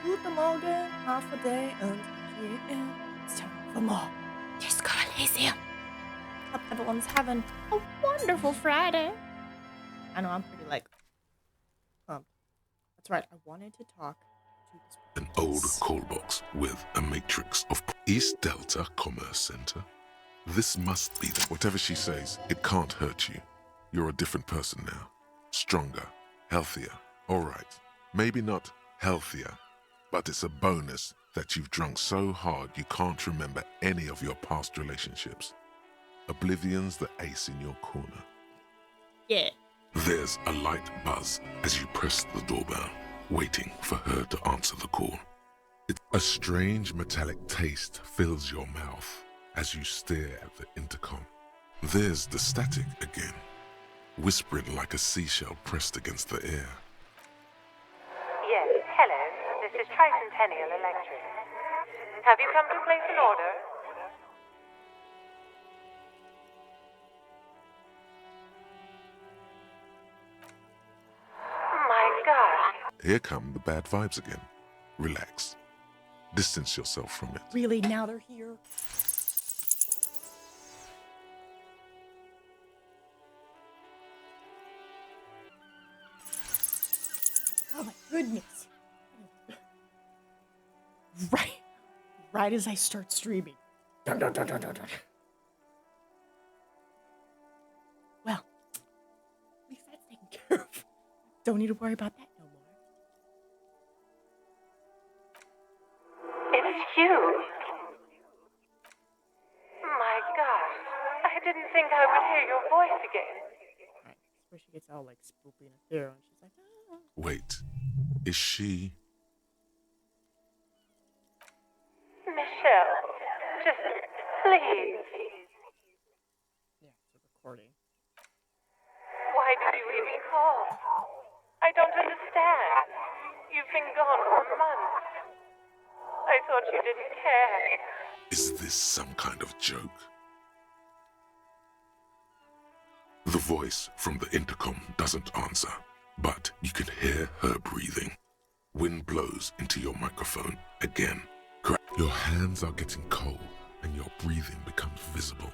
Put them all again, half a day until GM. It's time for more. Disco Elysium. Hope everyone's having a wonderful Friday. I know I'm pretty pumped. That's right. I wanted to talk to this. An old call box with a matrix of East Delta Commerce Center. This must be the... Whatever she says, it can't hurt you. You're a different person now. Stronger, healthier. All right, maybe not healthier, but it's a bonus that you've drunk so hard you can't remember any of your past relationships. Oblivion's the ace in your corner. Yeah. There's a light buzz as you press the doorbell, waiting for her to answer the call. A strange metallic taste fills your mouth as you stare at the intercom. There's the static again, whispering like a seashell pressed against the air. Yes, hello. This is Tricentennial Electric. Have you come to place an order? My God. Here come the bad vibes again. Relax. Distance yourself from it. Really? Now they're here? Oh my goodness. Right as I start streaming. Dun, dun, dun, dun, dun, dun. Well, at least that's taken care of. Don't need to worry about that no more. It's you. My gosh. I didn't think I would hear your voice again. Alright, that's where she gets all spoopy and ethereal, and she's like, ah. Wait, is she... Michelle, just please. Yeah, it's a recording. Why did you even call? I don't understand. You've been gone for months. I thought you didn't care. Is this some kind of joke? The voice from the intercom doesn't answer, but you can hear her breathing. Wind blows into your microphone again. Your hands are getting cold and your breathing becomes visible,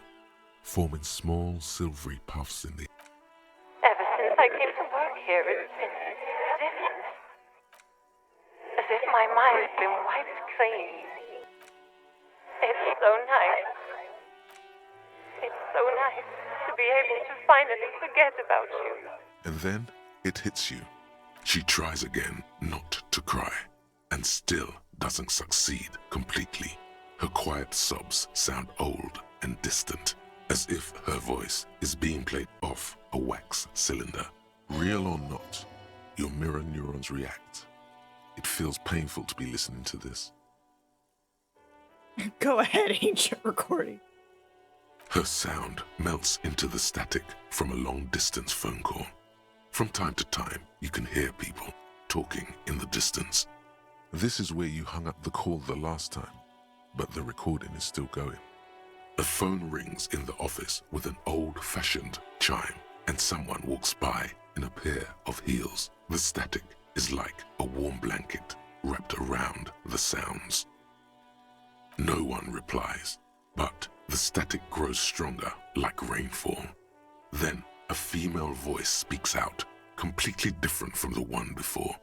forming small silvery puffs in the... Ever since I came to work here, it's been different. As if my mind's been wiped clean. It's so nice. It's so nice to be able to finally forget about you. And then it hits you. She tries again not to cry, and still doesn't succeed completely. Her quiet sobs sound old and distant, as if her voice is being played off a wax cylinder. Real or not, your mirror neurons react. It feels painful to be listening to this. Go ahead, ancient recording. Her sound melts into the static from a long-distance phone call. From time to time, you can hear people talking in the distance. This is where you hung up the call the last time, but the recording is still going. A phone rings in the office with an old-fashioned chime, and someone walks by in a pair of heels. The static is like a warm blanket wrapped around the sounds. No one replies, but the static grows stronger like rainfall. Then a female voice speaks out, completely different from the one before.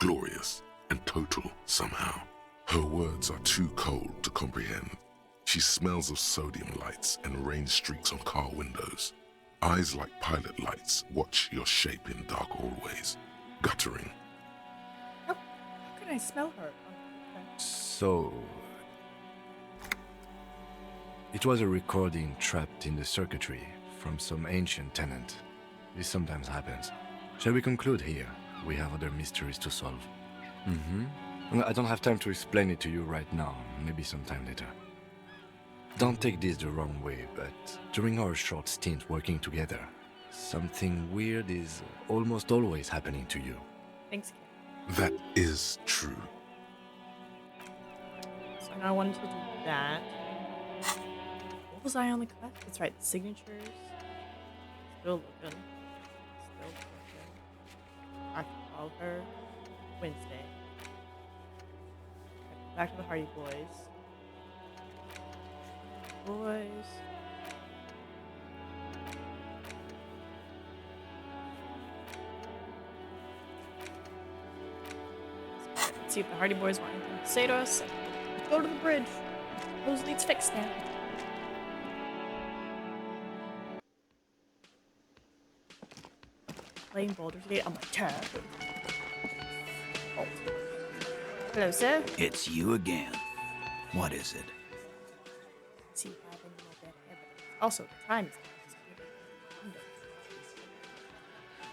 Glorious and total somehow. Her words are too cold to comprehend. She smells of sodium lights and rain streaks on car windows. Eyes like pilot lights watch your shape in dark hallways, guttering. How can I smell her? So... it was a recording trapped in the circuitry from some ancient tenant. This sometimes happens. Shall we conclude here? We have other mysteries to solve. I don't have time to explain it to you right now, maybe sometime later. Don't take this the wrong way, but during our short stint working together, something weird is almost always happening to you. Thanks, Kate. That is true. So now I wanted to do that. What was I on the quest? That's right, the signatures. Still looking. I can call her Wednesday. Back to the Hardy Boys. Boys. Let's see if the Hardy Boys want anything to say to us. Let's go to the bridge. Hose needs fixed now. Playing Baldur's Gate on my tab. Oh. Hello, sir. It's you again. What is it? Let's see if I have any more dead evidence. Also, the time is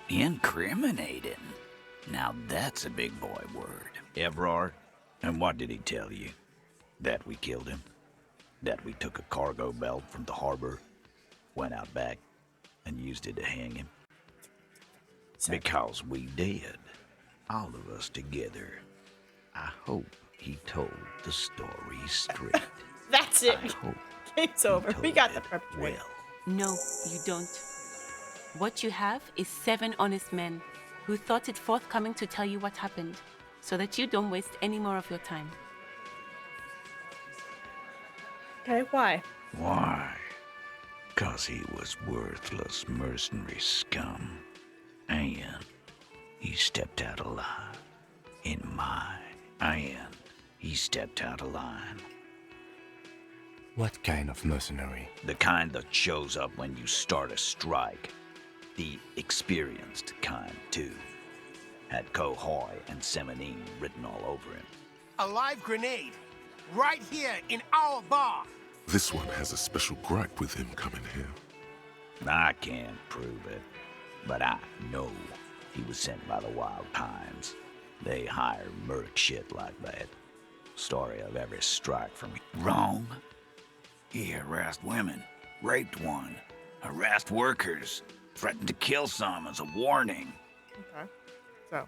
Incriminating. Now that's a big boy word. Evrard, and what did he tell you? That we killed him? That we took a cargo belt from the harbor, went out back, and used it to hang him? Because we did. All of us together. I hope he told the story straight. That's it. I hope Game's over. We got the perpetrator. well. No, you don't. What you have is 7 honest men who thought it forthcoming to tell you what happened, so that you don't waste any more of your time. Okay, why? Why? 'Cause he was worthless mercenary scum. And he stepped out of line. In mine. And he stepped out of line. What kind of mercenary? The kind that shows up when you start a strike. The experienced kind, too. Had Cohoy and Semenine written all over him. A live grenade. Right here in our bar. This one has a special gripe with him coming here. I can't prove it, but I know he was sent by the Wild Pines. They hire merc shit like that. Story of every strike from wrong. He harassed women, raped one, harassed workers, threatened to kill some as a warning. Okay. So,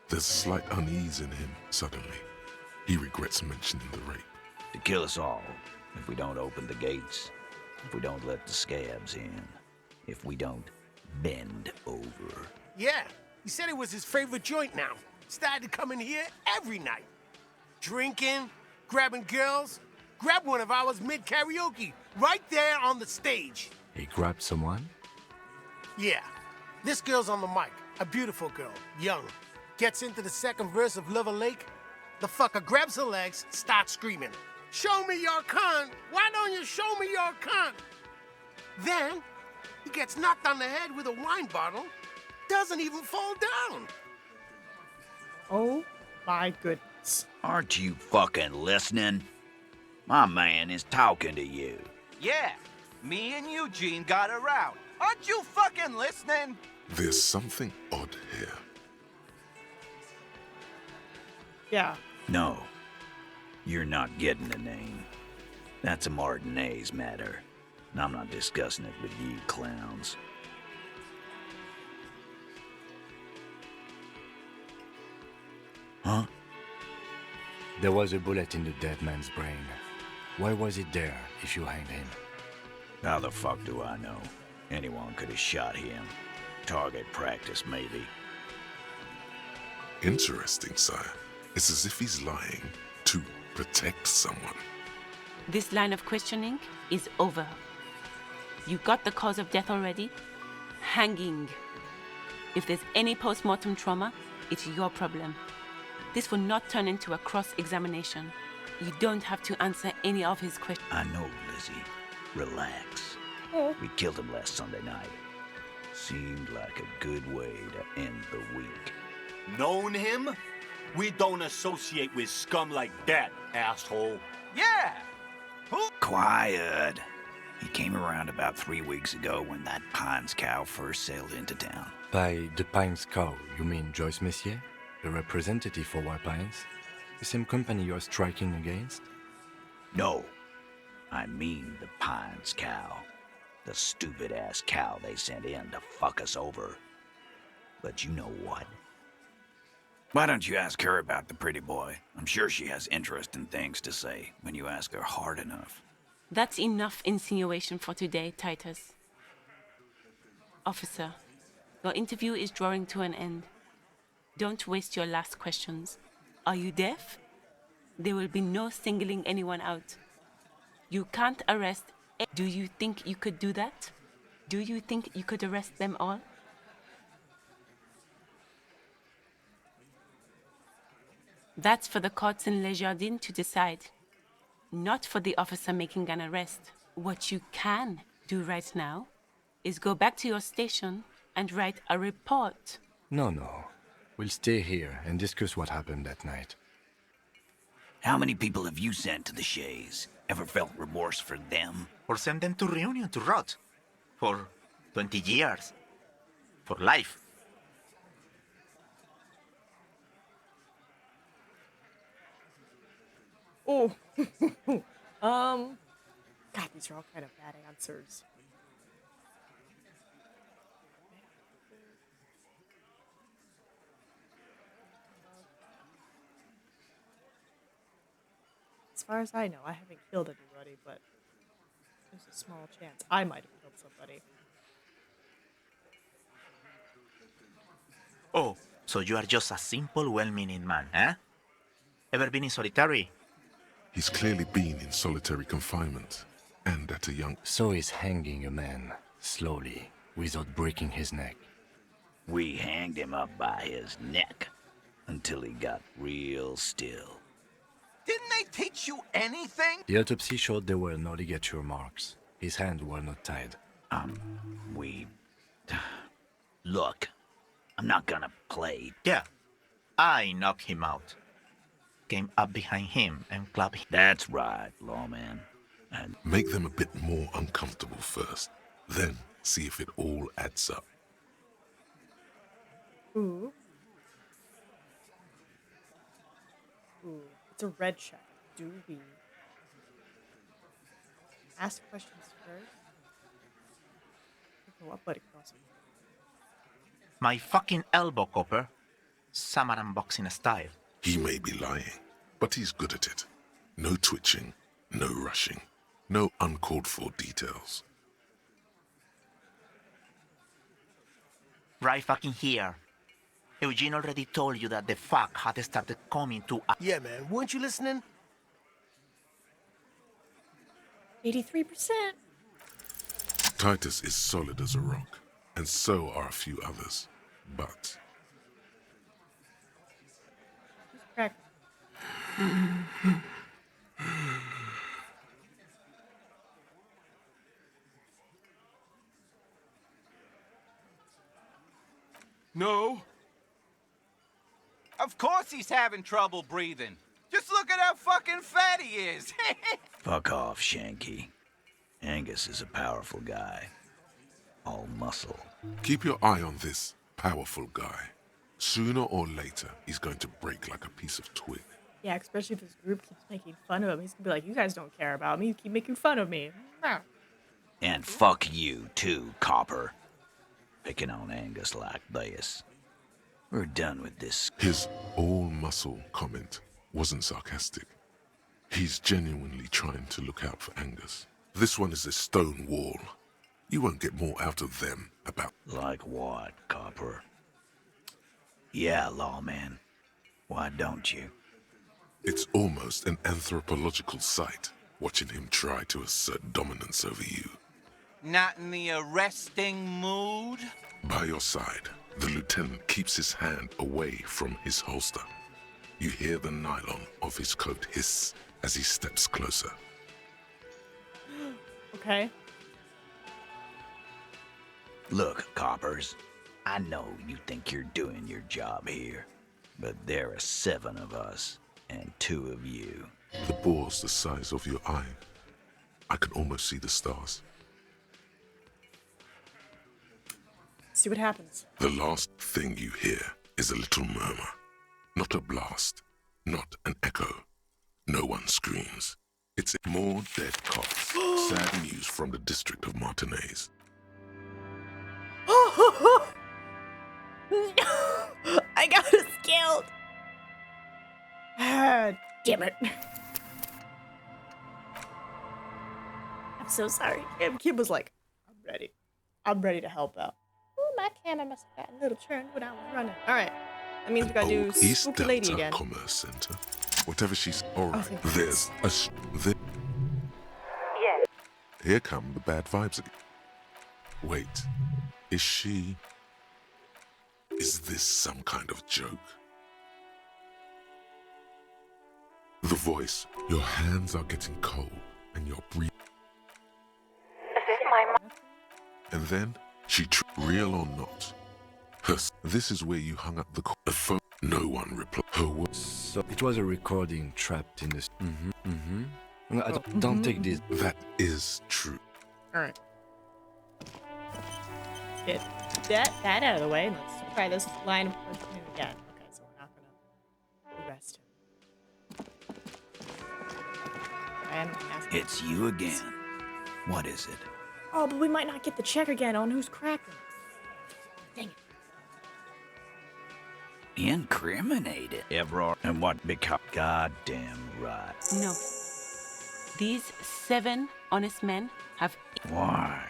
There's a slight unease in him suddenly. He regrets mentioning the rape. To kill us all if we don't open the gates, if we don't let the scabs in, if we don't bend over. Yeah, he said it was his favorite joint now. Started to come in here every night. Drinking, grabbing girls. Grab one of ours mid-karaoke, right there on the stage. He grabbed someone? Yeah, this girl's on the mic. A beautiful girl, young. Gets into the second verse of Lover Lake. The fucker grabs her legs, starts screaming. Show me your cunt! Why don't you show me your cunt? Then, he gets knocked on the head with a wine bottle. Doesn't even fall down. oh my goodness. Aren't you fucking listening? My man is talking to you. Yeah, me and Eugene got around. Aren't you fucking listening? There's something odd here. Yeah. No, you're not getting the name. That's a Martinez matter. And I'm not discussing it with you clowns. Huh? There was a bullet in the dead man's brain. Why was it there if you hanged him? How the fuck do I know? Anyone could have shot him. Target practice, maybe. Interesting, sire. It's as if he's lying to protect someone. This line of questioning is over. You got the cause of death already? Hanging. If there's any post-mortem trauma, it's your problem. This will not turn into a cross-examination. You don't have to answer any of his questions. I know, Lizzie. Relax. Oh. We killed him last Sunday night. Seemed like a good way to end the week. Known him? We don't associate with scum like that, asshole. Yeah. Quiet. He came around about 3 weeks ago when that Pines cow first sailed into town. By the Pines cow, you mean Joyce Messier? The representative for White Pines? The same company you're striking against? No, I mean the Pines cow. The stupid-ass cow they sent in to fuck us over. But you know what? Why don't you ask her about the pretty boy? I'm sure she has interesting things to say when you ask her hard enough. That's enough insinuation for today, Titus. Officer, your interview is drawing to an end. Don't waste your last questions. Are you deaf? There will be no singling anyone out. You can't arrest. Do you think you could do that? Do you think you could arrest them all? That's for the courts in Les Jardins to decide, not for the officer making an arrest. What you can do right now is go back to your station and write a report. No. We'll stay here and discuss what happened that night. How many people have you sent to the Shays? Ever felt remorse for them? Or send them to Reunion to rot. For 20 years. For life. Oh. God, these are all kind of bad answers. As far as I know, I haven't killed anybody, but there's a small chance I might have killed somebody. Oh, so you are just a simple, well-meaning man, eh? Ever been in solitary? He's clearly been in solitary confinement, and at a young... So he's hanging a man, slowly, without breaking his neck. We hanged him up by his neck until he got real still. Didn't they teach you anything? The autopsy showed there were no ligature marks. His hands were not tied. Look, I'm not gonna play. Yeah. I knocked him out. Came up behind him and clapped him. That's right, lawman. And Make them a bit more uncomfortable first, then see if it all adds up. Ooh. Ooh, it's a red check. Do we ask questions first? Go up, buddy, cross. My fucking elbow, Copper. Samaran boxing style. He may be lying, but he's good at it. No twitching, no rushing, no uncalled for details. Right fucking here. Eugene already told you that the fuck had started coming to us. Yeah, man. Weren't you listening? 83%. Titus is solid as a rock, and so are a few others. But Crack. No. Of course he's having trouble breathing. Just look at how fucking fat he is. fuck off, Shanky. Angus is a powerful guy. All muscle. keep your eye on this powerful guy. Sooner or later, he's going to break like a piece of twig. Yeah, especially if his group keeps making fun of him. He's gonna be like, you guys don't care about me. You keep making fun of me. And fuck you, too, Copper. Picking on Angus like this. We're done with this. His all-muscle comment wasn't sarcastic. He's genuinely trying to look out for Angus. This one is a stone wall. You won't get more out of them about... Like what, Copper? Yeah, lawman. Why don't you? It's almost an anthropological sight, watching him try to assert dominance over you. Not in the arresting mood? By your side, the lieutenant keeps his hand away from his holster. You hear the nylon of his coat hiss as he steps closer. Okay. Look, Coppers, I know you think you're doing your job here, but there are 7 of us and 2 of you. The bore's the size of your eye. I can almost see the stars. See what happens. The last thing you hear is a little murmur. Not a blast, not an echo. No one screams. It's more dead cops. Sad news from the district of Martinez. No! I got us killed! Ah, damn it. I'm so sorry. Kim was like, I'm ready. I'm ready to help out. Oh, my camera must have gotten a little turned when I was running. Alright. That means we gotta do East Spooky Lady Delta again. Commerce Center, Whatever she's... All right, thank there's a... Yes. Here come the bad vibes again. Wait, is she... Is this some kind of joke? The voice. Your hands are getting cold and you're breathing. As if my mind... And then she... Real or not? This is where you hung up the phone. No one replied. Her words. So it was a recording trapped in this. No, don't take this. That is true. All right. Let's get that out of the way. And let's try this line of questioning again. Okay, so we're not gonna arrest him. I'm asking. It's you again. What is it? Oh, but we might not get the check again on who's cracking. Dang it. Incriminated. Ever and what become goddamn right. No. These 7 honest men have. Why?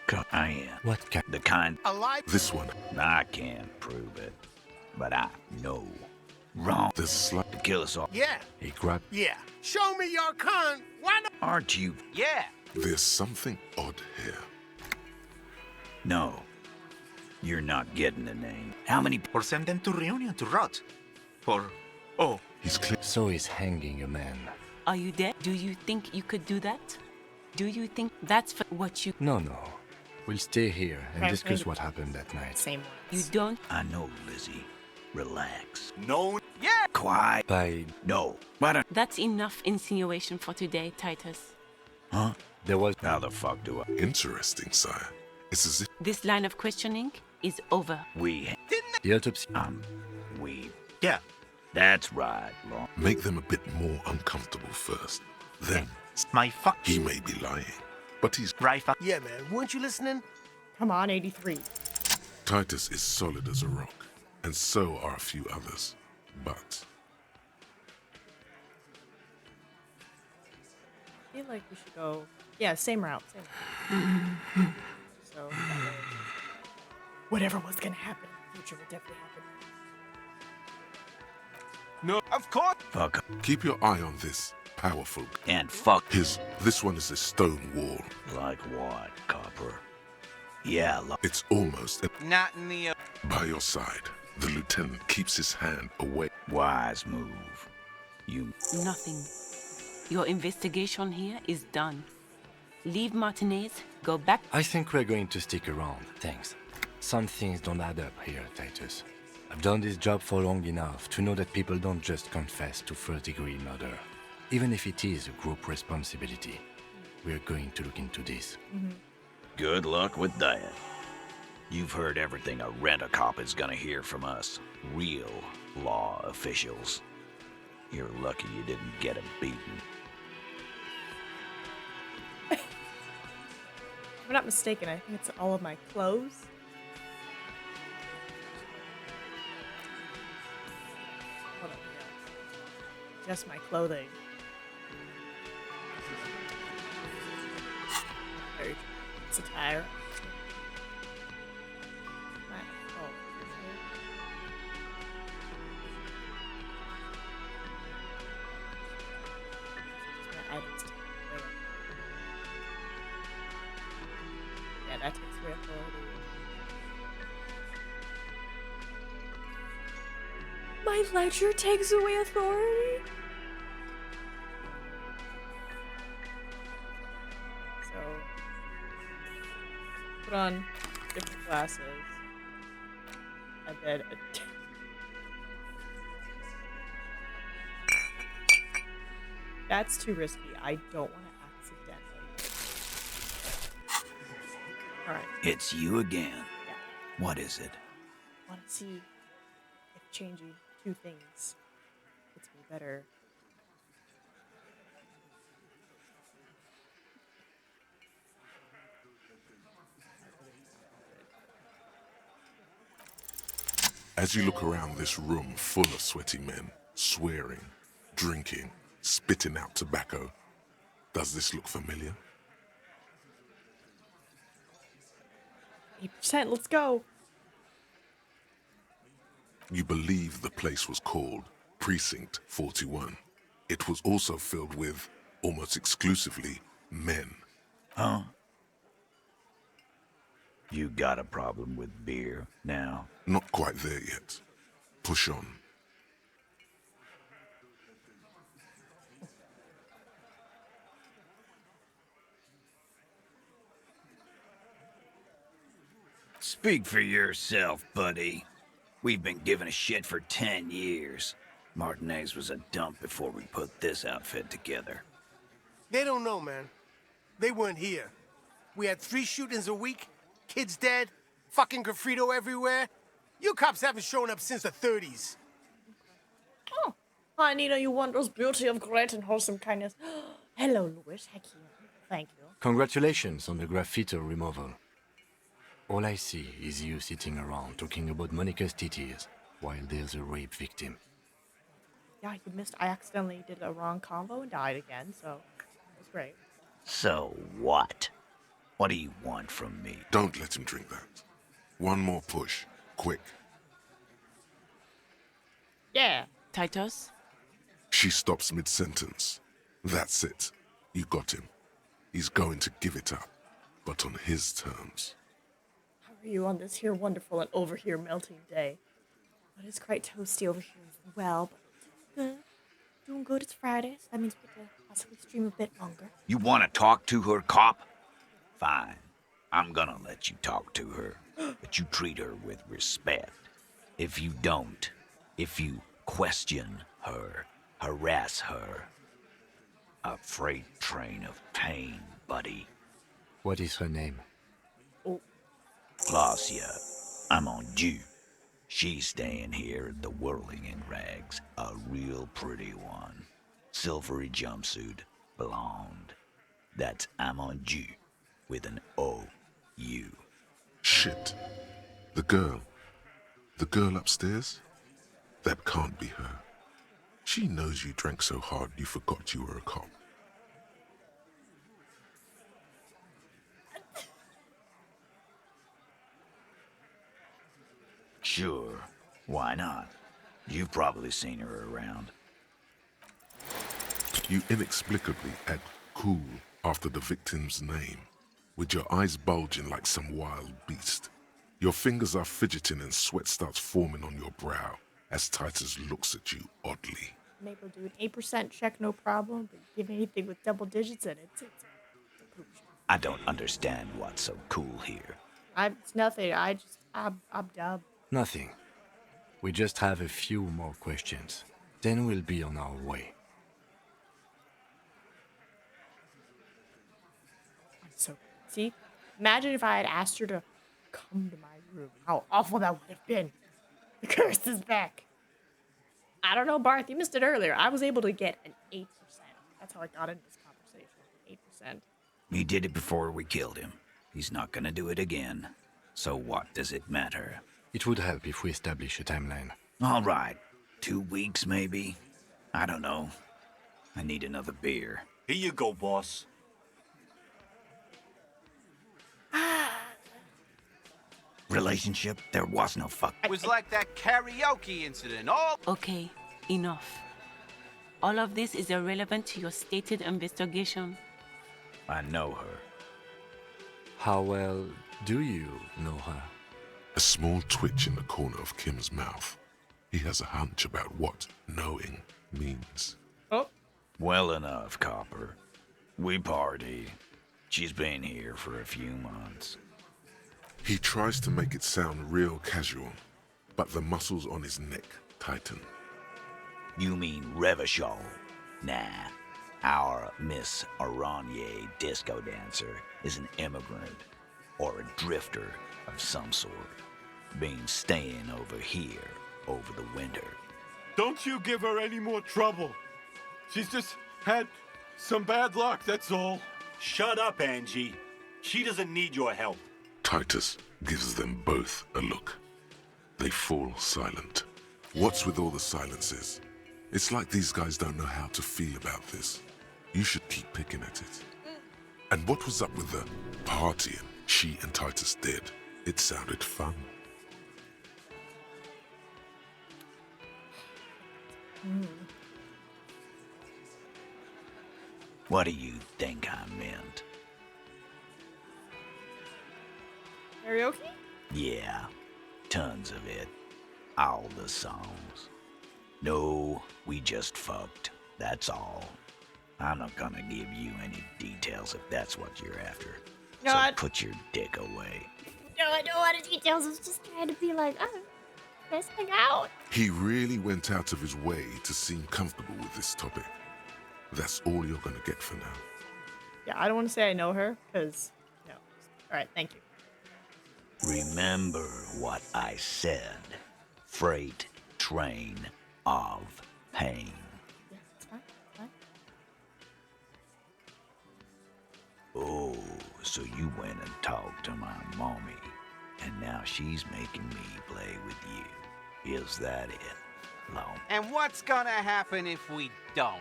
'Cause I am. What kind? The kind Alive? This one. I can't prove it, but I know. Wrong. There's slight... To kill us all. Yeah. He grabbed. Yeah. Show me your con. Why not? Aren't you? Yeah. There's something odd here. No. You're not getting the name. How many? Or send them to Reunion to rot. Or, oh, He's clear. So he's hanging a man. Are you dead? Do you think you could do that? Do you think that's for what you. No. We'll stay here and Right, discuss right. what happened that night. Same You words. don't. I know, Lizzie. Relax. No. Yeah. Quiet. By No. Why don't? That's enough insinuation for today, Titus. Huh? there was. How the fuck do I? Interesting, sire. It's as if... This line of questioning is over. We. The autopsy. We. yeah. That's right, Long. Make them a bit more uncomfortable first. Then, My fuck. he may be lying. But he's... Right fuck. Yeah, man. Weren't you listening? Come on, 83. Titus is solid as a rock. And so are a few others. But... I feel like we should go. Yeah, same route. So that way, whatever was gonna happen in the future will definitely happen. No. Of course. Fuck. Keep your eye on this powerful... And fuck. This one is a stone wall. Like what, Copper? Yeah, It's almost Not in the. by your side. The lieutenant keeps his hand away. wise move. You. Nothing. Your investigation here is done. Leave Martinez, go back. I think we're going to stick around. Thanks. Some things don't add up here, Titus. I've done this job for long enough to know that people don't just confess to first-degree murder. Even if it is a group responsibility, we're going to look into this. Good luck with that. You've heard everything a rent-a-cop is gonna hear from us. Real law officials. You're lucky you didn't get him beaten. If I'm not mistaken, I think it's all of my clothes. Hold on, yeah. Just my clothing. Very true. It's a tire. Oh, my items taken away. Yeah, that takes away authority. My ledger takes away authority? So, put on different glasses. And then that's too risky. I don't want to accidentally. Alright. It's you again. Yeah. What is it? I want to see if changing two things gets me better. As you look around this room full of sweaty men, swearing, drinking, spitting out tobacco, does this look familiar? 8%, let's go. You believe the place was called Precinct 41. It was also filled with, almost exclusively, men. Huh? You got a problem with beer now? Not quite there yet. Push on. Speak for yourself, buddy. We've been giving a shit for 10 years. Martinez was a dump before we put this outfit together. They don't know, man. They weren't here. We had 3 shootings a week, kids dead, fucking graffito everywhere. You cops haven't shown up since the 30s. Oh, hi, Nina, you wondrous beauty of great and wholesome kindness. Hello, Louis. Heck yeah. Thank you. Congratulations on the graffiti removal. All I see is you sitting around talking about Monica's titties while there's a rape victim. Yeah, you missed. I accidentally did a wrong combo and died again, so it was great. So what? What do you want from me? Don't let him drink that. One more push. Quick. Yeah. Titus? She stops mid-sentence. That's it. You got him. He's going to give it up, but on his terms. How are you on this here wonderful and over here melting day? But it's quite toasty over here as well, but good. Doing good. It's Friday, so that means we get to possibly stream a bit longer. You want to talk to her, cop? Fine. I'm gonna let you talk to her, but you treat her with respect. If you don't, if you question her, harass her, a freight train of pain, buddy. What is her name? Oh. Glacia, I'm on due. She's staying here at the Whirling in Rags, a real pretty one. Silvery jumpsuit, blonde. That's Amon Ju, with an O-U. Shit. The girl. The girl upstairs? That can't be her. She knows you drank so hard you forgot you were a cop. Sure, why not? You've probably seen her around. You inexplicably add cool after the victim's name, with your eyes bulging like some wild beast. Your fingers are fidgeting and sweat starts forming on your brow as Titus looks at you oddly. Maple do an 8% check, no problem, but give me anything with double digits in it, it's a poop show. I don't understand what's so cool here. It's nothing. I'm dumb. Nothing. We just have a few more questions. Then we'll be on our way. So, see? Imagine if I had asked her to come to my room. How awful that would have been. The curse is back. I don't know, Barth, you missed it earlier. I was able to get an 8%. That's how I got into this conversation. 8%. He did it before we killed him. He's not gonna do it again. So what does it matter? It would help if we establish a timeline. All right. 2 weeks, maybe? I don't know. I need another beer. Here you go, boss. Relationship? There was no fuck. It was like that karaoke incident. All Okay, enough. All of this is irrelevant to your stated investigation. I know her. How well do you know her? A small twitch in the corner of Kim's mouth. He has a hunch about what knowing means. Oh. Well enough, Copper. We party. She's been here for a few months. He tries to make it sound real casual, but the muscles on his neck tighten. You mean Revachol? Nah. Our Miss Aranye disco dancer is an immigrant or a drifter of some sort. Been staying over here over the winter. Don't you give her any more trouble. She's just had some bad luck, that's all. Shut up, Angie. She doesn't need your help. Titus gives them both a look. They fall silent. What's with all the silences? It's like these guys don't know how to feel about this. You should keep picking at it. And what was up with the partying she and Titus did? It sounded fun. Mm. What do you think I meant? Karaoke? Yeah, tons of it. All the songs. No, we just fucked. That's all. I'm not gonna give you any details if that's what you're after. No, So put your dick away. No, I don't want the details. I was just trying to be like, oh, let's hang out. He really went out of his way to seem comfortable with this topic. That's all you're gonna get for now. Yeah, I don't want to say I know her, because, no. All right, thank you. Remember what I said. Freight train of pain. Yeah, it's fine. It's fine. Oh, so you went and talked to my mommy, and now she's making me play with you. Is that it, Long? And what's gonna happen if we don't?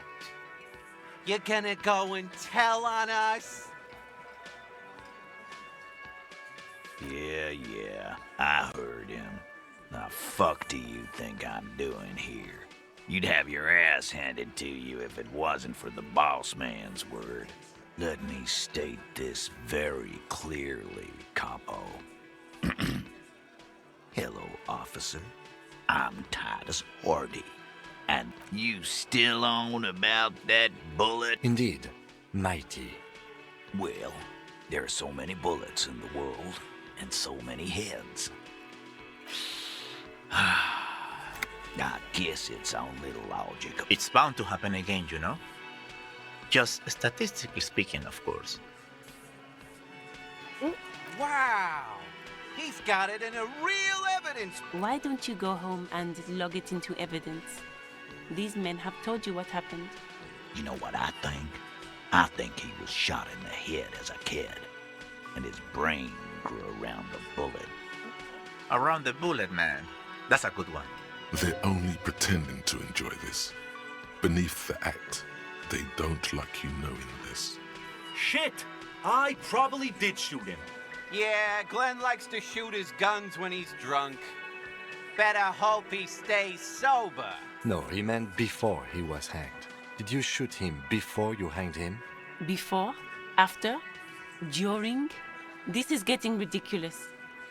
You gonna go and tell on us? Yeah, I heard him. The fuck do you think I'm doing here? You'd have your ass handed to you if it wasn't for the boss man's word. Let me state this very clearly, Capo. Hello, officer. I'm Titus Hardy. And you still on about that bullet? Indeed, mighty. Well, there are so many bullets in the world, and so many heads. I guess it's only logical. It's bound to happen again, you know? Just statistically speaking, of course. Wow! He's got it in a real evidence. Why don't you go home and log it into evidence? These men have told you what happened. You know what I think? I think he was shot in the head as a kid, and his brain grew around the bullet. Around the bullet, man. That's a good one. They're only pretending to enjoy this. Beneath the act, they don't like you knowing this. Shit! I probably did shoot him. Yeah, Glenn likes to shoot his guns when he's drunk. Better hope he stays sober. No, he meant before he was hanged. Did you shoot him before you hanged him? Before? After? During? This is getting ridiculous.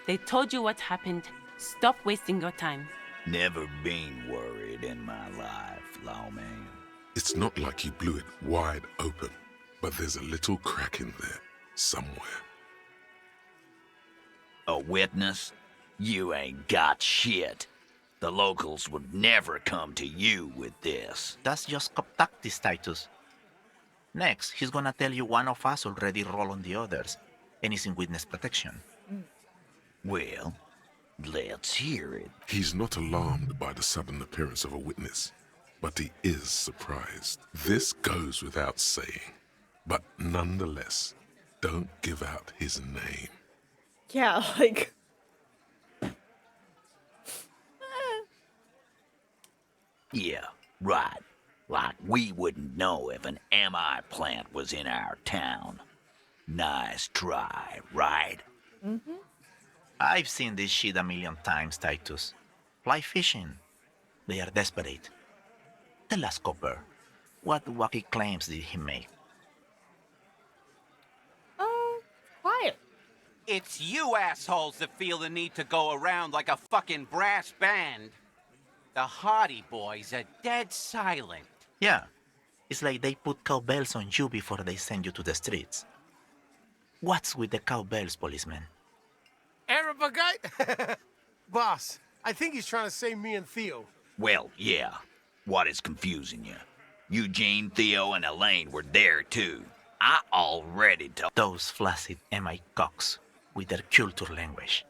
They told you what happened. Stop wasting your time. Never been worried in my life, lawman. It's not like you blew it wide open, but there's a little crack in there, somewhere. A witness? You ain't got shit. The locals would never come to you with this. That's just cop tactics, Titus. Next, he's gonna tell you one of us already rolled on the others, and is in witness protection. Well, let's hear it. He's not alarmed by the sudden appearance of a witness, but he is surprised. This goes without saying, but nonetheless, don't give out his name. Yeah, like... Yeah, right. Like we wouldn't know if an MI plant was in our town. Nice try, right? Mm-hmm. I've seen this shit a million times, Titus. Fly fishing. They are desperate. Tell us, Copper, what wacky claims did he make? Quiet. It's you assholes that feel the need to go around like a fucking brass band. The Hardy boys are dead silent. Yeah, it's like they put cowbells on you before they send you to the streets. What's with the cowbells, policeman? Arab guy? Boss, I think he's trying to say me and Theo. Well, yeah. What is confusing you? Eugene, Theo, and Elaine were there too. I already told... Those flaccid MI cocks with their culture language.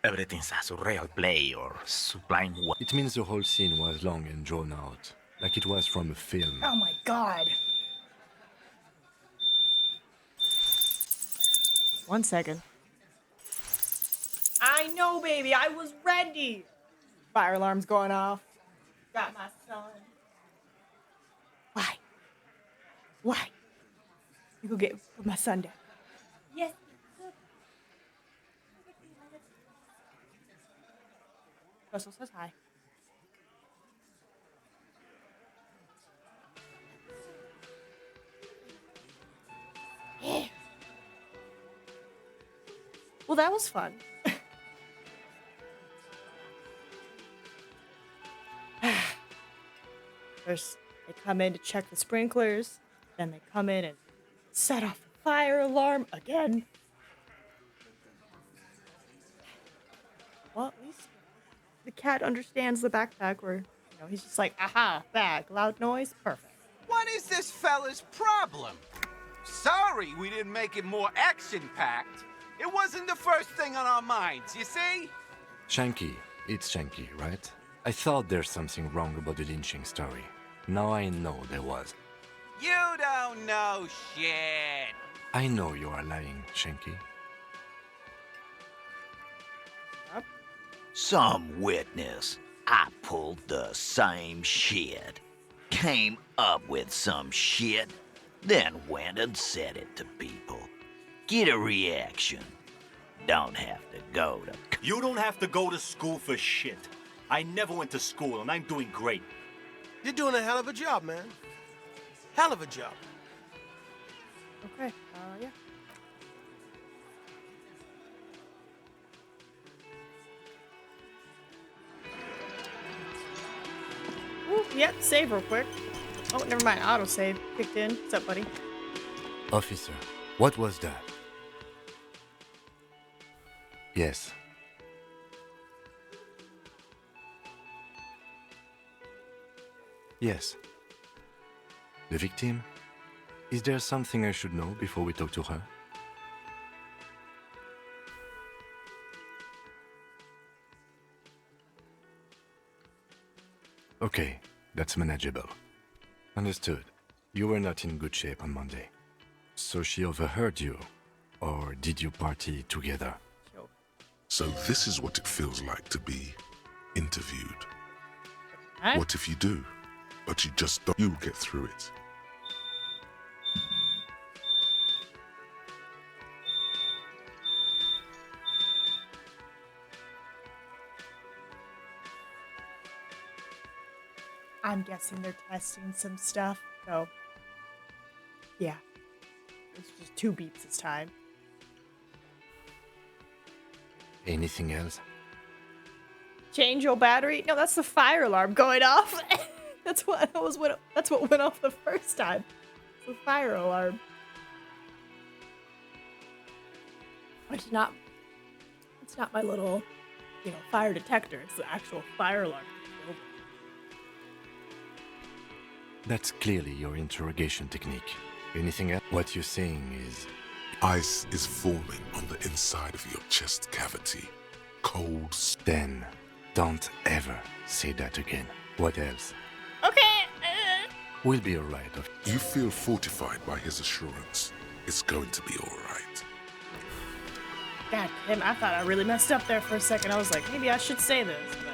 Everything's a surreal play or sublime... It means the whole scene was long and drawn out, like it was from a film. Oh my god. 1 second. I know, baby. I was ready. Fire alarm's going off. Got my son. Why? Why? You go get put my son down. Yes. Russell says hi. that was fun. First, they come in to check the sprinklers. Then they come in and set off the fire alarm again. Well, at least the cat understands the backpack where, he's just like, aha, bag, loud noise, perfect. What is this fella's problem? Sorry we didn't make it more action-packed. It wasn't the first thing on our minds, you see? Shanky. It's Shanky, right? I thought there's something wrong about the lynching story. Now I know there was. You don't know shit. I know you are lying, Shanky. Some witness. I pulled the same shit. Came up with some shit, then went and said it to people. Get a reaction. Don't have to go to... You don't have to go to school for shit. I never went to school, and I'm doing great. You're doing a hell of a job, man. Hell of a job. Okay, yeah. Ooh, yeah, save real quick. Oh, never mind, autosave kicked in. What's up, buddy? Officer, what was that? Yes. Yes. The victim? Is there something I should know before we talk to her? Okay, that's manageable. Understood. You were not in good shape on Monday. So she overheard you? Or did you party together? So this is what it feels like to be interviewed. Huh? What if you do, but you just don't? You'll get through it. I'm guessing they're testing some stuff, so yeah. It's just 2 beeps this time. Anything else? Change your battery? No, that's the fire alarm going off. That's what went off the first time. It's the fire alarm. It's not my little, fire detector. It's the actual fire alarm. That's clearly your interrogation technique. Anything else? What you're saying is... Ice is forming on the inside of your chest cavity. Cold. Then, don't ever say that again. What else? Okay. We'll be alright. You feel fortified by his assurance. It's going to be alright. God damn, I thought I really messed up there for a second. I was like, maybe I should say this, but...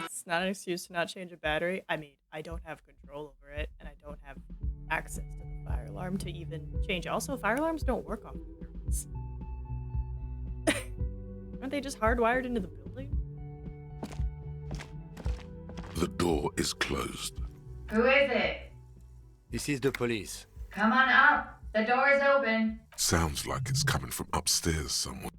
It's not an excuse to not change a battery. I mean, I don't have control over it, and I don't have access to the fire alarm to even change. Also, fire alarms don't work off fingerprints. Aren't they just hardwired into the building? The door is closed. Who is it? This is the police. Come on up. The door is open. Sounds like it's coming from upstairs somewhere.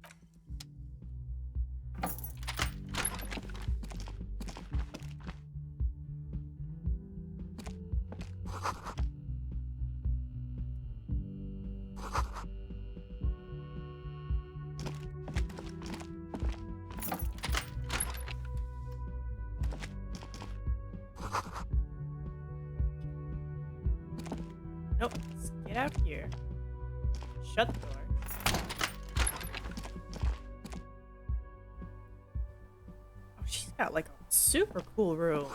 Nope. Let's get out here. Shut the door. Oh, she's got like a super cool room.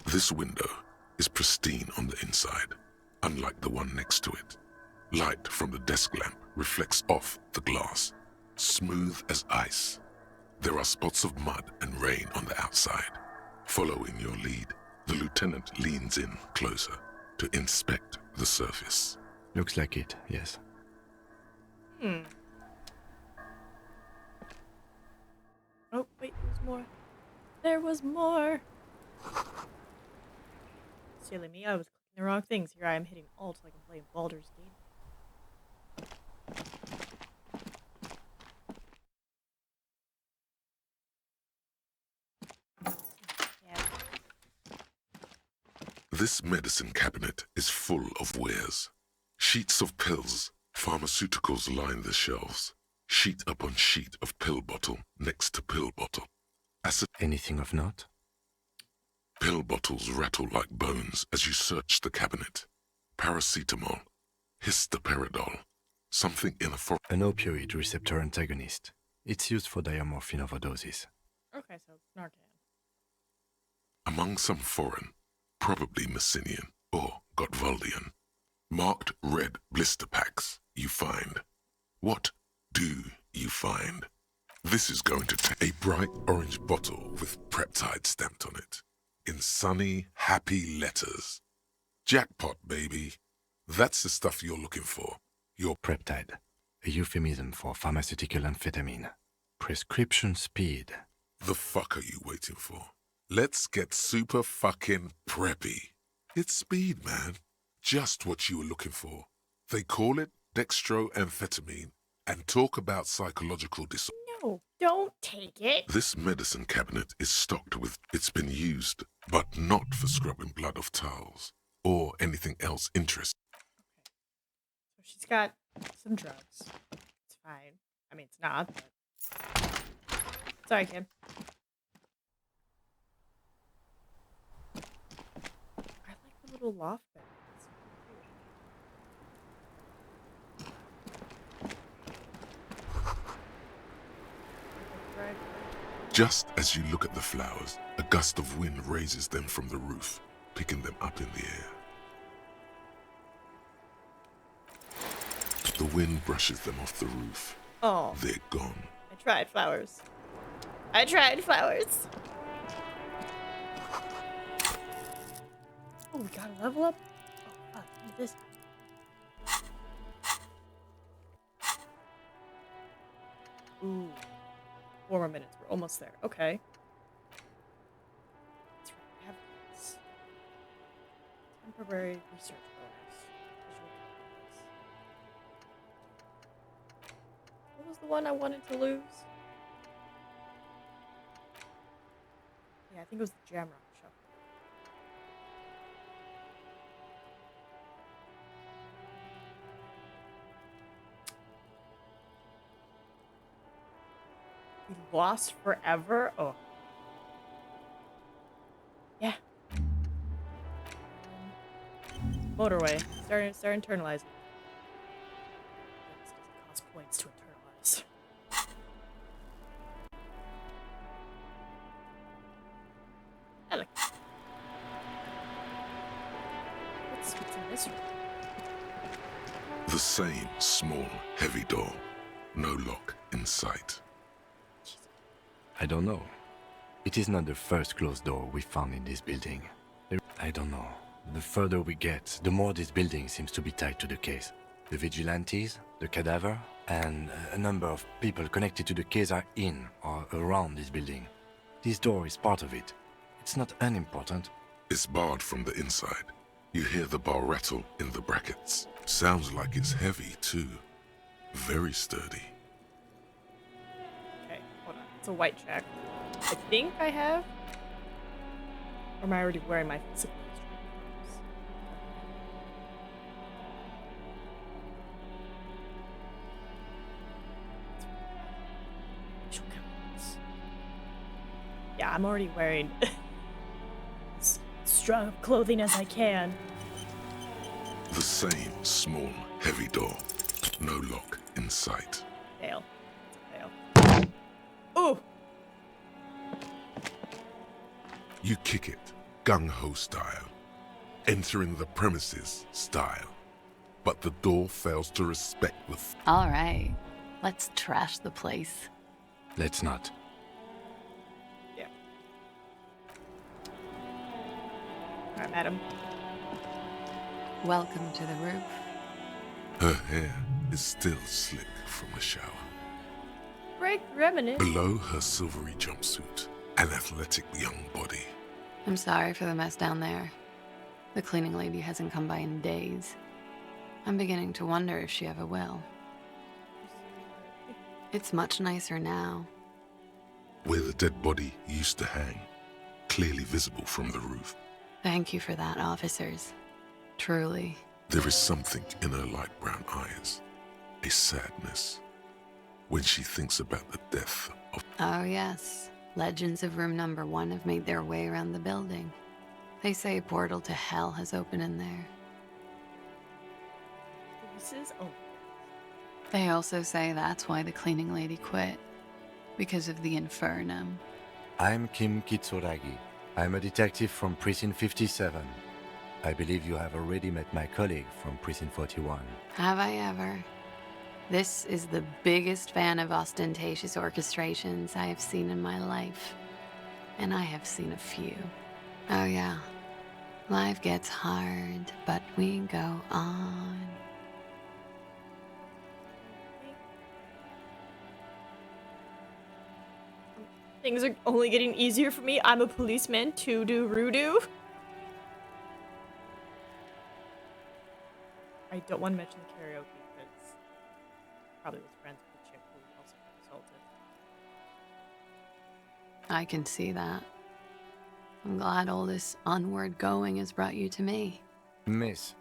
This window is pristine on the inside, unlike the one next to it. Light from the desk lamp reflects off the glass, smooth as ice. There are spots of mud and rain on the outside. Following your lead, the lieutenant leans in closer to inspect the surface. Looks like it, yes. Oh, wait, there's more. There was more. Silly me, I was clicking the wrong things. Here I am hitting Alt like I'm playing Baldur's Gate. Yeah. This medicine cabinet is full of wares. Sheets of pills, pharmaceuticals line the shelves. Sheet upon sheet of pill bottle next to pill bottle. Anything of note? Pill bottles rattle like bones as you search the cabinet. Paracetamol, histoperidol, something in a An opioid receptor antagonist. It's used for diamorphine overdoses. Okay, so it's Narcan. Among some foreign, probably Messinian or Gotwaldian, marked red blister packs you find. What do you find? This is going to take a bright orange bottle with peptide stamped on it, in sunny, happy letters. Jackpot, baby. That's the stuff you're looking for. Your Peptide, a euphemism for pharmaceutical amphetamine. Prescription speed. The fuck are you waiting for? Let's get super fucking preppy. It's speed, man. Just what you were looking for. They call it dextroamphetamine and talk about psychological disorder. No, don't take it. This medicine cabinet is stocked with it's been used, but not for scrubbing blood off towels or anything else interesting. So she's got some drugs. It's fine. I mean, it's not, but... Sorry, kid. I like the little loft bed. It's so cute. Just as you look at the flowers, a gust of wind raises them from the roof, picking them up in the air. The wind brushes them off the roof. Oh. They're gone. I tried flowers. I tried flowers. Oh, we gotta level up. Oh, fuck. Look at this. Ooh. 4 more minutes. We're almost there. Okay. That's right. We have this. Temporary research bonus. Visual confidence. What was the one I wanted to lose? Yeah, I think it was the Jamrock Shuffle. We lost forever? Oh. Yeah. Motorway. Start internalizing. This doesn't cost points to internalize. I like that. What's in this room? The same small, heavy door. No lock in sight. I don't know. It is not the first closed door we found in this building. I don't know. The further we get, the more this building seems to be tied to the case. The vigilantes, the cadaver, and a number of people connected to the case are in or around this building. This door is part of it. It's not unimportant. It's barred from the inside. You hear the bar rattle in the brackets. Sounds like it's heavy, too. Very sturdy. Okay, hold on. It's a white check. I think I have. Or am I already wearing my physical instrument? Yeah, I'm already wearing as strong of clothing as I can. The same small, heavy door. No lock in sight. Fail. Fail. Ooh! You kick it, gung-ho style. Entering the premises style. But the door fails to respect the All right. Let's trash the place. Let's not. Yeah. Alright, madam. Welcome to the roof. Her hair is still slick from the shower. Break reminisce. Below her silvery jumpsuit, an athletic young body. I'm sorry for the mess down there. The cleaning lady hasn't come by in days. I'm beginning to wonder if she ever will. It's much nicer now. Where the dead body used to hang, clearly visible from the roof. Thank you for that, officers. Truly. There is something in her light brown eyes, a sadness, when she thinks about the death of... Oh yes, legends of room number 1 have made their way around the building. They say a portal to hell has opened in there. This is... Oh. They also say that's why the cleaning lady quit. Because of the infernum. I'm Kim Kitsuragi. I'm a detective from Precinct 57. I believe you have already met my colleague from Precinct 41. Have I ever? This is the biggest fan of ostentatious orchestrations I have seen in my life. And I have seen a few. Oh yeah. Life gets hard, but we go on. Things are only getting easier for me. I'm a policeman to do Rudu. I don't want to mention the karaoke because probably was friends with the chick who also got assaulted. I can see that. I'm glad all this onward going has brought you to me. Miss,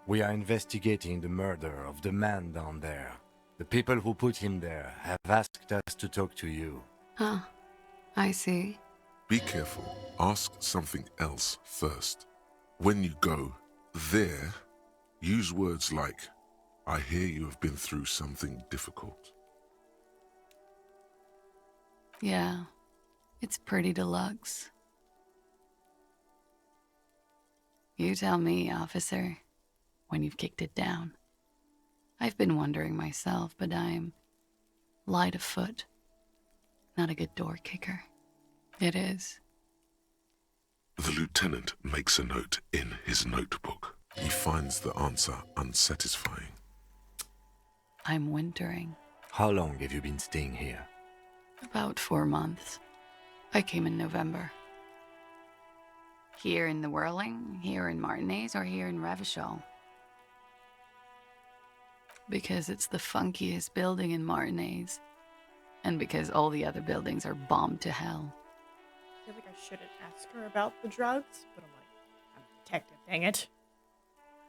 we are investigating the murder of the man down there. The people who put him there have asked us to talk to you. Huh. I see. Be careful. Ask something else first. When you go there, use words like, I hear you have been through something difficult. Yeah. It's pretty deluxe. You tell me, officer, when you've kicked it down. I've been wondering myself, but I'm light of foot. Not a good door kicker. It is. The lieutenant makes a note in his notebook. He finds the answer unsatisfying. I'm wintering. How long have you been staying here? About 4 months. I came in November. Here in the Whirling, here in Martinez, or here in Revachol? Because it's the funkiest building in Martinez. And because all the other buildings are bombed to hell. I feel like I shouldn't ask her about the drugs, but I'm like, I'm a detective, dang it.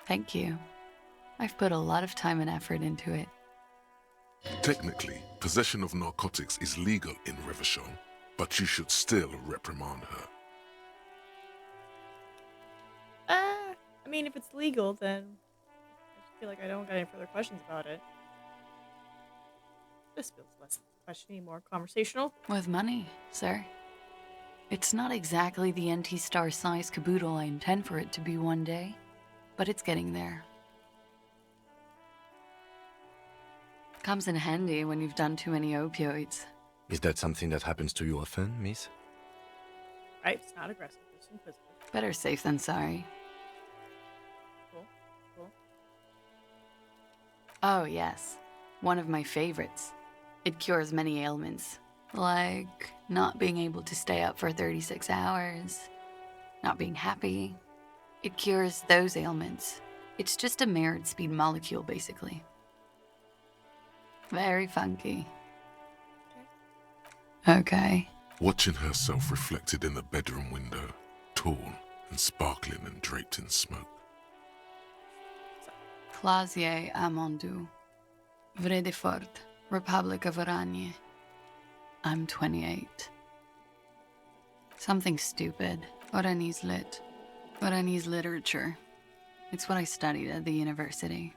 Thank you. I've put a lot of time and effort into it. Technically, possession of narcotics is legal in Revachol, but you should still reprimand her. I mean, if it's legal, then I just feel like I don't got any further questions about it. This feels less questioning, more conversational. With money, sir. It's not exactly the NT-star size caboodle I intend for it to be one day, but it's getting there. Comes in handy when you've done too many opioids. Is that something that happens to you often, miss? Right, it's not aggressive, it's inquisitive. Better safe than sorry. Cool, cool. Oh, yes. One of my favorites. It cures many ailments. Like not being able to stay up for 36 hours. Not being happy. It cures those ailments. It's just a mirrored speed molecule, basically. Very funky. Okay. Watching herself reflected in the bedroom window, tall and sparkling and draped in smoke. Clausier Amandu. Vredefort, Republic of Oranje. I'm 28. Something stupid. Oranese lit. Oranese literature. It's what I studied at the university.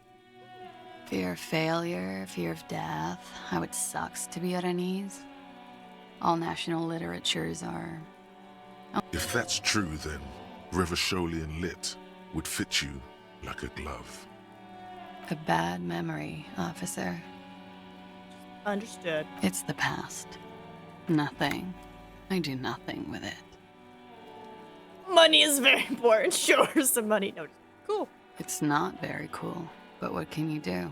Fear of failure, fear of death, how it sucks to be Oranese. All national literatures are... If that's true, then Revacholian lit would fit you like a glove. A bad memory, officer. Understood. It's the past. Nothing. I do nothing with it. Money is very important. Sure, some money. No, cool. It's not very cool, but what can you do?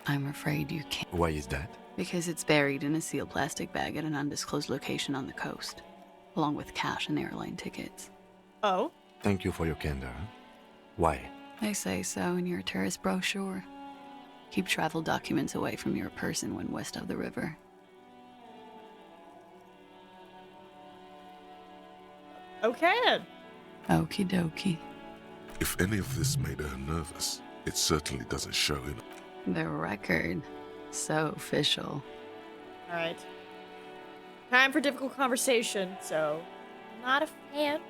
I'm afraid you can't. Why is that? Because it's buried in a sealed plastic bag at an undisclosed location on the coast. along with cash and airline tickets. Oh? Thank you for your candor. Why? They say so in your tourist brochure. Keep travel documents away from your person when west of the river. Okay then. Okie dokie. If any of this made her nervous, it certainly doesn't show in. The record. So official. Alright. Time for difficult conversation, so not a fan.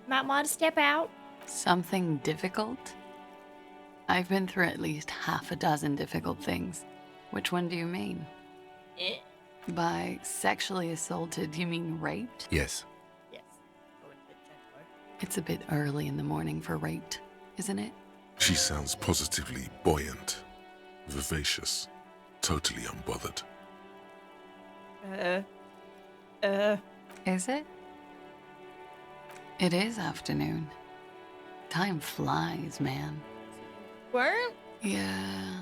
Might want to step out. Something difficult? I've been through at least half a dozen difficult things. Which one do you mean? Eh. By sexually assaulted, you mean raped? Yes. Yes. Go a bit gentler. It's a bit early in the morning for raped, isn't it? She sounds positively buoyant, vivacious, totally unbothered. Is it? It is afternoon. Time flies, man. Weren't? Yeah.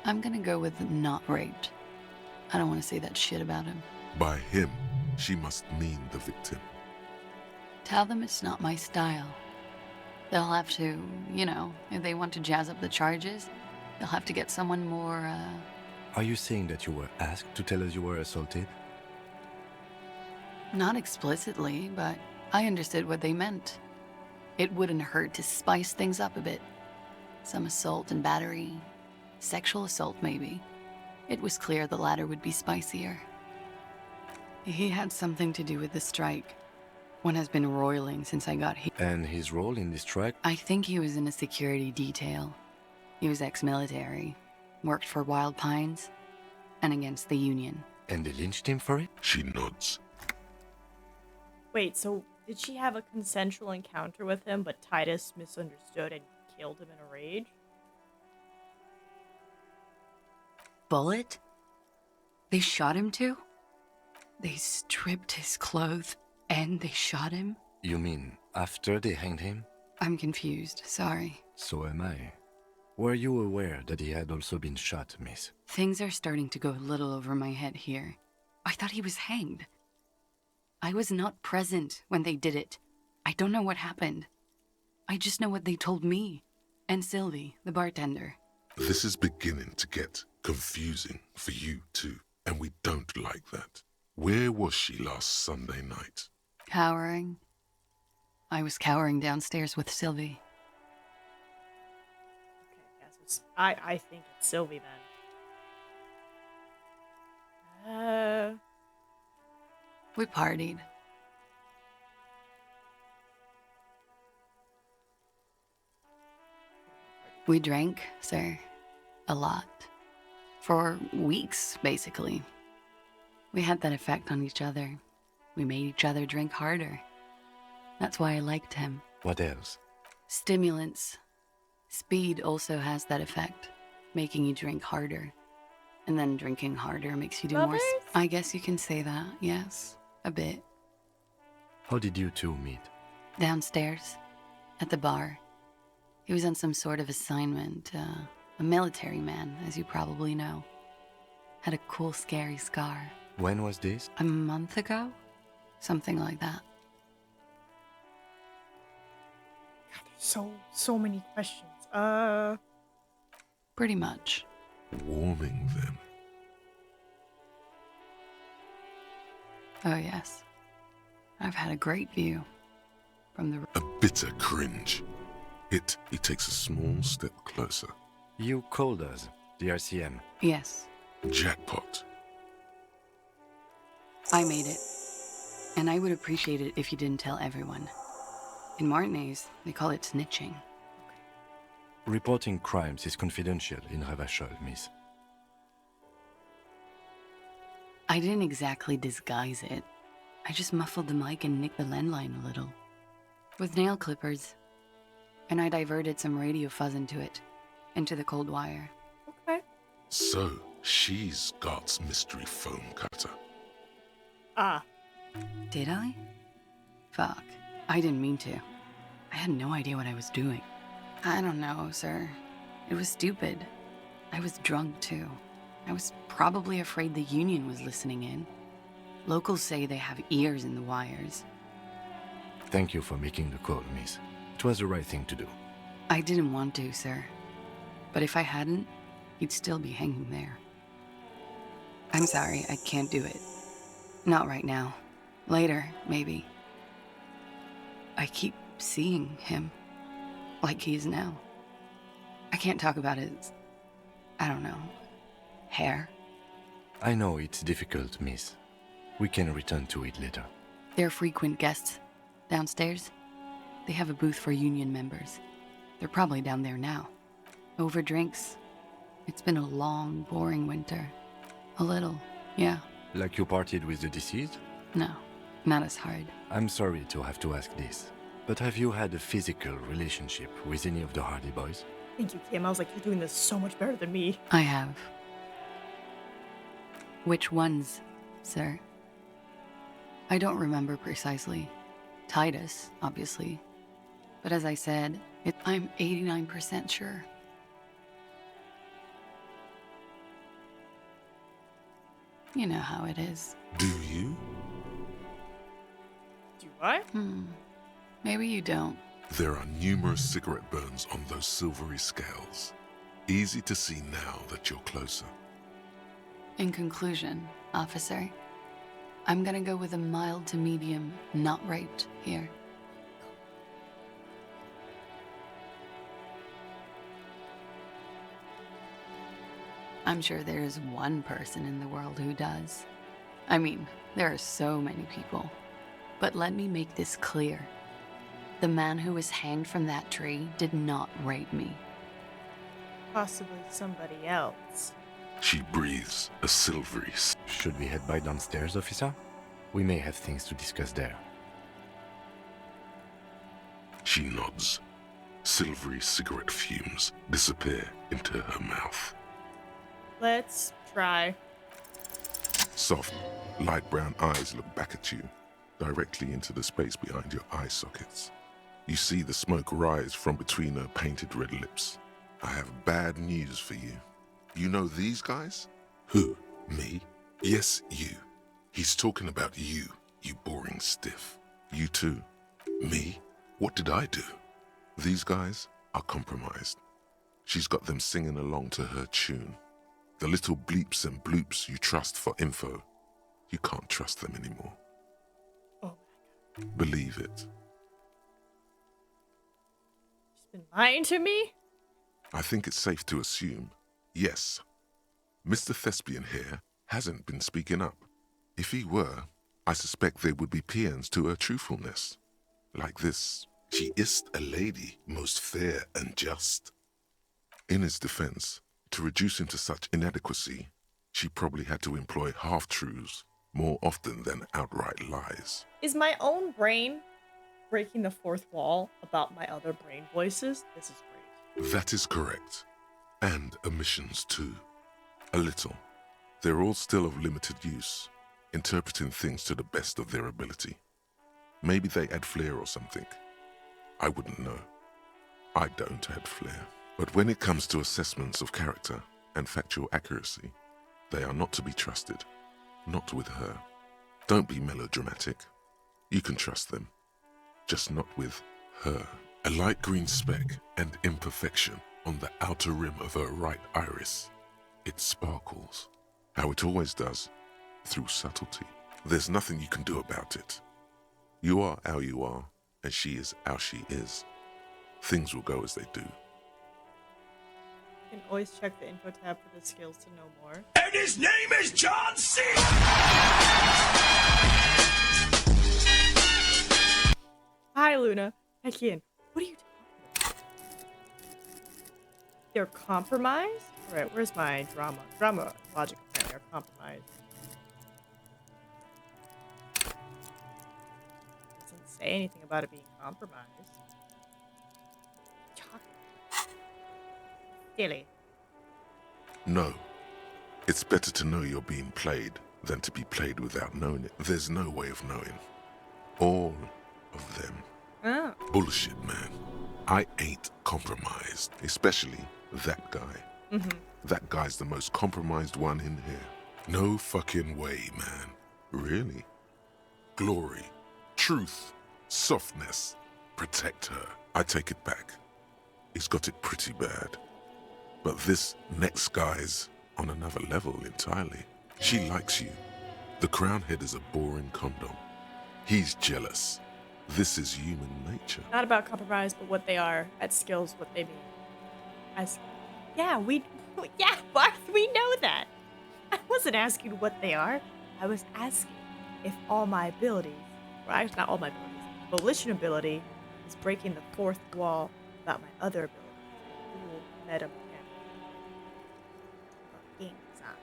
I'm gonna go with not raped. I don't want to say that shit about him. By him, she must mean the victim. Tell them it's not my style. They'll have to, if they want to jazz up the charges, they'll have to get someone more, Are you saying that you were asked to tell us you were assaulted? Not explicitly, but I understood what they meant. It wouldn't hurt to spice things up a bit. Some assault and battery. Sexual assault, maybe. It was clear the latter would be spicier. He had something to do with the strike. One has been roiling since I got here. And his role in this strike? I think he was in a security detail. He was ex-military, worked for Wild Pines, and against the Union. And they lynched him for it? She nods. Wait, so did she have a consensual encounter with him, but Titus misunderstood and killed him in a rage? Bullet? They shot him too? They stripped his clothes and they shot him? You mean after they hanged him? I'm confused, sorry. So am I. Were you aware that he had also been shot, miss? Things are starting to go a little over my head here. I thought he was hanged. I was not present when they did it. I don't know what happened. I just know what they told me. And Sylvie, the bartender. This is beginning to get confusing for you too, and we don't like that. Where was she last Sunday night? Cowering. I was cowering downstairs with Sylvie. Okay, yes, I think it's Sylvie then. We partied. We drank, sir. A lot. For weeks, basically. We had that effect on each other. We made each other drink harder. That's why I liked him. What else? Stimulants. Speed also has that effect, making you drink harder. And then drinking harder makes you do more. I guess you can say that, yes. A bit. How did you two meet? Downstairs. At the bar. He was on some sort of assignment. A military man, as you probably know. Had a cool, scary scar. When was this? A month ago? Something like that. God, there's so many questions. Pretty much. Warming them. Oh, yes. I've had a great view. From the... A bitter cringe. He takes a small step closer. You called us, the RCM. Yes. Jackpot. I made it. And I would appreciate it if you didn't tell everyone. In Martinez, they call it snitching. Reporting crimes is confidential in Ravachol, miss. I didn't exactly disguise it. I just muffled the mic and nicked the landline a little. With nail clippers. And I diverted some radio fuzz into it. Into the cold wire. Okay. So, she's got mystery foam cutter. Ah. Did I? Fuck. I didn't mean to. I had no idea what I was doing. I don't know, sir. It was stupid. I was drunk, too. I was probably afraid the Union was listening in. Locals say they have ears in the wires. Thank you for making the call, miss. It was the right thing to do. I didn't want to, sir. But if I hadn't, he'd still be hanging there. I'm sorry, I can't do it. Not right now. Later, maybe. I keep seeing him. Like he is now. I can't talk about his... I don't know... hair. I know it's difficult, miss. We can return to it later. They're frequent guests. Downstairs, they have a booth for union members. They're probably down there now. Over drinks. It's been a long, boring winter. A little, yeah. Like you partied with the deceased? No, not as hard. I'm sorry to have to ask this, but have you had a physical relationship with any of the Hardy Boys? Thank you, Kim. I was like, you're doing this so much better than me. I have. Which ones, sir? I don't remember precisely. Titus, obviously. But as I said, I'm 89% sure. You know how it is. Do you? Do I? Maybe you don't. There are numerous cigarette burns on those silvery scales. Easy to see now that you're closer. In conclusion, officer, I'm gonna go with a mild to medium, not raped here. I'm sure there is one person in the world who does. I mean, there are so many people. But let me make this clear. The man who was hanged from that tree did not rape me. Possibly somebody else. She breathes a silvery... Should we head by downstairs, officer? We may have things to discuss there. She nods. Silvery cigarette fumes disappear into her mouth. Let's try. Soft, light brown eyes look back at you, directly into the space behind your eye sockets. You see the smoke rise from between her painted red lips. I have bad news for you. You know these guys? Who? Me? Yes, you. He's talking about you, you boring stiff. You too. Me? What did I do? These guys are compromised. She's got them singing along to her tune. The little bleeps and bloops you trust for info, you can't trust them anymore. Oh my God. Believe it. She's been lying to me? I think it's safe to assume, yes, Mr. Thespian here hasn't been speaking up. If he were, I suspect they would be peons to her truthfulness. Like this, she is a lady, most fair and just. In his defense, to reduce him to such inadequacy, she probably had to employ half-truths more often than outright lies. Is my own brain breaking the fourth wall about my other brain voices? This is great. That is correct. And omissions too. A little. They're all still of limited use, interpreting things to the best of their ability. Maybe they add flair or something. I wouldn't know. I don't add flair. But when it comes to assessments of character and factual accuracy, they are not to be trusted. Not with her. Don't be melodramatic. You can trust them. Just not with her. A light green speck and imperfection on the outer rim of her right iris. It sparkles. How it always does. Through subtlety. There's nothing you can do about it. You are how you are, and she is how she is. Things will go as they do. You can always check the info tab for the skills to know more. And his name is John C. Hi, Luna. Heck in. What are you talking about? They're compromised? Alright, where's my drama? Drama logic apparently are compromised. Doesn't say anything about it being compromised. Silly. No. It's better to know you're being played than to be played without knowing it. There's no way of knowing. All of them. Oh. Bullshit, man. I ain't compromised. Especially that guy. That guy's the most compromised one in here. No fucking way, man. Really? Glory, truth, softness. Protect her. I take it back. He's got it pretty bad. But this next guy's on another level entirely. She likes you. The crown head is a boring condom. He's jealous. This is human nature. Not about compromise, but what they are at skills, what they mean. As, yeah, Barth, we know that. I wasn't asking what they are. I was asking if all my abilities, or actually not all my abilities, volition ability is breaking the fourth wall about my other abilities. Cool meta mechanic. Game design.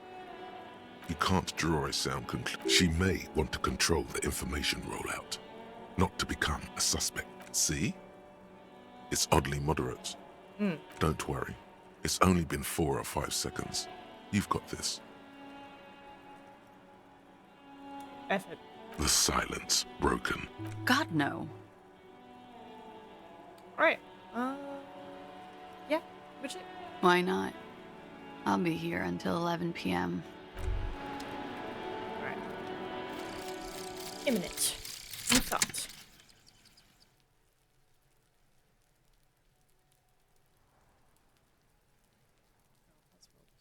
You can't draw a sound conclusion. She may want to control the information rollout, not to become a suspect. See? It's oddly moderate. Don't worry. It's only been 4 or 5 seconds. You've got this. Effort. The silence broken. God, no. Alright. Yeah, Bridget. Why not? I'll be here until 11 p.m. Alright. Imminent. In thought.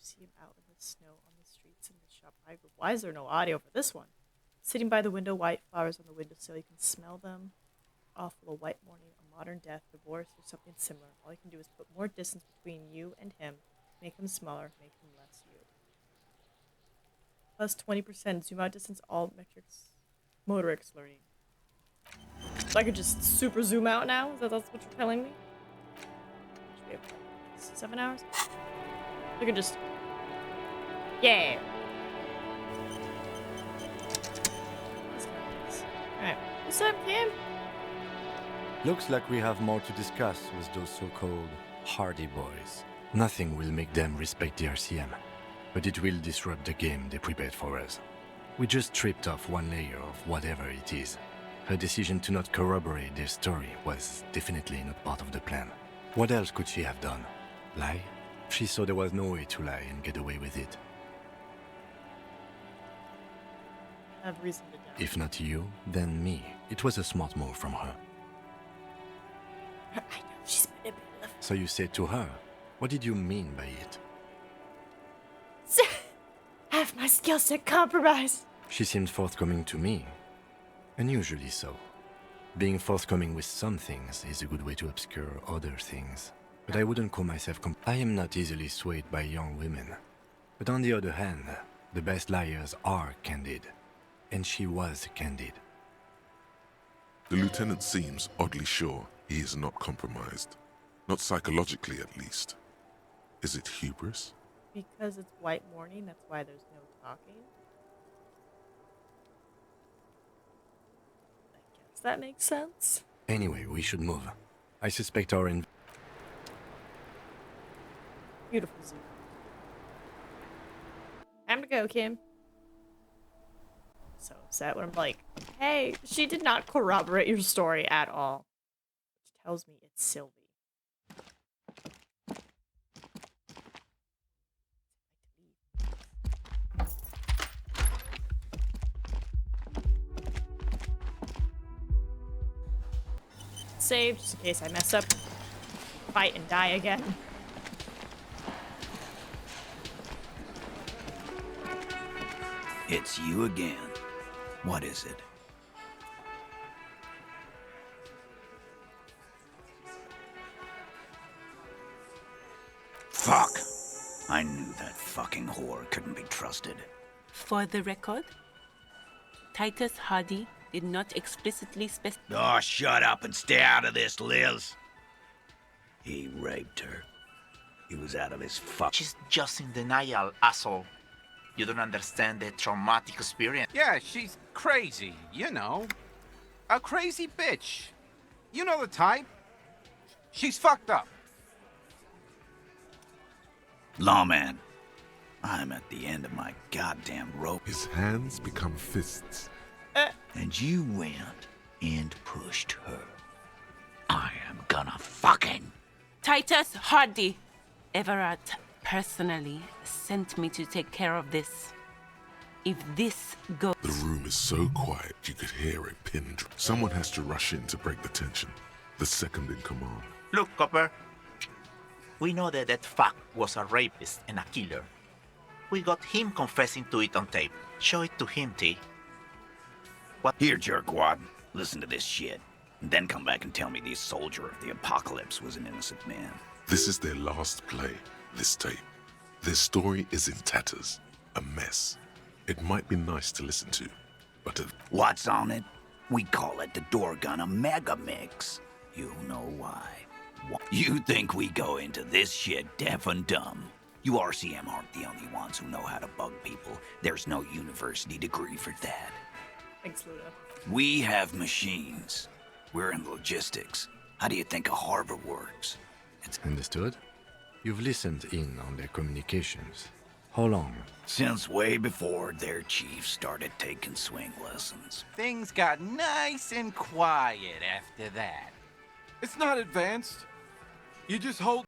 See him out in the snow on the streets in the shop. Why is there no audio for this one? Sitting by the window, white flowers on the windowsill. You can smell them. Awful, a white morning, a modern death, divorce, or something similar. All you can do is put more distance between you and him. Make him smaller, make him less you. Plus 20% zoom out distance, all metrics, motorics learning. So I could just super zoom out now? That's what you're telling me? Should we have like 7 hours? I could just... Yeah! Alright, what's up, Kim? Looks like we have more to discuss with those so-called hardy boys. Nothing will make them respect the RCM, but it will disrupt the game they prepared for us. We just stripped off one layer of whatever it is. Her decision to not corroborate their story was definitely not part of the plan. What else could she have done? Lie? She saw there was no way to lie and get away with it. I have reason to doubt. If not you, then me. It was a smart move from her. I know, she's manipulative. So you said to her, what did you mean by it? Have my skill set compromised. She seemed forthcoming to me. Unusually so. Being forthcoming with some things is a good way to obscure other things. But I wouldn't call myself I am not easily swayed by young women. But on the other hand, the best liars are candid. And she was candid. The lieutenant seems oddly sure he is not compromised. Not psychologically, at least. Is it hubris? Because it's white morning, that's why there's no talking. I guess that makes sense. Anyway, we should move. I suspect our Beautiful zoo. Time to go, Kim. So upset when I'm like, hey, she did not corroborate your story at all. Which tells me it's Sylvie. Save just in case I mess up, fight and die again. It's you again. What is it? Fuck! I knew that fucking whore couldn't be trusted. For the record, Titus Hardy did not explicitly specify. Oh, shut up and stay out of this, Liz. He raped her. He was out of his fuck. She's just in denial, asshole. You don't understand the traumatic experience. Yeah, she's crazy, you know. A crazy bitch. You know the type. She's fucked up. Lawman, I'm at the end of my goddamn rope. His hands become fists. And you went and pushed her. I am gonna fucking... Titus Hardy. Everett personally sent me to take care of this. If this goes... The room is so quiet you could hear a pin drop. Someone has to rush in to break the tension. The second in command. Look, Copper. We know that that fuck was a rapist and a killer. We got him confessing to it on tape. Show it to him, T. What? Here, jerkwad. Listen to this shit. And then come back and tell me the soldier of the apocalypse was an innocent man. This is their last play, this tape. Their story is in tatters. A mess. It might be nice to listen to, but... What's on it? We call it the Dorgun Mega Mix. You know why. You think we go into this shit deaf and dumb? You RCM aren't the only ones who know how to bug people. There's no university degree for that. Thanks, Luda. We have machines. We're in logistics. How do you think a harbor works? It's Understood? You've listened in on their communications. How long? Since way before their chief started taking swing lessons. Things got nice and quiet after that. It's not advanced. You just hold.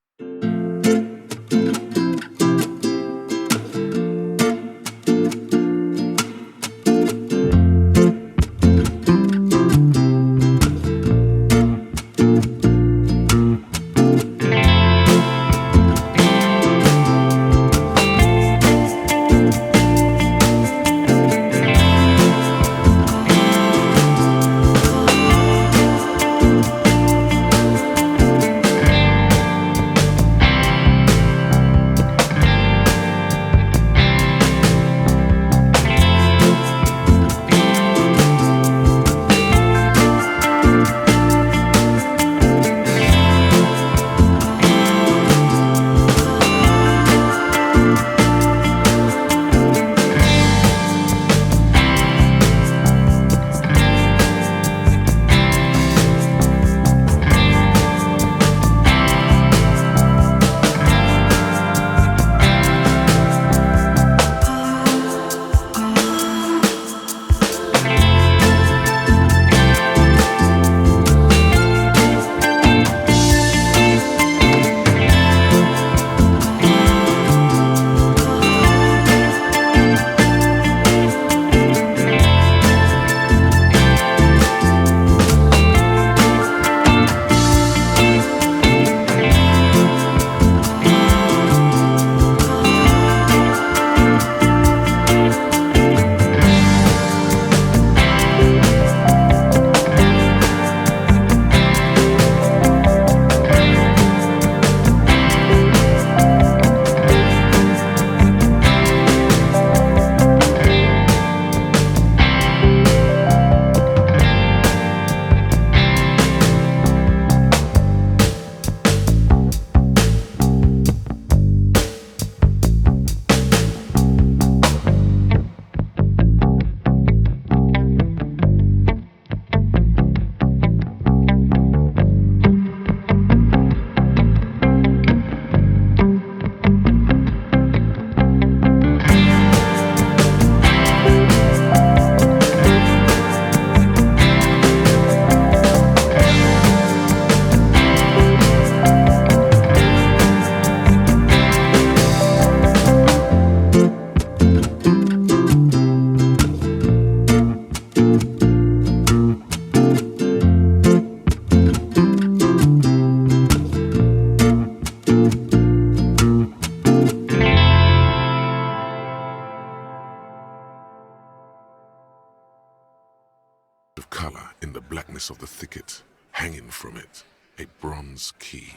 Of color in the blackness of the thicket, hanging from it, a bronze key.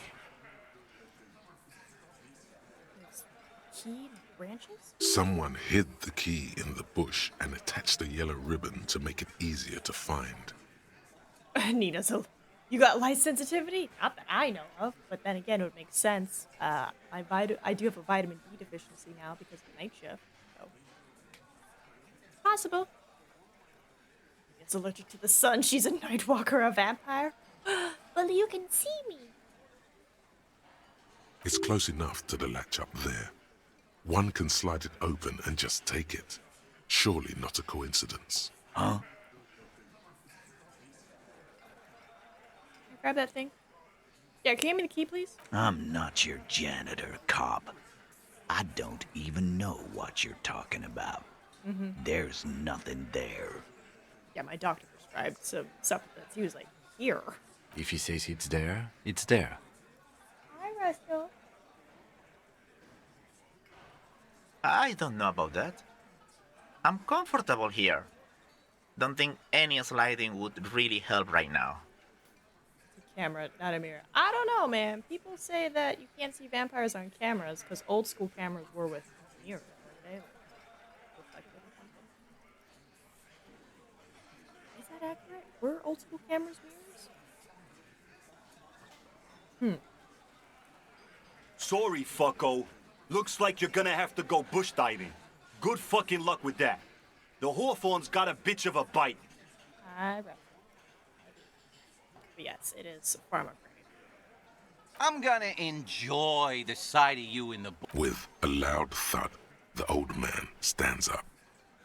Key branches? Someone hid the key in the bush and attached a yellow ribbon to make it easier to find. Nina, so you got light sensitivity? Not that I know of, but then again, it would make sense. I do have a vitamin D deficiency now because of the night shift, so possible. It's allergic to the sun. She's a night walker, a vampire. Well, you can see me. It's close enough to the latch up there. One can slide it open and just take it. Surely not a coincidence. Huh? Grab that thing. Yeah, can you give me the key, please? I'm not your janitor, cop. I don't even know what you're talking about. There's nothing there. Yeah, my doctor prescribed some supplements. He was like, here. If he says it's there, it's there. Hi, Roscoe. I don't know about that. I'm comfortable here. Don't think any sliding would really help right now. It's a camera, not a mirror. I don't know, man. People say that you can't see vampires on cameras because old school cameras were with mirrors, weren't they? Reflective or something. Is that accurate? Were old school cameras mirrors? Sorry, fucko. Looks like you're gonna have to go bush diving. Good fucking luck with that. The Hawthorne's got a bitch of a bite. But yes, it is farm upgrade. I'm gonna enjoy the sight of you in the... With a loud thud, the old man stands up,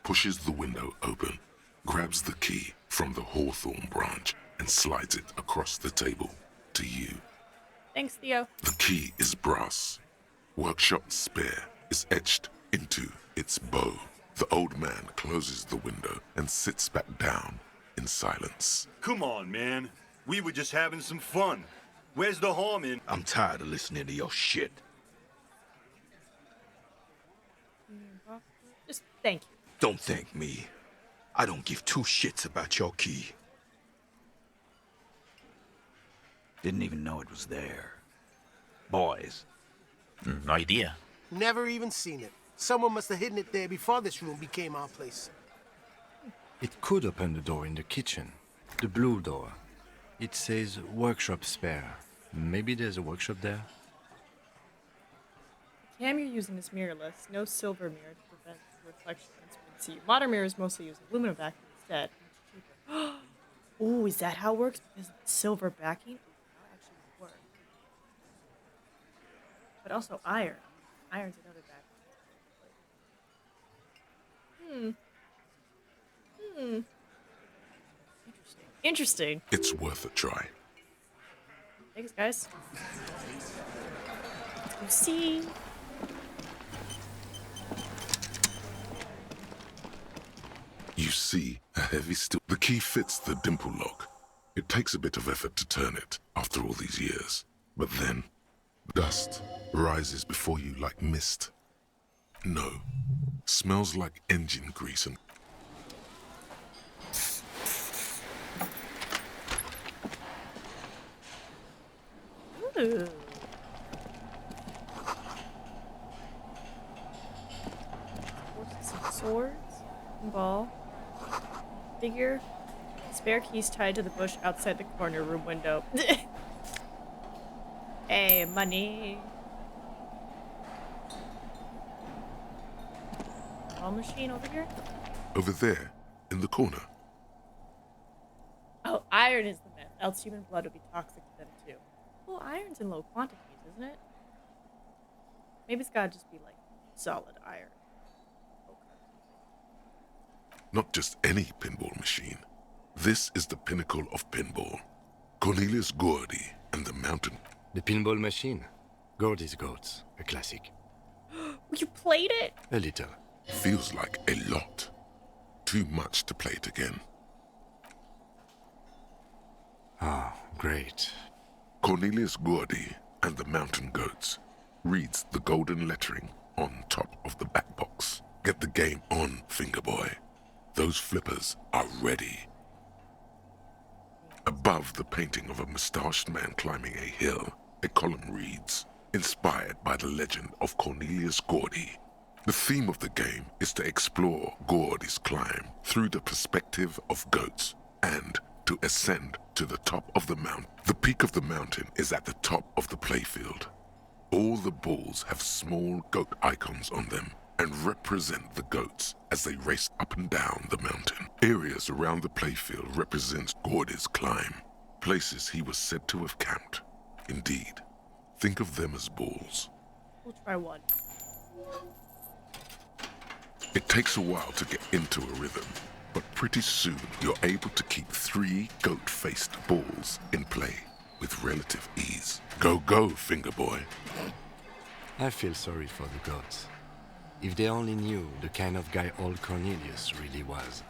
pushes the window open, grabs the key from the hawthorn branch, and slides it across the table to you. Thanks, Theo. The key is brass. Workshop spare is etched into its bow. The old man closes the window and sits back down in silence. Come on, man. We were just having some fun. Where's the harm in... I'm tired of listening to your shit. Just thank you. Don't thank me. I don't give two shits about your key. Didn't even know it was there. Boys. No idea. Never even seen it. Someone must have hidden it there before this room became our place. It could open the door in the kitchen. The blue door. It says workshop spare. Maybe there's a workshop there? The cam you're using is mirrorless. No silver mirror to prevent reflection when see. Modern mirrors mostly use aluminum backing instead. Ooh, is that how it works? Because of the silver backing? That actually would work. But also iron. Iron's another backing. Interesting. It's worth a try. Thanks, guys. Let's go see. You see a heavy steel. The key fits the dimple lock. It takes a bit of effort to turn it after all these years. But then, dust rises before you like mist. No. Smells like engine grease and... Ooh. Some swords, ball, figure, spare keys tied to the bush outside the corner room window. Hey, money. Ball machine over here? Over there, in the corner. Oh, iron is the myth, else human blood would be toxic to them too. Well, iron's in low quantities, isn't it? Maybe it's gotta just be like solid iron. Not just any pinball machine. This is the pinnacle of pinball. Cornelius Gordy and the Mountain. The pinball machine. Gordy's Goats. A classic. You played it? A little. Feels like a lot. Too much to play it again. Ah, great. Cornelius Gordy and the Mountain Goats reads the golden lettering on top of the back box. Get the game on, Fingerboy. Those flippers are ready. Above the painting of a mustached man climbing a hill, a column reads, inspired by the legend of Cornelius Gordy. The theme of the game is to explore Gordy's climb through the perspective of goats and to ascend to the top of the mountain. The peak of the mountain is at the top of the playfield. All the balls have small goat icons on them and represent the goats as they race up and down the mountain. Areas around the playfield represent Gordy's climb, places he was said to have camped. Indeed, think of them as balls. We'll try one. It takes a while to get into a rhythm, but pretty soon you're able to keep 3 goat-faced balls in play with relative ease. Go, go, Fingerboy. I feel sorry for the goats. If they only knew the kind of guy old Cornelius really was.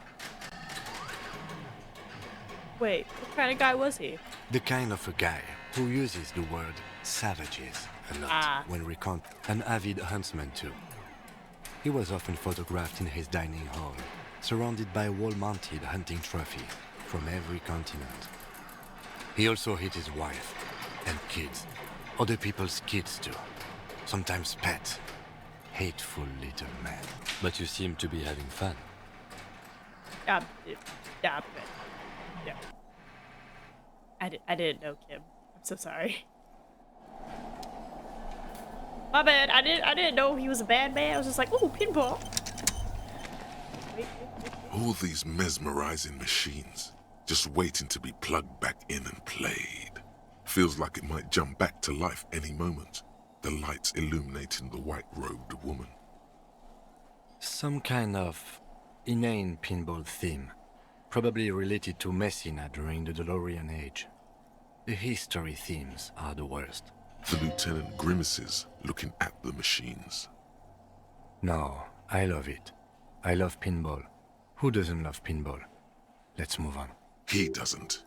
Wait, what kind of guy was he? The kind of a guy who uses the word savages a lot when an avid huntsman too. He was often photographed in his dining hall, surrounded by wall-mounted hunting trophies from every continent. He also hit his wife and kids, other people's kids too, sometimes pets. Hateful little man. But you seem to be having fun. Yeah. I didn't know, Kim. I'm so sorry. My bad. I didn't know he was a bad man. I was just like, ooh, pinball. All these mesmerizing machines, just waiting to be plugged back in and played. Feels like it might jump back to life any moment. The lights illuminating the white-robed woman. Some kind of inane pinball theme, probably related to Messina during the DeLorean age. The history themes are the worst. The lieutenant grimaces, looking at the machines. No, I love it. I love pinball. Who doesn't love pinball? Let's move on. He doesn't.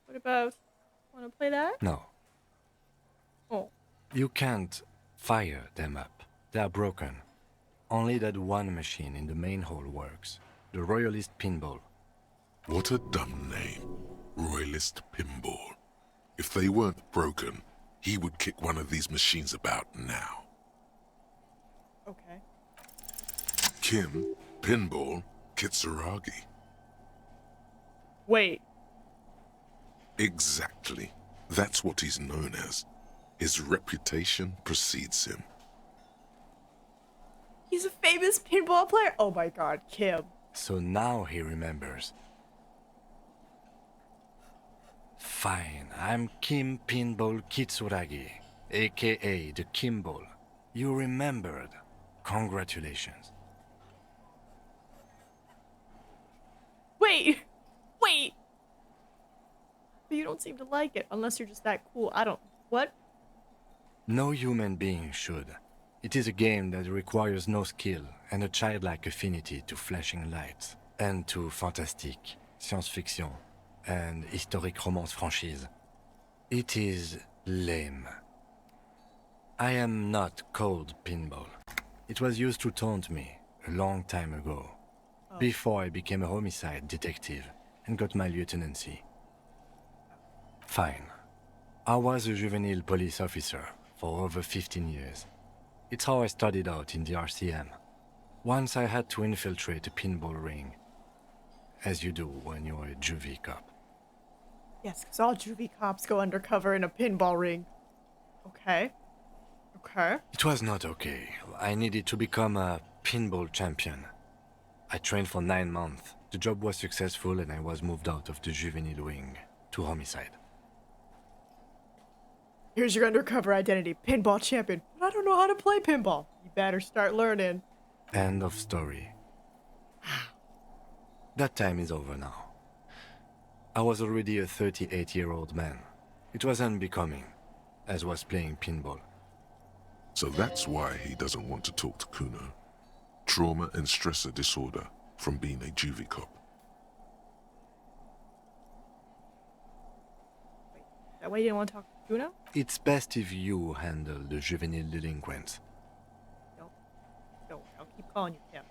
What about... Want to play that? No. Oh. You can't fire them up. They are broken. Only that one machine in the main hall works. The Royalist Pinball. What a dumb name. Royalist Pinball. If they weren't broken, he would kick one of these machines about now. Okay. Kim, Pinball, Kitsuragi. Wait. Exactly. That's what he's known as. His reputation precedes him. He's a famous pinball player? Oh my god, Kim. So now he remembers. Fine, I'm Kim Pinball Kitsuragi, aka the Kimball. You remembered. Congratulations. Wait! Wait! But you don't seem to like it, unless you're just that cool. I don't... What? No human being should. It is a game that requires no skill and a childlike affinity to flashing lights and to fantastique, science fiction, and historic romance franchise. It is lame. I am not called Pinball. It was used to taunt me a long time ago, before I became a homicide detective and got my lieutenancy. Fine. I was a juvenile police officer for over 15 years. It's how I started out in the RCM. Once I had to infiltrate a pinball ring, as you do when you're a juvie cop. Yes, because all juvie cops go undercover in a pinball ring. Okay. Okay. It was not okay. I needed to become a pinball champion. I trained for 9 months. The job was successful and I was moved out of the juvenile wing to homicide. Here's your undercover identity, pinball champion. But I don't know how to play pinball. You better start learning. End of story. That time is over now. I was already a 38-year-old man. It was unbecoming, as was playing pinball. So that's why he doesn't want to talk to Kuno. Trauma and stressor disorder from being a juvie cop. That way you didn't want to talk to Kuno? It's best if you handle the juvenile delinquents. Don't. I'll keep calling you Kim.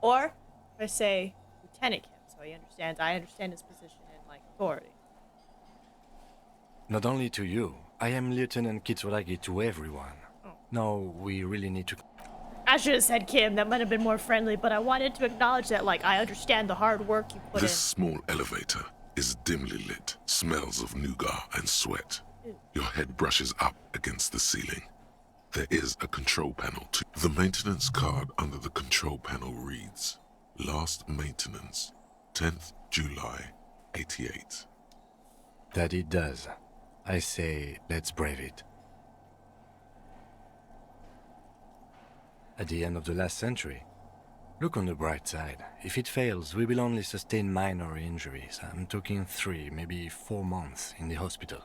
Or if I say Lieutenant Kim, so he understands. I understand his position and like authority. Not only to you, I am Lieutenant Kitsuragi to everyone. Oh. No, we really need to... I should have said Kim. That might have been more friendly, but I wanted to acknowledge that, like, I understand the hard work you put This in. small elevator is dimly lit, smells of nougat and sweat. Your head brushes up against the ceiling. There is a control panel too. The maintenance card under the control panel reads, Last maintenance, 10th July, 88. That it does. I say, let's brave it. At the end of the last century. Look on the bright side. If it fails, we will only sustain minor injuries. I'm talking 3, maybe 4 months in the hospital.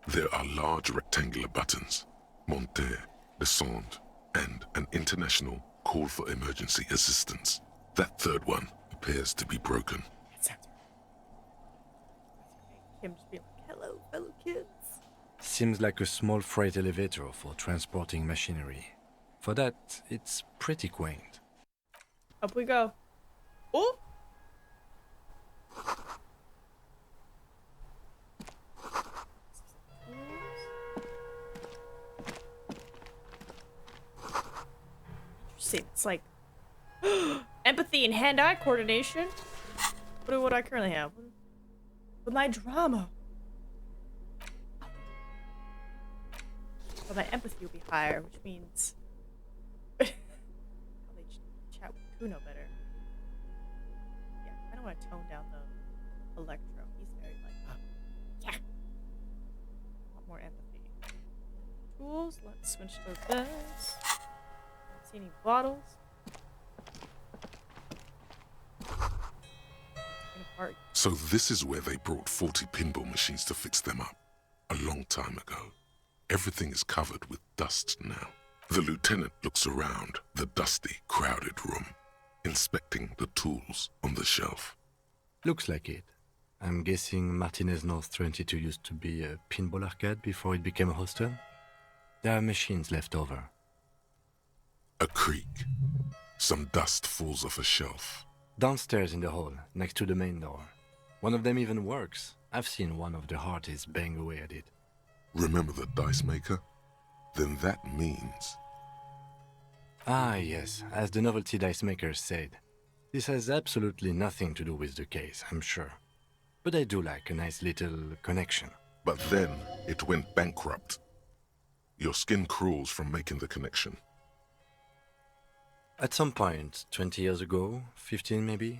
There are large rectangular buttons, monter, descend, and an international call for emergency assistance. That third one appears to be broken. That sounds right. Him just being like, hello, fellow kids. Seems like a small freight elevator for transporting machinery. For that, it's pretty quaint. Up we go. Oh! Interesting. It's like empathy and hand-eye coordination. What do I currently have? With my drama. But my empathy will be higher, which means probably chat with Kuno better. Yeah, I don't want to tone down the Electro. He's very like, yeah. I want more empathy. Tools. Let's switch to this. Don't see any bottles. Apart. So this is where they brought 40 pinball machines to fix them up. A long time ago. Everything is covered with dust now. The lieutenant looks around the dusty, crowded room, inspecting the tools on the shelf. Looks like it. I'm guessing Martinez North 22 used to be a pinball arcade before it became a hostel? There are machines left over. A creak. Some dust falls off a shelf. Downstairs in the hall, next to the main door. One of them even works. I've seen one of the artists bang away at it. Remember the dice maker? Then that means... Ah, yes, as the novelty dice maker said. This has absolutely nothing to do with the case, I'm sure. But I do like a nice little connection. But then it went bankrupt. Your skin crawls from making the connection. At some point, 20 years ago, 15 maybe,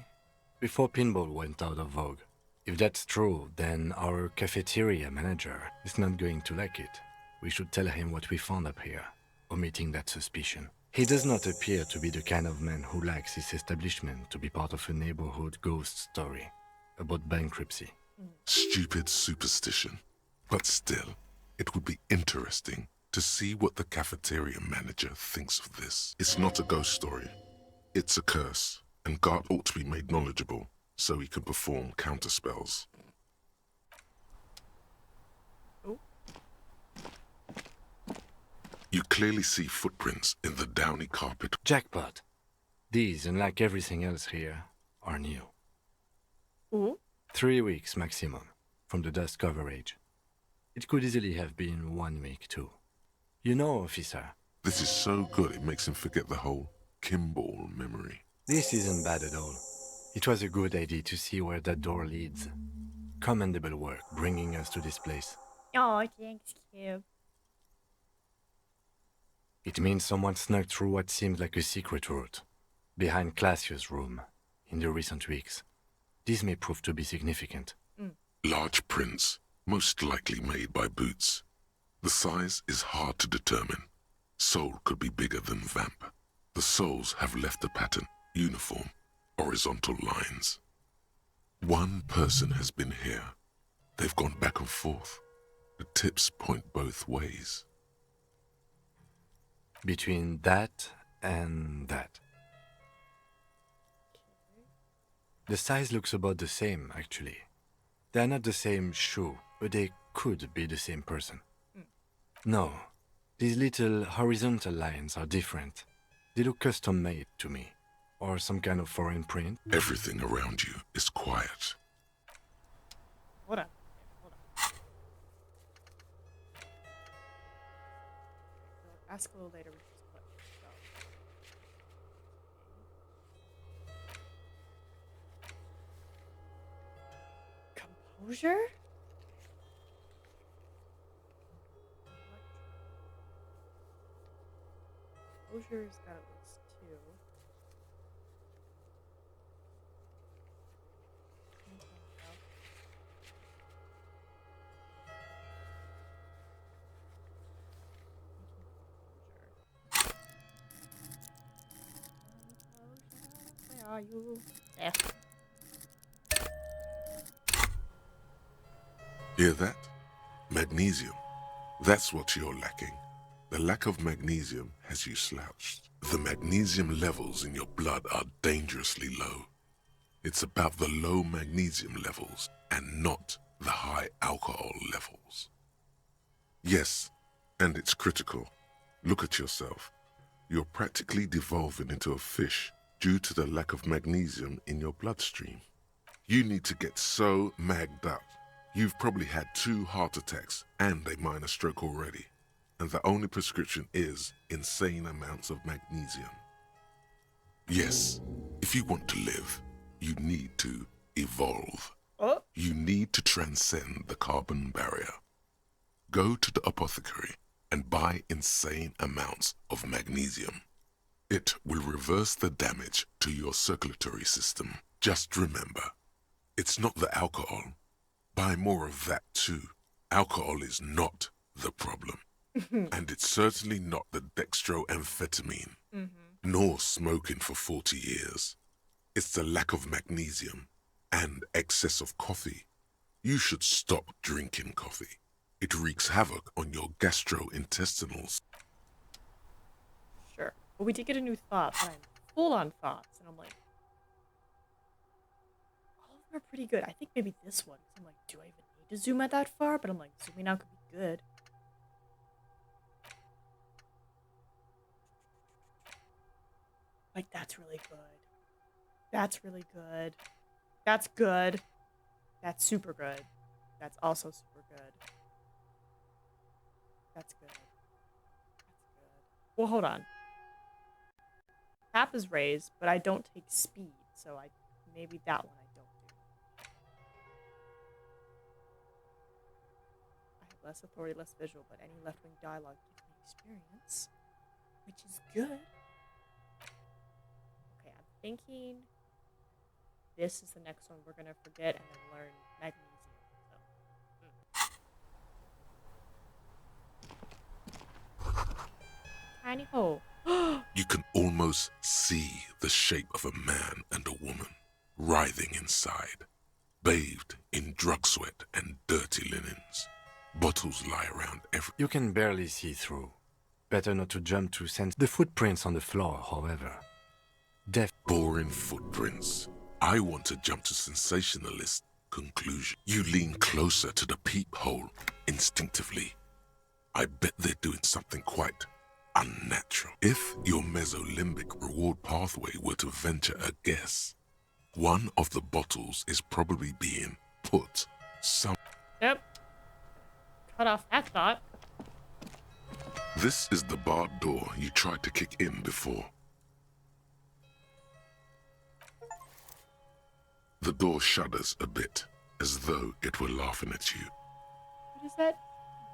before pinball went out of vogue. If that's true, then our cafeteria manager is not going to like it. We should tell him what we found up here, omitting that suspicion. He does not appear to be the kind of man who likes his establishment to be part of a neighborhood ghost story about bankruptcy. Stupid superstition. But still, it would be interesting to see what the cafeteria manager thinks of this. It's not a ghost story. It's a curse, and God ought to be made knowledgeable so he can perform counterspells. Oh. You clearly see footprints in the downy carpet. Jackpot. These, unlike everything else here, are new. Ooh. 3 weeks maximum from the dust coverage. It could easily have been 1 week too. You know, officer. This is so good it makes him forget the whole Kimball memory. This isn't bad at all. It was a good idea to see where that door leads. Commendable work bringing us to this place. Oh, thanks, Kib. It means someone snuck through what seems like a secret route, behind Classius' room, in the recent weeks. This may prove to be significant. Large prints, most likely made by Boots. The size is hard to determine. Soul could be bigger than Vamp. The soles have left a pattern, uniform, horizontal lines. One person has been here. They've gone back and forth. The tips point both ways. Between that and that. The size looks about the same, actually. They are not the same shoe, but they could be the same person. No, these little horizontal lines are different. They look custom-made to me, or some kind of foreign print. Everything around you is quiet. Hold on. Ask a little later with this question. Composure? Composure's got at least 2. Where are you? There. Hear that? Magnesium. That's what you're lacking. The lack of magnesium has you slouched. The magnesium levels in your blood are dangerously low. It's about the low magnesium levels and not the high alcohol levels. Yes, and it's critical. Look at yourself. You're practically devolving into a fish due to the lack of magnesium in your bloodstream. You need to get so magged up. You've probably had 2 heart attacks and a minor stroke already, and the only prescription is insane amounts of magnesium. Yes, if you want to live, you need to evolve. Oh. You need to transcend the carbon barrier. Go to the apothecary and buy insane amounts of magnesium. It will reverse the damage to your circulatory system. Just remember, it's not the alcohol. Buy more of that too. Alcohol is not the problem. And it's certainly not the dextroamphetamine, nor smoking for 40 years. It's the lack of magnesium and excess of coffee. You should stop drinking coffee. It wreaks havoc on your gastrointestinals. Sure. But we did get a new thought, but I'm full on thoughts, and I'm like, all of them are pretty good. I think maybe this one, 'cause I'm like, do I even need to zoom out that far? But I'm like, zooming out could be good. Like, that's really good. That's really good. That's good. That's super good. That's also super good. That's good. That's good. Well, hold on. Tap is raised, but I don't take speed, so maybe that one I don't do. I have less authority, less visual, but any left-wing dialogue gives me experience, which is good. Okay, I'm thinking this is the next one we're gonna forget and then learn magnesium. Tiny hole. You can almost see the shape of a man and a woman writhing inside, bathed in drug sweat and dirty linens. Bottles lie around every... You can barely see through. Better not to jump to sense the footprints on the floor, however. Boring footprints. I want to jump to sensationalist conclusion. You lean closer to the peephole instinctively. I bet they're doing something quite unnatural. If your mesolimbic reward pathway were to venture a guess, one of the bottles is probably being put some... Yep. Cut off that thought. This is the barred door you tried to kick in before. The door shudders a bit, as though it were laughing at you. What is that?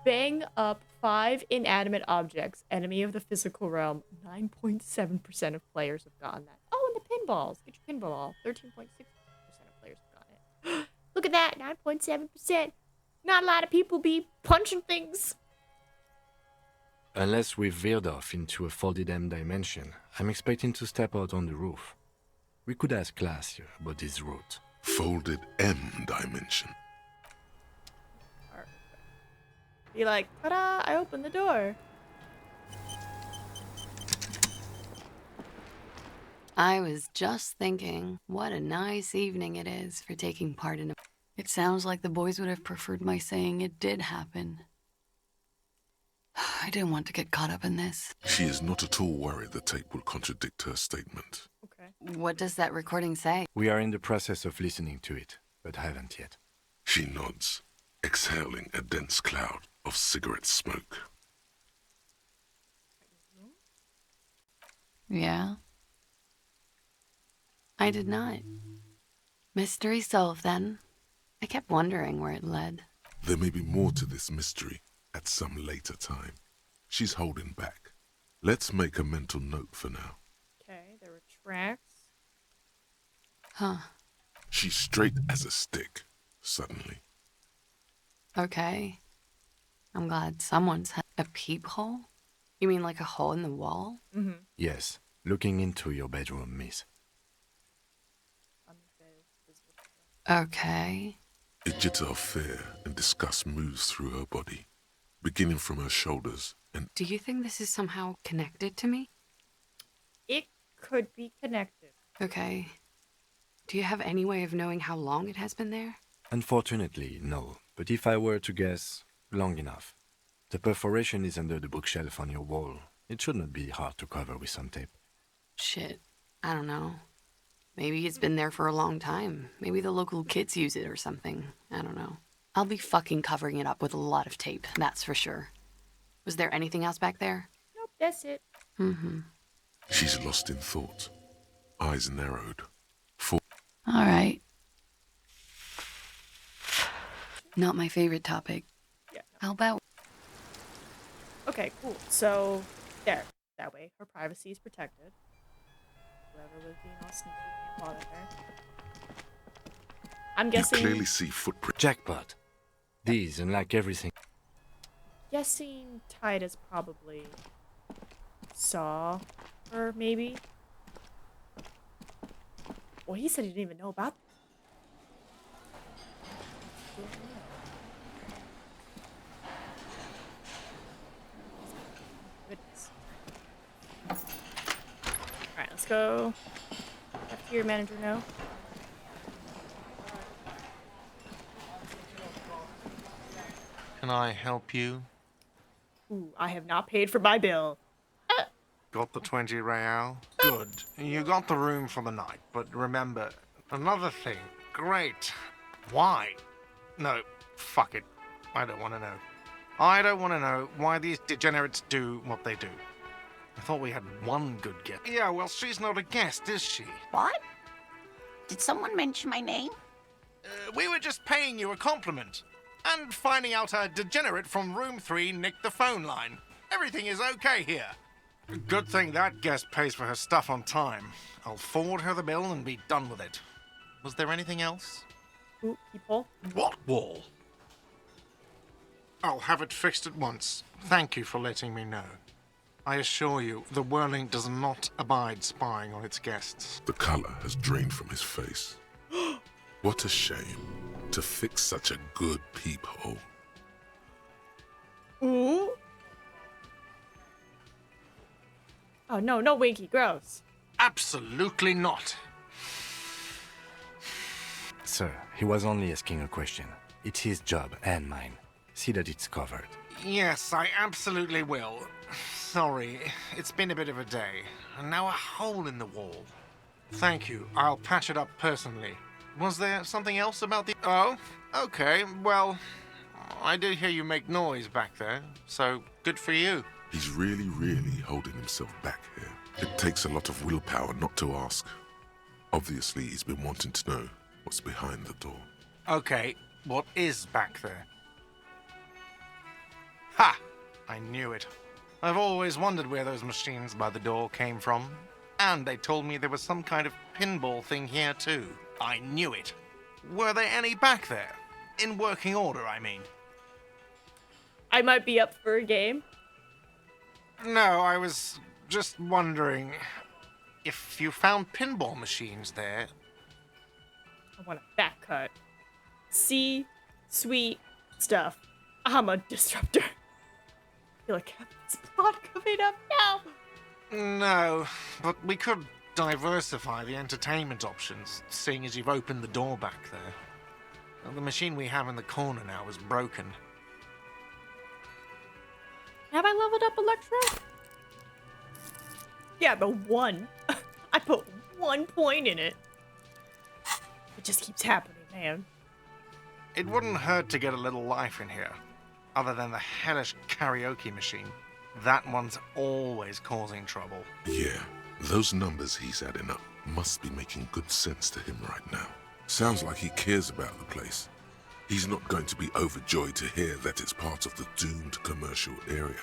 Bang up 5 inanimate objects. Enemy of the physical realm. 9.7% of players have gotten that. Oh, and the pinballs. Get your pinball. 13.6% of players have gotten it. Look at that. 9.7%. Not a lot of people be punching things. Unless we've veered off into a folded M dimension, I'm expecting to step out on the roof. We could ask Glacier about this route. Folded M dimension. Be like, ta-da, I opened the door. I was just thinking, what a nice evening it is for taking part in a... It sounds like the boys would have preferred my saying it did happen. I didn't want to get caught up in this. She is not at all worried the tape will contradict her statement. Okay. What does that recording say? We are in the process of listening to it, but haven't yet. She nods, exhaling a dense cloud of cigarette smoke. Yeah. I did not. Mystery solved then. I kept wondering where it led. There may be more to this mystery at some later time. She's holding back. Let's make a mental note for now. Okay, there were tracks. Huh. She's straight as a stick, suddenly. Okay. I'm glad someone's had a peephole? You mean like a hole in the wall? Mm-hmm. Yes, looking into your bedroom, miss. Okay. A jitter of fear and and disgust moves through her body, beginning from her shoulders and... Do you think this is somehow connected to me? It could be connected. Okay. Do you have any way of knowing how long it has been there? Unfortunately, no. But if I were to guess, long enough. The perforation is under the bookshelf on your wall. It should not be hard to cover with some tape. Shit. I don't know. Maybe it's been there for a long time. Maybe the local kids use it or something. I don't know. I'll be fucking covering it up with a lot of tape, that's for sure. Was there anything else back there? Nope, that's it. Mm-hmm. She's lost in thought, eyes narrowed. All right. Not my favorite topic. Yeah. How about... Okay, cool. So, there. That way, her privacy is protected. Whoever was being all sneaky can't bother her. I'm guessing... You clearly see footprints. Jackpot. These, unlike everything... Guessing Titus probably saw her, maybe? Well, he said he didn't even know about Goodness. Alright, let's go. Cafeteria manager know. Can I help you? Ooh, I have not paid for my bill. Got the 20 real? Good. You got the room for the night, but remember, another thing. Great. Why? No, fuck it. I don't want to know. I don't want to know why these degenerates do what they do. I thought we had one good guest. Yeah, well, she's not a guest, is she? What? Did someone mention my name? We were just paying you a compliment. And finding out a degenerate from room 3 nicked the phone line. Everything is okay here. Good thing that guest pays for her stuff on time. I'll forward her the bill and be done with it. Was there anything else? Ooh, people. What wall? I'll have it fixed at once. Thank you for letting me know. I assure you, the Whirling does not abide spying on its guests. The color has drained from his face. What a shame to fix such a good peephole. Ooh. Oh, no, no Winky, gross. Absolutely not. Sir, he was only asking a question. It's his job and mine. See that it's covered. Yes, I absolutely will. Sorry, it's been a bit of a day. And now a hole in the wall. Thank you, I'll patch it up personally. Was there something else about the... Oh, okay, well, I did hear you make noise back there, so good for you. He's really holding himself back here. It takes a lot of willpower not to ask. Obviously, he's been wanting to know what's behind the door. Okay, what is back there? Ha! I knew it. I've always wondered where those machines by the door came from. And they told me there was some kind of pinball thing here too. I knew it. Were there any back there? In working order, I mean. I might be up for a game. No, I was just wondering if you found pinball machines there. I want a fat cut. See, sweet stuff. I'm a disruptor. I feel like this plot coming up now. No, but we could diversify the entertainment options, seeing as you've opened the door back there. Well, the machine we have in the corner now is broken. Have I leveled up Electro? Yeah, but one. I put 1 point in it. It just keeps happening, man. It wouldn't hurt to get a little life in here, other than the hellish karaoke machine. That one's always causing trouble. Yeah, those numbers he's adding up must be making good sense to him right now. Sounds like he cares about the place. He's not going to be overjoyed to hear that it's part of the doomed commercial area.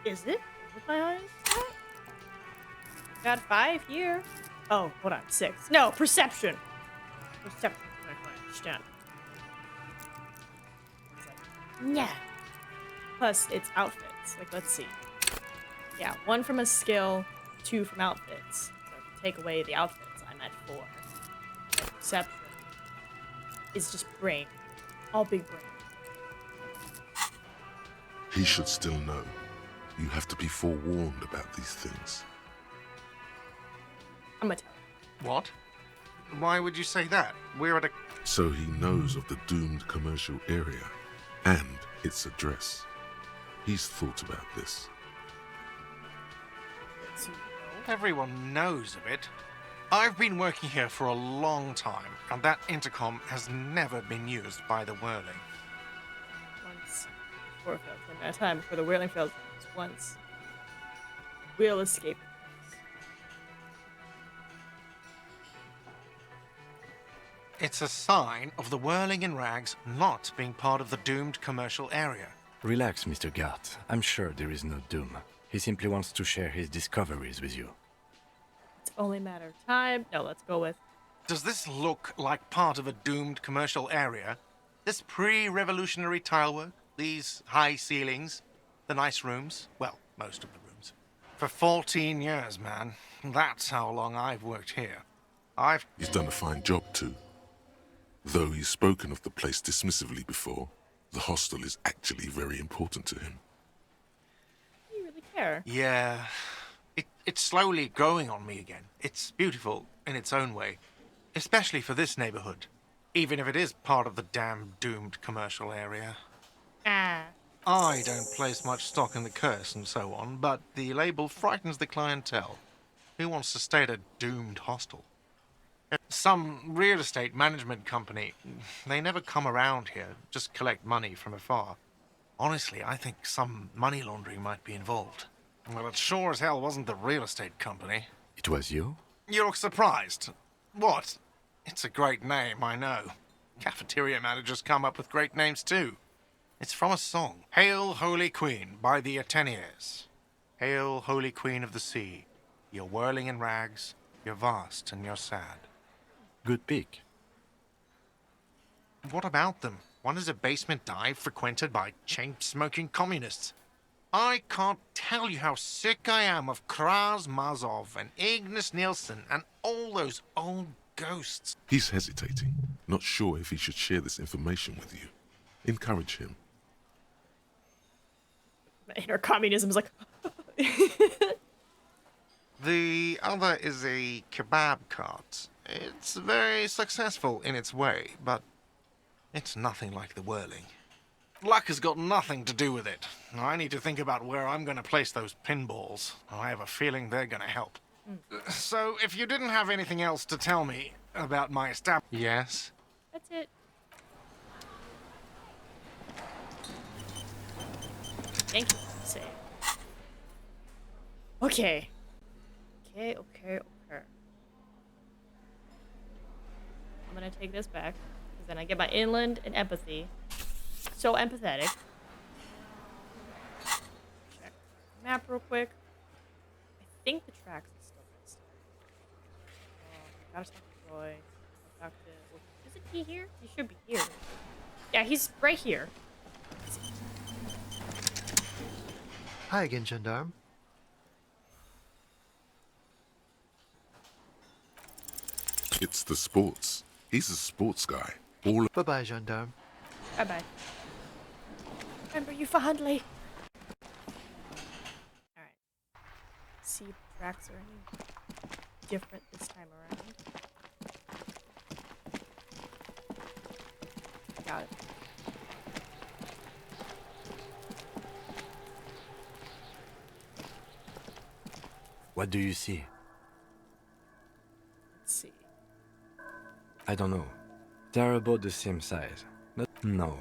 Is it? With my eyes? Got 5 here. Oh, hold on, 6. No, perception. Perception. I understand. Yeah. Plus, it's outfits. Like, let's see. Yeah, 1 from a skill, 2 from outfits. So if you take away the outfits, I'm at 4. And perception is just brain. All big brain. He should still know. You have to be forewarned about these things. I'm gonna tell him. What? Why would you say that? We're at a... So he knows of the doomed commercial area and its address. He's thought about this. Everyone knows of it. I've been working here for a long time, and that intercom has never been used by the Whirling. Once. Before it fails. The amount of time before the whirling fails is once. We'll escape. It's a sign of the Whirling in rags not being part of the doomed commercial area. Relax, Mr. Gart. I'm sure there is no doom. He simply wants to share his discoveries with you. It's only a matter of time. No, let's go with. Does this look like part of a doomed commercial area? This pre-revolutionary tilework? These high ceilings? The nice rooms? Well, most of the rooms. For 14 years, man. That's how long I've worked here. He's done a fine job, too. Though he's spoken of the place dismissively before, the hostel is actually very important to him. You really care. Yeah. It's slowly growing on me again. It's beautiful in its own way. Especially for this neighborhood. Even if it is part of the damn doomed commercial area. Ah. I don't place much stock in the curse and so on, but the label frightens the clientele. Who wants to stay at a doomed hostel? Some real estate management company. They never come around here, just collect money from afar. Honestly, I think some money laundering might be involved. Well, it sure as hell wasn't the real estate company. It was you? You look surprised. What? It's a great name, I know. Cafeteria managers come up with great names too. It's from a song. Hail, Holy Queen, by the Ateniers. Hail, Holy Queen of the Sea. You're whirling in rags, you're vast and you're sad. Good pick. What about them? One is a basement dive frequented by chain-smoking communists. I can't tell you how sick I am of Kraz Mazov and Ignis Nielsen and all those old ghosts. He's hesitating, not sure if he should share this information with you. Encourage him. My inner communism is like. The other is a kebab cart. It's very successful in its way, but it's nothing like the Whirling. Luck has got nothing to do with it. I need to think about where I'm going to place those pinballs. I have a feeling they're going to help. So, if you didn't have anything else to tell me about my establishment... Yes? That's it. Thank you for saying. Okay. Okay. I'm gonna take this back, because then I get my inland and empathy. So empathetic. Check the map real quick. I think the tracks is still missed. Gotta talk to Roy. Talk to... Isn't he here? He should be here. Yeah, he's right here. Hi again, Gendarme. It's the sports. He's a sports guy. Bye-bye, Gendarme. Bye-bye. Remember you fondly. Alright. See if the tracks are any different this time around. Got it. What do you see? Let's see. I don't know. They're about the same size. No,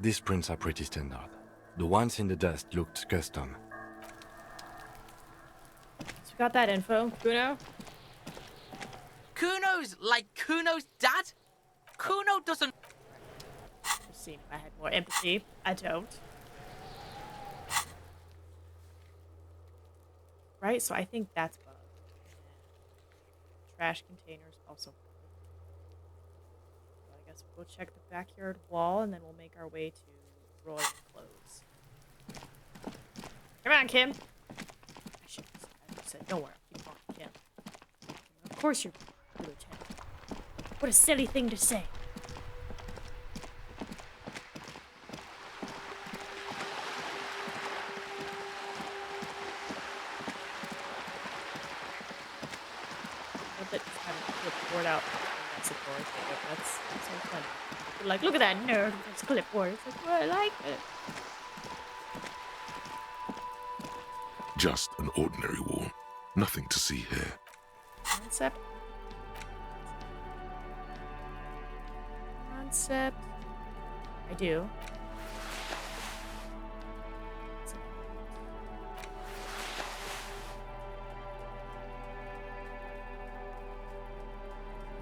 these prints are pretty standard. The ones in the dust looked custom. So we got that info. Kuno? Kuno's like Kuno's dad? Kuno doesn't... Just seeing if I had more empathy. I don't. Right, so I think that's bugged. Trash containers also bugged. So I guess we'll go check the backyard wall and then we'll make our way to Roy and close. Come on, Kim. I should have said, don't worry, I'll keep calling Kim. Of course you're Lieutenant. What a silly thing to say. out. That's so funny. They're like, look at that nerd with his clipboard. It's like, well, I like it. Just an ordinary wall. Nothing to see here. Concept. Concept. I do.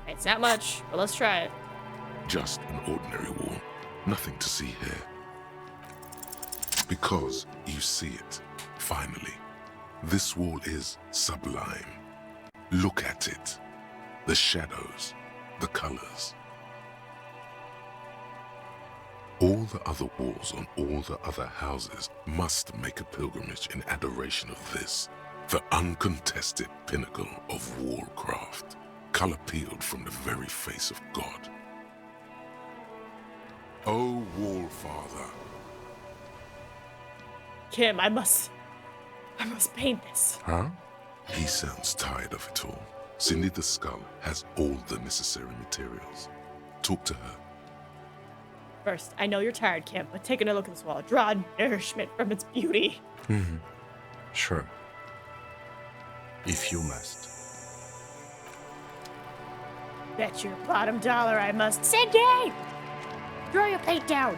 It's not much, but let's try it. Just an ordinary wall. Nothing to see here. Because you see it, finally. This wall is sublime. Look at it. The shadows, the colors. All the other walls on all the other houses must make a pilgrimage in adoration of this, the uncontested pinnacle of wallcraft, color peeled from the very face of God. O Wallfather. Kim, I must paint this. Huh? He sounds tired of it all. Cindy the Skull has all the necessary materials. Talk to her. First, I know you're tired, Kim, but taking a look at this wall, draw nourishment from its beauty. Mm-hmm. Sure. If you must. Bet your bottom dollar I must. Cindy! Draw your paint down.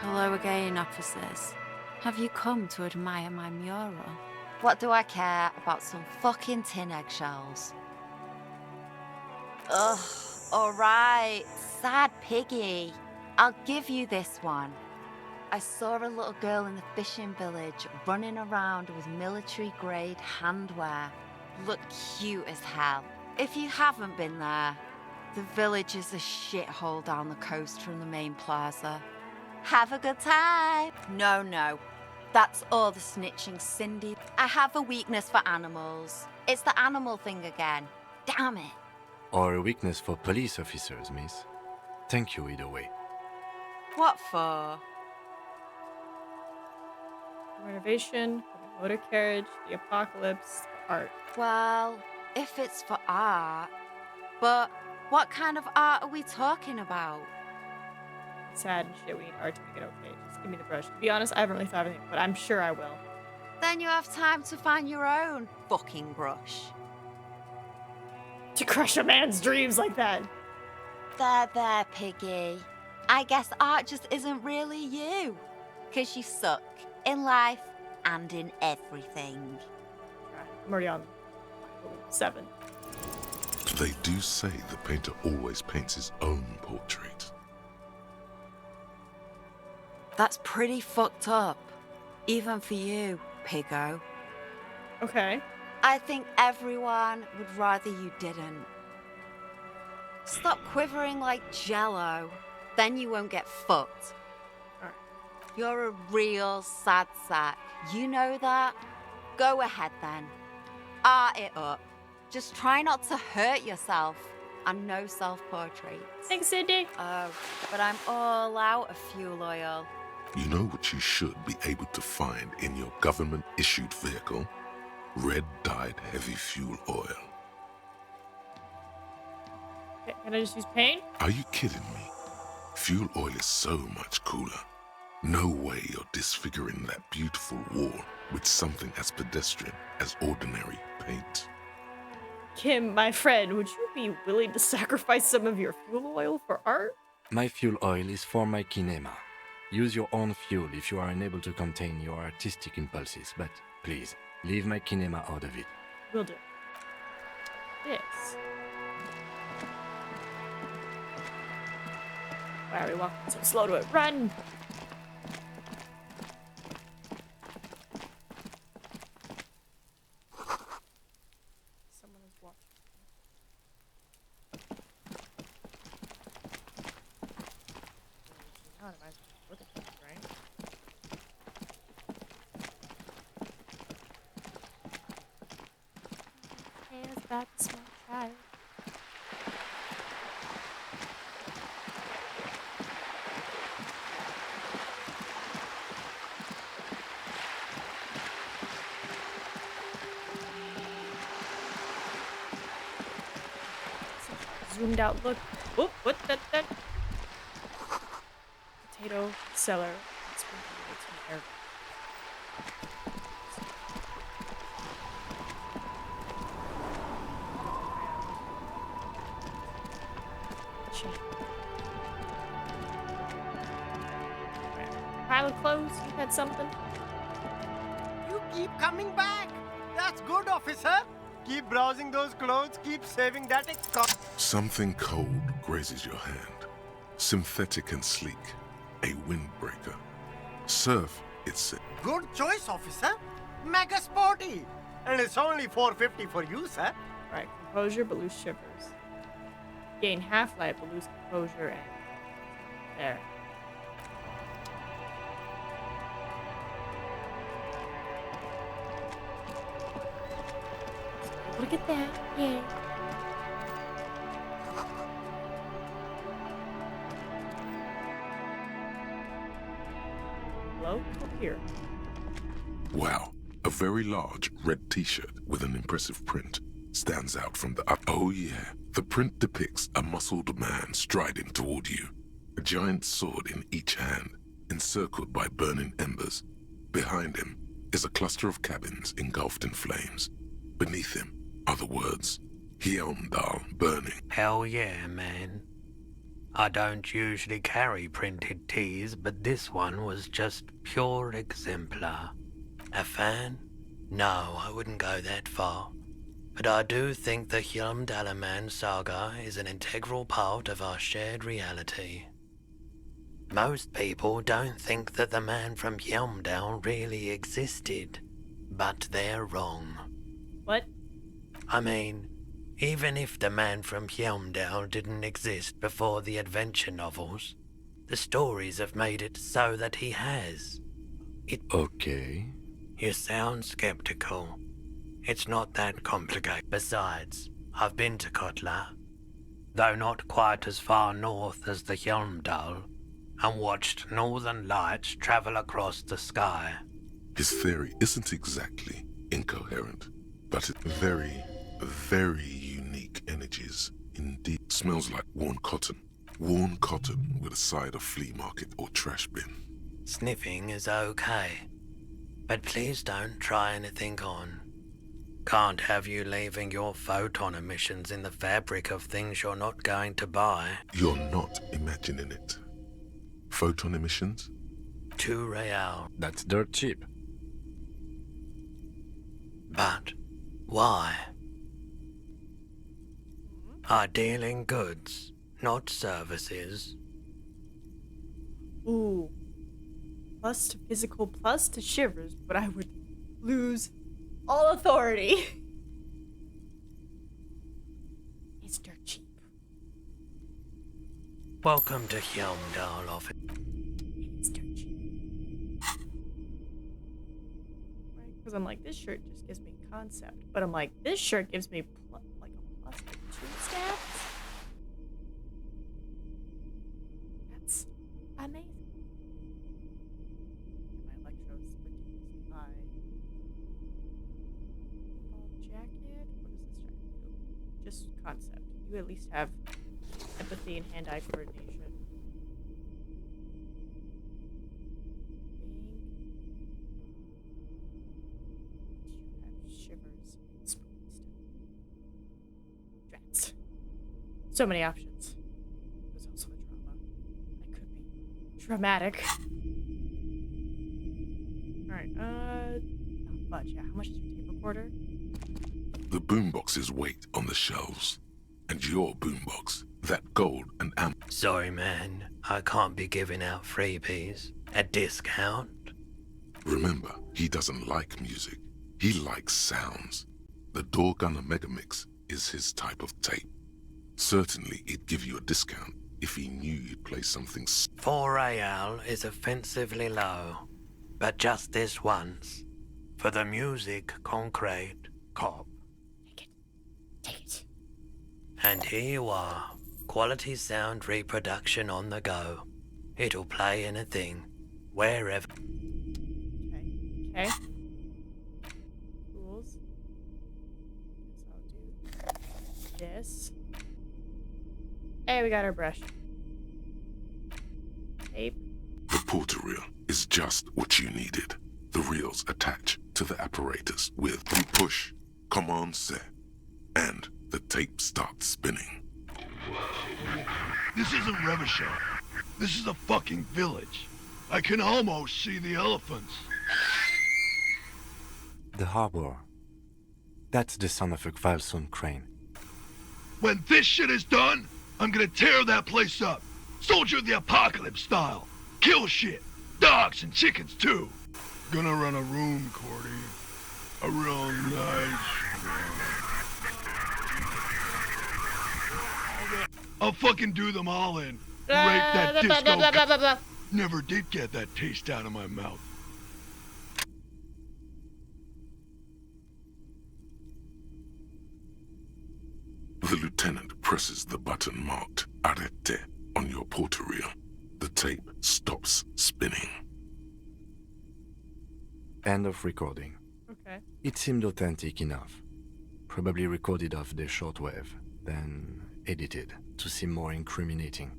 Hello again, officers. Have you come to admire my mural? What do I care about some fucking tin eggshells? Ugh, alright, sad piggy. I'll give you this one. I saw a little girl in the fishing village running around with military-grade handwear. Looked cute as hell. If you haven't been there, the village is a shithole down the coast from the main plaza. Have a good time. No. That's all the snitching, Cindy. I have a weakness for animals. It's the animal thing again. Damn it. Or a weakness for police officers, miss. Thank you either way. What for? Renovation, motor carriage, the apocalypse, art. Well, if it's for art, but what kind of art are we talking about? Sad and shit, we need art to make it okay. Just give me the brush. To be honest, I haven't really thought of anything, but I'm sure I will. Then you have time to find your own fucking brush. To crush a man's dreams like that. There, piggy. I guess art just isn't really you. 'Cause you suck in life and in everything. I'm already on 7. They do say the painter always paints his own portrait. That's pretty fucked up. Even for you, piggo. Okay. I think everyone would rather you didn't. Stop quivering like jello, then you won't get fucked. Alright. You're a real sad sack. You know that? Go ahead then. Art it up. Just try not to hurt yourself. And no self-portraits. Thanks, Cindy. Oh, but I'm all out of fuel oil. You know what you should be able to find in your government-issued vehicle? Red-dyed heavy fuel oil. Okay, can I just use paint? Are you kidding me? Fuel oil is so much cooler. No way you're disfiguring that beautiful wall with something as pedestrian as ordinary paint. Kim, my friend, would you be willing to sacrifice some of your fuel oil for art? My fuel oil is for my kinema. Use your own fuel if you are unable to contain your artistic impulses, but please, leave my kinema out of it. Will do. This. Why are we walking so slow to it? Run! Someone is watching. Not if I look at this, right? Cares about the small child. zoomed out look. Whoop, what that? Potato cellar. Let's bring it to the air. Pile of clothes. You had something? You keep coming back. That's good, officer. Keep browsing those clothes. Keep saving that. Something cold grazes your hand. Synthetic and sleek. A windbreaker. Surf, it said. Good choice, officer. Mega sporty. And it's only $4.50 for you, sir. Right, composure but lose shivers. Gain half-life but lose composure and... There. Look at that. Yay. Hello? Up here. Wow. A very large red t-shirt with an impressive print stands out from the up. Oh yeah. The print depicts a muscled man striding toward you. A giant sword in each hand, encircled by burning embers. Behind him is a cluster of cabins engulfed in flames. Beneath him are the words, Hjelmdal burning. Hell yeah, man. I don't usually carry printed tees, but this one was just pure exemplar. A fan? No, I wouldn't go that far. But I do think the Hjelmdalaman saga is an integral part of our shared reality. Most people don't think that the man from Hjelmdal really existed, but they're wrong. What? I mean, even if the man from Hjelmdal didn't exist before the adventure novels, the stories have made it so that he has. Okay. You sound skeptical. It's not that complicated. Besides, I've been to Kotla, though not quite as far north as the Hjelmdal, and watched northern lights travel across the sky. His theory isn't exactly incoherent, but it's very, very unique energies indeed. Smells like worn cotton. Worn cotton with a side of flea market or trash bin. Sniffing is okay, but please don't try anything on. Can't have you leaving your photon emissions in the fabric of things you're not going to buy. You're not imagining it. Photon emissions? 2 real. That's dirt cheap. But why? I deal in goods, not services. Ooh. Plus to physical, plus to shivers, but I would lose all authority. It's dirt cheap. Welcome to Hjelmdal office. It's dirt cheap. Right? Because I'm like, this shirt just gives me concept. But I'm like, this shirt gives me like a plus 2 stats. That's amazing. My electros ridiculously high. Ball jacket? What does this jacket do? Just concept. You at least have empathy and hand-eye coordination. You have shivers and spooky stuff. Drats. So many options. There's also a drama. I could be dramatic. Alright, oh fudge, yeah. How much is your tape recorder? The boomboxes wait on the shelves. And your boombox, that gold and amber. Sorry, man. I can't be giving out freebies. A discount? Remember, he doesn't like music. He likes sounds. The Door Gunner Megamix is his type of tape. Certainly, he'd give you a discount if he knew you'd play something. 4 real is offensively low, but just this once. For the music, concrete, cop. Take it. And here you are. Quality sound reproduction on the go. It'll play anything, wherever. Okay. Tools. Guess I'll do this. Hey, we got our brush. Tape. The porter reel is just what you needed. The reels attach to the apparatus with you push, command set, and the tape starts spinning. This isn't Revachol. This is a fucking village. I can almost see the elephants. The harbor. That's the sound of a Kvalson crane. When this shit is done, I'm gonna tear that place up. Soldier of the apocalypse style. Kill shit. Dogs and chickens too. Gonna run a room, Cordy. A real nice room. I'll fucking do them all in. Rape that disco. Never did get that taste out of my mouth. The lieutenant presses the button marked Arrête on your porter reel. The tape stops spinning. End of recording. Okay. It seemed authentic enough. Probably recorded off the shortwave, then edited to seem more incriminating.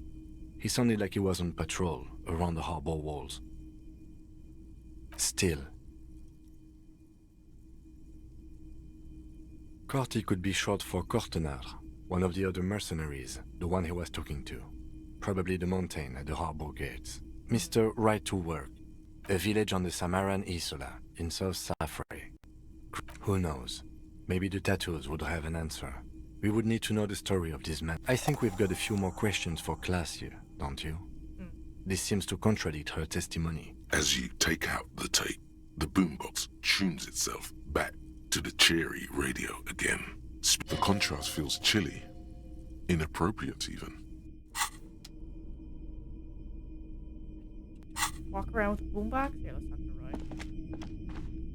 He sounded like he was on patrol around the harbor walls. Still. Corty could be short for Cortenard, one of the other mercenaries, the one he was talking to. Probably the mountain at the harbor gates. Mr. Right to Work, a village on the Samaran Isola in South Safray. Who knows? Maybe the tattoos would have an answer. We would need to know the story of this man. I think we've got a few more questions for class here, don't you? This seems to contradict her testimony. As you take out the tape, the boombox tunes itself back to the cheery radio again. The contrast feels chilly, inappropriate even. Walk around with a boombox? Yeah, let's talk to Roy.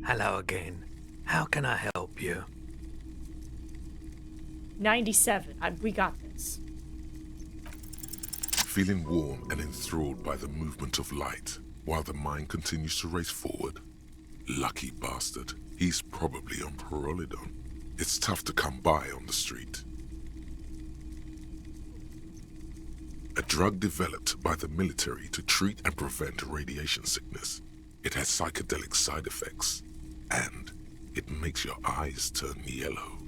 Hello again. How can I help you? 97. We got this. Feeling warm and enthralled by the movement of light, while the mind continues to race forward. Lucky bastard. He's probably on Parolidon. It's tough to come by on the street. A drug developed by the military to treat and prevent radiation sickness. It has psychedelic side effects, and it makes your eyes turn yellow.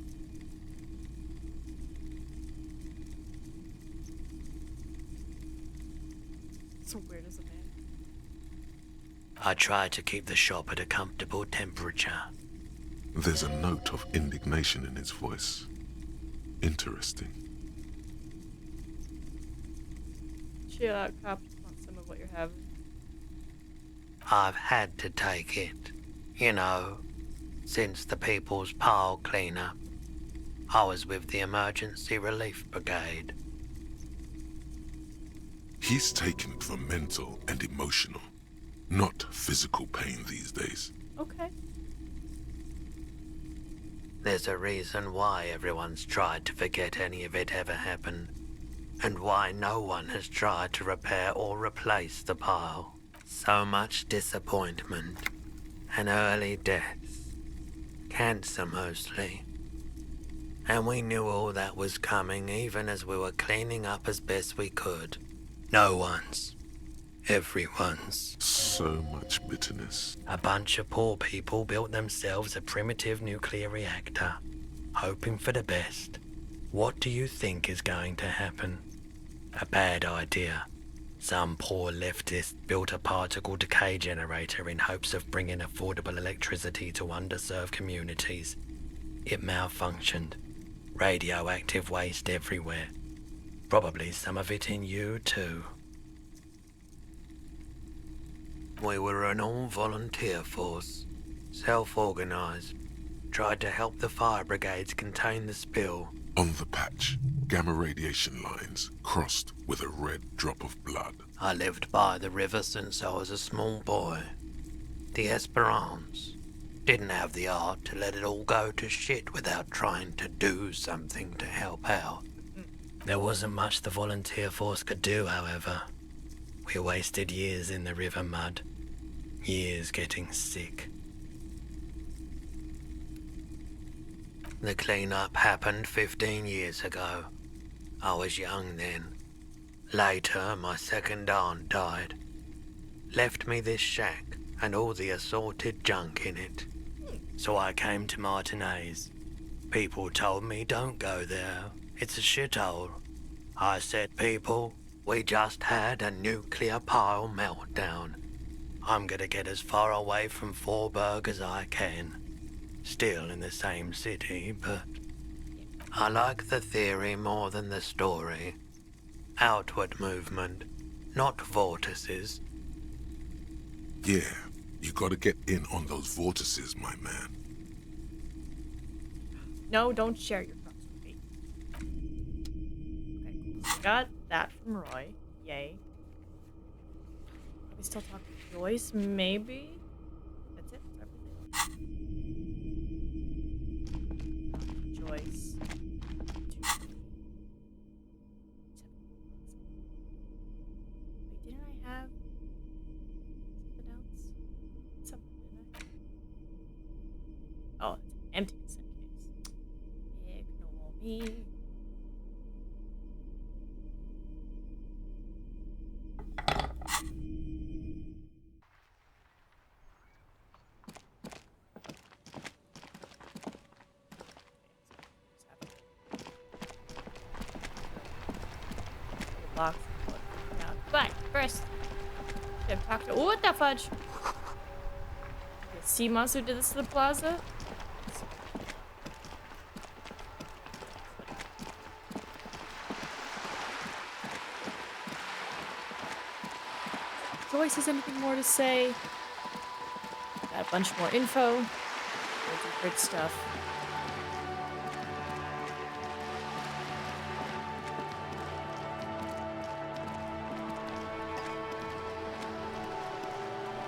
So weird as a man. I try to keep the shop at a comfortable temperature. There's a note of indignation in his voice. Interesting. Chill out, cop. Just want some of what you're having. I've had to take it. You know, since the People's Pile cleanup. I was with the Emergency Relief Brigade. He's taken it for mental and emotional, not physical pain these days. Okay. There's a reason why everyone's tried to forget any of it ever happened, and why no one has tried to repair or replace the pile. So much disappointment, and early deaths. Cancer mostly. And we knew all that was coming even as we were cleaning up as best we could. No one's. Everyone's. So much bitterness. A bunch of poor people built themselves a primitive nuclear reactor, hoping for the best. What do you think is going to happen? A bad idea. Some poor leftist built a particle decay generator in hopes of bringing affordable electricity to underserved communities. It malfunctioned. Radioactive waste everywhere. Probably some of it in you too. We were an all-volunteer force, self-organized, tried to help the fire brigades contain the spill. On the patch, gamma radiation lines crossed with a red drop of blood. I lived by the river since I was a small boy. The Esperance. Didn't have the art to let it all go to shit without trying to do something to help out. There wasn't much the volunteer force could do, however. We wasted years in the river mud. Years getting sick. The cleanup happened 15 years ago. I was young then, Later, my second aunt died. Left me this shack and all the assorted junk in it. So I came to Martinez. People told me don't go there. It's a shithole. I said, people, we just had a nuclear pile meltdown. I'm gonna get as far away from Forburg as I can. Still in the same city, but I like the theory more than the story. Outward movement, not vortices. Yeah, you gotta get in on those vortices, my man. No, don't share your thoughts with me. Okay, cool. So I got that from Roy. Yay. Are we still talking to Joyce? Maybe? That's it? That's everything? Joyce. Wait, didn't I have something else? Something, didn't I? Oh, it's an empty consent case. Ignore me. Box. But first, should have talked to. Oh, what the fudge? The sea monster did this to the plaza. Joyce has anything more to say? Got a bunch more info. We'll do great stuff.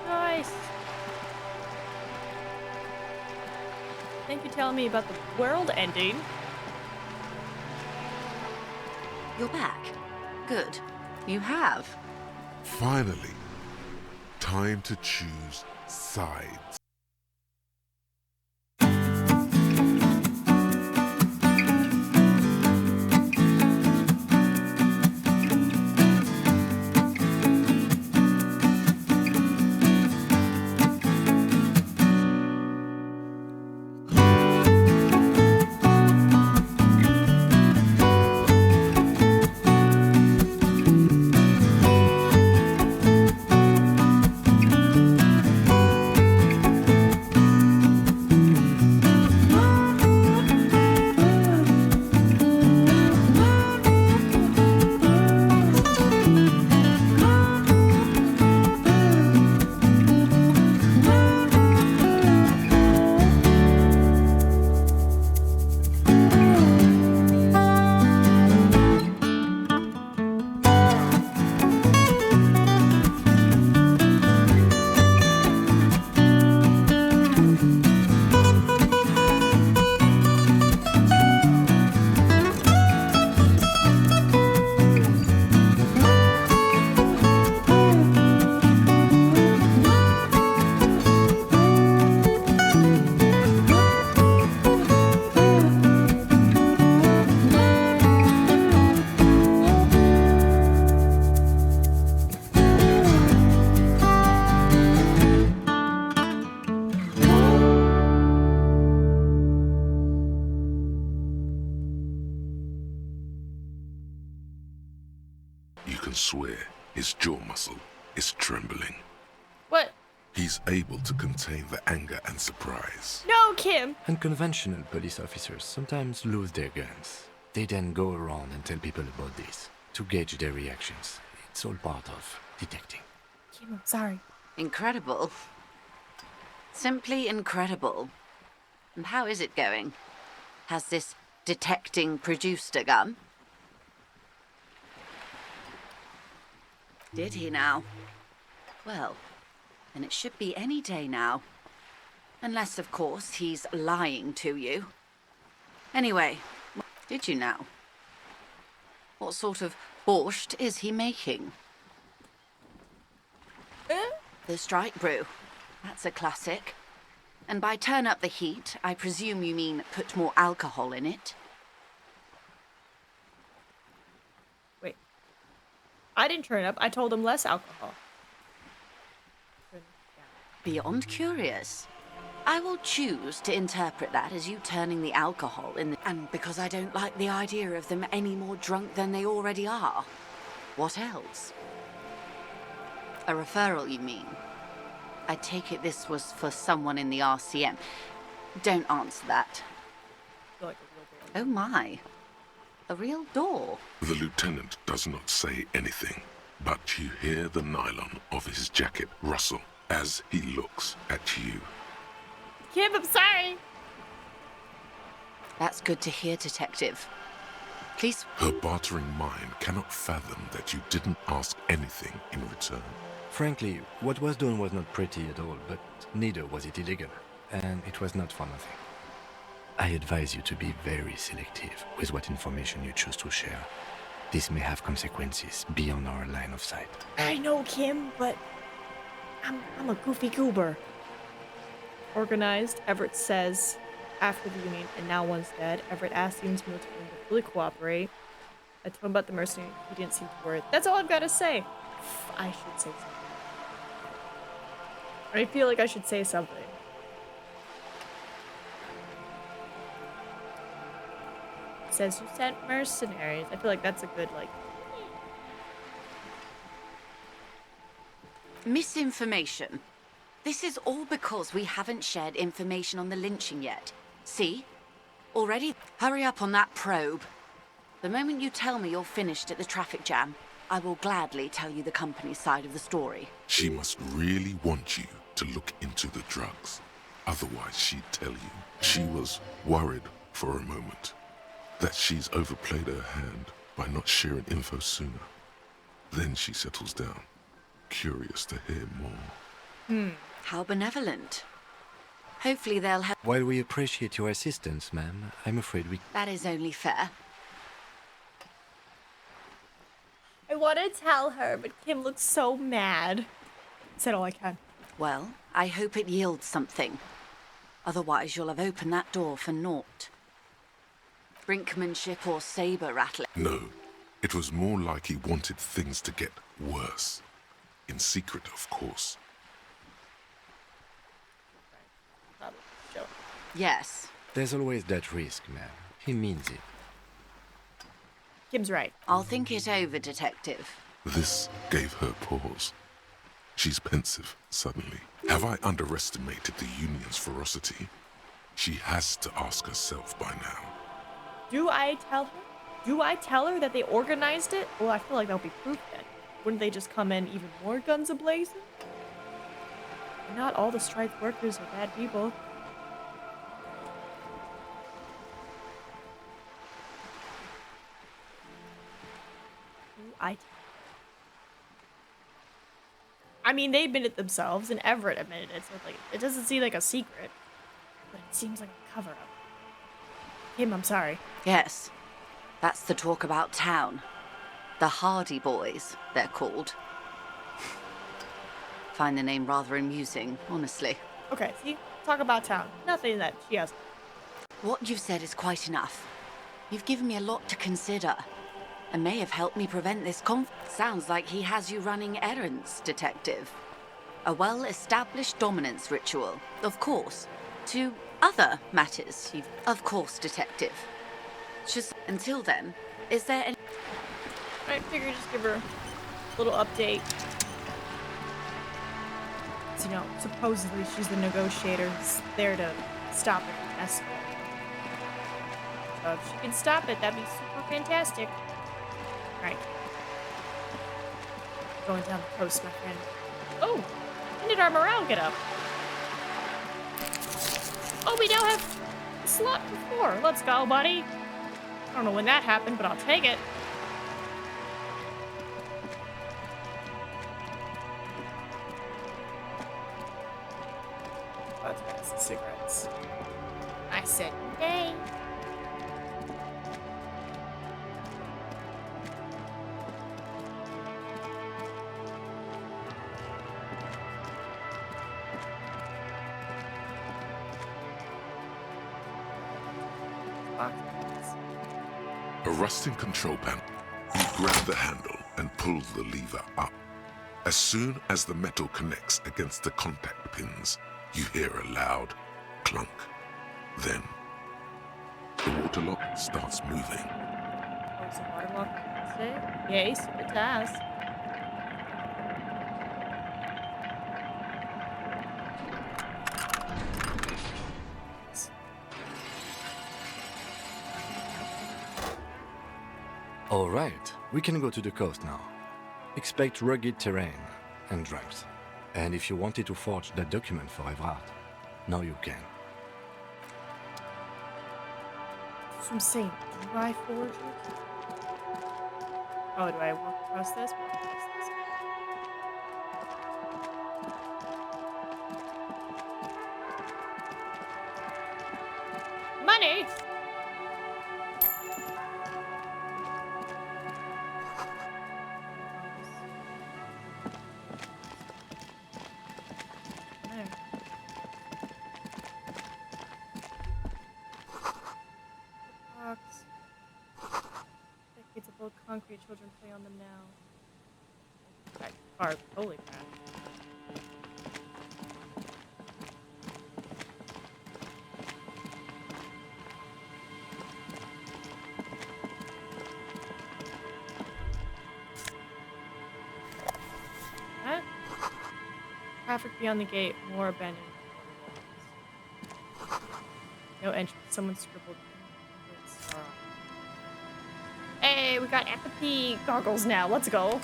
Joyce! Thank you for telling me about the world ending. You're back. Good. You have. Finally, time to choose sides. You can swear his jaw muscle is trembling. What? He's able to contain the anger and surprise. No, Kim! Unconventional police officers sometimes lose their guns. They then go around and tell people about this to gauge their reactions. It's all part of detecting. Kim, I'm sorry. Incredible. Simply incredible. And how is it going? Has this detecting produced a gun? Did he now? Well, then it should be any day now. Unless, of course, he's lying to you. Anyway, did you now? What sort of borscht is he making? The strike brew. That's a classic. And by turn up the heat, I presume you mean put more alcohol in it? Wait. I didn't turn it up. I told him less alcohol. Beyond curious. I will choose to interpret that as you turning the alcohol in the... And because I don't like the idea of them any more drunk than they already are. What else? A referral, you mean? I take it this was for someone in the RCM. Don't answer that. Oh my. A real door. The lieutenant does not say anything, but you hear the nylon of his jacket rustle as he looks at you. Kim, I'm sorry. That's good to hear, Detective. Please. Her bartering mind cannot fathom that you didn't ask anything in return. Frankly, what was done was not pretty at all, but neither was it illegal, and it was not for nothing. I advise you to be very selective with what information you choose to share. This may have consequences beyond our line of sight. I know, Kim, but I'm a goofy goober. Organized, Everett says after the union, and now one's dead. Everett asked the union's military to fully cooperate. I told him about the mercenary. He didn't seem to worry. That's all I've got to say. I should say something. I feel like I should say something. It says you sent mercenaries. I feel like that's a good, like... Misinformation. This is all because we haven't shared information on the lynching yet. See? Already? Hurry up on that probe. The moment you tell me you're finished at the traffic jam, I will gladly tell you the company's side of the story. She must really want you to look into the drugs. Otherwise, she'd tell you. She was worried for a moment that she's overplayed her hand by not sharing info sooner. Then she settles down, curious to hear more. How benevolent. Hopefully they'll help. While we appreciate your assistance, ma'am, I'm afraid we... That is only fair. I want to tell her, but Kim looks so mad. I said all I can. Well, I hope it yields something. Otherwise, you'll have opened that door for naught. Brinkmanship or saber rattling. No, it was more like he wanted things to get worse. In secret, of course. Yes. There's always that risk, ma'am. He means it. Kim's right. I'll think it over, Detective. This gave her pause. She's pensive, suddenly. Have I underestimated the Union's ferocity? She has to ask herself by now. Do I tell her? Do I tell her that they organized it? Well, I feel like that'll be proof then. Wouldn't they just come in even more guns a-blazing? Not all the strike workers are bad people. I mean, they admitted themselves, and Everett admitted it, so like, it doesn't seem like a secret, but it seems like a cover-up. Kim, I'm sorry. Yes. That's the talk about town. The Hardy Boys, they're called. Find the name rather amusing, honestly. Okay, see? Talk about town. Nothing that she has. What you've said is quite enough. You've given me a lot to consider. And may have helped me prevent this Sounds like he has you running errands, Detective. A well-established dominance ritual, of course. To other matters, Of course, Detective. Just until then, is there any... I figured just give her a little update. So, you know, supposedly she's the negotiator who's there to stop it from escalating. So if she can stop it, that'd be super fantastic. Right. Going down the coast, my friend. Oh! When did our morale get up? Oh, we now have a slot for 4. Let's go, buddy. I don't know when that happened, but I'll take it. Let's get some cigarettes. I said nay. A rusting control panel. You grab the handle and pull the lever up. As soon as the metal connects against the contact pins, you hear a loud clunk. Then, the water lock starts moving. Oh, is the water lock today? Yes, it does. All right, we can go to the coast now. Expect rugged terrain and drunks. And if you wanted to forge that document for Everard, now you can. That's what I'm saying. Do I forge it? Oh, do I walk across this? Walk across this. Money! Decades of old concrete, children play on them now. That car, holy crap. What? Traffic beyond the gate, more abandoned. No entrance. Someone scribbled. Hey, we got empathy goggles now. Let's go.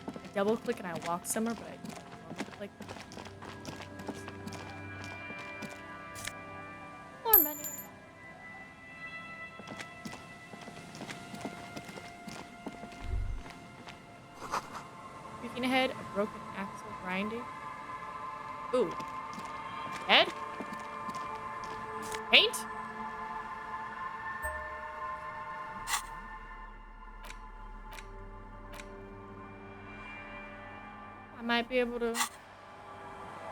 I double click and I walk somewhere, but I double click. More money. Creaking ahead, a broken axle grinding. Ooh. Head? Paint? I might be able to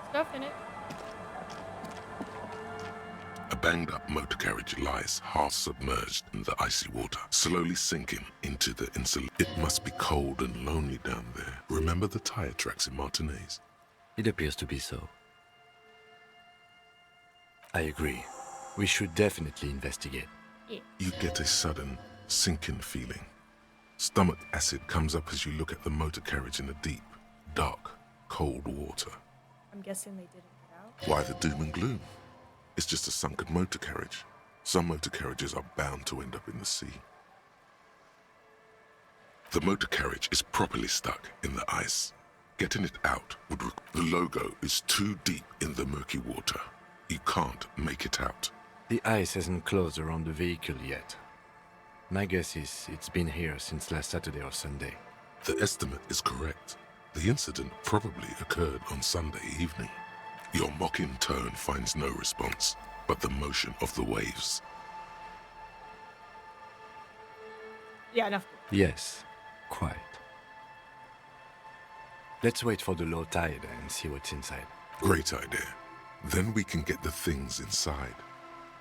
stuff in it. A banged-up motor carriage lies half submerged in the icy water, slowly sinking into the insulation. It must be cold and lonely down there. Remember the tire tracks in Martinez? It appears to be so. I agree. We should definitely investigate. Yeah. You get a sudden sinking feeling. Stomach acid comes up as you look at the motor carriage in the deep, dark, cold water. I'm guessing they didn't get out. Why the doom and gloom? It's just a sunken motor carriage. Some motor carriages are bound to end up in the sea. The motor carriage is properly stuck in the ice. Getting it out would the logo is too deep in the murky water. You can't make it out. The ice hasn't closed around the vehicle yet. My guess is it's been here since last Saturday or Sunday. The estimate is correct. The incident probably occurred on Sunday evening. Your mocking tone finds no response, but the motion of the waves. Yeah, enough. Yes, quite. Let's wait for the low tide and see what's inside. Great idea. Then we can get the things inside.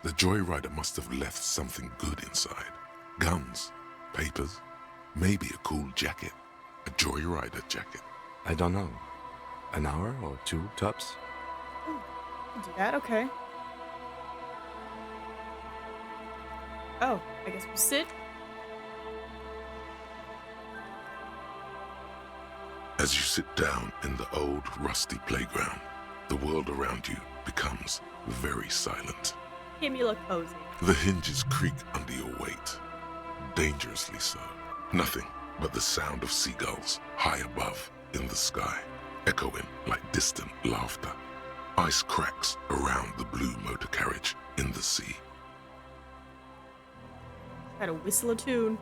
The joyrider must have left something good inside. Guns, papers, maybe a cool jacket. A joyrider jacket. I don't know. An hour or two, tops? Do that, okay. Oh, I guess we'll sit. As you sit down in the old, rusty playground, the world around you becomes very silent. Give me look cozy. The hinges creak under your weight. Dangerously so. Nothing but the sound of seagulls high above in the sky, echoing like distant laughter. Ice cracks around the blue motor carriage in the sea. Gotta whistle a tune.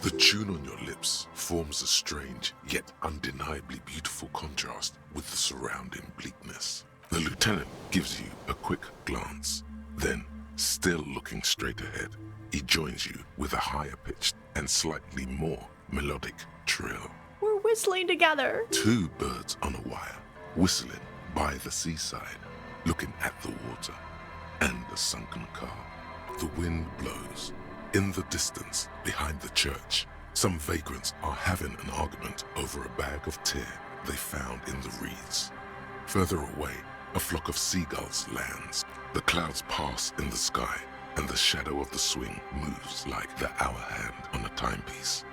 The tune on your lips forms a strange yet undeniably beautiful contrast with the surrounding bleakness. The lieutenant gives you a quick glance. Then, still looking straight ahead, he joins you with a higher pitched and slightly more melodic trill. We're whistling together. Two birds on a wire, whistling by the seaside. looking at the water and the sunken car. The wind blows. In the distance, behind the church, some vagrants are having an argument over a bag of tear they found in the reeds. Further away, a flock of seagulls lands. The clouds pass in the sky, and the shadow of the swing moves like the hour hand on a timepiece.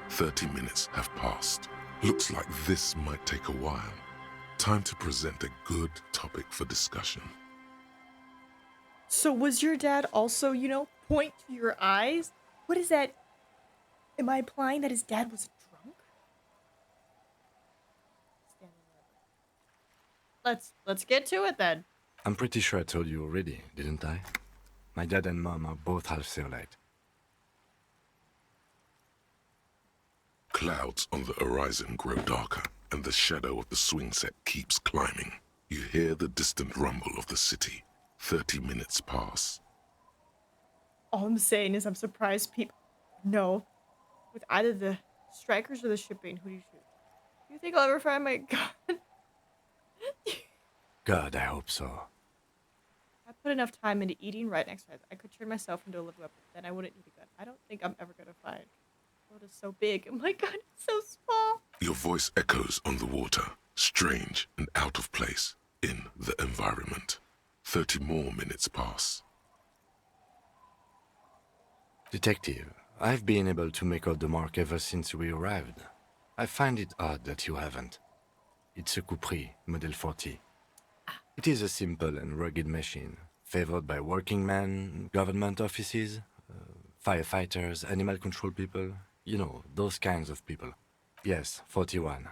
30 minutes have passed. Looks like this might take a while. Time to present a good topic for discussion. So was your dad also, point to your eyes? What is that? Am I implying that his dad was drunk? Let's get to it then. I'm pretty sure I told you already, didn't I? My dad and mom are both half Seolite. Clouds on the horizon grow darker, and the shadow of the swing set keeps climbing. You hear the distant rumble of the city. 30 minutes pass. All I'm saying is I'm surprised people know with either the strikers or the shipping. Who do you shoot? Do you think I'll ever find my gun? God, I hope so. I put enough time into eating right next to it. I could turn myself into a live weapon. Then I wouldn't need a gun. I don't think I'm ever gonna find. The world is so big and my gun is so small. Your voice echoes on the water, strange and out of place in the environment. 30 more minutes pass. Detective, I've been able to make out the mark ever since we arrived. I find it odd that you haven't. It's a Capri, Model 40. It is a simple and rugged machine, favored by working men, government offices, firefighters, animal control people. You know, those kinds of people. Yes, 41.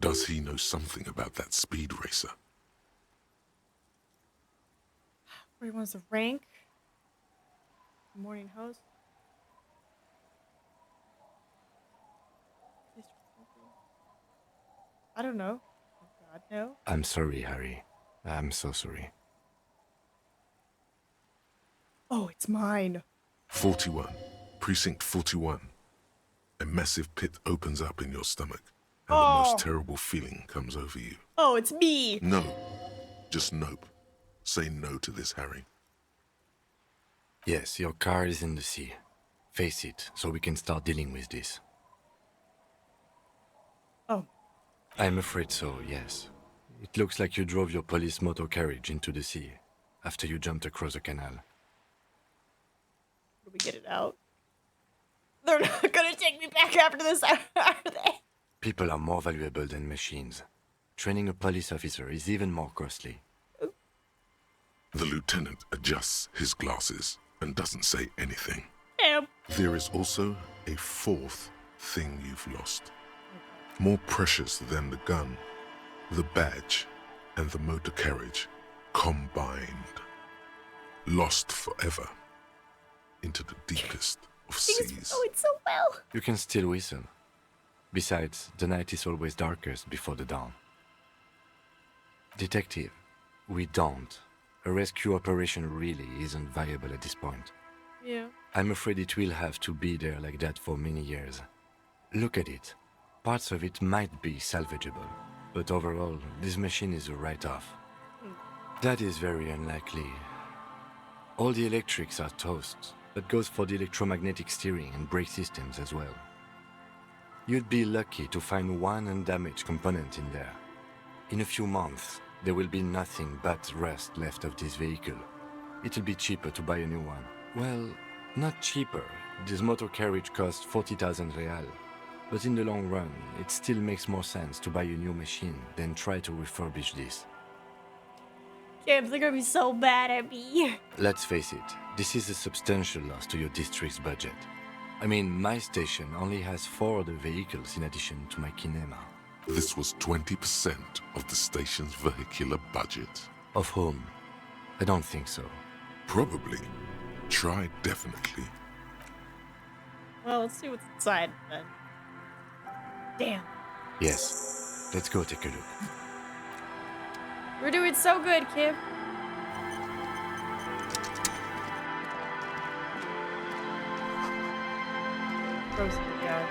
Does he know something about that speed racer? Where he wants to rank. Morning host. I don't know. Oh God, no. I'm sorry, Harry. I'm so sorry. Oh, it's mine. 41. Precinct 41. A massive pit opens up in your stomach, and the most terrible feeling comes over you. Oh, it's me. No. Just nope. Say no to this, Harry. Yes, your car is in the sea. Face it, so we can start dealing with this. Oh. I'm afraid so, yes. It looks like you drove your police motor carriage into the sea after you jumped across the canal. Do we get it out? They're not gonna take me back after this, are they? People are more valuable than machines. Training a police officer is even more costly. The lieutenant adjusts his glasses and doesn't say anything. Damn. There is also a fourth thing you've lost. More precious than the gun, the badge, and the motor carriage combined. Lost forever into the deepest of seas. Oh, it's so well. You can still whistle. Besides, the night is always darkest before the dawn. Detective, we don't. A rescue operation really isn't viable at this point. Yeah. I'm afraid it will have to be there like that for many years. Look at it. Parts of it might be salvageable, but overall, this machine is a write-off. That is very unlikely. All the electrics are toast. That goes for the electromagnetic steering and brake systems as well. You'd be lucky to find one undamaged component in there. In a few months, there will be nothing but rust left of this vehicle. It'll be cheaper to buy a new one. Well, not cheaper. This motor carriage costs 40,000 real. But in the long run, it still makes more sense to buy a new machine than try to refurbish this. James, they're gonna be so mad at me. Let's face it, this is a substantial loss to your district's budget. I mean, my station only has 4 other vehicles in addition to my kinema. This was 20% of the station's vehicular budget. Of whom? I don't think so. Probably. Try definitely. Well, let's see what's inside then. Damn. Yes. Let's go take a look. We're doing so good, Kim. Gross, yeah.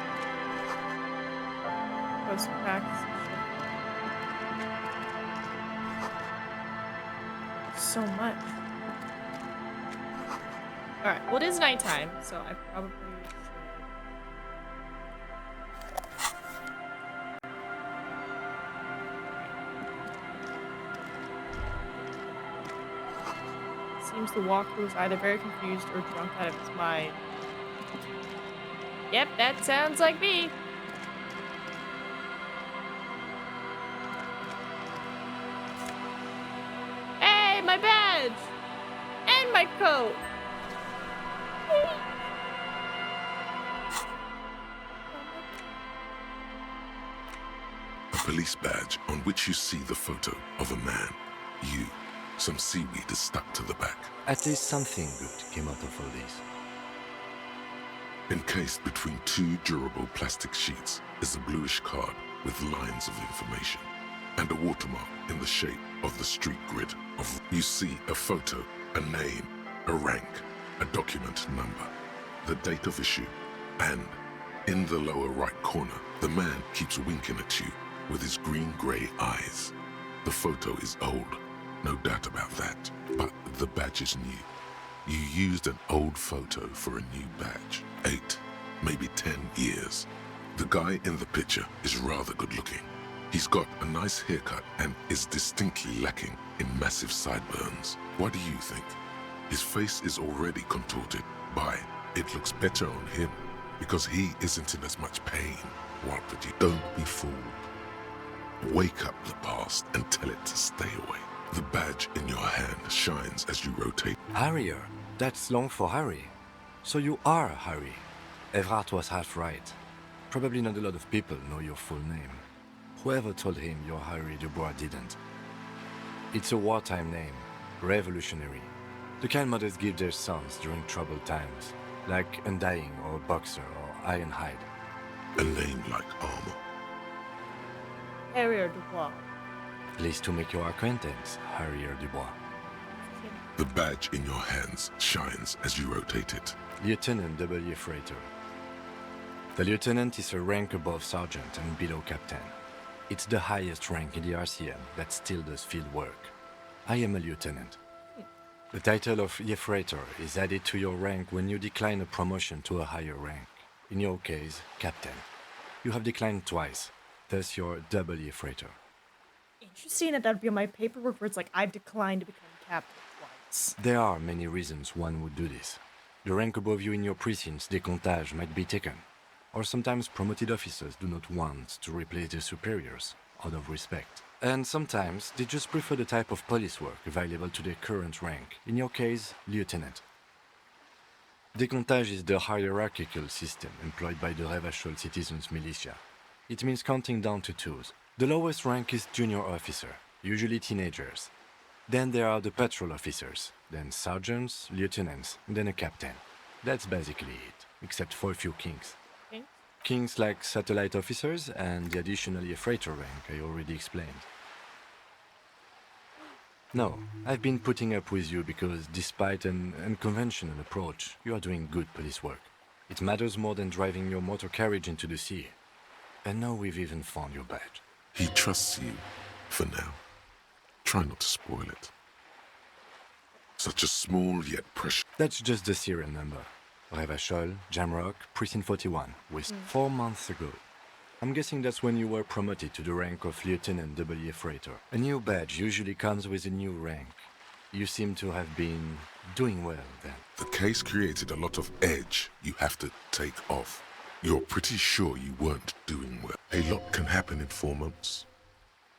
Gross cracks. so much. Alright, well, it is nighttime, so I probably should. Seems the walker was either very confused or drunk out of his mind. Yep, that sounds like me. Hey, my badge! And my coat! A police badge on which you see the photo of a man. You. Some seaweed is stuck to the back. At least something good came out of all this. Encased between two durable plastic sheets is a bluish card with lines of information and a watermark in the shape of the street grid of. You see a photo, a name, a rank, a document number, the date of issue, and in the lower right corner, the man keeps winking at you with his green-gray eyes. The photo is old, no doubt about that, but the badge is new. You used an old photo for a new badge. 8, maybe 10 years. The guy in the picture is rather good looking. He's got a nice haircut and is distinctly lacking in massive sideburns. What do you think? His face is already contorted by it looks better on him because he isn't in as much pain. What would you? Don't be fooled. Wake up the past and tell it to stay away. The badge in your hand shines as you rotate. Harrier. That's long for Harry. So you are Harry. Evrard was half right. Probably not a lot of people know your full name. Whoever told him you're Harry Dubois didn't. It's a wartime name. Revolutionary. The kind mothers give their sons during troubled times. Like Undying or Boxer or Ironhide. A name like armor. Harrier Dubois. Pleased to make your acquaintance, Harrier Dubois. The badge in your hands shines as you rotate it. Lieutenant W. Freighter. The lieutenant is a rank above sergeant and below captain. It's the highest rank in the RCM that still does field work. I am a lieutenant. The title of Freighter is added to your rank when you decline a promotion to a higher rank. In your case, captain. You have declined twice, thus you're W. Freighter. Interesting that would be on my paperwork where it's like, I've declined to become captain twice. There are many reasons one would do this. The rank above you in your precinct's decomptage might be taken, or sometimes promoted officers do not want to replace their superiors, out of respect. And sometimes they just prefer the type of police work available to their current rank, in your case, lieutenant. Decomptage is the hierarchical system employed by the Revachol Citizens Militia. It means counting down to twos. The lowest rank is junior officer, usually teenagers. Then there are the patrol officers, then sergeants, lieutenants, and then a captain. That's basically it, except for a few kings. Okay. Kings like satellite officers and the additionally a freighter rank I already explained. No, I've been putting up with you because despite an unconventional approach, you are doing good police work. It matters more than driving your motor carriage into the sea. And now we've even found your badge. He trusts you, for now. Try not to spoil it. Such a small yet precious... That's just the serial number. Revachol, Jamrock, Precinct 41, with 4 months ago. I'm guessing that's when you were promoted to the rank of Lieutenant W. Freighter. A new badge usually comes with a new rank. You seem to have been doing well then. The case created a lot of edge you have to take off. You're pretty sure you weren't doing well. A lot can happen in 4 months,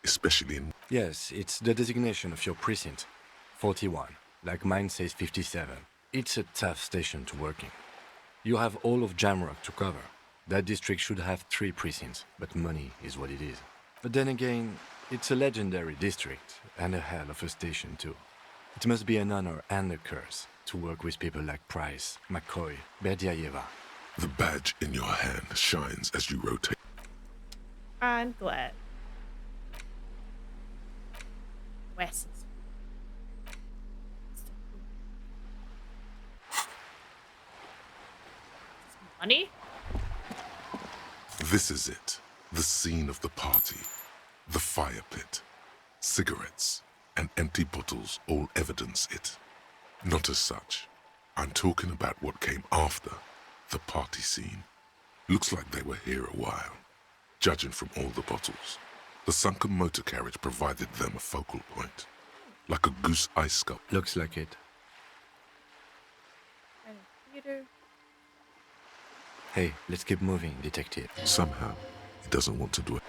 especially in... Yes, it's the designation of your precinct. 41, like mine says 57. It's a tough station to work in. You have all of Jamrock to cover. That district should have 3 precincts, but money is what it is. But then again, it's a legendary district, and a hell of a station too. It must be an honor and a curse to work with people like Price, McCoy, Berdiaeva. The badge in your hand shines as you rotate. I'm glad. Wes is... Money? This is it. The scene of the party. The fire pit. Cigarettes. and empty bottles all evidence it. Not as such. I'm talking about what came after the party scene. Looks like they were here a while, judging from all the bottles. The sunken motor carriage provided them a focal point, like a goose ice sculpt. Looks like it. And a theater. Hey, let's keep moving, detective. Somehow, he doesn't want to do it.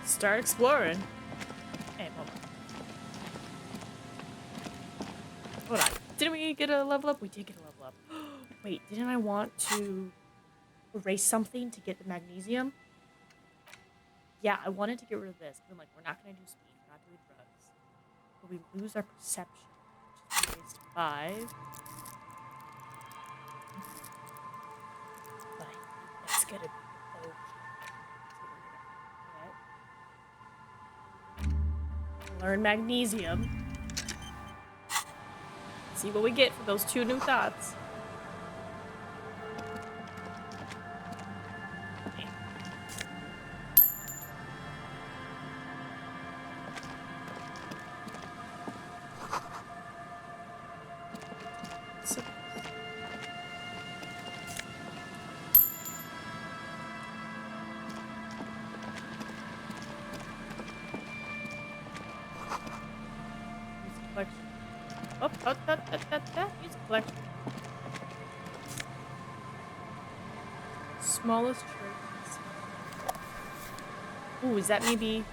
Start exploring. Hey, hold on. Hold on. Didn't we get a level up? We did get a level up. Wait, didn't I want to erase something to get the magnesium? Yeah, I wanted to get rid of this. I'm like, we're not going to do speed. We're not doing drugs. But we lose our perception, which is erased 5. But that's going to be okay. Learn magnesium. See what we get for those 2 new thoughts. So collection. Use collection. Smallest church. Ooh, is that maybe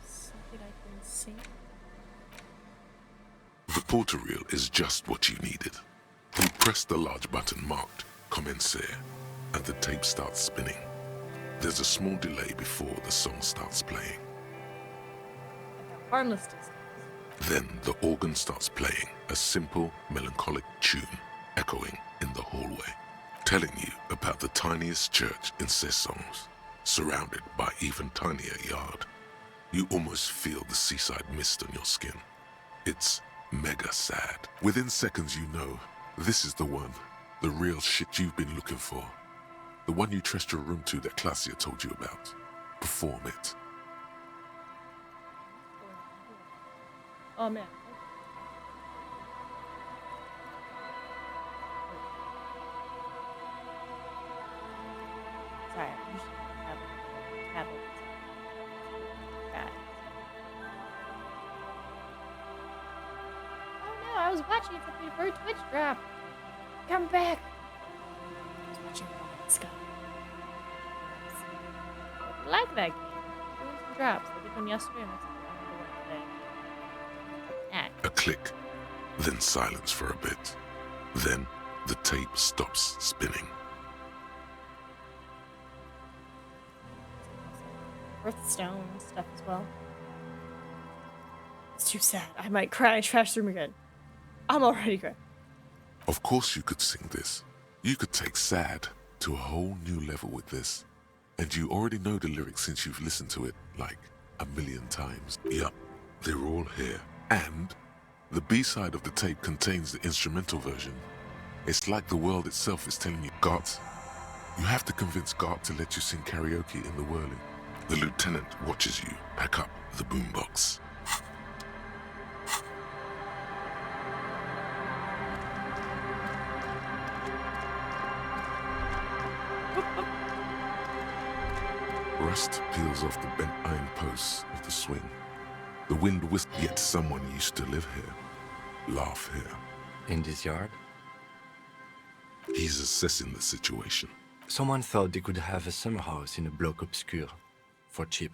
something I can see? The porter reel is just what you needed. You press the large button marked Commencer, and the tape starts spinning. There's a small delay before the song starts playing. Harmless distance. Then the organ starts playing a simple, melancholic tune echoing in the hallway, telling you about the tiniest church in Cessons, surrounded by even tinier yard. You almost feel the seaside mist on your skin. It's mega sad. Within seconds you know, this is the one, the real shit you've been looking for. The one you trust your room to that Claudia told you about. Perform it. Oh man. Sorry, I usually have a tablet. Oh no, I was watching something for a Twitch drop. Come back. I was watching Romance Sky. I like that game. Doing some drops. I did one yesterday and I'm today. A click, then silence for a bit. Then the tape stops spinning. Earthstone stuff as well. It's too sad. I might cry and trash room again. I'm already crying. Of course you could sing this. You could take sad to a whole new level with this. And you already know the lyrics since you've listened to it like a million times. Yup, they're all here. And the B-side of the tape contains the instrumental version. It's like the world itself is telling you, Gart, you have to convince Gart to let you sing karaoke in the whirling. The lieutenant watches you pack up the boombox. Rust peels off the bent iron posts of the swing. The wind whistles, yet someone used to live here, laugh here. In this yard? He's assessing the situation. Someone thought they could have a summer house in a bloc obscur, for cheap.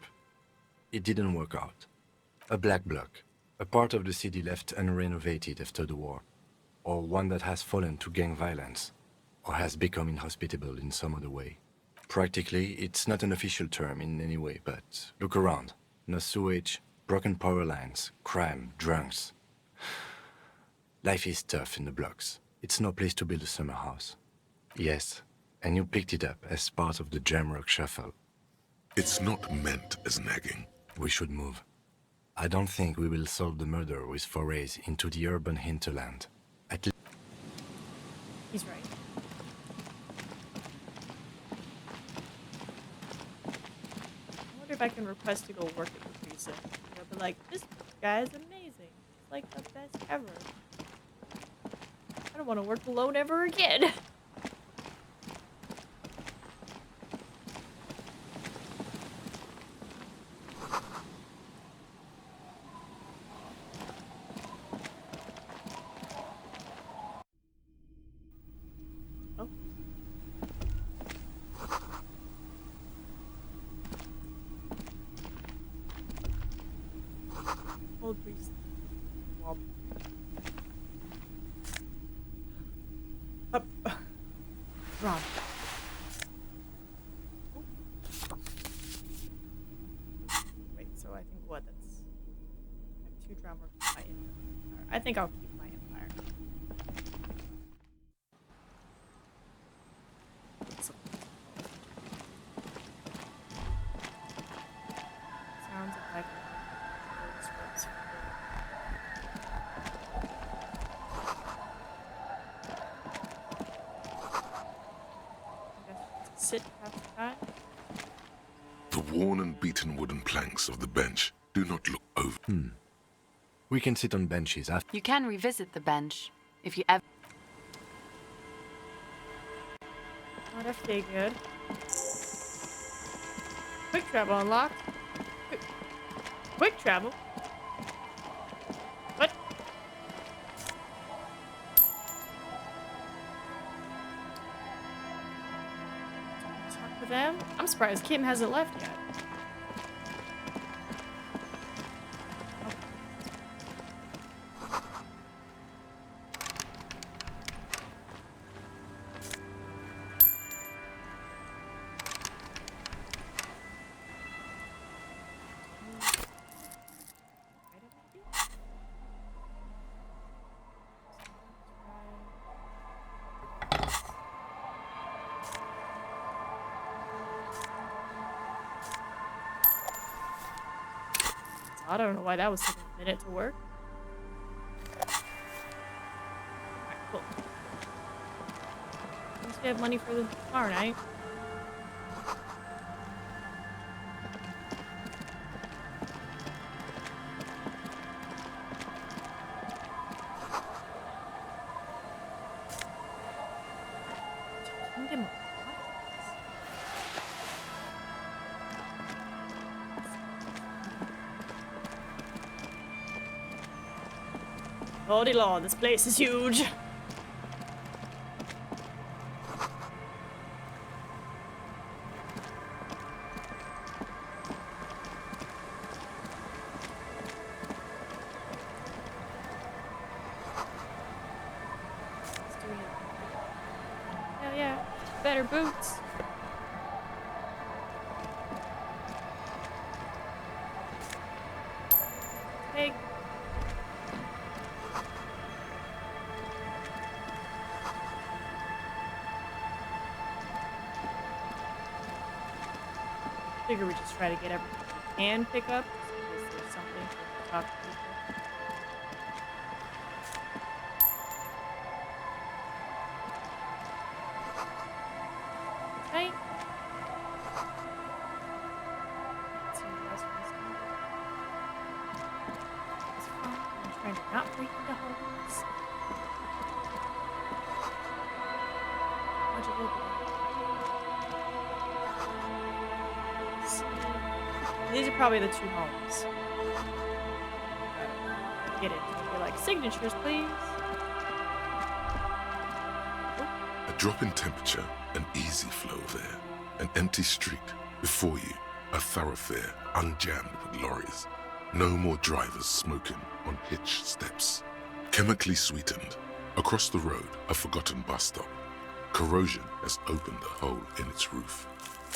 It didn't work out. A black bloc, a part of the city left unrenovated after the war, or one that has fallen to gang violence, or has become inhospitable in some other way. Practically, it's not an official term in any way, but look around. No sewage, broken power lines, crime, drunks. Life is tough in the blocks. It's no place to build a summer house. Yes, And you picked it up as part of the Jamrock Shuffle. It's not meant as nagging. We should move. I don't think we will solve the murder with forays into the urban hinterland. At least. He's right. I wonder if I can request to go work at the precinct. They'll be like, this guy is amazing. It's like the best ever. I don't want to work alone ever again. Oh. Old priest. Womp. Up. Rob. Wait, so I think what? That's. I have 2 drama for my empire. I think I'll keep my empire. Sounds like sit half the time. The worn and beaten wooden planks of the bench do not look over. We can sit on benches after. You can revisit the bench if you ever. Not if they good. Quick travel unlocked. Quick travel. What? Talk to them. I'm surprised Kim hasn't left yet. I don't know why that was taking a minute to work. Alright, cool. At least we have money for the tomorrow night. Kingdom of Lordy Lord, this place is huge. Hell yeah, better boots. Hey. Figure we just try to get everything we can pick up. In case there's something to talk to people. Okay. Let's see what else we see. It's fine. I'm trying to not break into homes. Bunch of people. These are probably the 2 homes. Get it. Be like, signatures, please. A drop in temperature, an easy flow there. An empty street. Before you, a thoroughfare unjammed with lorries. No more drivers smoking on hitch steps. Chemically sweetened. Across the road, a forgotten bus stop. Corrosion has opened a hole in its roof.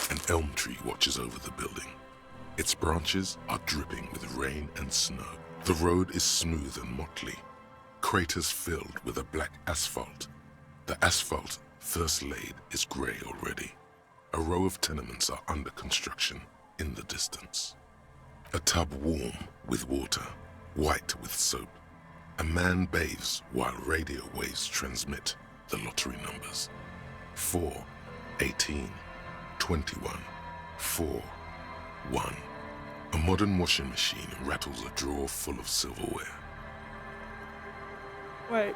An elm tree watches over the building. Its branches are dripping with rain and snow. The road is smooth and motley. Craters filled with a black asphalt. The asphalt First Lade is grey already. A row of tenements are under construction in the distance. A tub warm with water, white with soap. A man bathes while radio waves transmit the lottery numbers. 4, 18, 21, 4, 1. A modern washing machine rattles a drawer full of silverware. Wait.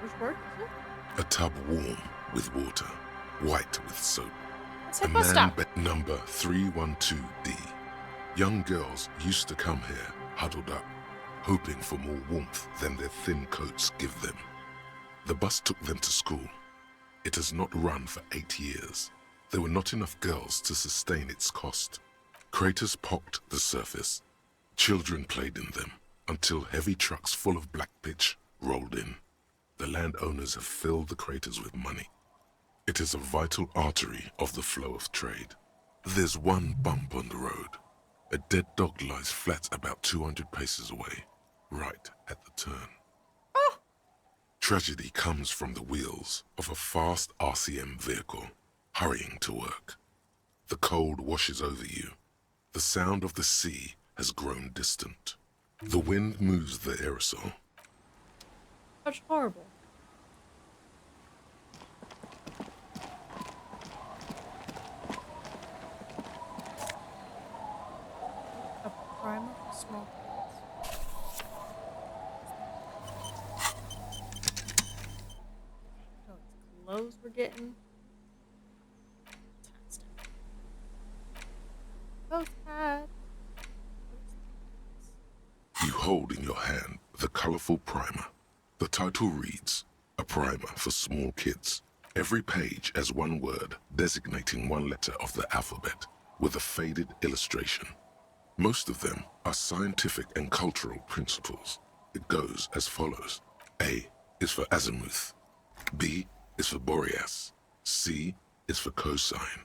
Which word is it? A tub warm with water, white with soap. A man number 312D. Young girls used to come here, huddled up, hoping for more warmth than their thin coats give them. The bus took them to school. It has not run for 8 years. There were not enough girls to sustain its cost. Craters pocked the surface. Children played in them until heavy trucks full of black pitch rolled in. The landowners have filled the craters with money. It is a vital artery of the flow of trade. There's one bump on the road. A dead dog lies flat about 200 paces away, right at the turn. Tragedy comes from the wheels of a fast RCM vehicle hurrying to work. The cold washes over you. The sound of the sea has grown distant. The wind moves the aerosol. That's horrible. A primer for small kids. Oh, it's clothes we're getting. Both hats. You hold in your hand the colorful primer. The title reads, A Primer for Small Kids. Every page has one word designating one letter of the alphabet with a faded illustration. Most of them are scientific and cultural principles. It goes as follows. A is for azimuth. B is for Boreas. C is for cosine.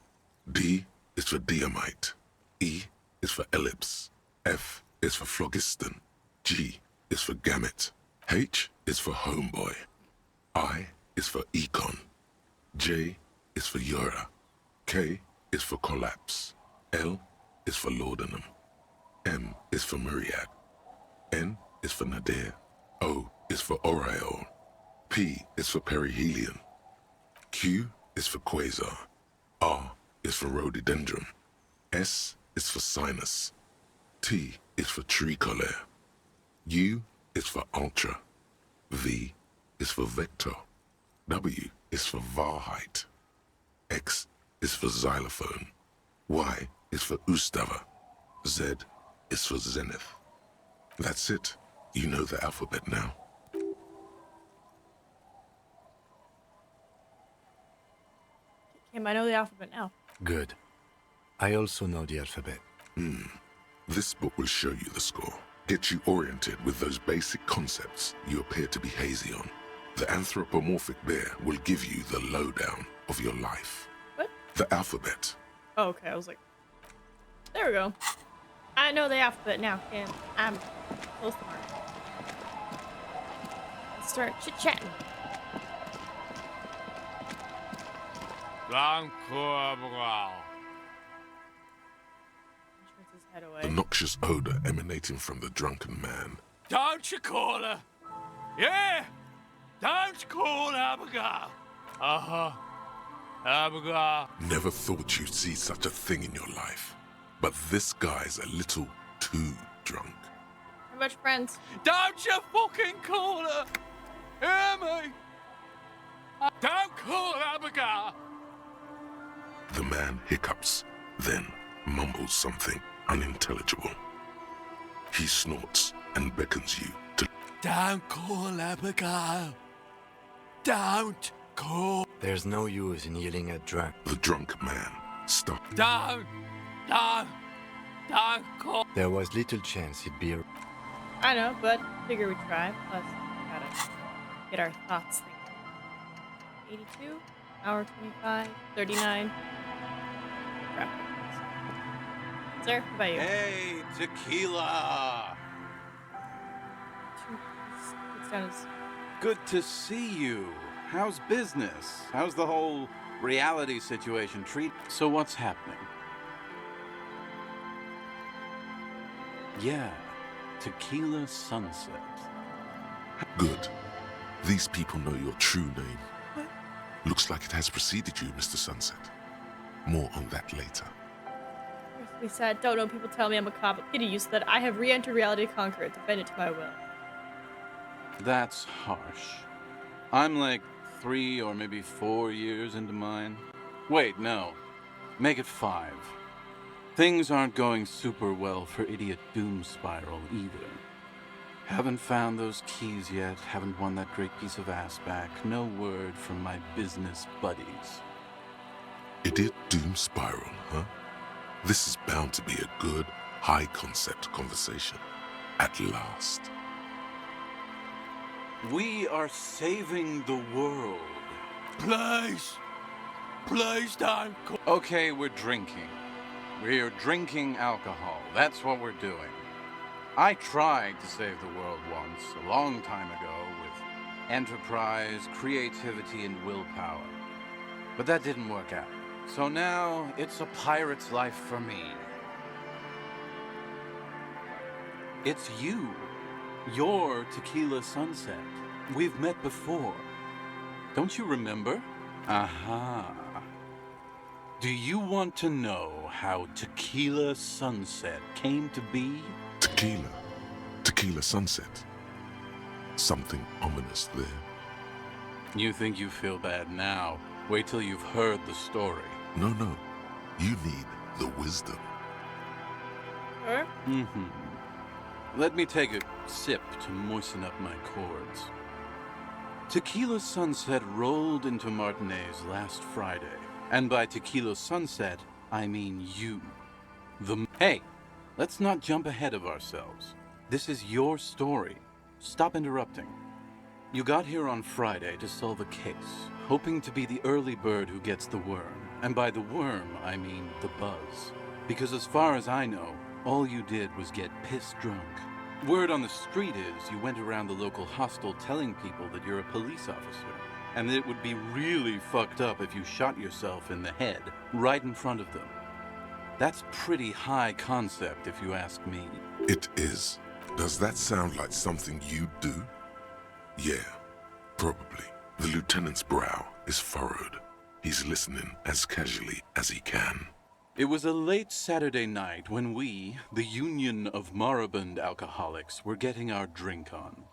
D is for diamite. E is for ellipse. F is for phlogiston. G is for gamete. H is for homeboy. I is for econ. J is for Eura. K is for collapse. L is for laudanum. M is for myriad. N is for nadir. O is for aureole. P is for perihelion. Q is for quasar. R is for rhododendron. S is for sinus. T is for tricolor. U is for ultra. V is for vector. W is for Wahrheit. X is for xylophone. Y is for Ustava. Z is for zenith. That's it. You know the alphabet now. Kim, I know the alphabet now. Good. I also know the alphabet. This book will show you the score. Get you oriented with those basic concepts you appear to be hazy on. The anthropomorphic bear will give you the lowdown of your life. What? The alphabet. Oh, okay, I was like, there we go. I know the alphabet now, Kim. I'm so smart. Let's start chit-chatting. His head away. The noxious odor emanating from the drunken man. Don't you call her? Yeah! Don't call Abigail! Uh-huh. Abigail. Never thought you'd see such a thing in your life. But this guy's a little too drunk. We're much friends. Don't you fucking call her! Hear me? Don't call Abigail! The man hiccups, then mumbles something unintelligible. He snorts and beckons you to... Don't call Abigail! Don't call... There's no use in yelling at drunk. The drunk man stopped. Don't call... There was little chance he'd be... I know, but figure we'd try. Plus, we gotta get our thoughts thinking. 82, hour 25, 39. Crap. Sir, how about you? Hey, tequila! Puts down his... Good to see you. how's business? How's the whole reality situation treat? So what's happening? Yeah, Tequila Sunset. Good. These people know your true name. Looks like it has preceded you, Mr. Sunset. More on that later. We said, don't know, people tell me I'm a cop, but getting used to that. I have re-entered reality to conquer it, defend it to my will. That's harsh. I'm like 3 or maybe 4 years into mine. Wait, no. Make it 5. Things aren't going super well for Idiot Doom Spiral either. Haven't found those keys yet, haven't won that great piece of ass back. No word from my business buddies. Idiot Doom Spiral, huh? This is bound to be a good, high-concept conversation. At last. We are saving the world. Please! Please don't... Okay, we're drinking. We're drinking alcohol. That's what we're doing. I tried to save the world once, a long time ago, with enterprise, creativity, and willpower. But that didn't work out. So now, it's a pirate's life for me. It's you. You're Tequila Sunset. We've met before. Don't you remember? Aha. Do you want to know how Tequila Sunset came to be? Tequila. Tequila Sunset. Something ominous there. You think you feel bad now. Wait till you've heard the story. No. You need the wisdom. Sure. Let me take a sip to moisten up my cords. Tequila Sunset rolled into Martinez last Friday. And by Tequila Sunset, I mean you. Hey, let's not jump ahead of ourselves. This is your story. Stop interrupting. You got here on Friday to solve a case, hoping to be the early bird who gets the worm. And by the worm, I mean the buzz. Because as far as I know, all you did was get piss drunk. Word on the street is you went around the local hostel telling people that you're a police officer, and that it would be really fucked up if you shot yourself in the head right in front of them. That's pretty high concept, if you ask me. It is. Does that sound like something you do? Yeah, probably. The lieutenant's brow is furrowed. He's listening as casually as he can. It was a late Saturday night when we, the Union of Moribund Alcoholics, were getting our drink on.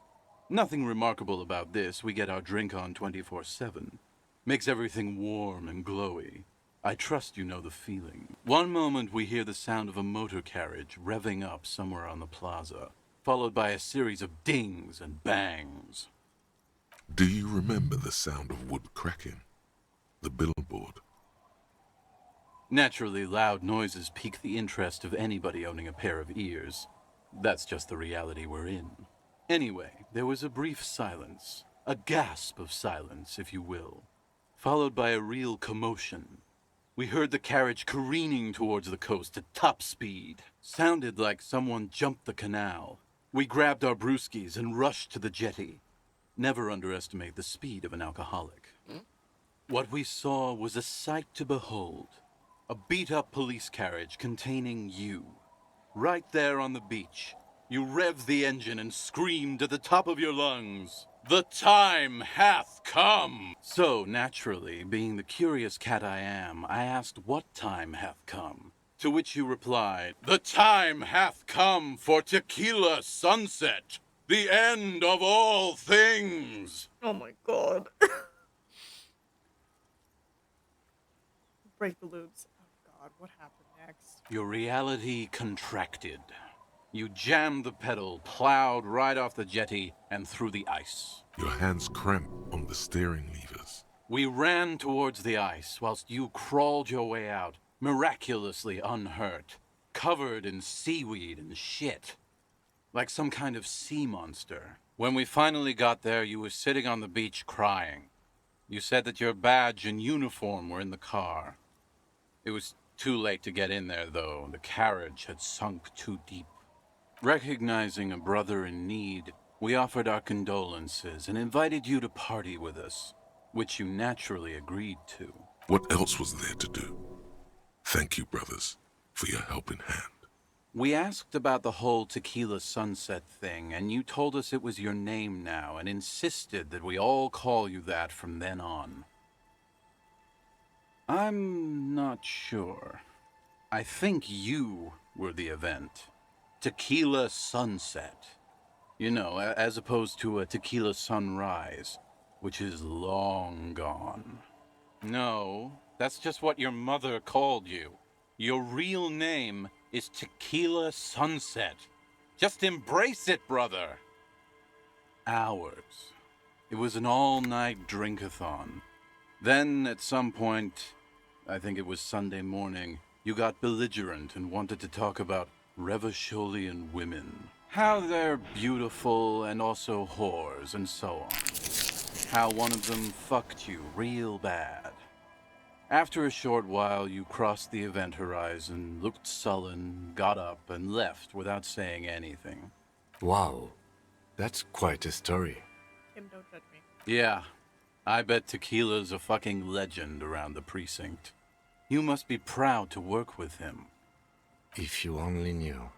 Nothing remarkable about this. We get our drink on 24/7. Makes everything warm and glowy. I trust you know the feeling. One moment we hear the sound of a motor carriage revving up somewhere on the plaza, followed by a series of dings and bangs. Do you remember the sound of wood cracking? The billboard? Naturally, loud noises pique the interest of anybody owning a pair of ears. That's just the reality we're in. Anyway, there was a brief silence, a gasp of silence, if you will, followed by a real commotion. We heard the carriage careening towards the coast at top speed. Sounded like someone jumped the canal. We grabbed our brewskis and rushed to the jetty. Never underestimate the speed of an alcoholic. What we saw was a sight to behold. A beat-up police carriage containing you. Right there on the beach. You revved the engine and screamed at the top of your lungs, "The time hath come!" So, naturally, being the curious cat I am, I asked what time hath come. To which you replied, "The time hath come for Tequila Sunset, the end of all things." Oh my god. Break the loops. Oh god, what happened next? Your reality contracted. You jammed the pedal, plowed right off the jetty, and through the ice. Your hands cramp on the steering levers. We ran towards the ice whilst you crawled your way out, miraculously unhurt, covered in seaweed and shit, like some kind of sea monster. When we finally got there, you were sitting on the beach crying. You said that your badge and uniform were in the car. It was too late to get in there, though. The carriage had sunk too deep. Recognizing a brother in need, we offered our condolences and invited you to party with us. which you naturally agreed to. What else was there to do? Thank you, brothers, for your helping hand. We asked about the whole Tequila Sunset thing, and you told us it was your name now, and insisted that we all call you that from then on. I'm not sure. I think you were the event. Tequila Sunset. You know, as opposed to a tequila sunrise, which is long gone. No, that's just what your mother called you. Your real name is Tequila Sunset. Just embrace it, brother. Hours. It was an all-night drink-a-thon. Then, at some point, I think it was Sunday morning, you got belligerent and wanted to talk about Revacholian women. How they're beautiful and also whores and so on. How one of them fucked you real bad. After a short while, you crossed the event horizon, looked sullen, got up, and left without saying anything. Wow, that's quite a story. Tim, don't judge me. Yeah, I bet Tequila's a fucking legend around the precinct. You must be proud to work with him. If you only knew.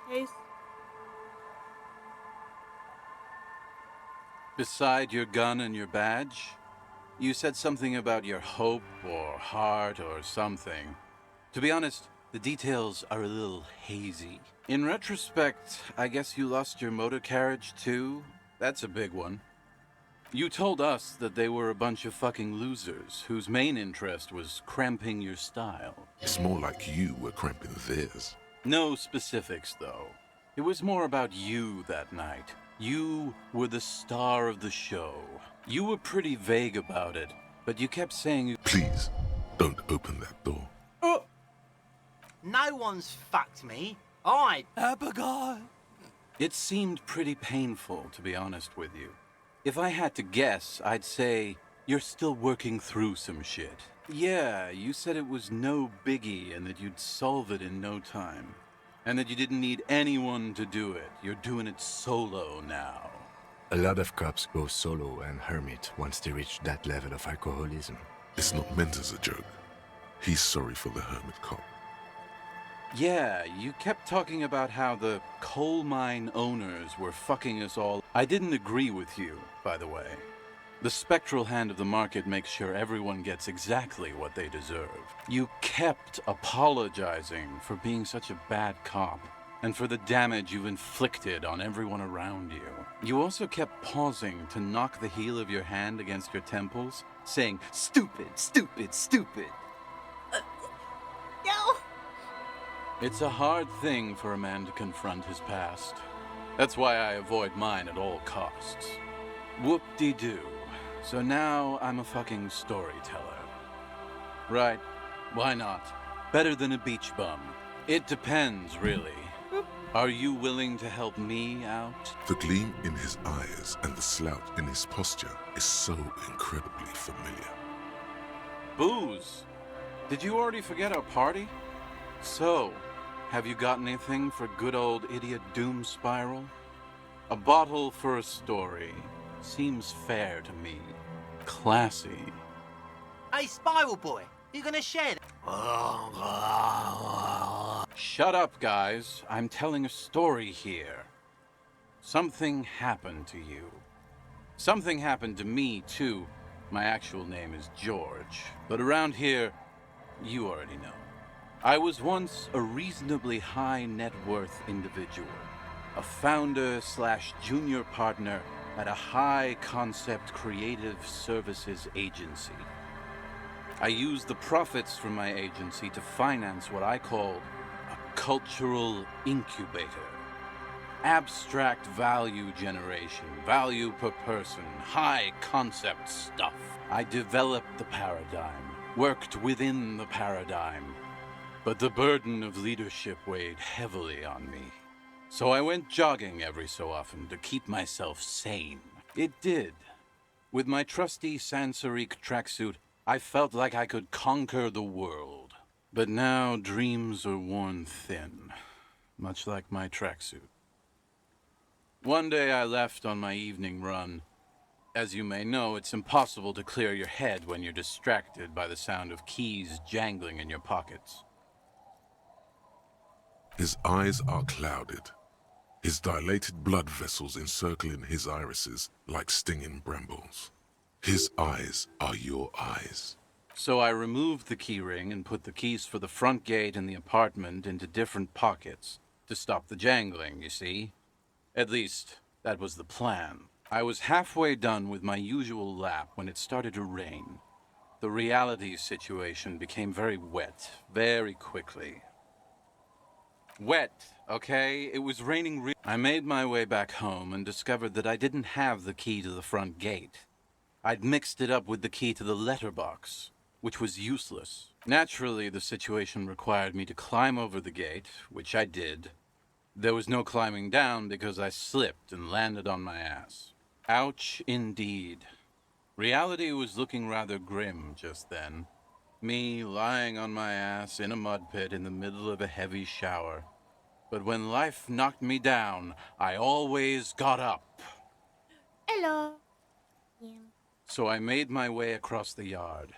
Case. Beside your gun and your badge, you said something about your hope or heart or something. To be honest, the details are a little hazy. In retrospect, I guess you lost your motor carriage too? That's a big one. You told us that they were a bunch of fucking losers whose main interest was cramping your style. It's more like you were cramping theirs. No specifics, though. It was more about you that night. You were the star of the show. You were pretty vague about it, but you kept saying you... Please, don't open that door. Oh! No one's fucked me. I... Abigail! It seemed pretty painful, to be honest with you. If I had to guess, I'd say you're still working through some shit. Yeah, you said it was no biggie and that you'd solve it in no time. And that you didn't need anyone to do it. You're doing it solo now. A lot of cops go solo and hermit once they reach that level of alcoholism. It's not meant as a joke. He's sorry for the hermit cop. Yeah, you kept talking about how the coal mine owners were fucking us all. I didn't agree with you, by the way. The spectral hand of the market makes sure everyone gets exactly what they deserve. You kept apologizing for being such a bad cop, and for the damage you've inflicted on everyone around you. You also kept pausing to knock the heel of your hand against your temples, saying, "Stupid, stupid, stupid." No! It's a hard thing for a man to confront his past. That's why I avoid mine at all costs. Whoop-de-doo. So now I'm a fucking storyteller. Right, why not? Better than a beach bum. It depends, really. Are you willing to help me out? The gleam in his eyes and the slouch in his posture is so incredibly familiar. Booze. Did you already forget our party? So, have you got anything for good old idiot Doom Spiral? A bottle for a story. Seems fair to me. Classy. Hey, Spiral Boy, you gonna share Shut up, guys. I'm telling a story here. Something happened to you. Something happened to me, too. My actual name is George. But around here, you already know. I was once a reasonably high net worth individual. A founder/junior partner at a high-concept creative services agency. I used the profits from my agency to finance what I called a cultural incubator. Abstract value generation, value per person, high-concept stuff. I developed the paradigm, worked within the paradigm, but the burden of leadership weighed heavily on me. So I went jogging every so often to keep myself sane. It did. With my trusty Sansarique tracksuit, I felt like I could conquer the world. But now dreams are worn thin, much like my tracksuit. One day I left on my evening run. As you may know, it's impossible to clear your head when you're distracted by the sound of keys jangling in your pockets. His eyes are clouded, his dilated blood vessels encircling his irises like stinging brambles. His eyes are your eyes. So I removed the key ring and put the keys for the front gate and the apartment into different pockets to stop the jangling, you see? At least, that was the plan. I was halfway done with my usual lap when it started to rain. The reality situation became very wet, very quickly. Wet, okay? It was raining I made my way back home and discovered that I didn't have the key to the front gate. I'd mixed it up with the key to the letterbox, which was useless. Naturally, the situation required me to climb over the gate, which I did. There was no climbing down because I slipped and landed on my ass. Ouch, indeed. Reality was looking rather grim just then. Me lying on my ass in a mud pit in the middle of a heavy shower. But when life knocked me down, I always got up. Hello. So I made my way across the yard.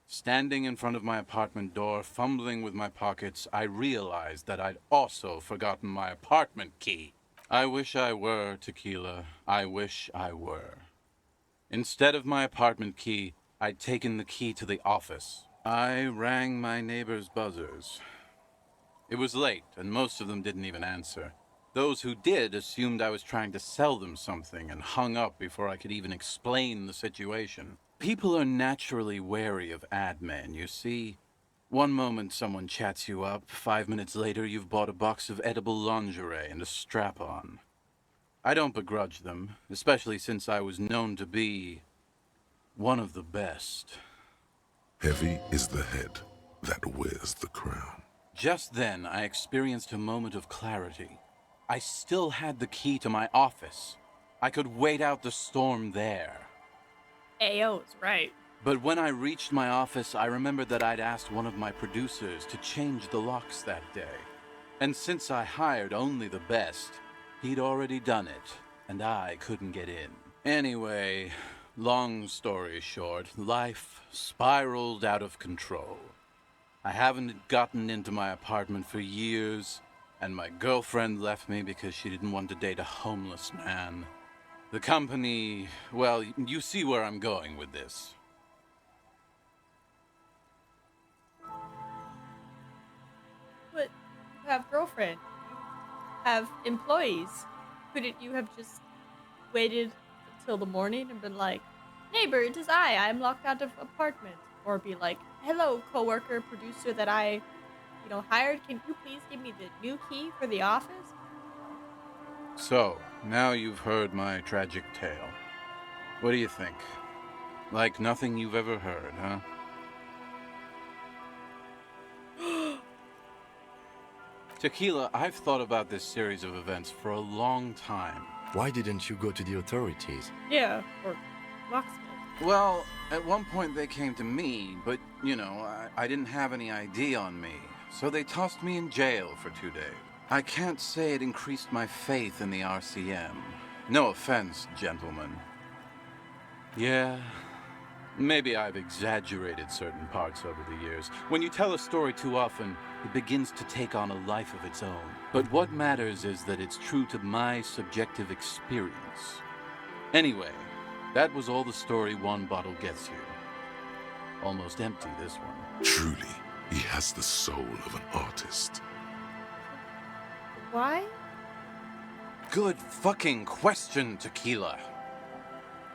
Standing in front of my apartment door, fumbling with my pockets, I realized that I'd also forgotten my apartment key. I wish I were, Tequila. I wish I were. Instead of my apartment key, I'd taken the key to the office. I rang my neighbors' buzzers. It was late, and most of them didn't even answer. Those who did assumed I was trying to sell them something and hung up before I could even explain the situation. People are naturally wary of ad men, you see. One moment someone chats you up, 5 minutes later you've bought a box of edible lingerie and a strap-on. I don't begrudge them, especially since I was known to be one of the best. Heavy is the head that wears the crown. Just then, I experienced a moment of clarity. I still had the key to my office. I could wait out the storm there. Ayo's right. But when I reached my office, I remembered that I'd asked one of my producers to change the locks that day. And since I hired only the best, he'd already done it, and I couldn't get in. Anyway, long story short, life spiraled out of control. I haven't gotten into my apartment for years, and my girlfriend left me because she didn't want to date a homeless man. The company, well, you see where I'm going with this. But you have girlfriend. You have employees. Couldn't you have just waited until the morning and been like, neighbor, it is I am locked out of apartment. Or be like, hello, coworker, producer that I, hired. Can you please give me the new key for the office? So, now you've heard my tragic tale. What do you think? Like nothing you've ever heard, huh? Tequila, I've thought about this series of events for a long time. Why didn't you go to the authorities? Yeah, or locksmith. Well, at one point they came to me, but, I didn't have any ID on me. So they tossed me in jail for 2 days. I can't say it increased my faith in the RCM. No offense, gentlemen. Yeah, maybe I've exaggerated certain parts over the years. When you tell a story too often, it begins to take on a life of its own. But what matters is that it's true to my subjective experience. Anyway, that was all the story one bottle gets you. Almost empty, this one. Truly, he has the soul of an artist. Why? Good fucking question, Tequila.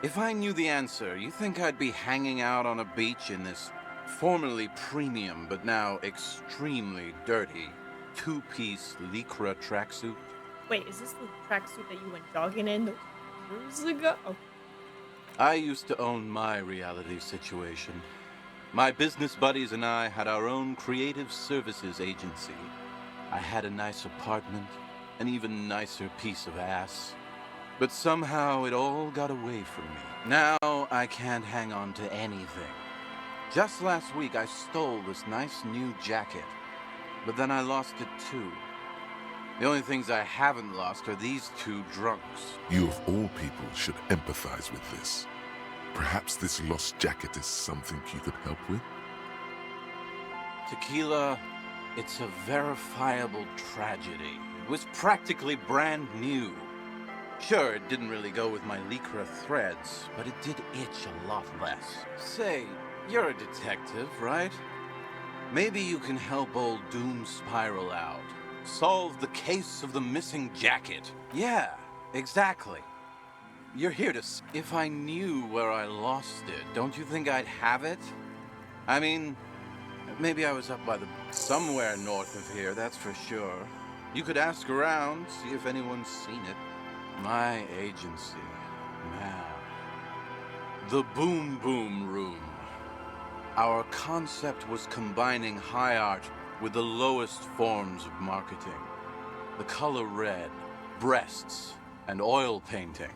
If I knew the answer, you think I'd be hanging out on a beach in this formerly premium but now extremely dirty two-piece lycra tracksuit? Wait, is this the tracksuit that you went jogging in years ago? Oh. I used to own my reality situation. My business buddies and I had our own creative services agency. I had a nice apartment, an even nicer piece of ass. But somehow it all got away from me. Now I can't hang on to anything. Just last week I stole this nice new jacket, but then I lost it too. The only things I haven't lost are these two drunks. You of all people should empathize with this. Perhaps this lost jacket is something you could help with? Tequila, it's a verifiable tragedy. It was practically brand new. Sure, it didn't really go with my lycra threads, but it did itch a lot less. Say, you're a detective, right? Maybe you can help old Doom Spiral out. Solve the case of the missing jacket. Yeah, exactly. You're here to if I knew where I lost it, don't you think I'd have it? I mean, maybe I was up by somewhere north of here, that's for sure. You could ask around, see if anyone's seen it. My agency. Man. The Boom Boom Room. Our concept was combining high art with the lowest forms of marketing. The color red, breasts, and oil painting.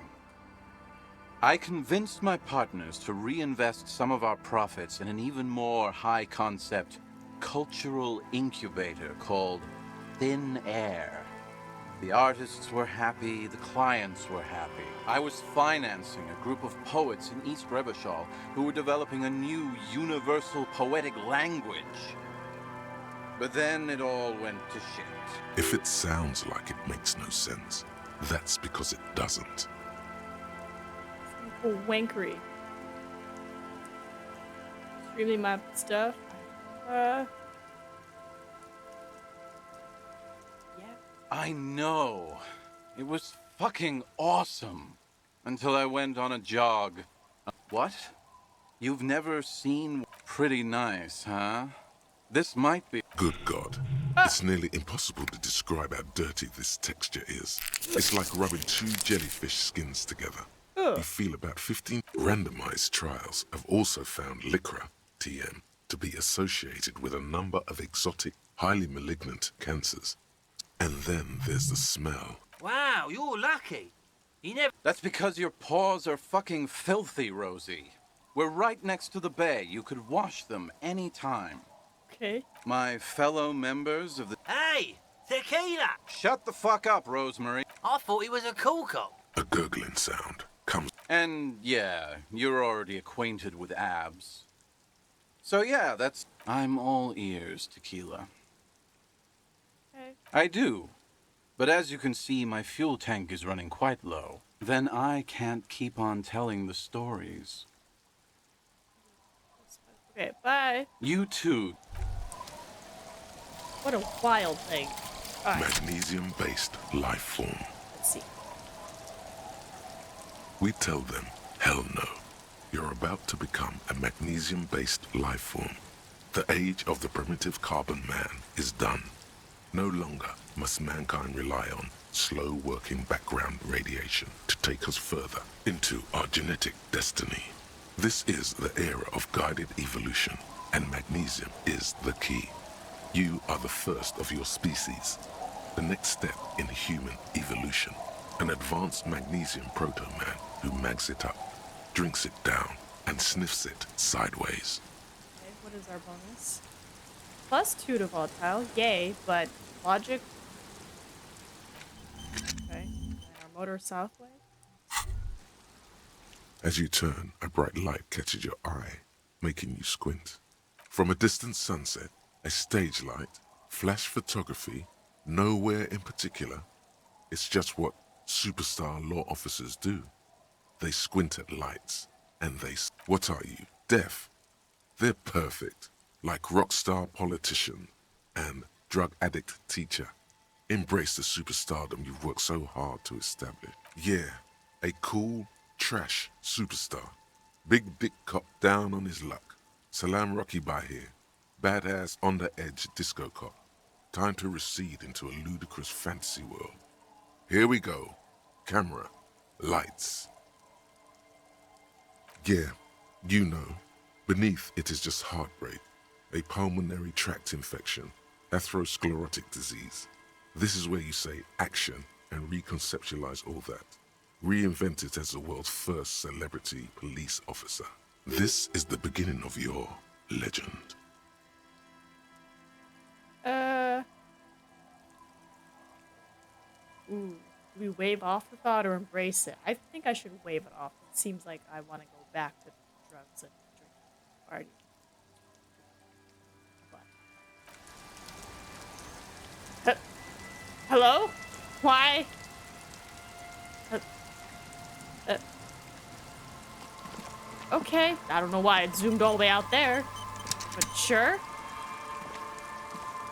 I convinced my partners to reinvest some of our profits in an even more high-concept cultural incubator called Thin Air. The artists were happy, the clients were happy. I was financing a group of poets in East Rebishal who were developing a new universal poetic language. But then it all went to shit. If it sounds like it makes no sense, that's because it doesn't. Wankery. Extremely mad stuff. Yeah. I know. It was fucking awesome. Until I went on a jog. What? You've never seen? Pretty nice, huh? This might be... Good God. It's nearly impossible to describe how dirty this texture is. It's like rubbing two jellyfish skins together. You feel about 15 randomized trials have also found lycra, TM, to be associated with a number of exotic, highly malignant cancers. And then there's the smell. Wow, you're lucky. He never... That's because your paws are fucking filthy, Rosie. We're right next to the bay. You could wash them any time. Okay. My fellow members of the... Hey, tequila! Shut the fuck up, Rosemary. I thought he was a cool cop. A gurgling sound comes... And yeah, you're already acquainted with abs. So yeah, that's... I'm all ears, Tequila. Okay. I do. But as you can see, my fuel tank is running quite low. Then I can't keep on telling the stories. Okay, bye. You too. What a wild thing. Right. Magnesium-based life form. Let's see. We tell them, hell no. You're about to become a magnesium-based life form. The age of the primitive carbon man is done. No longer must mankind rely on slow-working background radiation to take us further into our genetic destiny. This is the era of guided evolution, and magnesium is the key. You are the first of your species. The next step in human evolution. An advanced magnesium proto-man who mags it up, drinks it down, and sniffs it sideways. Okay, what is our bonus? +2 to volatile, yay, but logic. Okay, and our motor southway. As you turn, a bright light catches your eye, making you squint. From a distant sunset, a stage light, flash photography, nowhere in particular. It's just what superstar law officers do. They squint at lights, and what are you, deaf? They're perfect, like rock star politician and drug addict teacher. Embrace the superstardom you've worked so hard to establish. Yeah, a cool, trash superstar. Big dick cop down on his luck. Salam Rocky by here. Badass on the edge disco cop. Time to recede into a ludicrous fantasy world. Here we go. Camera. Lights. Yeah, you know. Beneath it is just heartbreak. A pulmonary tract infection. Atherosclerotic disease. This is where you say action and reconceptualize all that. Reinvent it as the world's first celebrity police officer. This is the beginning of your legend. Do we wave off the thought or embrace it? I think I should wave it off. It seems like I want to go back to drugs and drinking party. But hello? Why? Okay, I don't know why it zoomed all the way out there, but sure.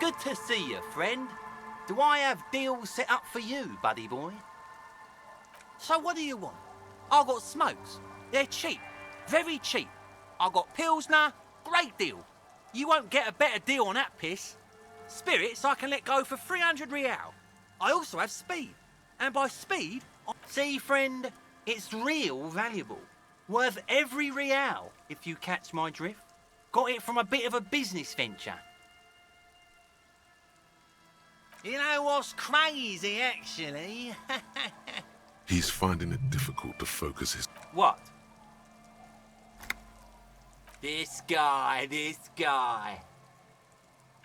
Good to see you, friend. Do I have deals set up for you, buddy boy? So what do you want? I got smokes. They're cheap. Very cheap. I got Pilsner. Great deal. You won't get a better deal on that piss. Spirits I can let go for 300 real. I also have speed. And by speed, see, friend, it's real valuable. Worth every real, if you catch my drift. Got it from a bit of a business venture. You know what's crazy, actually? He's finding it difficult to focus his... What? This guy.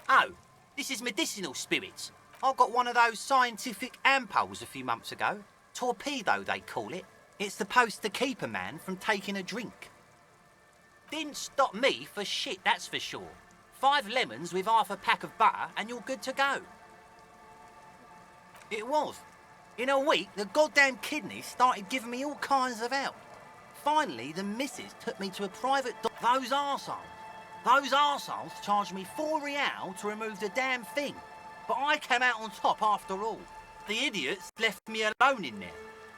Oh, this is medicinal spirits. I got one of those scientific ampoules a few months ago. Torpedo, they call it. It's supposed to keep a man from taking a drink. Didn't stop me for shit, that's for sure. 5 lemons with half a pack of butter and you're good to go. It was. In a week, the goddamn kidneys started giving me all kinds of help. Finally, the missus took me to a private Those arseholes charged me 4 real to remove the damn thing. But I came out on top after all. The idiots left me alone in there.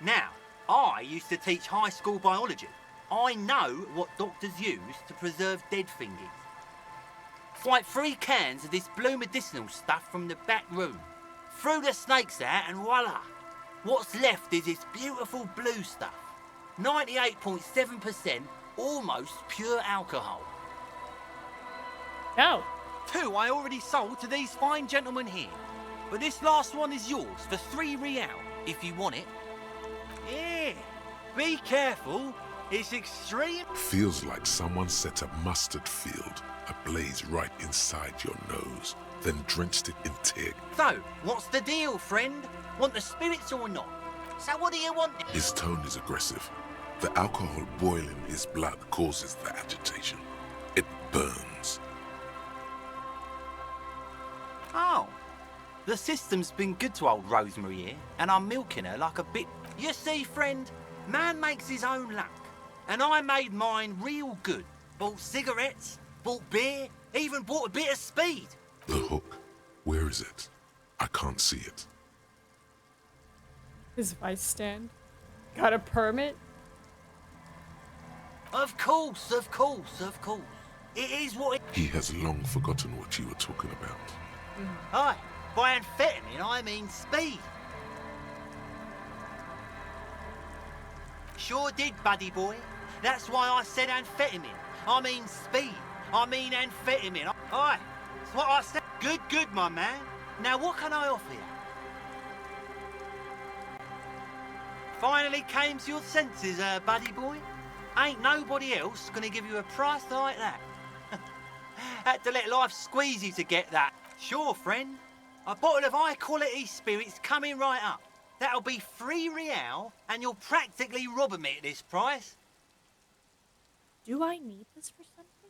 Now, I used to teach high school biology. I know what doctors use to preserve dead thingies. Swipe 3 cans of this blue medicinal stuff from the back room. Threw the snakes out and voila. What's left is this beautiful blue stuff. 98.7% almost pure alcohol. No. 2 I already sold to these fine gentlemen here. But this last one is yours for 3 real, if you want it. Yeah, be careful. It's extreme. Feels like someone set a mustard field ablaze right inside your nose, then drenched it in tear. So, what's the deal, friend? Want the spirits or not? So what do you want? His tone is aggressive. The alcohol boiling his blood causes the agitation. It burns. Oh, the system's been good to old Rosemary here, and I'm milking her like a bit. You see, friend, man makes his own luck, and I made mine real good. Bought cigarettes, bought beer, even bought a bit of speed. The hook, where is it? I can't see it. His vice stand. Got a permit? Of course. It is what it... He has long forgotten what you were talking about. Aye, by amphetamine, I mean speed. Sure did, buddy boy. That's why I said amphetamine. I mean speed. I mean amphetamine. Aye, that's what I said. Good, my man. Now, what can I offer you? Finally came to your senses, buddy boy. Ain't nobody else gonna give you a price like that. Had to let life squeeze you to get that. Sure, friend. A bottle of high-quality spirits coming right up. That'll be 3 real, and you're practically robbing me at this price. Do I need this for something?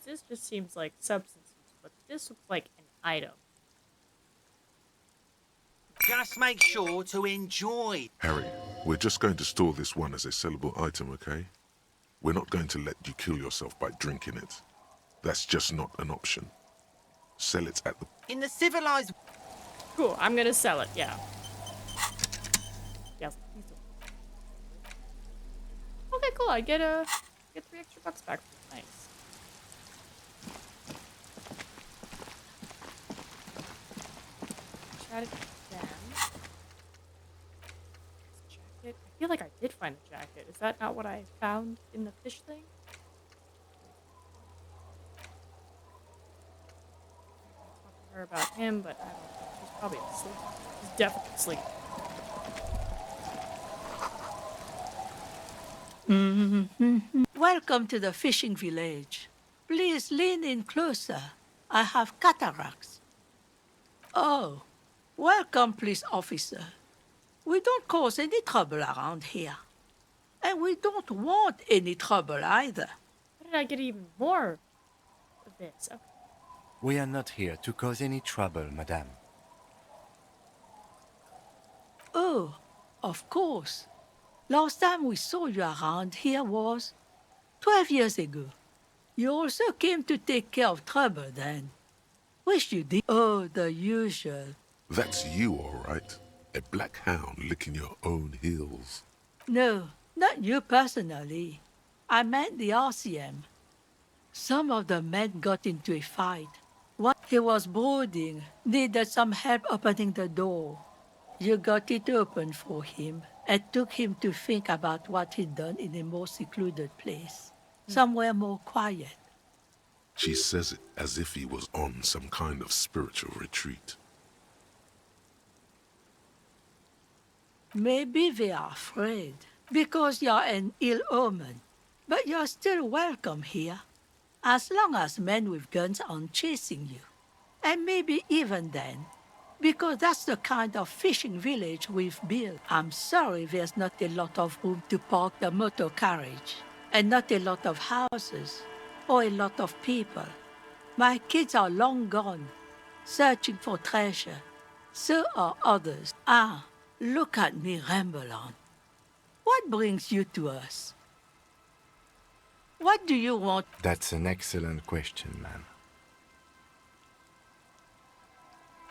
This just seems like substance use, but this looks like an item. Just make sure to enjoy. Harry, we're just going to store this one as a sellable item, okay? We're not going to let you kill yourself by drinking it. That's just not an option. Sell it at the... In the civilized... Cool, I'm gonna sell it, yeah. Yes, please do. Okay, cool, I get 3 extra bucks back. Nice. Chat it again. Jacket. I feel like I did find the jacket. Is that not what I found in the fish thing? Her about him, but I don't know. She's probably asleep. She's definitely asleep. Welcome to the fishing village. Please lean in closer. I have cataracts. Oh, welcome, police officer. We don't cause any trouble around here. And we don't want any trouble either. How did I get even more of this? Okay. We are not here to cause any trouble, madame. Oh, of course. Last time we saw you around here was 12 years ago. You also came to take care of trouble then. Wish you did. Oh, the usual. That's you, all right. A black hound licking your own heels. No, not you personally. I meant the RCM. Some of the men got into a fight. One, he was brooding, needed some help opening the door. You got it open for him and took him to think about what he'd done in a more secluded place, somewhere more quiet. She says it as if he was on some kind of spiritual retreat. Maybe they are afraid, because you're an ill omen. But you're still welcome here, as long as men with guns aren't chasing you. And maybe even then, because that's the kind of fishing village we've built. I'm sorry there's not a lot of room to park the motor carriage, and not a lot of houses, or a lot of people. My kids are long gone, searching for treasure. So are others. Ah, look at me ramble on. What brings you to us? What do you want? That's an excellent question, ma'am.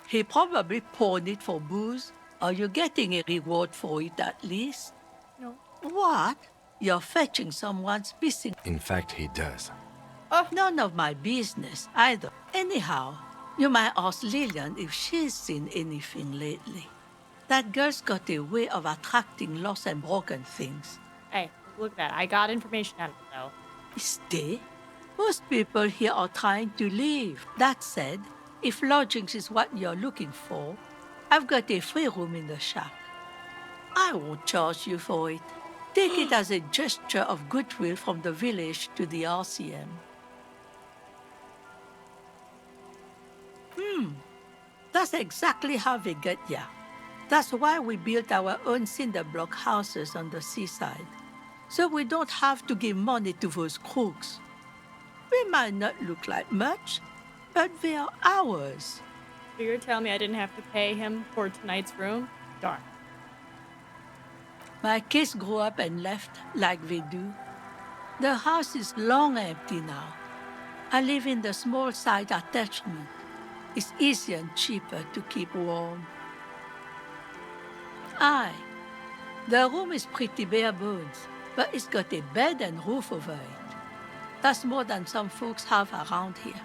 He probably pawned it for booze. Are you getting a reward for it at least? No. What? You're fetching someone's missing. In fact, he does. None of my business either. Anyhow, you might ask Lillian if she's seen anything lately. That girl's got a way of attracting lost and broken things. Hey, look at that. I got information out of it, though. Stay? Most people here are trying to leave. That said, if lodgings is what you're looking for, I've got a free room in the shack. I won't charge you for it. Take it as a gesture of goodwill from the village to the RCM. That's exactly how they get ya. That's why we built our own cinder block houses on the seaside, so we don't have to give money to those crooks. We might not look like much, but they are ours. So you're telling me I didn't have to pay him for tonight's room? Darn. My kids grew up and left like they do. The house is long empty now. I live in the small side attachment. It's easier and cheaper to keep warm. Aye, the room is pretty bare bones, but it's got a bed and roof over it. That's more than some folks have around here.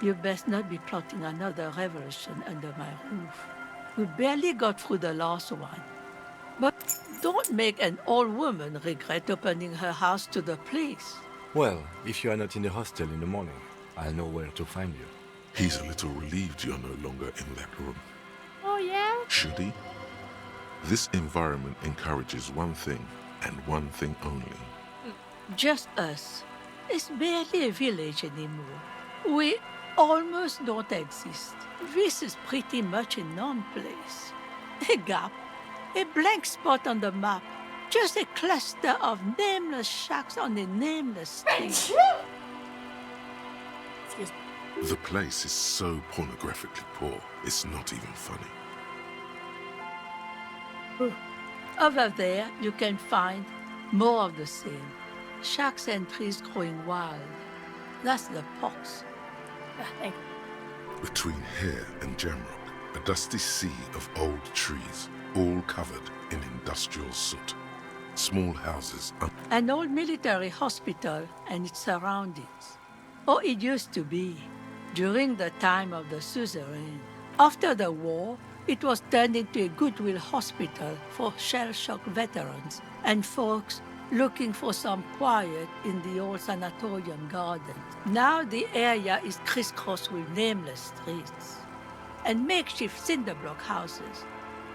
You best not be plotting another revolution under my roof. We barely got through the last one. But don't make an old woman regret opening her house to the police. Well, if you are not in the hostel in the morning, I'll know where to find you. He's a little relieved you're no longer in that room. Oh, yeah? Should he? This environment encourages one thing, and one thing only. Just us. It's barely a village anymore. We almost don't exist. This is pretty much a non-place. A gap. A blank spot on the map. Just a cluster of nameless shacks on a nameless street. Excuse me. The place is so pornographically poor, it's not even funny. Over there, you can find more of the same. Shacks and trees growing wild. That's the pox. Thank you. Between here and Jamrock, a dusty sea of old trees, all covered in industrial soot. Small houses. An old military hospital and its surroundings. Or it used to be, during the time of the suzerain. After the war, it was turned into a goodwill hospital for shell-shock veterans and folks looking for some quiet in the old sanatorium gardens. Now the area is crisscrossed with nameless streets and makeshift cinder block houses.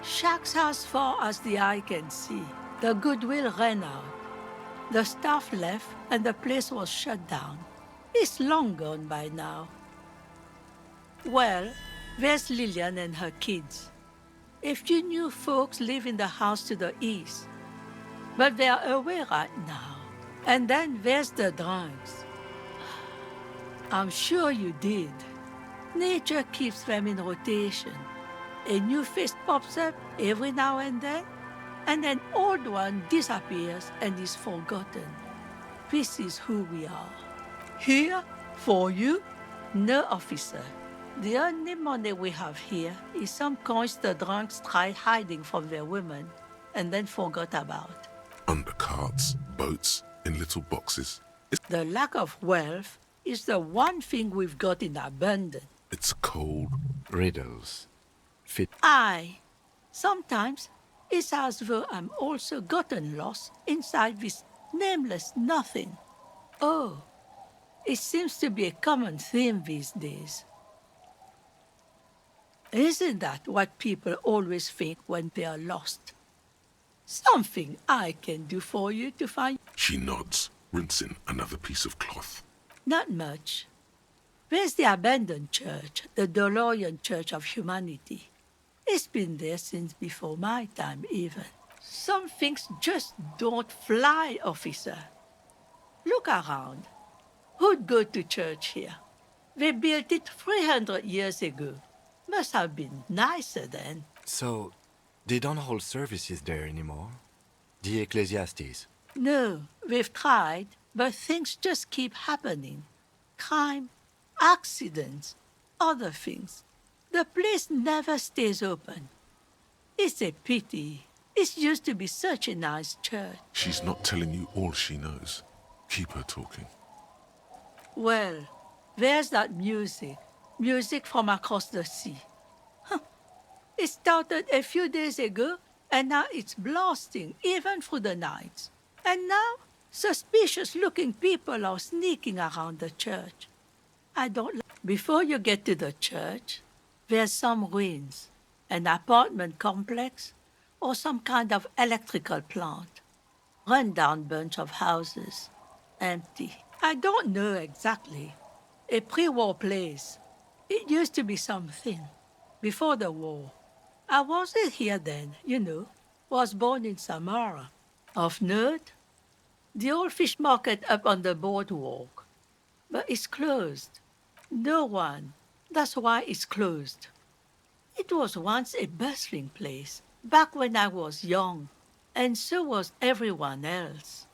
Shacks as far as the eye can see. The goodwill ran out. The staff left and the place was shut down. It's long gone by now. Well, there's Lillian and her kids. A few new folks live in the house to the east, but they're away right now. And then there's the drunks. I'm sure you did. Nature keeps them in rotation. A new face pops up every now and then, and an old one disappears and is forgotten. This is who we are. Here, for you, no officer. The only money we have here is some coins the drunks tried hiding from their women and then forgot about. Under carts, boats, in little boxes. The lack of wealth is the one thing we've got in abundance. It's cold. Riddles. Fit. Aye. Sometimes it's as though I'm also gotten lost inside this nameless nothing. Oh, it seems to be a common theme these days. Isn't that what people always think when they are lost? Something I can do for you to find... She nods, rinsing another piece of cloth. Not much. There's the abandoned church, the DeLorean Church of Humanity. It's been there since before my time, even. Some things just don't fly, officer. Look around. Who'd go to church here? They built it 300 years ago. Must have been nicer then. So, they don't hold services there anymore? The Ecclesiastes? No, we've tried, but things just keep happening. Crime, accidents, other things. The place never stays open. It's a pity. It used to be such a nice church. She's not telling you all she knows. Keep her talking. Well, there's that music. Music from across the sea. Huh. It started a few days ago, and now it's blasting, even through the nights. And now, suspicious-looking people are sneaking around the church. I don't... Before you get to the church, there's some ruins, an apartment complex, or some kind of electrical plant. Run-down bunch of houses. Empty. I don't know exactly. A pre-war place. It used to be something. Before the war. I wasn't here then, you know. Was born in Samara. Of note, the old fish market up on the boardwalk. But it's closed. No one. That's why it's closed. It was once a bustling place, back when I was young, and so was everyone else.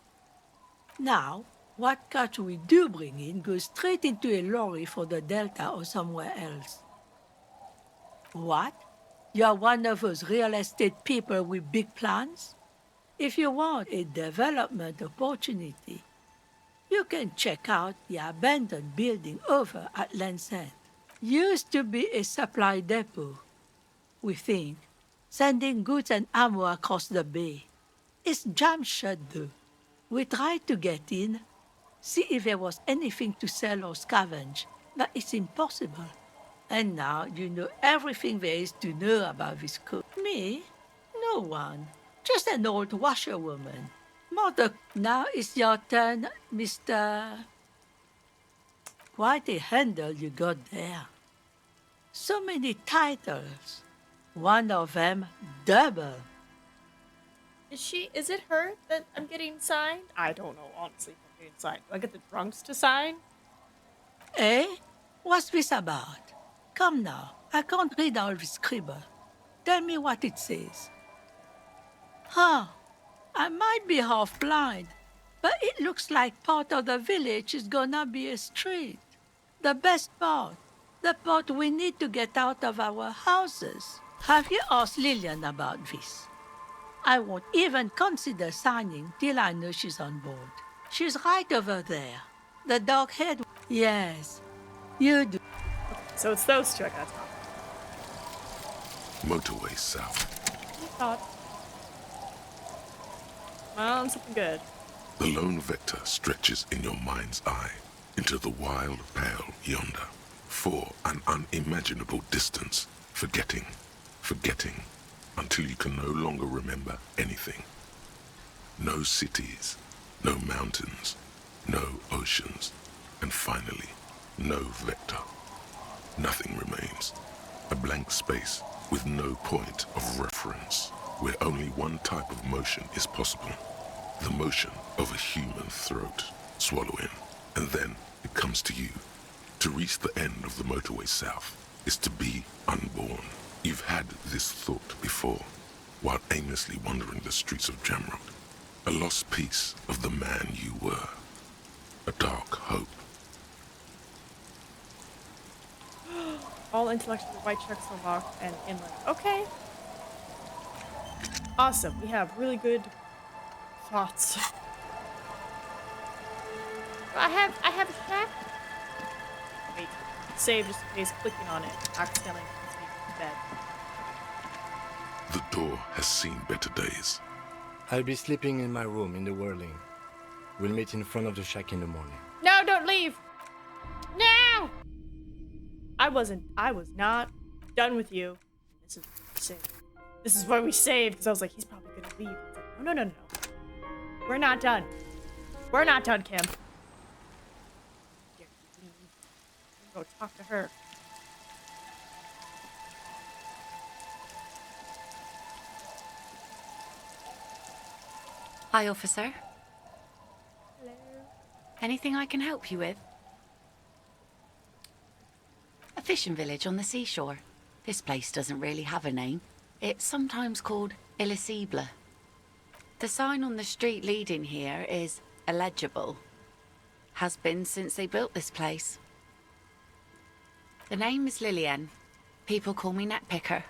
Now, what catch we do bring in goes straight into a lorry for the Delta or somewhere else. What? You're one of those real estate people with big plans? If you want a development opportunity, you can check out the abandoned building over at Land's End. Used to be a supply depot, we think, sending goods and ammo across the bay. It's jammed shut though. We tried to get in, see if there was anything to sell or scavenge, but it's impossible. And now you know everything there is to know about this code. Me? No one. Just an old washerwoman. Mother, now it's your turn, Mr. Quite a handle you got there. So many titles. One of them double. Is it her that I'm getting signed? I don't know, honestly, if I'm getting signed. Do I get the drunks to sign? Eh? What's this about? Come now, I can't read all this scribble. Tell me what it says. Huh, I might be half blind, but it looks like part of the village is gonna be a street. The best part. The part we need to get out of our houses. Have you asked Lillian about this? I won't even consider signing till I know she's on board. She's right over there. The dog-head... Yes, you do. So it's those two I gotta talk to. Motorway south. Thought. Well, something good. The lone vector stretches in your mind's eye into the wild pale yonder. For an unimaginable distance, forgetting, until you can no longer remember anything. No cities, no mountains, no oceans, and finally, no vector. nothing remains. A blank space with no point of reference, where only one type of motion is possible. The motion of a human throat. Swallow in, and then it comes to you. To reach the end of the motorway south is to be unborn. You've had this thought before, while aimlessly wandering the streets of Jamrod. A lost piece of the man you were. A dark hope. All intellectual white checks are locked and inland. Okay. Awesome. We have really good thoughts. I have a shack. Wait. Save just in case clicking on it accidentally puts me to bed. The door has seen better days. I'll be sleeping in my room in the whirling. We'll meet in front of the shack in the morning. No, don't leave. No. I was not done with you. This is where we saved. This is where we saved because I was like, he's probably gonna leave. It's like, no. We're not done. We're not done, Kim. Go talk to her. Hi, officer. Hello. Anything I can help you with? A fishing village on the seashore. This place doesn't really have a name. It's sometimes called Elysium. The sign on the street leading here is illegible. Has been since they built this place. The name is Lillian. People call me Netpicker.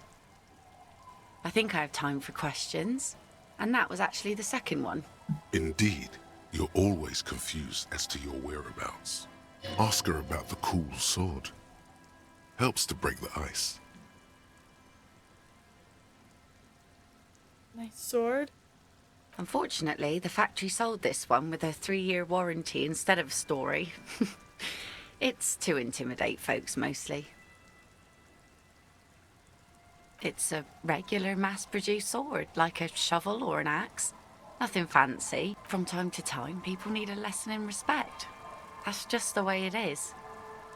I think I have time for questions, and that was actually the second one. Indeed, you're always confused as to your whereabouts. Ask her about the cool sword. Helps to break the ice. Nice sword. Unfortunately, the factory sold this one with a 3-year warranty instead of a story. It's to intimidate folks, mostly. It's a regular mass-produced sword, like a shovel or an axe. Nothing fancy. From time to time, people need a lesson in respect. That's just the way it is.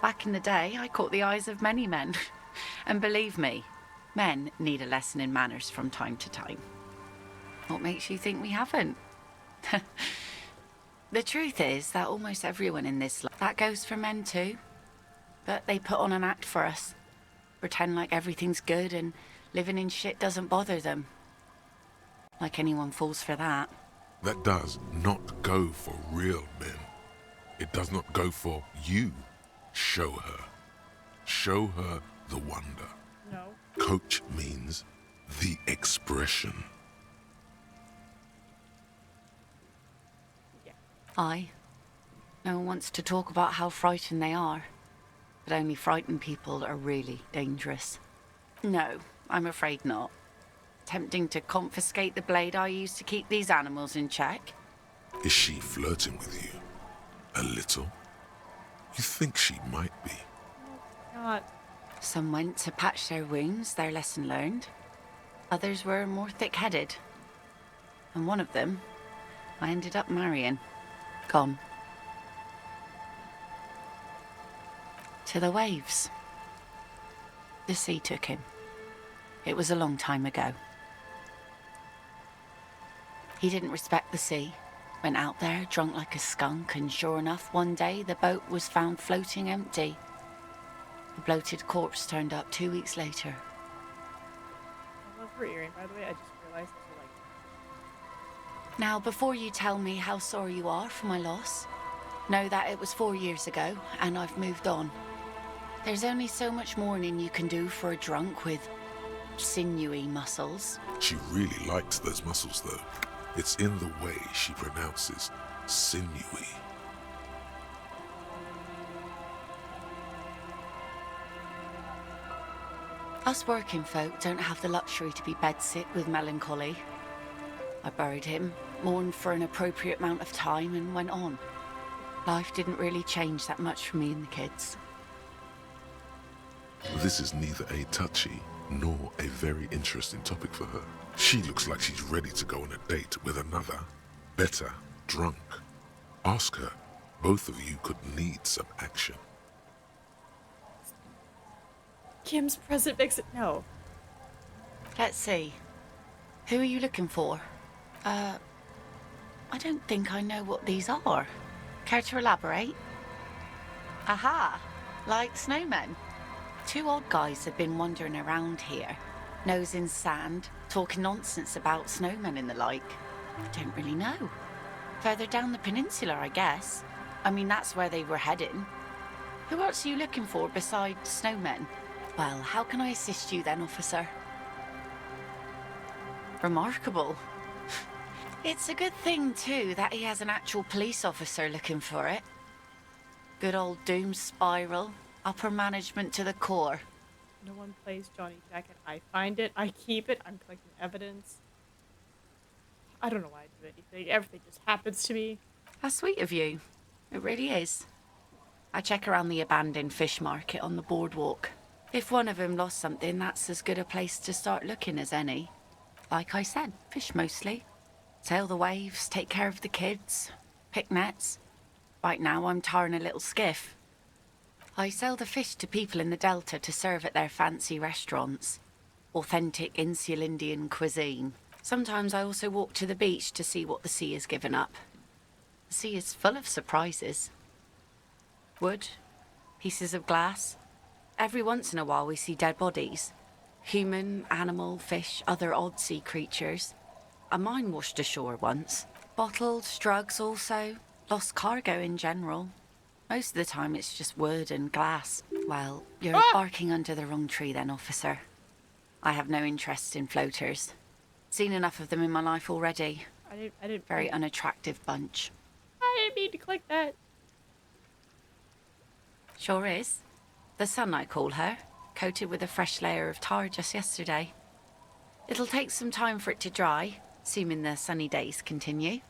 Back in the day, I caught the eyes of many men. And believe me, men need a lesson in manners from time to time. What makes you think we haven't? The truth is that almost everyone in this life, that goes for men too. But they put on an act for us. Pretend like everything's good and living in shit doesn't bother them. Like anyone falls for that. That does not go for real men. It does not go for you. Show her. Show her the wonder. No. Coach means the expression. Aye. No one wants to talk about how frightened they are. But only frightened people are really dangerous. No, I'm afraid not. Tempting to confiscate the blade I used to keep these animals in check. Is she flirting with you? A little? You think she might be? Not. Some went to patch their wounds, their lesson learned. Others were more thick-headed. And one of them, I ended up marrying. Gone. To the waves. The sea took him. It was a long time ago. He didn't respect the sea. Went out there, drunk like a skunk, and sure enough, one day the boat was found floating empty. A bloated corpse turned up 2 weeks later. I love her earring, by the way. I just realized that you're like... Now, before you tell me how sorry you are for my loss, know that it was 4 years ago, and I've moved on. There's only so much mourning you can do for a drunk with sinewy muscles. She really likes those muscles, though. It's in the way she pronounces sinewy. Us working folk don't have the luxury to be bedsick with melancholy. I buried him, mourned for an appropriate amount of time, and went on. Life didn't really change that much for me and the kids. This is neither a touchy nor a very interesting topic for her. She looks like she's ready to go on a date with another, better, drunk. Ask her. Both of you could need some action. Kim's present makes it. No. Let's see. Who are you looking for? I don't think I know what these are. Care to elaborate? Aha! Like snowmen. Two odd guys have been wandering around here, nose in sand, talking nonsense about snowmen and the like. I don't really know. Further down the peninsula, I guess. I mean, that's where they were heading. Who else are you looking for besides snowmen? Well, how can I assist you then, officer? Remarkable. It's a good thing, too, that he has an actual police officer looking for it. Good old doom spiral. Upper management to the core. No one plays Johnny Jacket. I find it. I keep it. I'm collecting evidence. I don't know why I do anything. Everything just happens to me. How sweet of you. It really is. I check around the abandoned fish market on the boardwalk. If one of them lost something, that's as good a place to start looking as any. Like I said, fish mostly. Sail the waves, take care of the kids, pick nets. Right now I'm tarring a little skiff. I sell the fish to people in the Delta to serve at their fancy restaurants. Authentic insular Indian cuisine. Sometimes I also walk to the beach to see what the sea has given up. The sea is full of surprises. Wood, pieces of glass. Every once in a while we see dead bodies. Human, animal, fish, other odd sea creatures. A mine washed ashore once. Bottles, drugs also. Lost cargo in general. Most of the time it's just wood and glass. Well, you're barking under the wrong tree then, officer. I have no interest in floaters. Seen enough of them in my life already. I didn't. Very unattractive bunch. I didn't mean to click that. Sure is. The sun, I call her. Coated with a fresh layer of tar just yesterday. It'll take some time for it to dry, assuming the sunny days continue.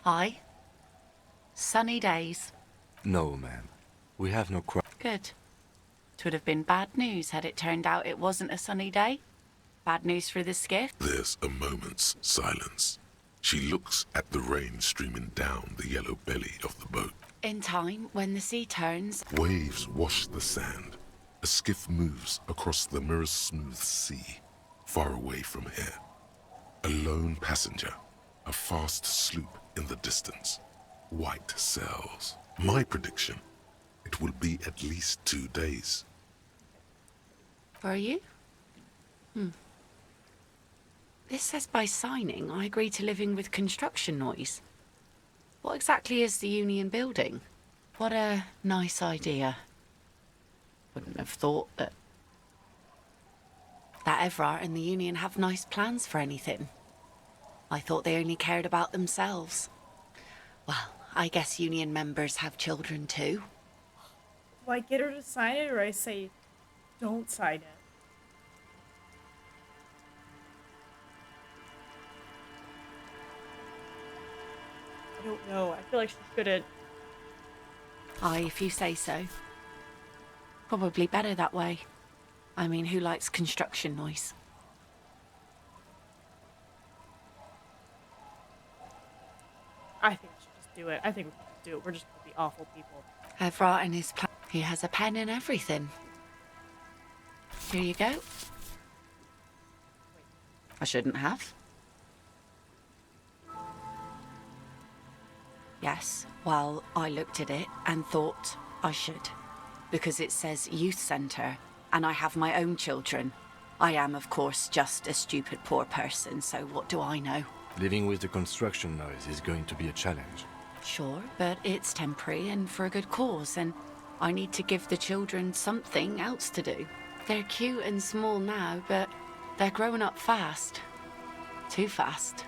Aye. Sunny days. No, ma'am. We have no Good. It would have been bad news had it turned out it wasn't a sunny day. Bad news for the skiff. There's a moment's silence. She looks at the rain streaming down the yellow belly of the boat. In time, when the sea turns... Waves wash the sand. A skiff moves across the mirror-smooth sea, far away from here. A lone passenger, a fast sloop in the distance. White sails. My prediction, it will be at least 2 days. For you? This says by signing, I agree to living with construction noise. What exactly is the Union building? What a nice idea. Wouldn't have thought that Everard and the Union have nice plans for anything. I thought they only cared about themselves. Well, I guess Union members have children too. Do I get her to sign it or I say don't sign it? I don't know. I feel like she shouldn't. Aye, if you say so. Probably better that way. I mean, who likes construction noise? I think I should just do it. I think we should just do it. We're just gonna be awful people. Everard and his plan. He has a pen and everything. Here you go. I shouldn't have. Yes, well, I looked at it and thought I should. Because it says youth centre, and I have my own children. I am, of course, just a stupid poor person, so what do I know? Living with the construction noise is going to be a challenge. Sure, but it's temporary and for a good cause, and I need to give the children something else to do. They're cute and small now, but they're growing up fast. Too fast.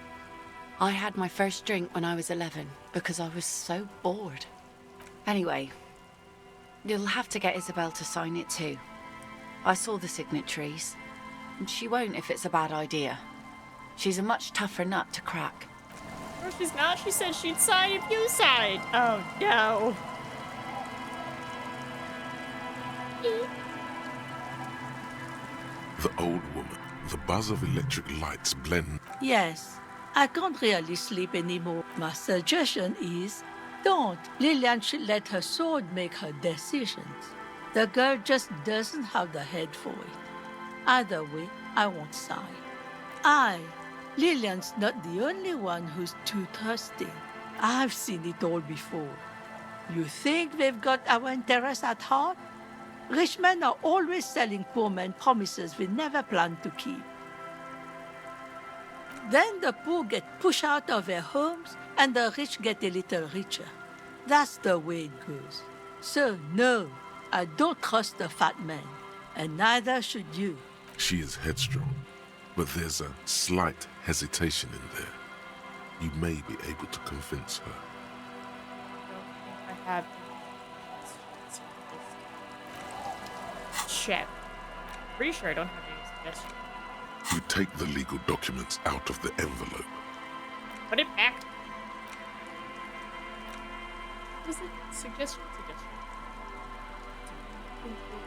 I had my first drink when I was 11 because I was so bored. Anyway, you'll have to get Isabel to sign it too. I saw the signatories, and she won't if it's a bad idea. She's a much tougher nut to crack. No, she's not. She said she'd sign if you signed. Oh, no. The old woman, the buzz of electric lights blend. Yes, I can't really sleep anymore. My suggestion is, don't. Lillian should let her sword make her decisions. The girl just doesn't have the head for it. Either way, I won't sigh. Lillian's not the only one who's too thirsty. I've seen it all before. You think they've got our interests at heart? Rich men are always selling poor men promises they never planned to keep. Then the poor get pushed out of their homes and the rich get a little richer. That's the way it goes. So no, I don't trust the fat man, and neither should you. She is headstrong, but there's a slight hesitation in there. You may be able to convince her. I have check. Pretty sure I don't have any suggestions. You take the legal documents out of the envelope. Put it back. What was it? Suggestion.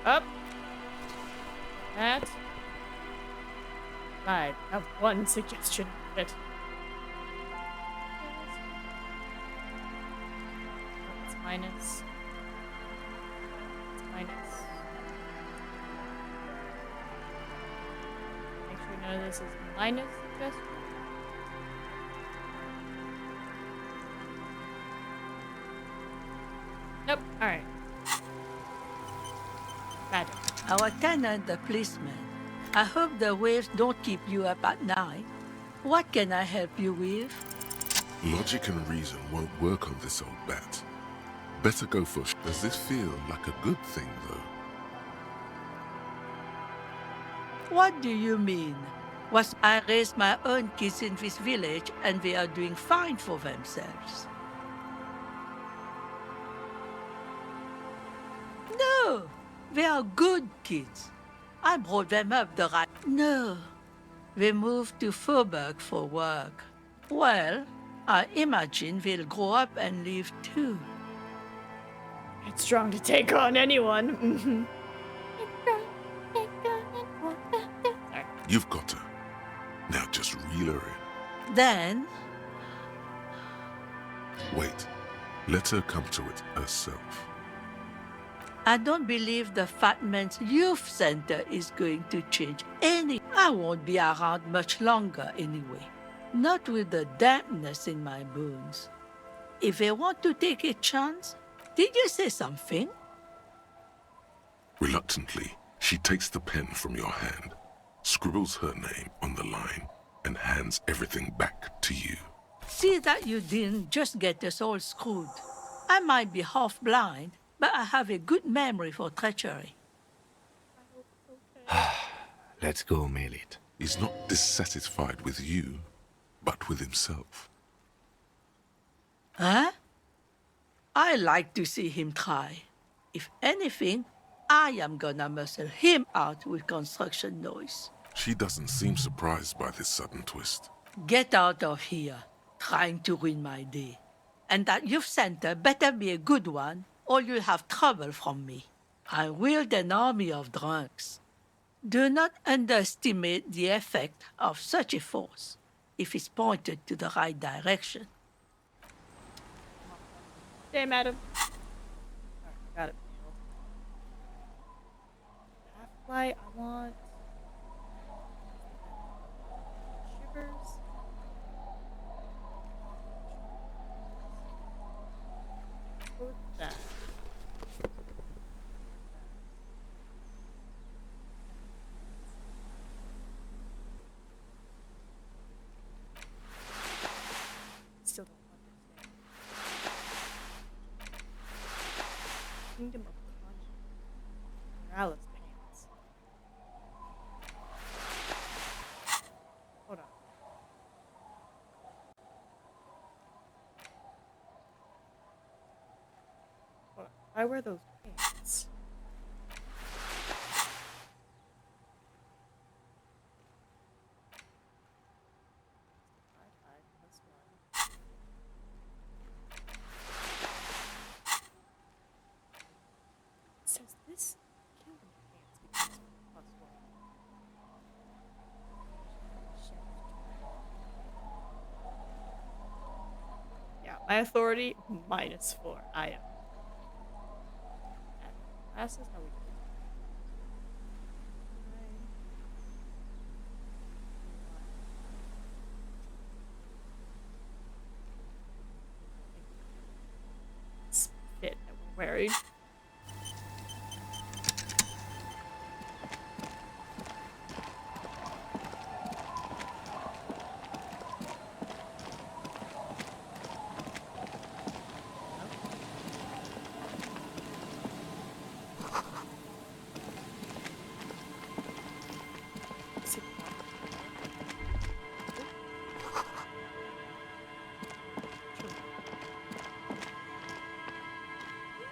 Up. That. I have one suggestion of it. It's minus. It's minus. Make sure none of this is minus suggestion. Nope. Alright. Magic. Our tenant, the policeman. I hope the waves don't keep you up at night. What can I help you with? Logic and reason won't work on this old bat. Better go for Does this feel like a good thing, though? What do you mean? I raised my own kids in this village and they are doing fine for themselves. No, they are good kids. I brought them up the right... No, they moved to Faubourg for work. Well, I imagine they'll grow up and leave too. It's strong to take on anyone. Sorry. You've got her. Now just reel her in. Then... Wait. Let her come to it herself. I don't believe the Fat Man's Youth Center is going to change any. I won't be around much longer anyway. Not with the dampness in my bones. If they want to take a chance, did you say something? Reluctantly, she takes the pen from your hand, scribbles her name on the line, and hands everything back to you. See that you didn't just get us all screwed. I might be half blind, but I have a good memory for treachery. Let's go, Melit. He's not dissatisfied with you, but with himself. Huh? I like to see him try. If anything, I am gonna muscle him out with construction noise. She doesn't seem surprised by this sudden twist. Get out of here, trying to ruin my day. And that youth center better be a good one, or you'll have trouble from me. I wield an army of drunks. Do not underestimate the effect of such a force, if it's pointed to the right direction. Hey, madam. Alright, got it. Half-light, I want... Shivers. Put that. Still don't understand. Kingdom of Conscience. Morales pants. Hold on. Hold on. Why wear those pants? Says this kingdom pants because +1. Yeah, my authority -4. I am. Glasses? No, we don't. It's fit that we're wearing.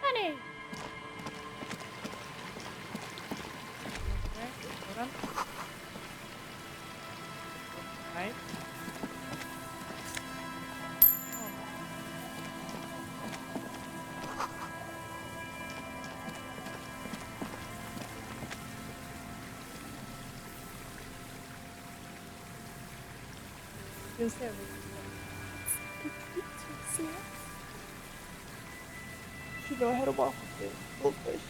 Money! Okay, hold on. Right. You see it? You know how to walk with it. Goldfish.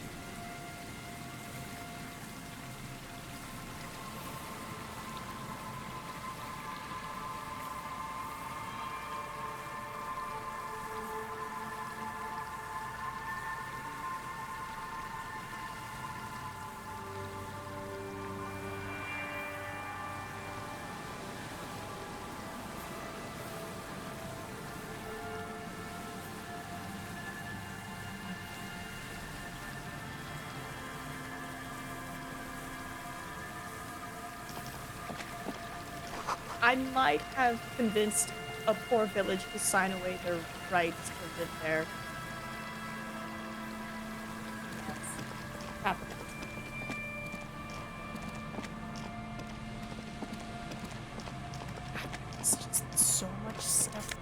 I might have convinced a poor village to sign away their rights to live there. Yes. Capitalism. It's just so much stuff.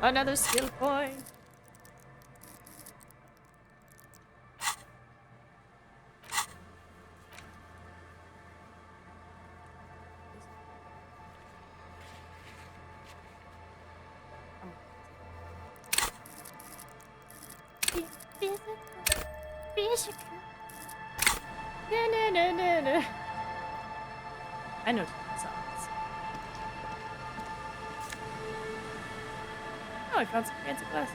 Another skill point. No. I know songs. Oh, I found some fancy glasses.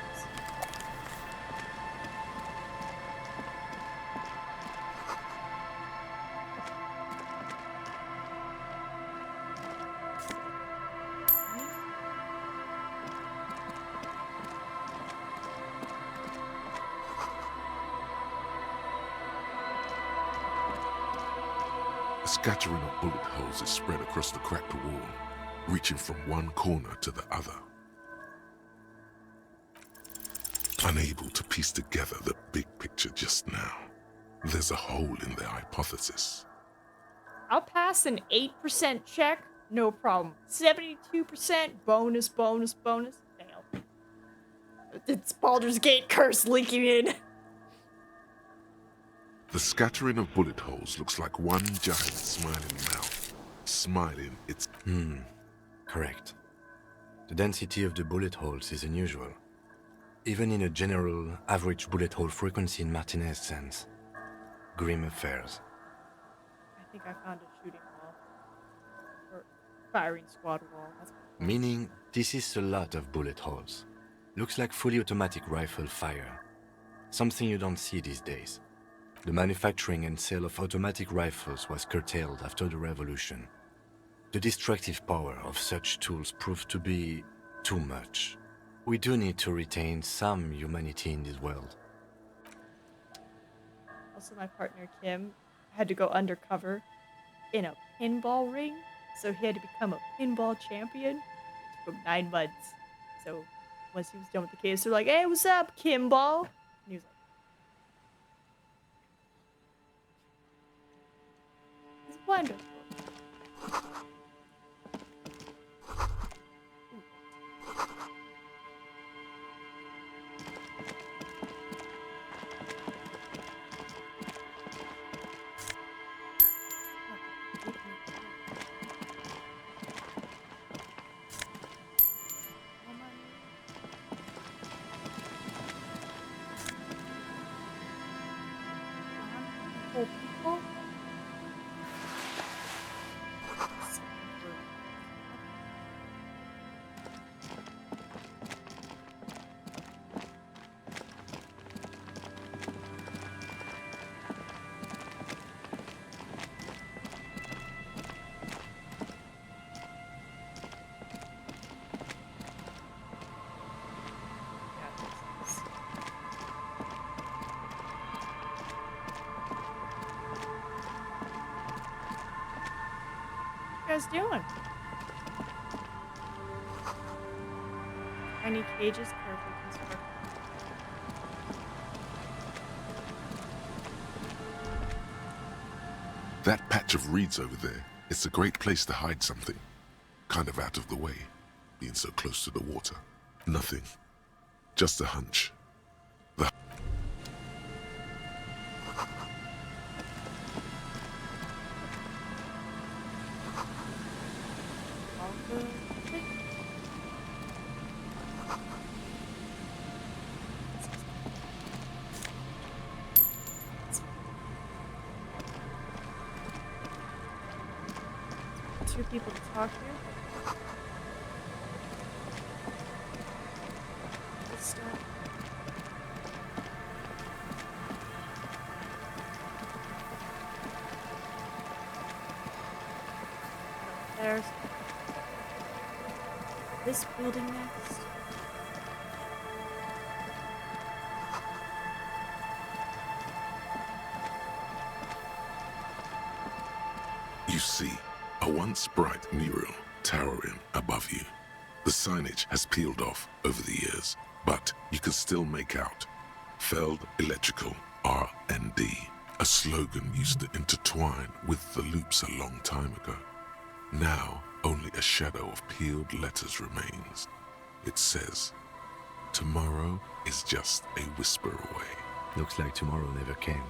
A scattering of bullet holes is spread across the cracked wall, reaching from one corner to the other. Unable to piece together the big picture just now, there's a hole in their hypothesis. I'll pass an 8% check, no problem. 72% bonus. Fail. It's Baldur's Gate curse leaking in. The scattering of bullet holes looks like one giant smiling mouth. Smiling, it's... Correct. The density of the bullet holes is unusual. Even in a general average bullet hole frequency in Martinez's sense. Grim affairs. I think I found a shooting wall. Or firing squad wall. That's Meaning, this is a lot of bullet holes. Looks like fully automatic rifle fire. Something you don't see these days. The manufacturing and sale of automatic rifles was curtailed after the revolution. The destructive power of such tools proved to be too much. We do need to retain some humanity in this world. Also, my partner Kim had to go undercover in a pinball ring, so he had to become a pinball champion. It took him 9 months. So once he was done with the case, they're like, "Hey, what's up, Kimball?" And he was like, "It's wonderful." guys doing? Tiny cages carefully constructed. That patch of reeds over there, it's a great place to hide something. Kind of out of the way, being so close to the water. Nothing. Just a hunch. The Two people to talk to. Good stuff. There's this building next. You see, a once bright mural towering above you. The signage has peeled off over the years, but you can still make out Feld Electrical R&D, a slogan used to intertwine with the loops a long time ago. Now, only a shadow of peeled letters remains. It says, tomorrow is just a whisper away. Looks like tomorrow never came.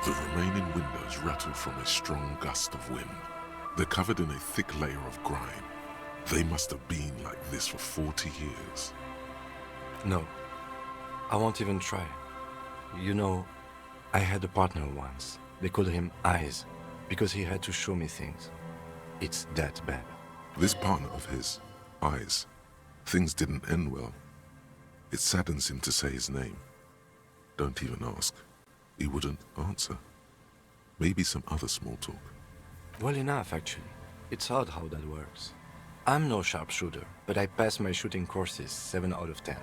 The remaining windows rattle from a strong gust of wind. They're covered in a thick layer of grime. They must have been like this for 40 years. No, I won't even try. You know, I had a partner once. They called him Eyes, because he had to show me things. It's that bad. This partner of his, Eyes, things didn't end well. It saddens him to say his name. Don't even ask. He wouldn't answer. Maybe some other small talk. Well enough, actually. It's odd how that works. I'm no sharpshooter, but I passed my shooting courses 7 out of 10.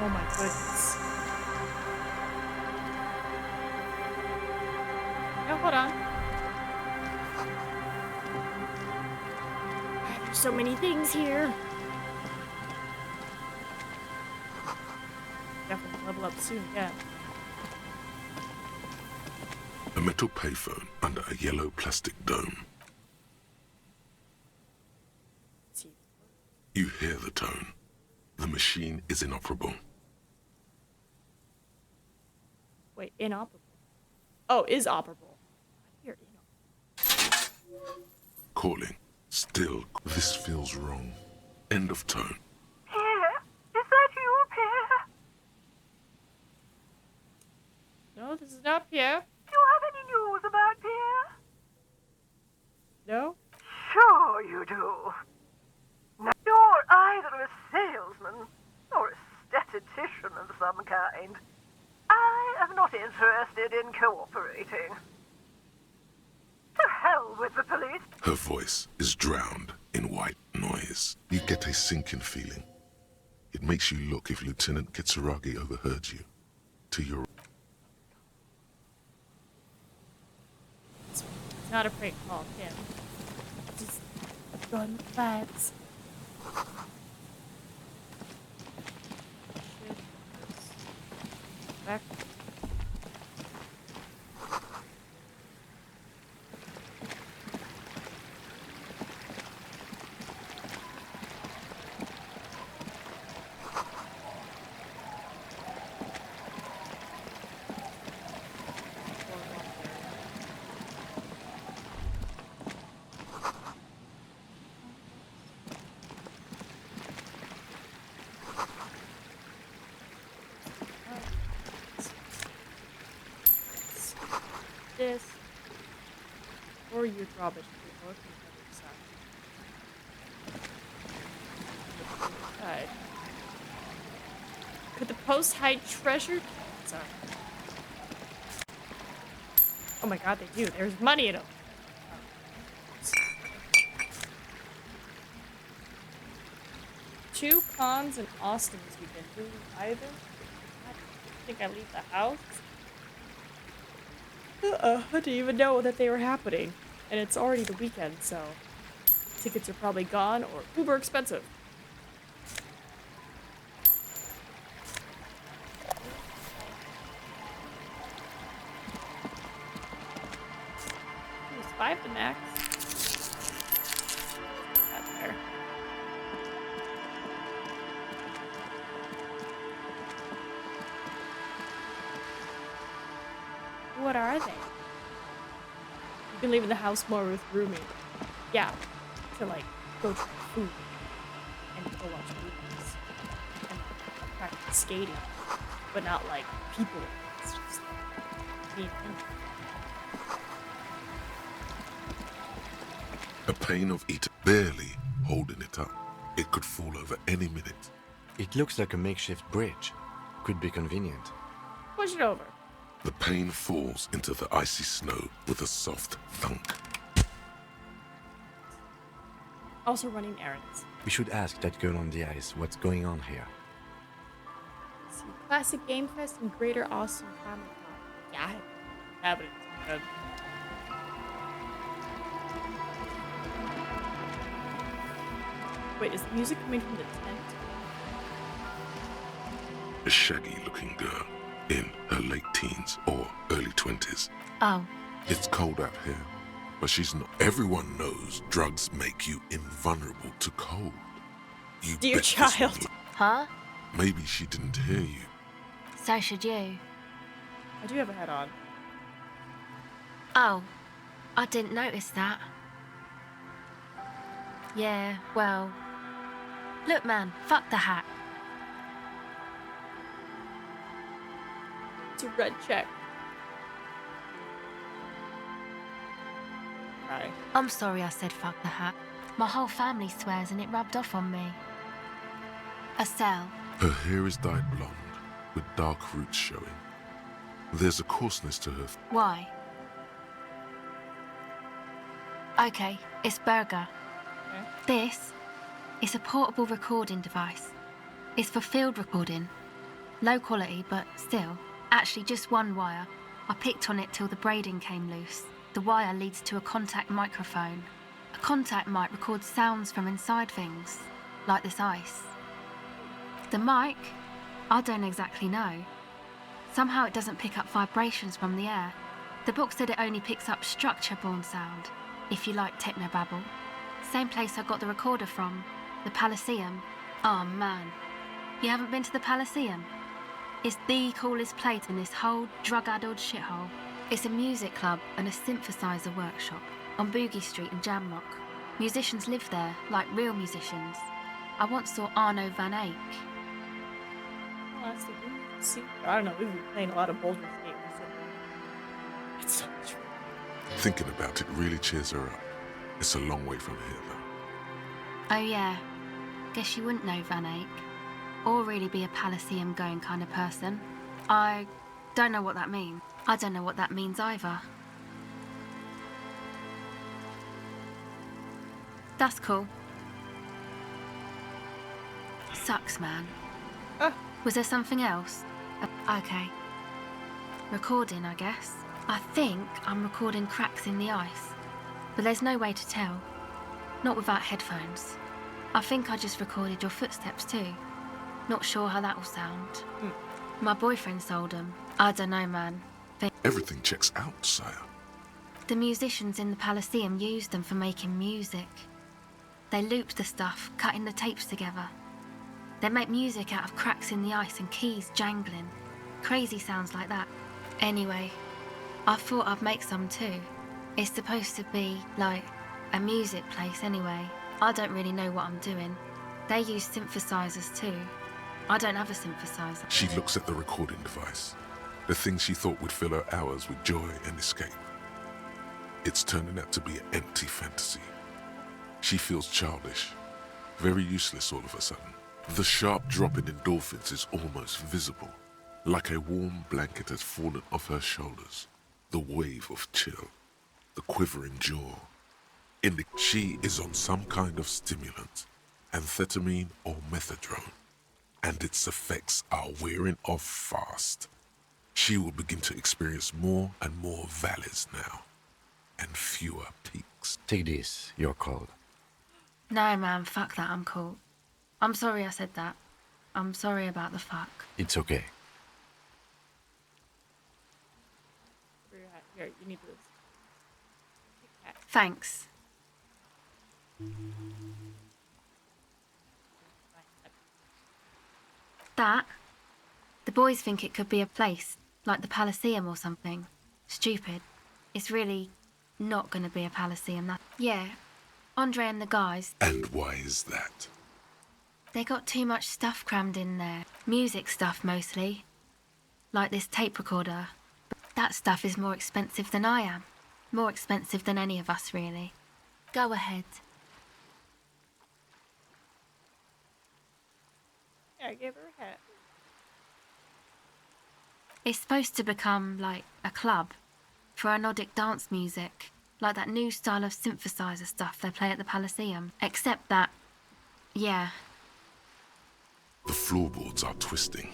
Oh my goodness. No, hold on. There's so many things here. Definitely level up soon, yeah. A metal payphone under a yellow plastic dome. You hear the tone. The machine is inoperable. Wait, inoperable. Oh, is operable. I hear inoperable. Calling. Still, this feels wrong. End of tone. Pierre? Is that you, Pierre? No, this is not Pierre. Do you have any news about Pierre? No? Sure you do. Now, you're either a salesman or a statistician of some kind. I am not interested in cooperating. To hell with the police. Her voice is drowned in white noise. You get a sinking feeling. It makes you look if Lieutenant Kitsuragi overheard you. To your... It's not a prank call, Kim. Just gun facts. Back. This. Or youth rubbish. Or side. Could the post hide treasure? Sorry. Oh my god, they do. There's money in them. Two cons in Austin this weekend. Do either? I think I leave the house. I didn't even know that they were happening. And it's already the weekend, so tickets are probably gone or uber expensive. It was 5 to max. That's fair. What are they? You've been leaving the house more with roommate. Yeah, to like go try food and go watch movies and practice skating, but not like people. It's just me and him. A pain of eating, barely holding it up. It could fall over any minute. It looks like a makeshift bridge. Could be convenient. Push it over. The pain falls into the icy snow with a soft thunk. Also running errands. We should ask that girl on the ice what's going on here. See, Classic Game Fest in Greater Austin Comic Con. Yeah, I have it. Good. Wait, is the music coming from the tent? A shaggy-looking girl in her late teens or early 20s. Oh. It's cold out here, but she's not. Everyone knows drugs make you invulnerable to cold. You Dear bet child. this Huh? Maybe she didn't hear you. So should you. I do have a hat on. Oh. I didn't notice that. Yeah, well... Look, man, fuck the hat. It's a red check. Hi. I'm sorry I said fuck the hat. My whole family swears and it rubbed off on me. Estelle. Her hair is dyed blonde, with dark roots showing. There's a coarseness to her. Why? Okay, it's Burger. Okay. This is a portable recording device. It's for field recording. Low quality, but still. Actually, just one wire. I picked on it till the braiding came loose. The wire leads to a contact microphone. A contact mic records sounds from inside things, like this ice. The mic? I don't exactly know. Somehow it doesn't pick up vibrations from the air. The book said it only picks up structure-borne sound, if you like technobabble. Same place I got the recorder from, the Palaceum. Oh man, you haven't been to the Palaceum? It's the coolest place in this whole drug-addled shithole. It's a music club and a synthesizer workshop on Boogie Street in Jamrock. Musicians live there, like real musicians. I once saw Arno van Eyck. Plastic. See, I don't know. We've been playing a lot of Baldur's Gate recently. It's so much fun. Thinking about it really cheers her up. It's a long way from here, though. Oh yeah, guess you wouldn't know Van Eyck. Or really be a Palaceum going kind of person. I don't know what that means. I don't know what that means either. That's cool. Sucks, man. Was there something else? Okay. Recording, I guess. I think I'm recording cracks in the ice. But there's no way to tell. Not without headphones. I think I just recorded your footsteps too. Not sure how that will sound. My boyfriend sold them. I don't know, man. Everything checks out, sire. The musicians in the Palaceum used them for making music. They looped the stuff, cutting the tapes together. They make music out of cracks in the ice and keys jangling. Crazy sounds like that. Anyway, I thought I'd make some too. It's supposed to be, like, a music place anyway. I don't really know what I'm doing. They use synthesizers too. I don't have a synthesizer. She looks at the recording device. The thing she thought would fill her hours with joy and escape. It's turning out to be an empty fantasy. She feels childish, very useless all of a sudden. The sharp drop in endorphins is almost visible, like a warm blanket has fallen off her shoulders. The wave of chill, the quivering jaw. She is on some kind of stimulant, amphetamine or methadone, and its effects are wearing off fast. She will begin to experience more and more valleys now, and fewer peaks. Take this, you're cold. No, man, fuck that, I'm cool. I'm sorry I said that. I'm sorry about the fuck. It's okay. Here, you need this. Thanks. That? The boys think it could be a place, like the Palaceum or something. Stupid. It's really not gonna be a Palaceum. Yeah, Andre and the guys. And why is that? They got too much stuff crammed in there. Music stuff, mostly. Like this tape recorder. But that stuff is more expensive than I am. More expensive than any of us, really. Go ahead. Yeah, I gave her a hat. It's supposed to become, like, a club for anodic dance music. Like that new style of synthesizer stuff they play at the Palaceum. Except that, yeah. The floorboards are twisting,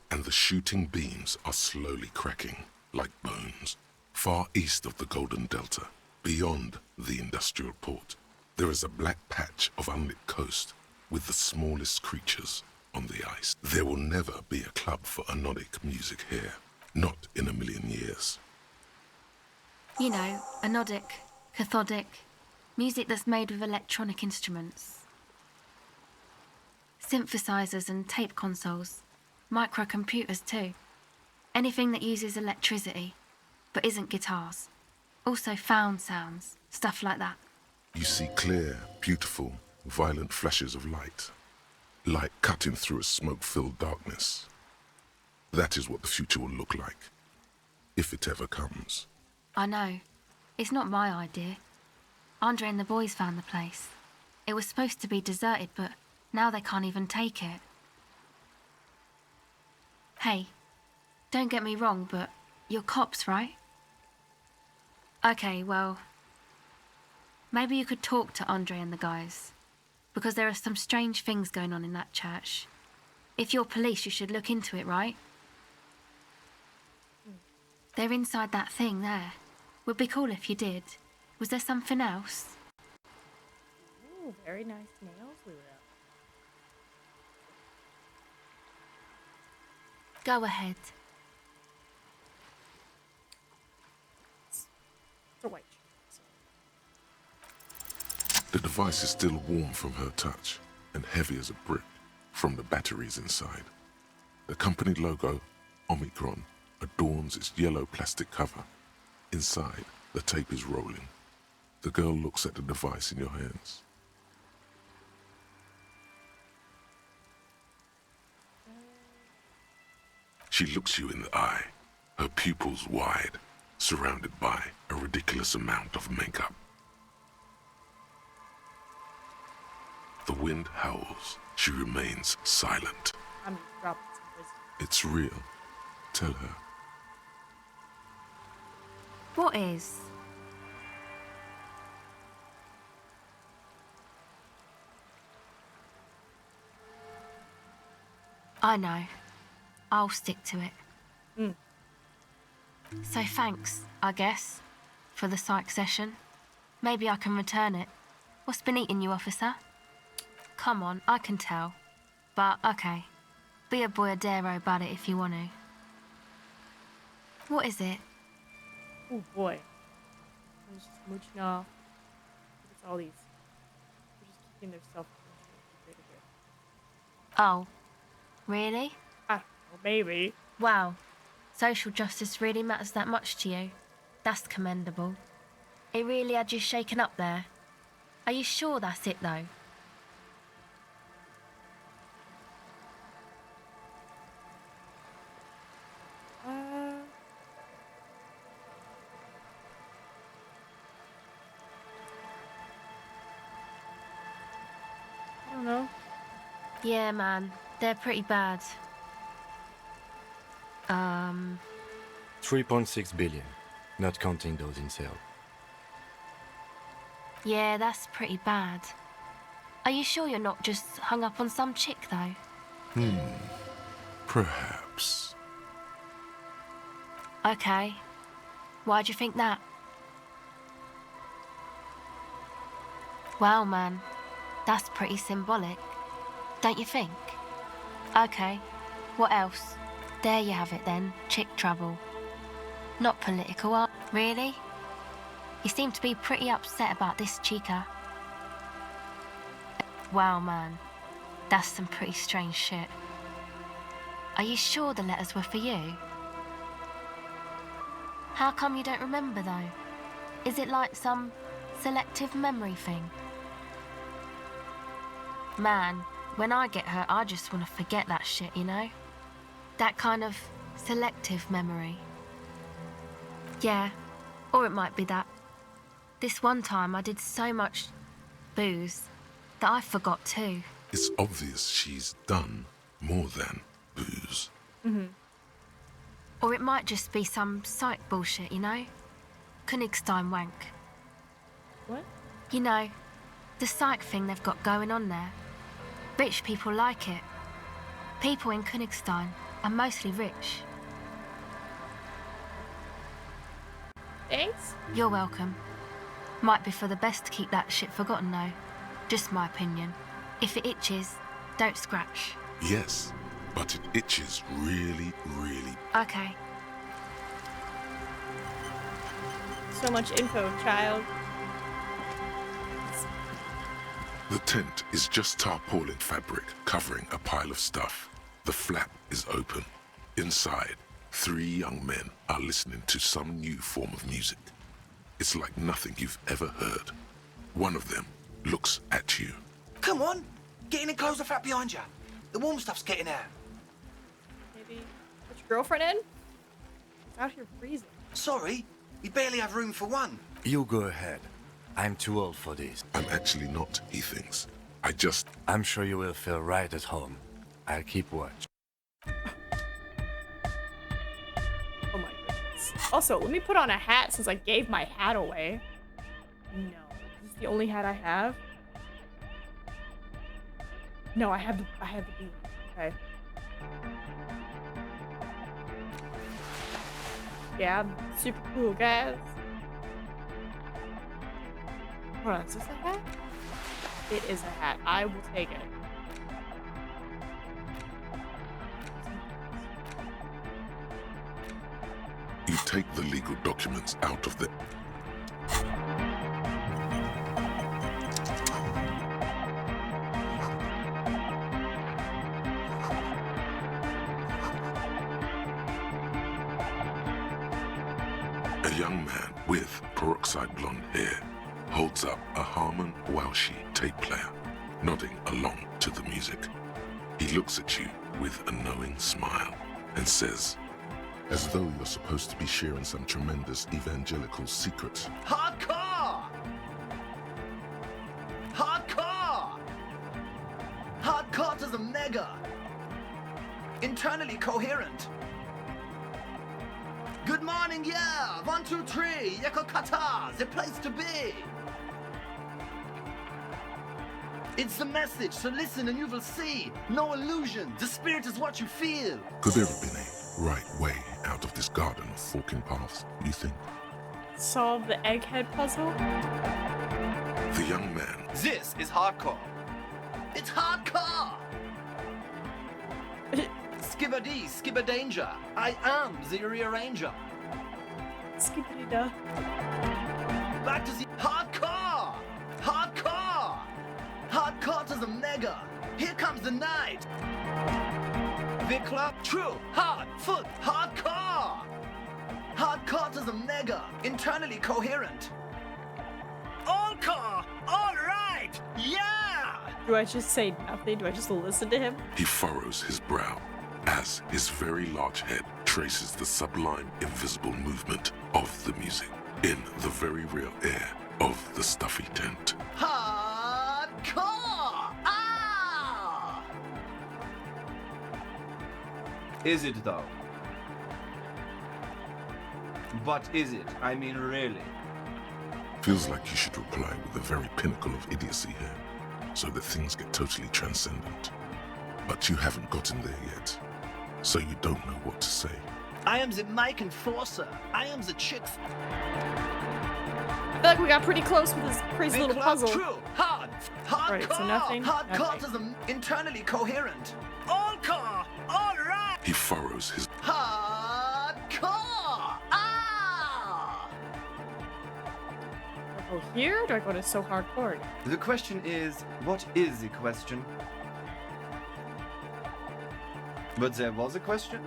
and the shooting beams are slowly cracking, like bones. Far east of the Golden Delta, beyond the industrial port, there is a black patch of unlit coast with the smallest creatures on the ice. There will never be a club for anodic music here. Not in a million years. You know, anodic, cathodic, music that's made with electronic instruments. Synthesizers and tape consoles. Microcomputers too. Anything that uses electricity, but isn't guitars. Also found sounds, stuff like that. You see clear, beautiful, violent flashes of light. Light cutting through a smoke-filled darkness. That is what the future will look like, if it ever comes. I know. It's not my idea. Andre and the boys found the place. It was supposed to be deserted, but now they can't even take it. Hey, don't get me wrong, but you're cops, right? Okay, well, maybe you could talk to Andre and the guys, because there are some strange things going on in that church. If you're police, you should look into it, right? They're inside that thing there. Would be cool if you did. Was there something else? Ooh, very nice nails, Lulu. Go ahead. For white. The device is still warm from her touch and heavy as a brick from the batteries inside. The company logo, Omicron, adorns its yellow plastic cover. Inside, the tape is rolling. The girl looks at the device in your hands. She looks you in the eye, her pupils wide, surrounded by a ridiculous amount of makeup. The wind howls. She remains silent. I'm dropping some wisdom. It's real. Tell her. What is? I know. I'll stick to it. So thanks, I guess, for the psych session. Maybe I can return it. What's been eating you, officer? Come on, I can tell. But, okay. Be a boyadero about it if you want to. What is it? Oh boy. I'm just mooching off. It's all these. They're just keeping their self-control. Oh. Really? Ah, well, maybe. Wow. Social justice really matters that much to you. That's commendable. It really had you shaken up there. Are you sure that's it, though? Yeah, man. They're pretty bad. 3.6 billion, not counting those in sale. Yeah, that's pretty bad. Are you sure you're not just hung up on some chick, though? Perhaps. Okay. Why'd you think that? Wow, man. That's pretty symbolic. Don't you think? Okay. What else? There you have it then. Chick trouble. Not political, are really? You seem to be pretty upset about this chica. Wow, man. That's some pretty strange shit. Are you sure the letters were for you? How come you don't remember, though? Is it like some selective memory thing? Man, when I get hurt, I just want to forget that shit, you know? That kind of selective memory. Yeah, or it might be that. This one time I did so much booze that I forgot too. It's obvious she's done more than booze. Or it might just be some psych bullshit, you know? Königstein wank. What? You know, the psych thing they've got going on there. Rich people like it. People in Königstein are mostly rich. Thanks. You're welcome. Might be for the best to keep that shit forgotten, though. Just my opinion. If it itches, don't scratch. Yes, but it itches really, really. Okay. So much info, child. The tent is just tarpaulin fabric covering a pile of stuff. The flap is open. Inside, 3 young men are listening to some new form of music. It's like nothing you've ever heard. One of them looks at you. Come on, get in and close the flap behind you. The warm stuff's getting out. Maybe put your girlfriend in? It's out here freezing. Sorry, we barely have room for one. You go ahead. I'm too old for this. I'm actually not, he thinks. I'm sure you will feel right at home. I'll keep watch. Oh my goodness. Also, let me put on a hat since I gave my hat away. No. Is this the only hat I have? No, I have the beat. Okay. Yeah, I'm super cool, guys. Hold on, is this a hat? It is a hat. I will take it. You take the legal documents out of the... A young man with peroxide blonde hair holds up a Harman Welshi tape player, nodding along to the music. He looks at you with a knowing smile and says, as though you're supposed to be sharing some tremendous evangelical secret. Hardcore! Hardcore! Hardcore to the mega! Internally coherent. Good morning, yeah! 1, 2, 3, Yeko Kata, the place to be! It's the message, so listen and you will see. No illusion, the spirit is what you feel. Could there have been a right way out of this garden of forking paths, you think? Solve the egghead puzzle? The young man. This is hardcore. It's hardcore! Skibbity, skibba danger. I am the rearranger. Skibbity da. Back to the hardcore! Hardcore! Hardcore to the mega. Here comes the night. The club, true, hard, foot, hardcore. Hardcore to the mega. Internally coherent. All core, all right, yeah! Do I just say nothing? Do I just listen to him? He furrows his brow as his very large head traces the sublime invisible movement of the music in the very real air of the stuffy tent. Hardcore! Ah! Is it though? But is it? I mean, really? Feels like you should reply with the very pinnacle of idiocy here, so that things get totally transcendent. But you haven't gotten there yet, so you don't know what to say. I am the Mike Enforcer. I am the chick. I feel like we got pretty close with this crazy little puzzle. True. Hard. Hardcore. Right, so nothing. Hardcore Okay. is internally coherent. All core. All right. He furrows his... Hardcore. Ah! Do I go here or do I go to so hardcore? The question is, what is the question? But there was a question?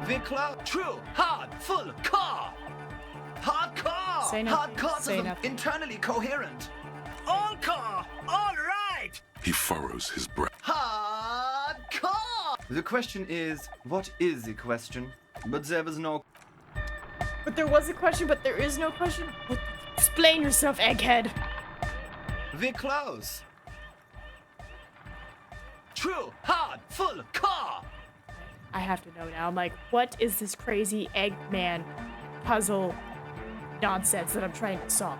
The club. True. Hard. Full. Core. Hardcore! Say nothing. Hardcore Say is nothing. internally coherent. All core! All right! He furrows his brow. Hardcore! The question is, what is the question? But there was no... But there was a question, but there is no question? Explain yourself, egghead. The close. True, hard, full, core! I have to know now. I'm like, what is this crazy Eggman puzzle nonsense that I'm trying to solve?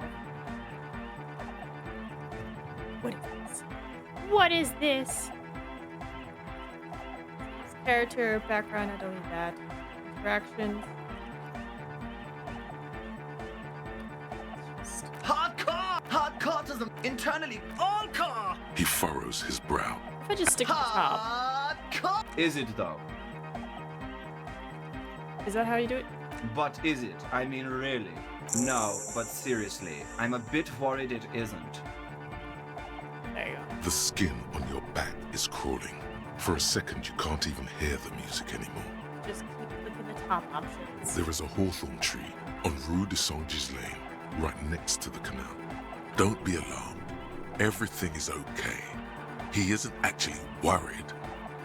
What is this? What is this? Character, background, I don't need that. Interactions. Hardcore! Hardcore is internally all core! He furrows his brow. If I just stick at the top. Hardcore! Is it though? Is that how you do it? But is it? I mean, really? No, but seriously, I'm a bit worried it isn't. There you go. The skin on your back is crawling. For a second, you can't even hear the music anymore. Just keep clicking the top options. There is a hawthorn tree on Rue de Saint-Gilles Lane, right next to the canal. Don't be alarmed. Everything is okay. He isn't actually worried.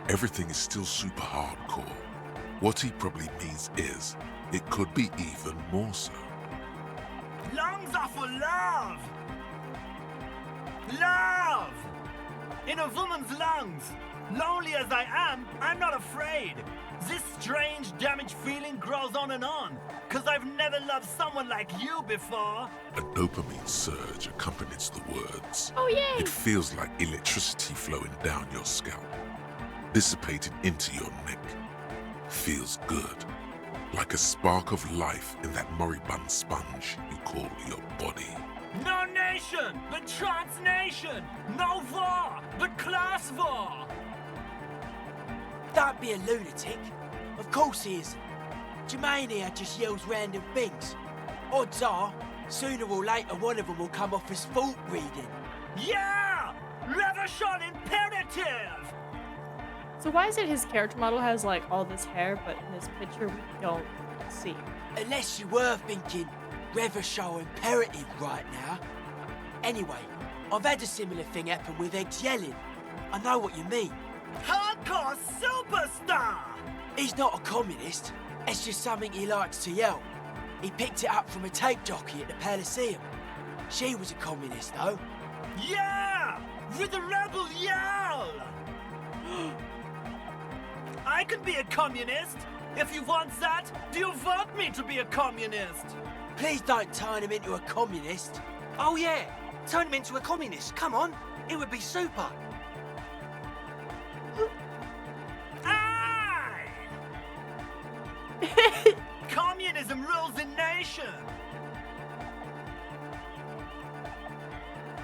Everything is still super hardcore. What he probably means is, it could be even more so. Lungs are for love! Love! In a woman's lungs. Lonely as I am, I'm not afraid. This strange, damaged feeling grows on, 'cause I've never loved someone like you before. A dopamine surge accompanies the words. Oh, yay! It feels like electricity flowing down your scalp, dissipated into your neck. Feels good. Like a spark of life in that moribund sponge you call your body. No nation, but transnation. No war, but class war. Don't be a lunatic. Of course he isn't. Jermaine here just yells random things. Odds are, sooner or later one of them will come off as fault reading. Yeah! Revolution imperative! So why is it his character model has like all this hair, but in this picture we don't see? Unless you were thinking Revolution imperative right now. Anyway, I've had a similar thing happen with Eggs yelling. I know what you mean. Hardcore superstar! He's not a communist. It's just something he likes to yell. He picked it up from a tape jockey at the Elysium. She was a communist, though. Yeah! With a rebel yell! I can be a communist! If you want that, do you want me to be a communist? Please don't turn him into a communist. Oh yeah, turn him into a communist. Come on, it would be super. Aye! Communism rules the nation!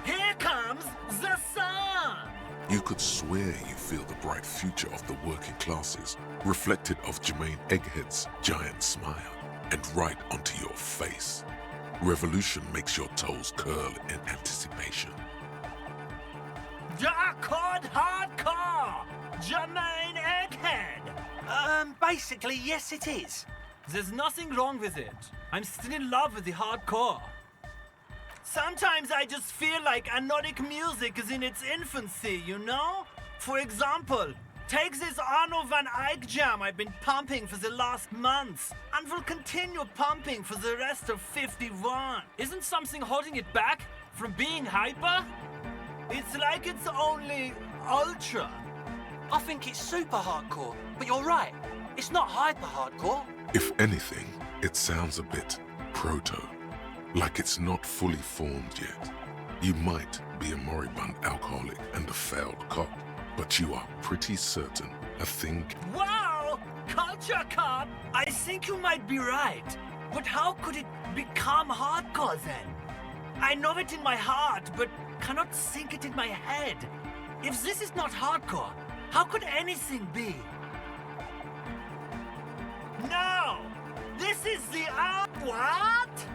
Here comes the sun! You could swear you feel the bright future of the working classes, reflected of Jermaine Egghead's giant smile, and right onto your face. Revolution makes your toes curl in anticipation. Dark-hard hardcore! Jermaine Egghead! Basically, yes it is. There's nothing wrong with it. I'm still in love with the hardcore. Sometimes I just feel like anodic music is in its infancy, you know? For example, take this Arno van Eyck jam I've been pumping for the last months, and will continue pumping for the rest of 51. Isn't something holding it back from being hyper? It's like it's only ultra. I think it's super hardcore, but you're right. It's not hyper hardcore. If anything, it sounds a bit proto, like it's not fully formed yet. You might be a moribund alcoholic and a failed cop, but you are pretty certain a thing. Wow! Culture cop! I think you might be right. But how could it become hardcore then? I know it in my heart, but cannot think it in my head. If this is not hardcore, how could anything be? No! This is the what?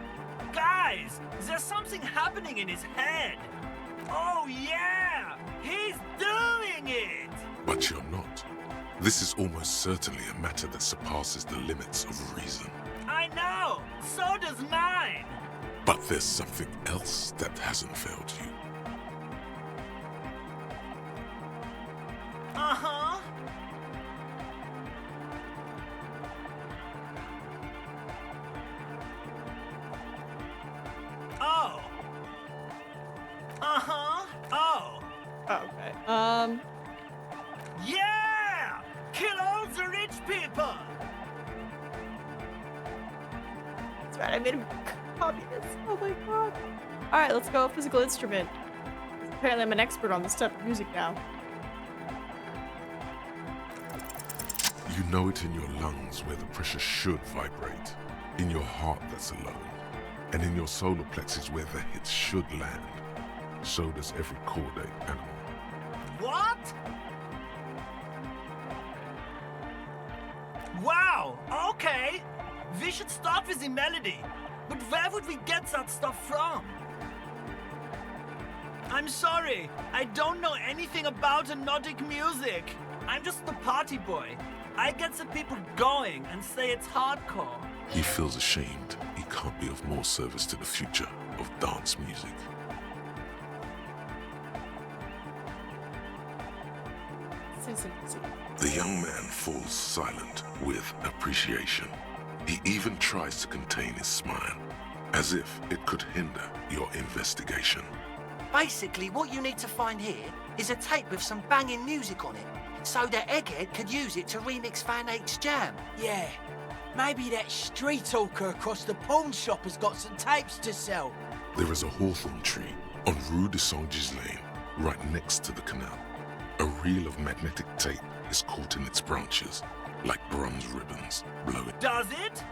Guys, there's something happening in his head. Oh yeah! He's doing it! But you're not. This is almost certainly a matter that surpasses the limits of reason. I know! So does mine! But there's something else that hasn't failed you. Uh-huh. Oh. Uh-huh. Oh. Okay. Yeah! Kill all the rich people! That's right, I made him communist. Oh my god. Alright, let's go physical instrument. Apparently I'm an expert on this type of music now. You know it in your lungs where the pressure should vibrate, in your heart that's alone, and in your solar plexus where the hits should land. So does every corday animal. What? Wow, okay. We should start with the melody. But where would we get that stuff from? I'm sorry, I don't know anything about Nordic music. I'm just the party boy. I get the people going and say it's hardcore. He feels ashamed he can't be of more service to the future of dance music. The young man falls silent with appreciation. He even tries to contain his smile, as if it could hinder your investigation. Basically, what you need to find here is a tape with some banging music on it, so that Egghead could use it to remix Fan 8's jam. Yeah, maybe that street talker across the pawn shop has got some tapes to sell. There is a hawthorn tree on Rue de Saint-Ghislain, right next to the canal. A reel of magnetic tape is caught in its branches, like bronze ribbons blowing. Does it?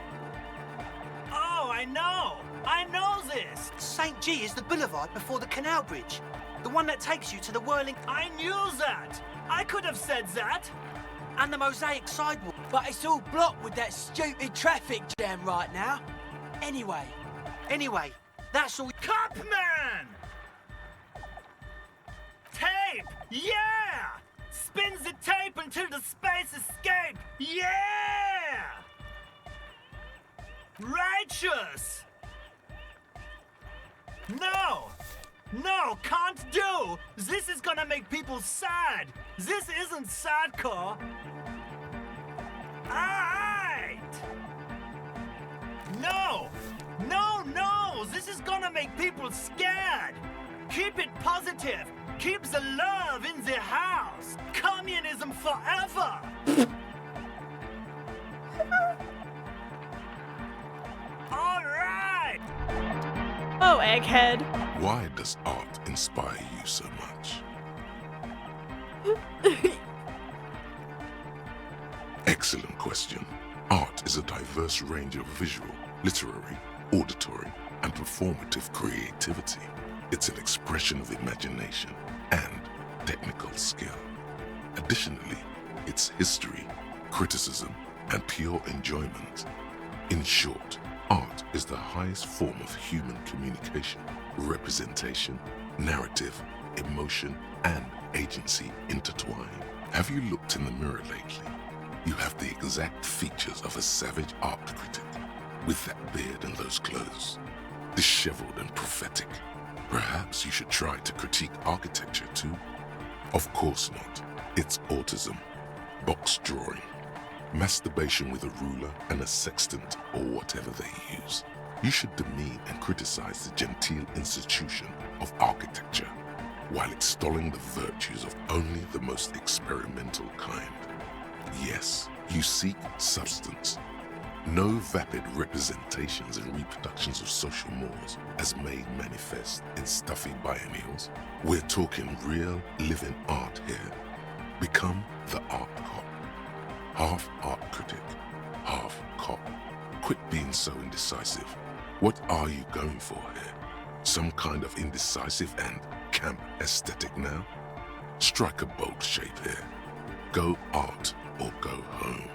Oh, I know! I know this! St. G is the boulevard before the canal bridge. The one that takes you to the whirling... I knew that! I could have said that! And the mosaic sidewalk. But it's all blocked with that stupid traffic jam right now. Anyway, that's all... Copman! Tape! Yeah! Spins the tape until the space escape! Yeah! Righteous! No! No, can't do! This is gonna make people sad! This isn't sadcore! Alright! No! No, no! This is gonna make people scared! Keep it positive! Keep the love in the house! Communism forever! Alright! Oh, Egghead. Why does art inspire you so much? Excellent question. Art is a diverse range of visual, literary, auditory, and performative creativity. It's an expression of imagination and technical skill. Additionally, it's history, criticism, and pure enjoyment. In short, art is the highest form of human communication, representation, narrative, emotion, and agency intertwined. Have you looked in the mirror lately? You have the exact features of a savage art critic, with that beard and those clothes, disheveled and prophetic. Perhaps you should try to critique architecture too? Of course not. It's autism, box drawing, masturbation with a ruler and a sextant or whatever they use. You should demean and criticize the genteel institution of architecture. while extolling the virtues of only the most experimental kind. Yes, you seek substance. No vapid representations and reproductions of social mores as made manifest in stuffy biennials. We're talking real, living art here. Become the art cop. Half art critic, half cop. Quit being so indecisive. What are you going for here? Some kind of indecisive and camp aesthetic now? Strike a bold shape here. Go art or go home.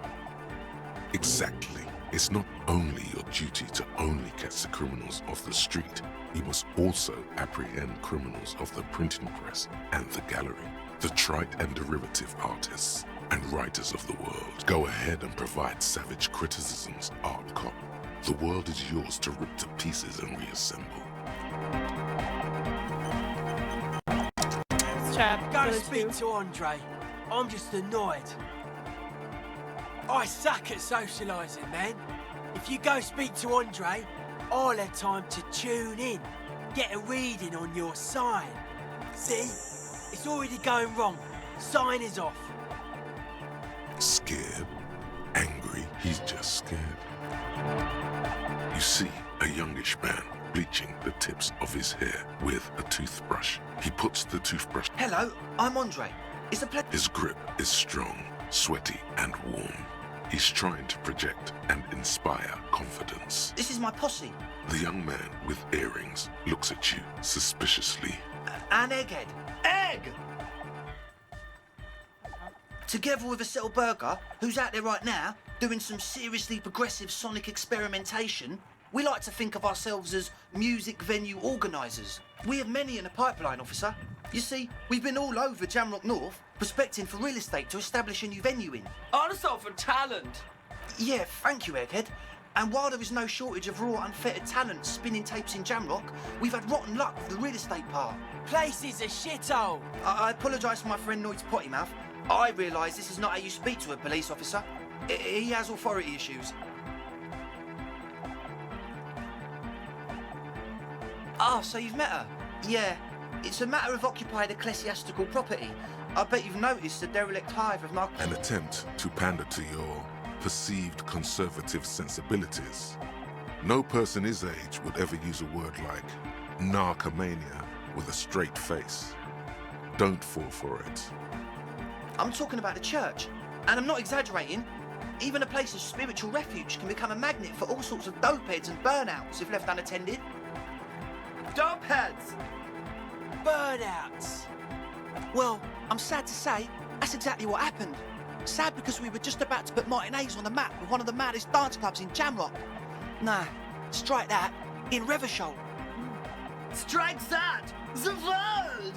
Exactly. It's not only your duty to only catch the criminals off the street, you must also apprehend criminals of the printing press and the gallery, the trite and derivative artists and writers of the world. Go ahead and provide savage criticisms, art cop. The world is yours to rip to pieces and reassemble. Go speak to Andre. I'm just annoyed. I suck at socialising, man. If you go speak to Andre, I'll have time to tune in, get a reading on your sign. See? It's already going wrong. Sign is off. Scared? Angry? He's just scared. You see a youngish man bleaching the tips of his hair with a toothbrush. He puts the toothbrush. Hello, I'm Andre. It's a pleasure. His grip is strong, sweaty, and warm. He's trying to project and inspire confidence. This is my posse. The young man with earrings looks at you suspiciously. An egghead. Egg! Together with a Settle Burger, who's out there right now, doing some seriously progressive sonic experimentation, we like to think of ourselves as music venue organisers. We have many in the pipeline, officer. You see, we've been all over Jamrock North, prospecting for real estate to establish a new venue in. Also for talent. Yeah, thank you, Egghead. And while there is no shortage of raw, unfettered talent spinning tapes in Jamrock, we've had rotten luck with the real estate part. Place is a shithole. I apologise for my friend Noid's potty mouth. I realise this is not how you speak to a police officer. He has authority issues. Ah, so you've met her? Yeah. It's a matter of occupied ecclesiastical property. I bet you've noticed the derelict hive of An attempt to pander to your perceived conservative sensibilities. No person his age would ever use a word like narcomania with a straight face. Don't fall for it. I'm talking about the church, and I'm not exaggerating. Even a place of spiritual refuge can become a magnet for all sorts of dopeheads and burnouts if left unattended. Dopeheads! Burnouts. Well, I'm sad to say, that's exactly what happened. Sad because we were just about to put Martinez on the map with one of the maddest dance clubs in Jamrock. Nah, strike that, in Reversholt. Strike that! The word!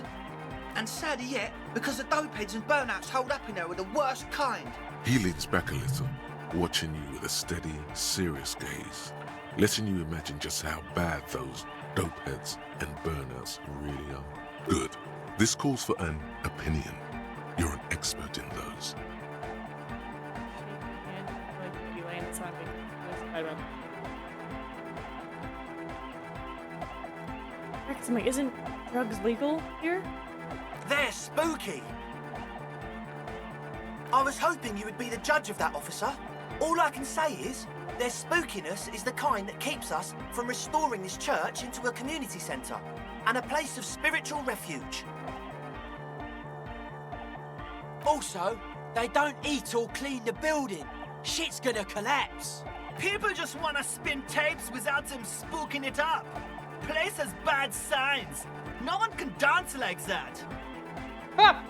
And sadder yet, because the dopeheads and burnouts holed up in there were the worst kind. He leans back a little, watching you with a steady, serious gaze, letting you imagine just how bad those dopeheads and burnouts really are. Good. This calls for an opinion. You're an expert in those. Isn't drugs legal here? They're spooky. I was hoping you would be the judge of that, officer. All I can say is, their spookiness is the kind that keeps us from restoring this church into a community centre and a place of spiritual refuge. Also, they don't eat or clean the building. Shit's gonna collapse. People just want to spin tapes without them spooking it up. Place has bad signs. No one can dance like that. Ah!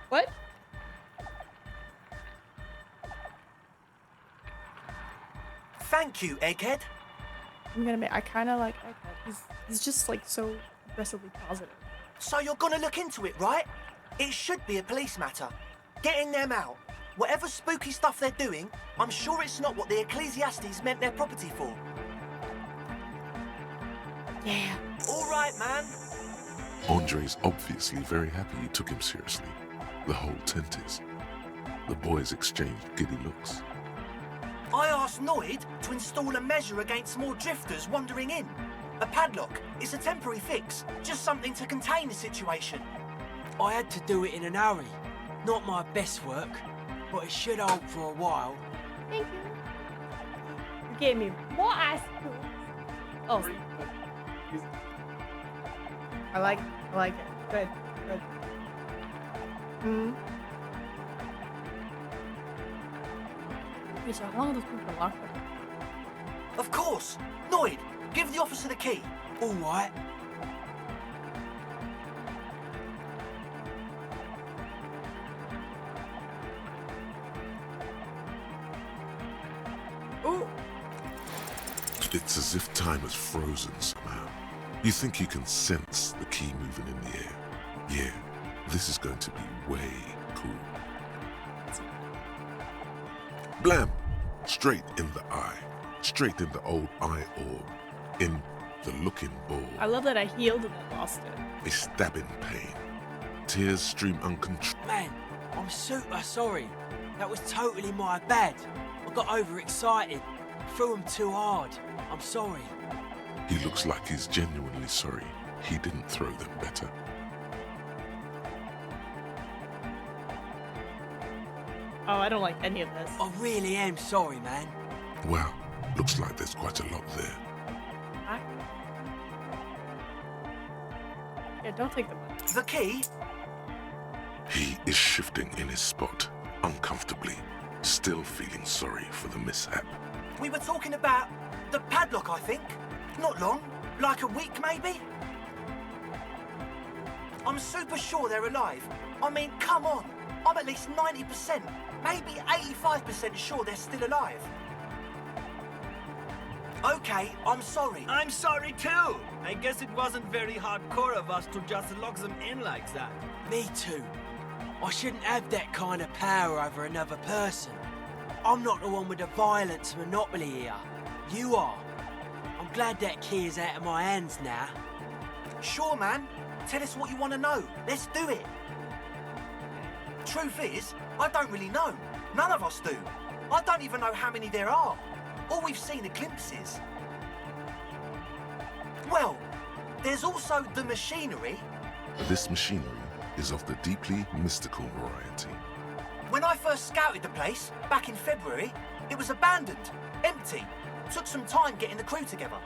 What? Thank you, Egghead. I'm gonna admit, I kind of like Egghead. He's just like so aggressively positive. So you're gonna look into it, right? It should be a police matter. Getting them out. Whatever spooky stuff they're doing, I'm sure it's not what the Ecclesiastes meant their property for. Yeah. All right, man. Andre's obviously very happy you took him seriously. The whole tent is. The boys exchanged giddy looks. I asked Noid to install a measure against more drifters wandering in. A padlock. It's a temporary fix. Just something to contain the situation. I had to do it in an hurry. Not my best work, but it should hold for a while. Thank you. You gave me more ice cream. Oh. I like it. Good. Hmm. Okay, so how long does people lock them? Of course. Noid, give the officer the key. All right. Ooh. It's as if time has frozen somehow. You think you can sense the key moving in the air. Yeah, this is going to be way cool. Blam! Straight in the eye. Straight in the old eye orb. In the looking ball. I love that I healed and then lost it. A stabbing pain. Tears stream uncontrolled. Man, I'm super sorry. That was totally my bad. I got overexcited. Threw him too hard. I'm sorry. He looks like he's genuinely sorry. He didn't throw them better. Oh, I don't like any of this. I really am sorry, man. Well, looks like there's quite a lot there. Yeah, don't take the money. The key? He is shifting in his spot, uncomfortably, still feeling sorry for the mishap. We were talking about the padlock, I think. Not long. Like a week, maybe? I'm super sure they're alive. I mean, come on. I'm at least 90%, maybe 85% sure they're still alive. Okay, I'm sorry. I'm sorry too. I guess it wasn't very hardcore of us to just lock them in like that. Me too. I shouldn't have that kind of power over another person. I'm not the one with the violence monopoly here. You are. I'm glad that key is out of my hands now. Sure, man. Tell us what you want to know. Let's do it. Truth is, I don't really know. None of us do. I don't even know how many there are. All we've seen are glimpses. Well, there's also the machinery. This machinery is of the deeply mystical variety. When I first scouted the place, back in February, it was abandoned, empty. Took some time getting the crew together.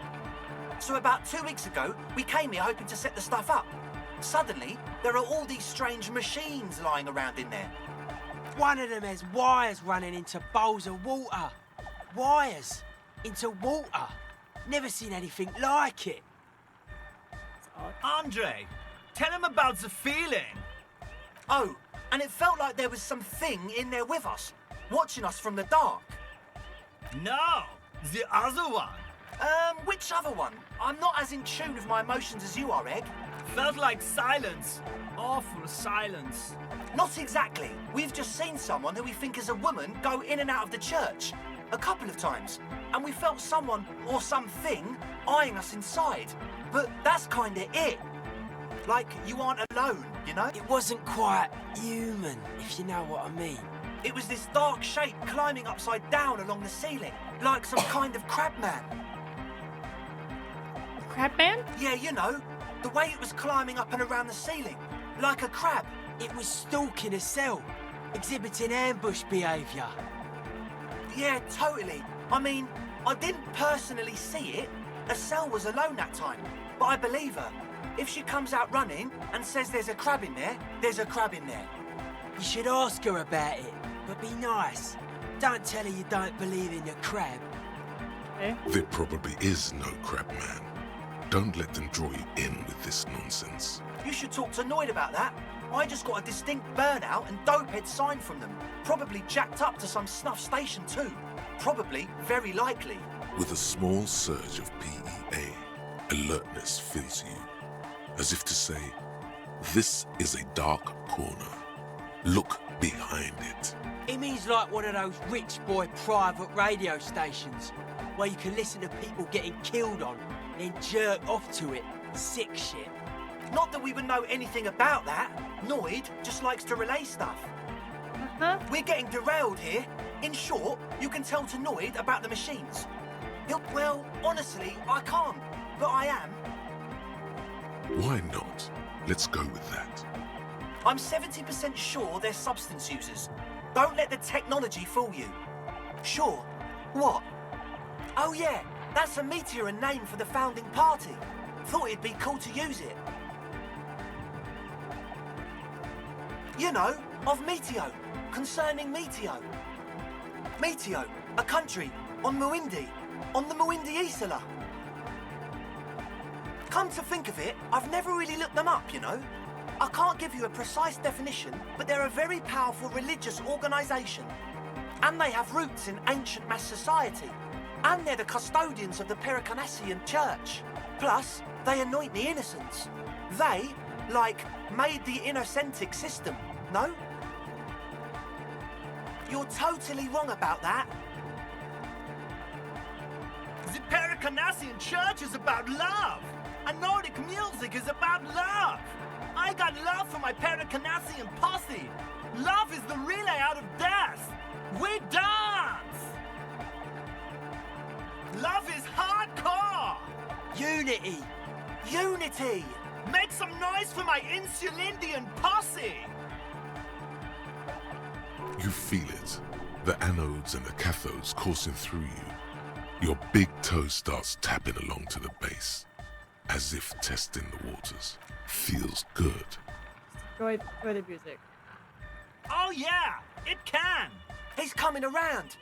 So about 2 weeks ago, we came here hoping to set the stuff up. Suddenly, there are all these strange machines lying around in there. One of them has wires running into bowls of water. Wires into water. Never seen anything like it. Andre, tell him about the feeling. Oh, and it felt like there was something in there with us, watching us from the dark. No, the other one. Which other one? I'm not as in tune with my emotions as you are, Egg. Felt like silence. Awful silence. Not exactly. We've just seen someone who we think is a woman go in and out of the church. A couple of times. And we felt someone or something eyeing us inside. But that's kinda it. Like you aren't alone, you know? It wasn't quite human, if you know what I mean. It was this dark shape climbing upside down along the ceiling, like some kind of crab man. Crab man? Yeah, you know, the way it was climbing up and around the ceiling, like a crab. It was stalking a cell, exhibiting ambush behaviour. Yeah, totally. I mean, I didn't personally see it. Estelle was alone that time, but I believe her. If she comes out running and says there's a crab in there, there's a crab in there. You should ask her about it, but be nice. Don't tell her you don't believe in the crab. Okay. There probably is no crab man. Don't let them draw you in with this nonsense. You should talk to Noid about that. I just got a distinct burnout and dopehead sign from them. Probably jacked up to some snuff station too. Probably, very likely. With a small surge of PEA, alertness fills you, as if to say, this is a dark corner. Look behind it. It means like one of those rich boy private radio stations, where you can listen to people getting killed on, and then jerk off to it. Sick shit. Not that we would know anything about that. Noid just likes to relay stuff. We're getting derailed here. In short, you can tell to Noid about the machines. Well, honestly, I can't, but I am. Why not? Let's go with that. I'm 70% sure they're substance users. Don't let the technology fool you. Sure. What? Oh yeah, that's a meteor and name for the founding party. Thought it'd be cool to use it. You know, of Meteo, concerning Meteo. Meteo, a country, on Muindi, on the Muindi Isla. Come to think of it, I've never really looked them up, you know. I can't give you a precise definition, but they're a very powerful religious organisation. And they have roots in ancient mass society. And they're the custodians of the Pericarnassian Church. Plus, they anoint the innocents. They, like, made the innocentic system, no? You're totally wrong about that. The Pericarnassian Church is about love. And Nordic music is about love. I got love for my Pericarnassian posse. Love is the relay out of death. We dance. Love is hardcore. Unity. Unity. Make some noise for my Insulindian posse. You feel it. The anodes and the cathodes coursing through you. Your big toe starts tapping along to the base, as if testing the waters. Feels good. Enjoy the music. Oh yeah, it can. He's coming around.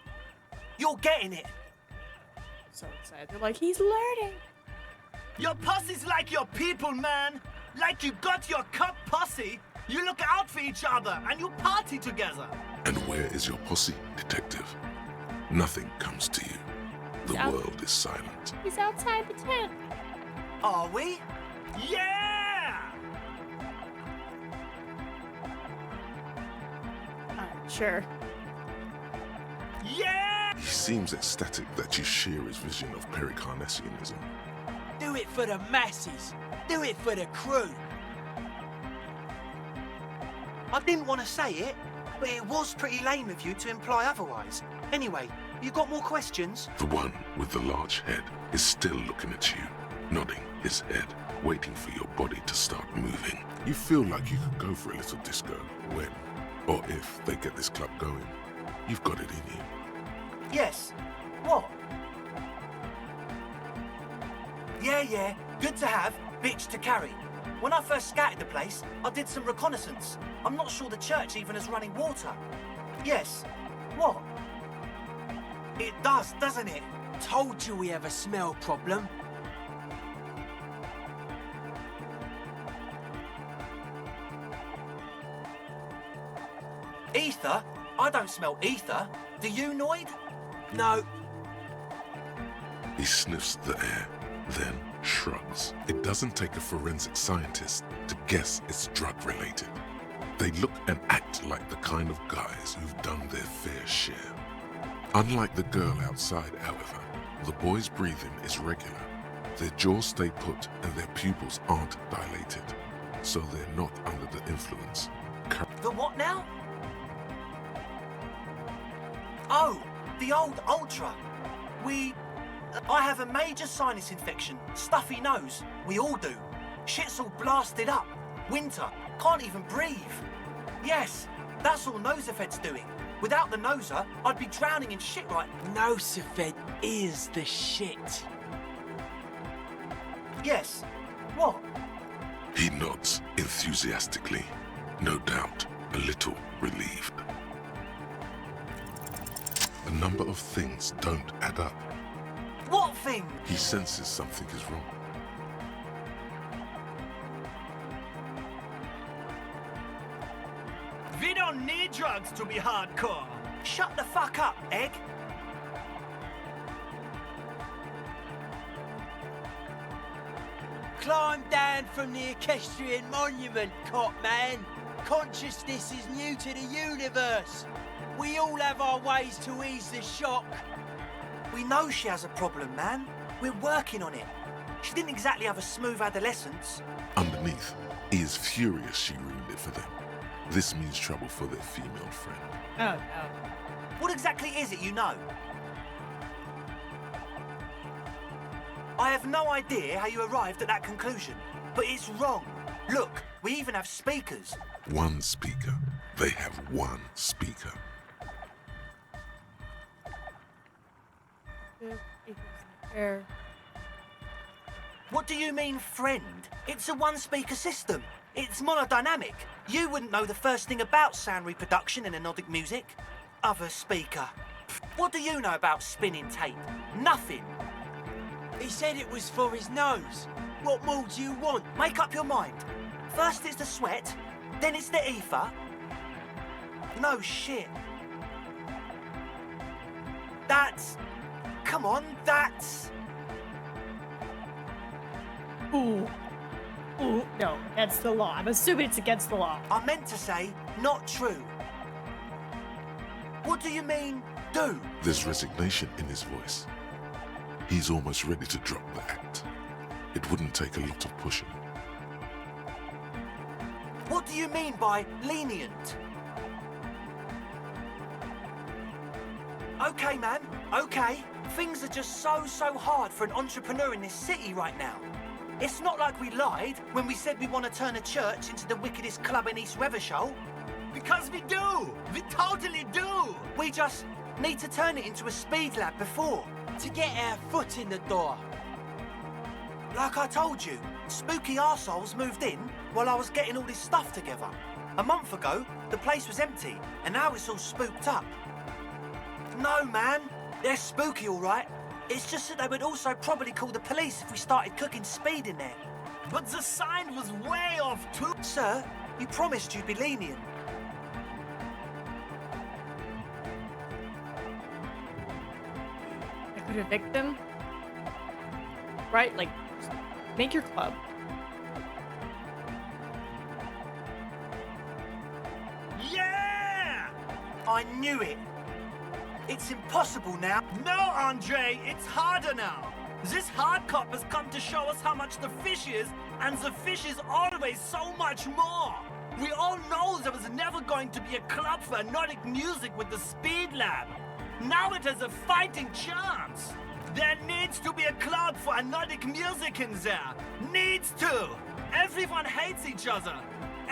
You're getting it. So excited. They're like, he's learning. Your posse's like your people, man. Like you got your cup posse. You look out for each other and you party together. And where is your posse, detective? Nothing comes to you. The world is silent. He's outside the tent. Are we? Yeah! Sure. Yeah! He seems ecstatic that you share his vision of Pericarnassianism. Do it for the masses. Do it for the crew. I didn't want to say it, but it was pretty lame of you to imply otherwise. Anyway, you got more questions? The one with the large head is still looking at you, nodding his head, waiting for your body to start moving. You feel like you could go for a little disco when, or if they get this club going. You've got it in you. Yes. What? Yeah, good to have, bitch to carry. When I first scouted the place, I did some reconnaissance. I'm not sure the church even has running water. Yes. What? It does, doesn't it? Told you we have a smell problem. Ether? I don't smell ether. Do you, Noid? No. He sniffs the air, then shrugs. It doesn't take a forensic scientist to guess it's drug-related. They look and act like the kind of guys who've done their fair share. Unlike the girl outside, however, the boy's breathing is regular. Their jaws stay put and their pupils aren't dilated, so they're not under the influence. The what now? Oh, the old Ultra. I have a major sinus infection, stuffy nose. We all do. Shit's all blasted up. Winter. Can't even breathe. Yes, that's all Nosafed's doing. Without the Noser, I'd be drowning in shit right now. Nosafed is the shit. Yes. What? He nods enthusiastically, no doubt a little relieved. A number of things don't add up. What thing? He senses something is wrong. We don't need drugs to be hardcore. Shut the fuck up, Egg. Climb down from the equestrian monument, cop man. Consciousness is new to the universe. We all have our ways to ease the shock. We know she has a problem, man. We're working on it. She didn't exactly have a smooth adolescence. Underneath, he is furious she ruined it for them. This means trouble for their female friend. Oh, no. What exactly is it you know? I have no idea how you arrived at that conclusion, but it's wrong. Look, we even have speakers. One speaker. They have one speaker. What do you mean, friend? It's a one-speaker system. It's monodynamic. You wouldn't know the first thing about sound reproduction in anodic music. Other speaker. What do you know about spinning tape? Nothing. He said it was for his nose. What more do you want? Make up your mind. First it's the sweat, then it's the ether. No shit. That's... Come on, that's... Ooh. Ooh, no, that's the law. I'm assuming it's against the law. I meant to say, not true. What do you mean, do? There's resignation in his voice. He's almost ready to drop the act. It wouldn't take a lot of pushing. What do you mean by lenient? Okay, man, okay. Things are just so hard for an entrepreneur in this city right now. It's not like we lied when we said we want to turn a church into the wickedest club in East Weathershall. Because we do! We totally do! We just need to turn it into a speed lab before. To get our foot in the door. Like I told you, spooky arseholes moved in while I was getting all this stuff together. A month ago, the place was empty, and now it's all spooked up. No, man. They're spooky, all right. It's just that they would also probably call the police if we started cooking speed in there. But the sign was way off too. Sir, you promised you'd be lenient. I could evict them. Right? Like, make your club. Yeah! I knew it. It's impossible now. No, Andre, it's harder now. This hard cop has come to show us how much the fish is, and the fish is always so much more. We all know there was never going to be a club for anodic music with the Speed Lab. Now it has a fighting chance. There needs to be a club for anodic music in there. Needs to. Everyone hates each other.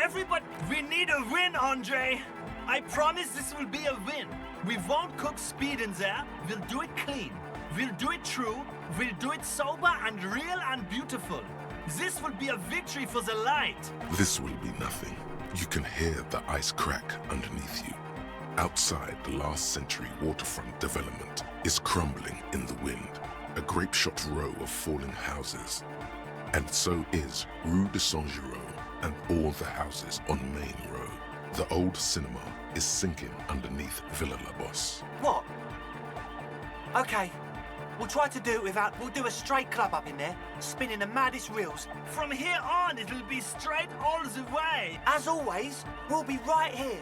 Everybody... We need a win, Andre. I promise this will be a win. We won't cook speed in there. We'll do it clean. We'll do it true. We'll do it sober and real and beautiful. This will be a victory for the light. This will be nothing. You can hear the ice crack underneath you. Outside, the last century waterfront development is crumbling in the wind. A grape-shot row of falling houses. And so is Rue de Saint-Jérôme and all the houses on Main Road. The old cinema is sinking underneath Villa La Bosse. What? Okay, we'll try to do it without... We'll do a straight club up in there, spinning the maddest reels. From here on, it'll be straight all the way. As always, we'll be right here.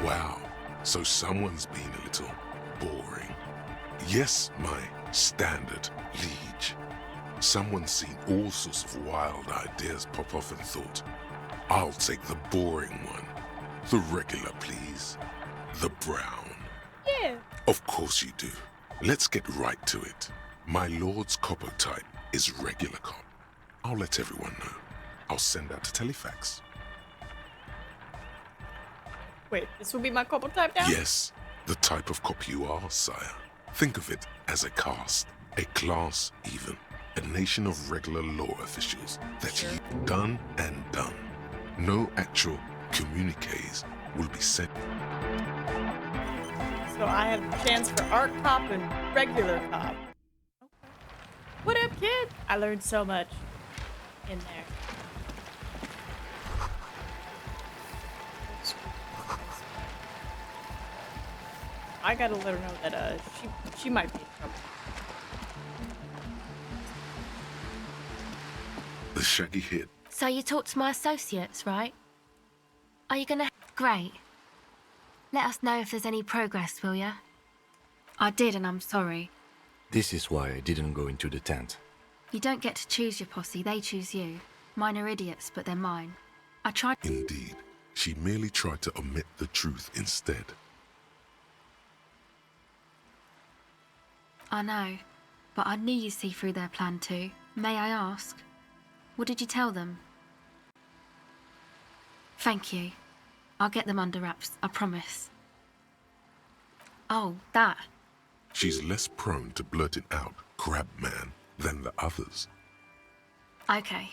Wow, so someone's been a little boring. Yes, my standard liege. Someone's seen all sorts of wild ideas pop off and thought, I'll take the boring one. The regular, please. The brown. Yeah. Of course you do. Let's get right to it. My lord's copper type is regular cop. I'll let everyone know. I'll send out a telefax. Wait, this will be my couple type now? Yes, the type of cop you are, sire. Think of it as a caste, a class even, a nation of regular law officials that you've done and done. No actual communiques will be sent. So I have the chance for art cop and regular cop. Okay. What up, kid? I learned so much in there. I gotta let her know that she might be in trouble. The shaggy hit. So you talked to my associates, right? Are you gonna... Great. Let us know if there's any progress, will ya? I did, and I'm sorry. This is why I didn't go into the tent. You don't get to choose your posse, they choose you. Mine are idiots, but they're mine. I tried... Indeed, she merely tried to omit the truth instead. I know, but I knew you'd see through their plan too. May I ask? What did you tell them? Thank you. I'll get them under wraps, I promise. Oh, that. She's less prone to blurt it out, crab man, than the others. Okay.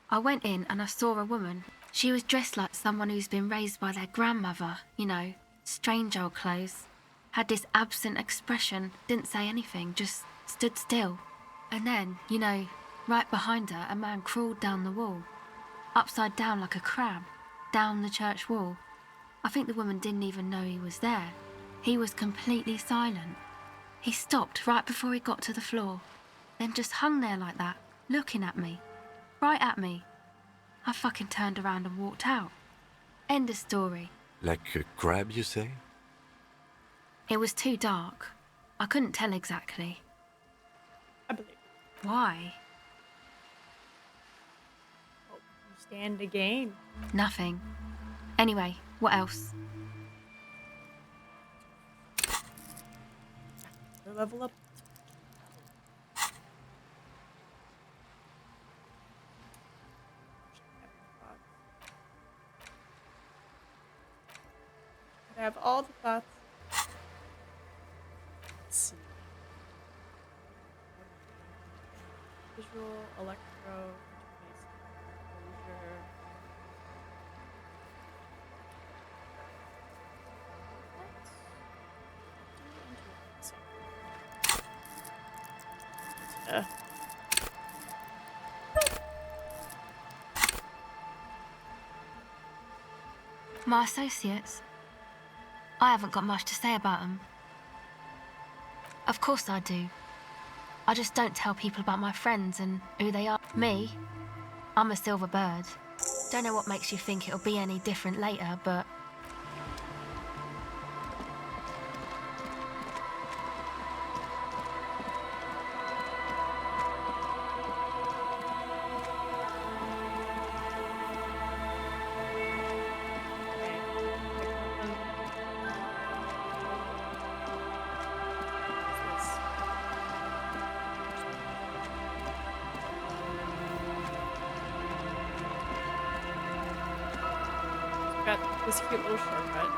I went in and I saw a woman. She was dressed like someone who's been raised by their grandmother, you know, strange old clothes. Had this absent expression, didn't say anything, just stood still. And then, you know, right behind her, a man crawled down the wall. Upside down like a crab, down the church wall. I think the woman didn't even know he was there. He was completely silent. He stopped right before he got to the floor, then just hung there like that, looking at me. Right at me. I fucking turned around and walked out. End of story. Like a crab, you say? It was too dark. I couldn't tell exactly. I believe. Why? Oh, you stand to gain. Nothing. Anyway, what else? Level up. I have all the thoughts. Let's see. Visual, electro, interface, exposure. My associates? I haven't got much to say about them. Of course I do. I just don't tell people about my friends and who they are. Me? I'm a silver bird. Don't know what makes you think it'll be any different later, but... Got this cute little shortcut.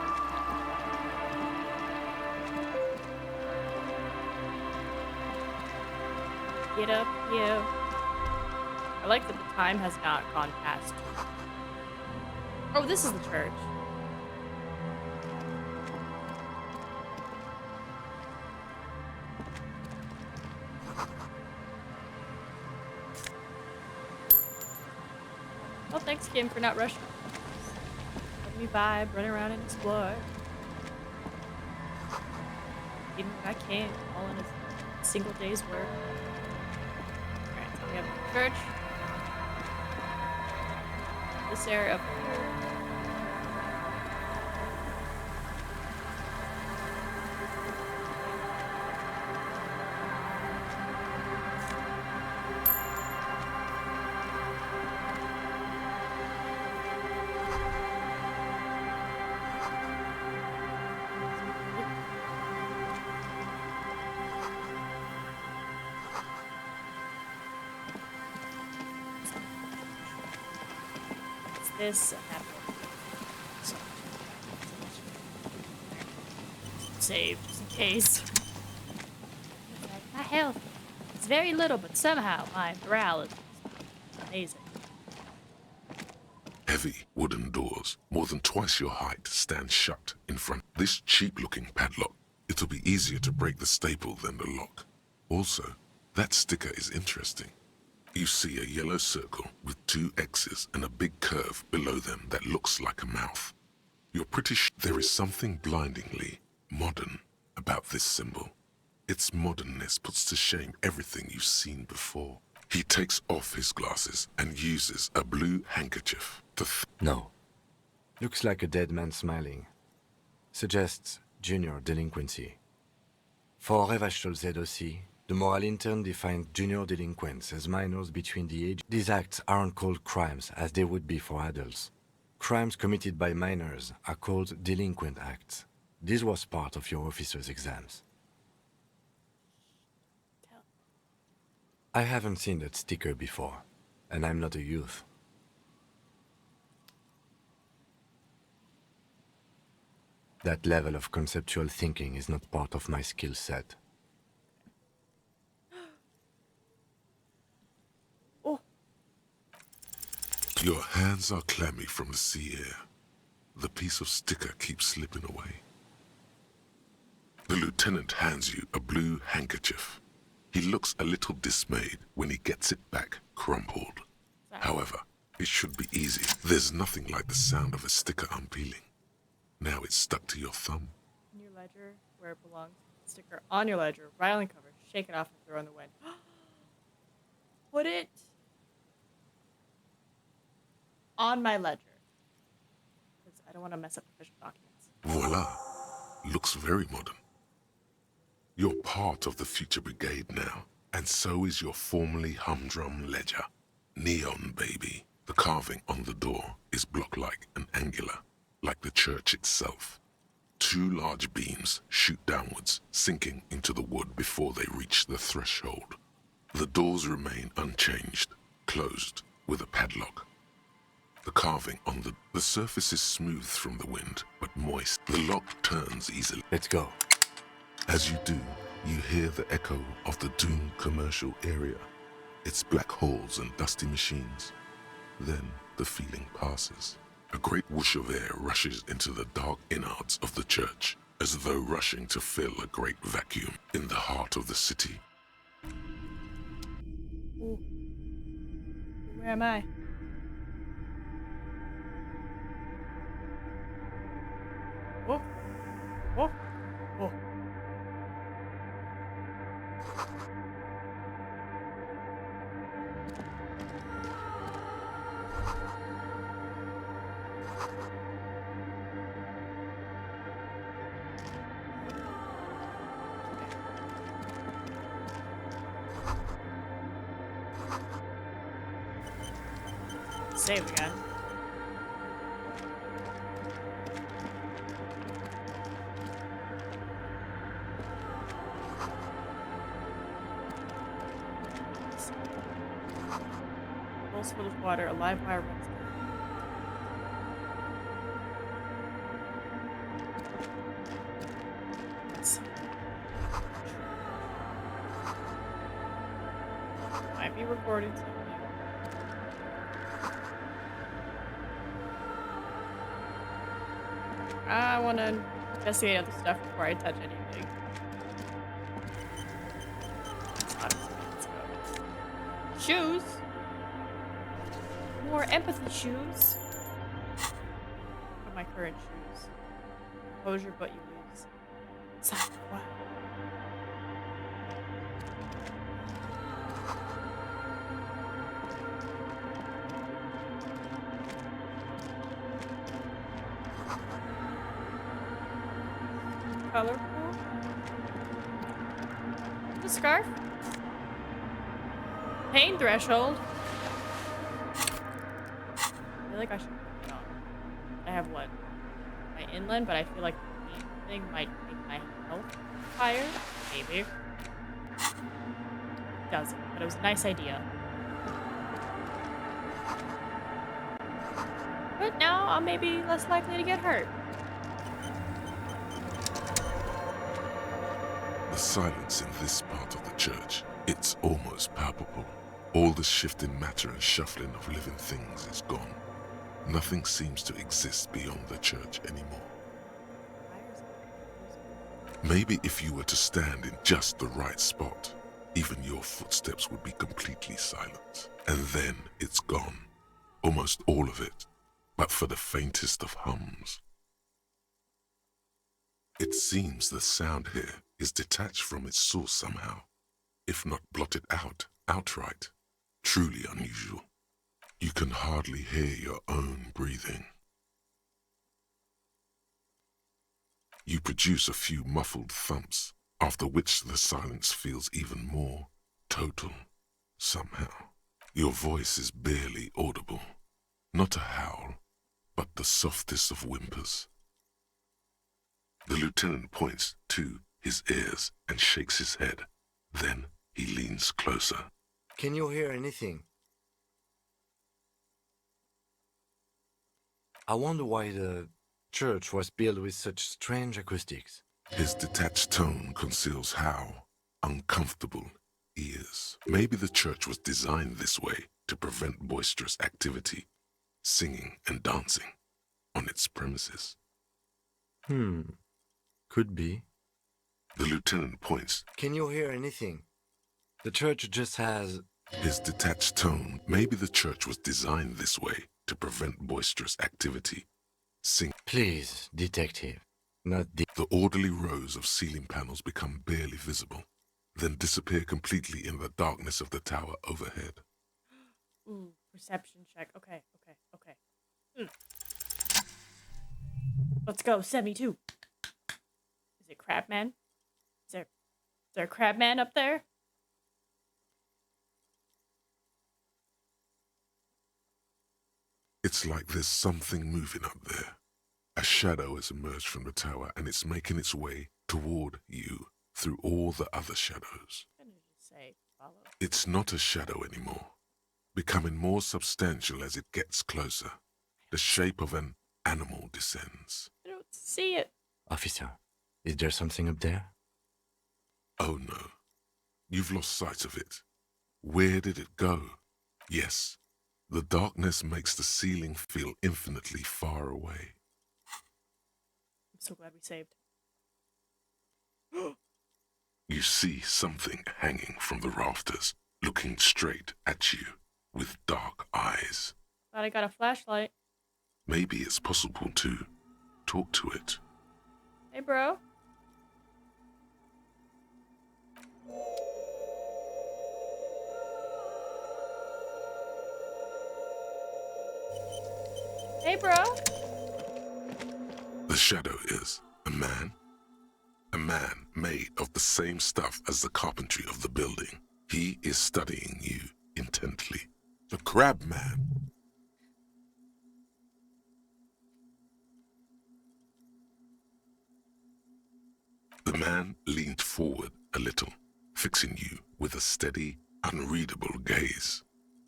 Get up, you. I like that the time has not gone past. Oh, this is the church. Well, thanks, Kim, for not rushing. Let me vibe, run around and explore. Even if I can't, all in a single day's work. Alright, so we have the church. This area up here. This save just in case. My health is very little, but somehow my morale is amazing. Heavy wooden doors, more than twice your height, stand shut in front. This cheap-looking padlock, it'll be easier to break the staple than the lock. Also, that sticker is interesting. You see a yellow circle with 2 X's and a big curve below them that looks like a mouth. You're pretty sure there is something blindingly modern about this symbol. Its modernness puts to shame everything you've seen before. He takes off his glasses and uses a blue handkerchief to No. Looks like a dead man smiling. Suggests junior delinquency. For Revachol aussi, the moral intern defined junior delinquents as minors between the age. These acts aren't called crimes as they would be for adults. Crimes committed by minors are called delinquent acts. This was part of your officer's exams. I haven't seen that sticker before, and I'm not a youth. That level of conceptual thinking is not part of my skill set. Your hands are clammy from the sea air. The piece of sticker keeps slipping away. The lieutenant hands you a blue handkerchief. He looks a little dismayed when he gets it back crumpled. However, it should be easy. There's nothing like the sound of a sticker unpeeling. Now it's stuck to your thumb. In your ledger, where it belongs, sticker on your ledger, right on the cover, shake it off and throw it in the wind. Put it on my ledger. Because I don't want to mess up official documents. Voila. Looks very modern. You're part of the future brigade now, and so is your formerly humdrum ledger. Neon, baby. The carving on the door is block-like and angular, like the church itself. 2 large beams shoot downwards, sinking into the wood before they reach the threshold. The doors remain unchanged, closed with a padlock. The carving on the surface is smooth from the wind, but moist. The lock turns easily. Let's go. As you do, you hear the echo of the doomed commercial area, its black holes and dusty machines. Then the feeling passes. A great whoosh of air rushes into the dark innards of the church, as though rushing to fill a great vacuum in the heart of the city. Ooh. Where am I? Whoa. Whoa. Whoa. Save again. Bowls full of water, a live wire runs. Might be recording something. I want to investigate other stuff before I touch anything. Let's go. Shoes? More empathy shoes. What are my current shoes? Composure, but you lose. Something. Wow. Colorful. The scarf. Pain threshold. I feel like I should put it on. I have what? My inland, but I feel like the pain thing might make my health higher. Maybe. Doesn't, but it was a nice idea. But now I'm maybe less likely to get hurt. The silence in this part of the church, it's almost palpable. All the shifting matter and shuffling of living things is gone. Nothing seems to exist beyond the church anymore. Maybe if you were to stand in just the right spot, even your footsteps would be completely silent. And then it's gone. Almost all of it, but for the faintest of hums. It seems the sound here is detached from its source somehow, if not blotted out outright. Truly unusual. You can hardly hear your own breathing. You produce a few muffled thumps, after which the silence feels even more total, somehow. Your voice is barely audible. Not a howl, but the softest of whimpers. The lieutenant points to his ears and shakes his head. Then he leans closer. Can you hear anything? I wonder why the church was built with such strange acoustics. His detached tone conceals how uncomfortable he is. Maybe the church was designed this way to prevent boisterous activity, singing and dancing on its premises. Could be. The lieutenant points. Can you hear anything? The church just has... His detached tone. Maybe the church was designed this way to prevent boisterous activity. Please, detective. Not the... The orderly rows of ceiling panels become barely visible, then disappear completely in the darkness of the tower overhead. Ooh, perception check. Okay. Let's go, 72. Is it Crabman? Is there a Crabman up there? It's like there's something moving up there. A shadow has emerged from the tower and it's making its way toward you through all the other shadows. I'm gonna just say follow. It's not a shadow anymore, becoming more substantial as it gets closer. The shape of an animal descends. I don't see it. Officer, is there something up there? Oh no, you've lost sight of it. Where did it go? Yes, the darkness makes the ceiling feel infinitely far away. I'm so glad we saved. You see something hanging from the rafters, looking straight at you with dark eyes. Glad I got a flashlight. Maybe it's possible to talk to it. Hey, bro. Hey, bro. The shadow is a man. A man made of the same stuff as the carpentry of the building. He is studying you intently. The crab man. The man leaned forward a little, fixing you with a steady, unreadable gaze,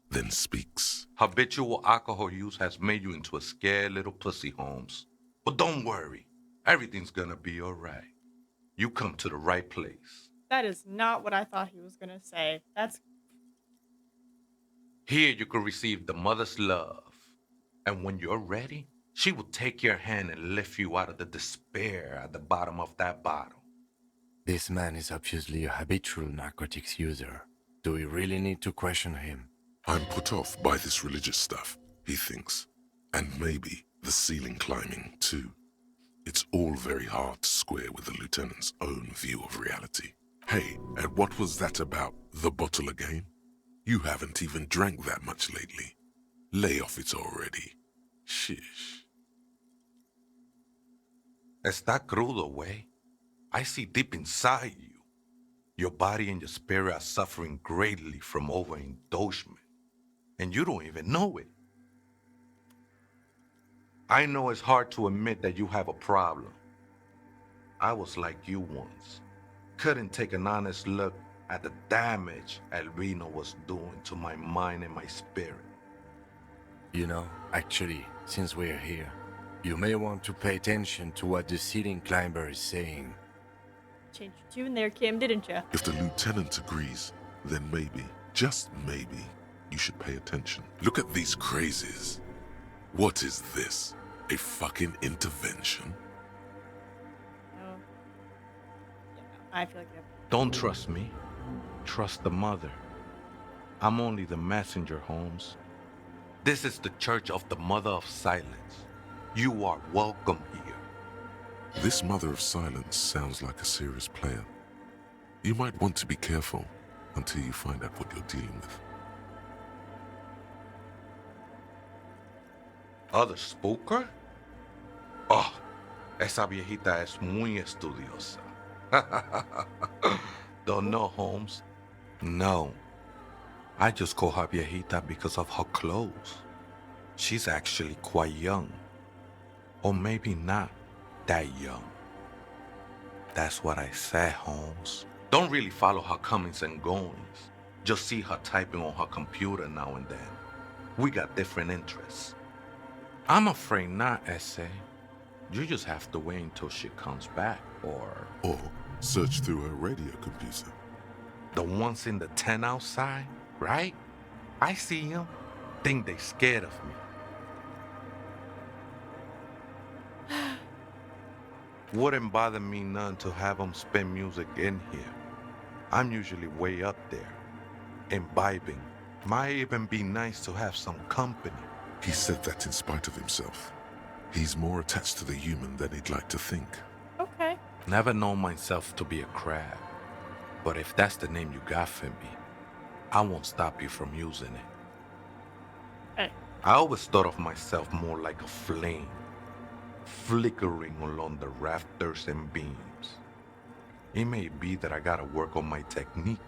then speaks. Habitual alcohol use has made you into a scared little pussy, Holmes. But don't worry, everything's gonna be alright. You come to the right place. That is not what I thought he was gonna say. That's... Here you can receive the mother's love. And when you're ready, she will take your hand and lift you out of the despair at the bottom of that bottle. This man is obviously a habitual narcotics user. Do we really need to question him? I'm put off by this religious stuff, he thinks. And maybe the ceiling climbing, too. It's all very hard to square with the lieutenant's own view of reality. Hey, and what was that about the bottle again? You haven't even drank that much lately. Lay off it already. Shish. Está crudo, way. I see deep inside you. Your body and your spirit are suffering greatly from overindulgence. And you don't even know it. I know it's hard to admit that you have a problem. I was like you once. Couldn't take an honest look at the damage Albino was doing to my mind and my spirit. You know, actually, since we're here, you may want to pay attention to what the ceiling climber is saying. Changed your tune there, Kim, didn't you? If the lieutenant agrees, then maybe, just maybe, you should pay attention. Look at these crazies. What is this? A fucking intervention? No. Yeah, I feel like you have... Don't trust me. Trust the mother. I'm only the messenger, Holmes. This is the Church of the Mother of Silence. You are welcome here. This Mother of Silence sounds like a serious player. You might want to be careful until you find out what you're dealing with. ¿Other spooker? Oh, esa viejita es muy estudiosa. Don't know, Holmes? No. I just call her viejita because of her clothes. She's actually quite young. Or maybe not that young. That's what I said, Holmes. Don't really follow her comings and goings. Just see her typing on her computer now and then. We got different interests. I'm afraid not, Essay. You just have to wait until she comes back, or search through her radio computer. The ones in the tent outside, right? I see them. Think they scared of me. Wouldn't bother me none to have them spin music in here. I'm usually way up there, imbibing. Might even be nice to have some company. He said that in spite of himself. He's more attached to the human than he'd like to think. Okay. Never known myself to be a crab. But if that's the name you got for me, I won't stop you from using it. Hey. I always thought of myself more like a flame, flickering along the rafters and beams. It may be that I gotta work on my technique.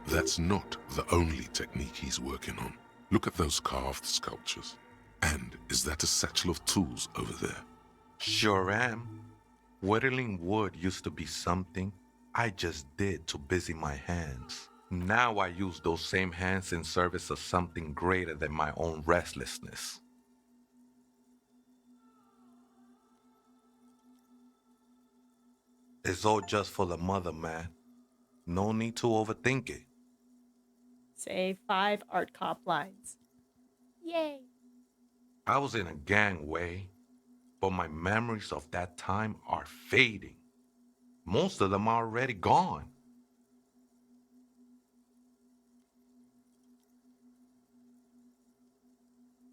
That's not the only technique he's working on. Look at those carved sculptures. And is that a satchel of tools over there? Sure am. Whittling wood used to be something I just did to busy my hands. Now I use those same hands in service of something greater than my own restlessness. It's all just for the mother, man. No need to overthink it. Say 5 art cop lines. Yay. I was in a gangway, but my memories of that time are fading. Most of them are already gone.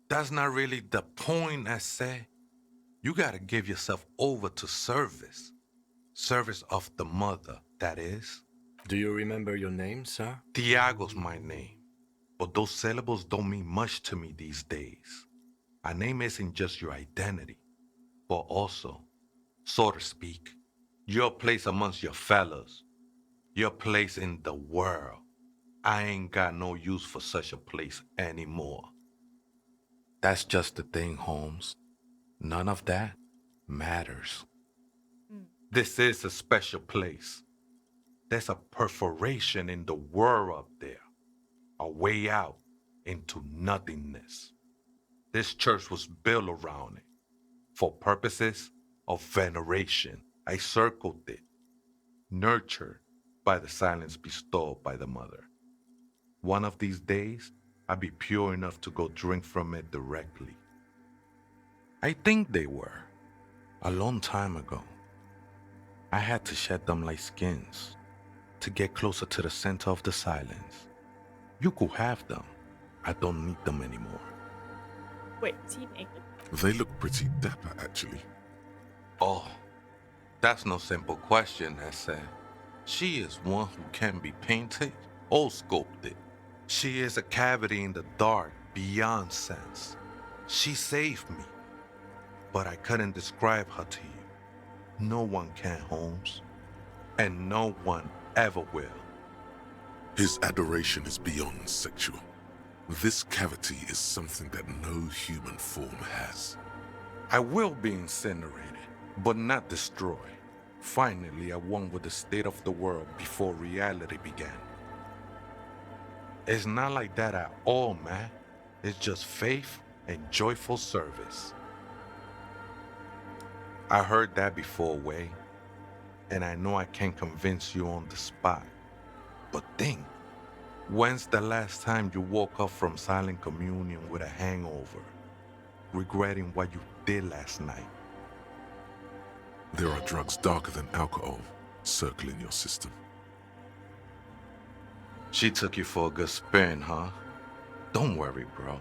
That's not really the point, I say. You gotta give yourself over to service. Service of the mother, that is. Do you remember your name, sir? Tiago's my name, but those syllables don't mean much to me these days. A name isn't just your identity, but also, so to speak, your place amongst your fellows, your place in the world. I ain't got no use for such a place anymore. That's just the thing, Holmes. None of that matters. This is a special place. There's a perforation in the world up there, a way out into nothingness. This church was built around it for purposes of veneration. I circled it, nurtured by the silence bestowed by the mother. One of these days, I'd be pure enough to go drink from it directly. I think they were, a long time ago. I had to shed them like skins to get closer to the center of the silence. You could have them. I don't need them anymore. Wait, is he naked? They look pretty dapper, actually. Oh, that's no simple question, Essay. She is one who can be painted or sculpted. She is a cavity in the dark beyond sense. She saved me, but I couldn't describe her to you. No one can, Holmes, and no one ever will. His adoration is beyond sexual. This cavity is something that no human form has. I will be incinerated, but not destroyed. Finally, I won with the state of the world before reality began. It's not like that at all, man. It's just faith and joyful service. I heard that before, Way, and I know I can't convince you on the spot. But think, when's the last time you woke up from silent communion with a hangover, regretting what you did last night? There are drugs darker than alcohol circling your system. She took you for a good spin, huh? Don't worry, bro.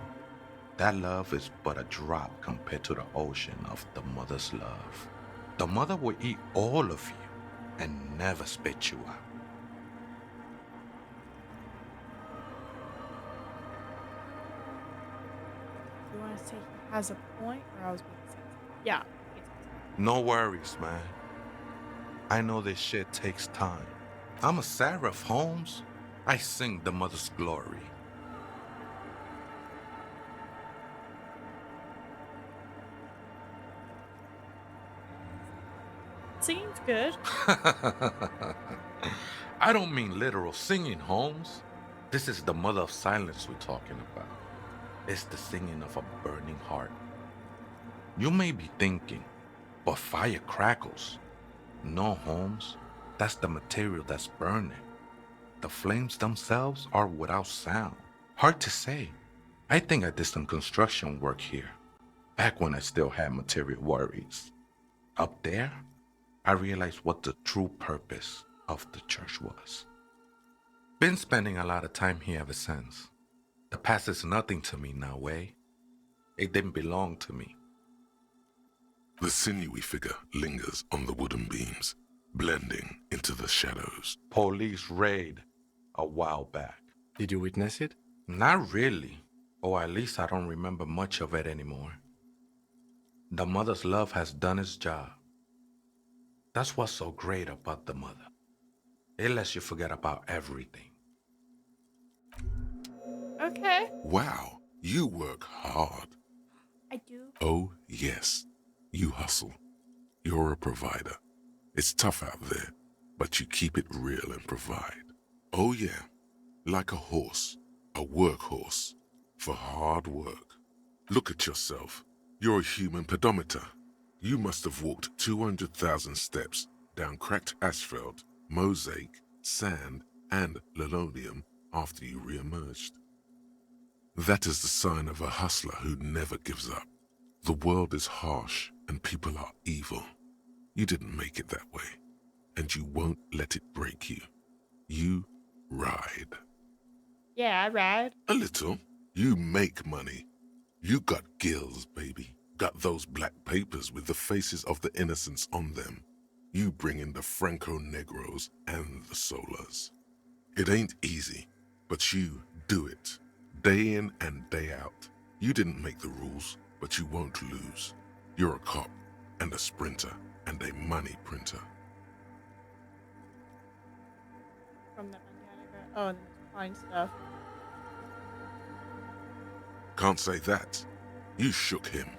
That love is but a drop compared to the ocean of the mother's love. The mother will eat all of you and never spit you out. You want to say he has a point, or I was being sensitive? Yeah. No worries, man. I know this shit takes time. I'm a seraph, Holmes. I sing the mother's glory. Singing's good. I don't mean literal singing, Holmes. This is the mother of silence we're talking about. It's the singing of a burning heart. You may be thinking, but fire crackles. No, Holmes. That's the material that's burning. The flames themselves are without sound. Hard to say. I think I did some construction work here, back when I still had material worries. Up there, I realized what the true purpose of the church was. Been spending a lot of time here ever since. The past is nothing to me now, eh? It didn't belong to me. The sinewy figure lingers on the wooden beams, blending into the shadows. Police raid a while back. Did you witness it? Not really, or at least I don't remember much of it anymore. The mother's love has done its job. That's what's so great about the mother. It lets you forget about everything. Okay. Wow, you work hard. I do. Oh, yes. You hustle. You're a provider. It's tough out there, but you keep it real and provide. Oh, yeah. Like a horse, a workhorse, for hard work. Look at yourself. You're a human pedometer. You must have walked 200,000 steps down cracked asphalt, mosaic, sand, and linoleum after you re-emerged. That is the sign of a hustler who never gives up. The world is harsh and people are evil. You didn't make it that way, and you won't let it break you. You ride. Yeah, I ride. A little. You make money. You got gills, baby. Got those black papers with the faces of the innocents on them. You bring in the Franco Negros and the Solas. It ain't easy, but you do it. Day in and day out. You didn't make the rules, but you won't lose. You're a cop and a sprinter and a money printer. From the Mandela. Oh, and the fine stuff. Can't say that. You shook him.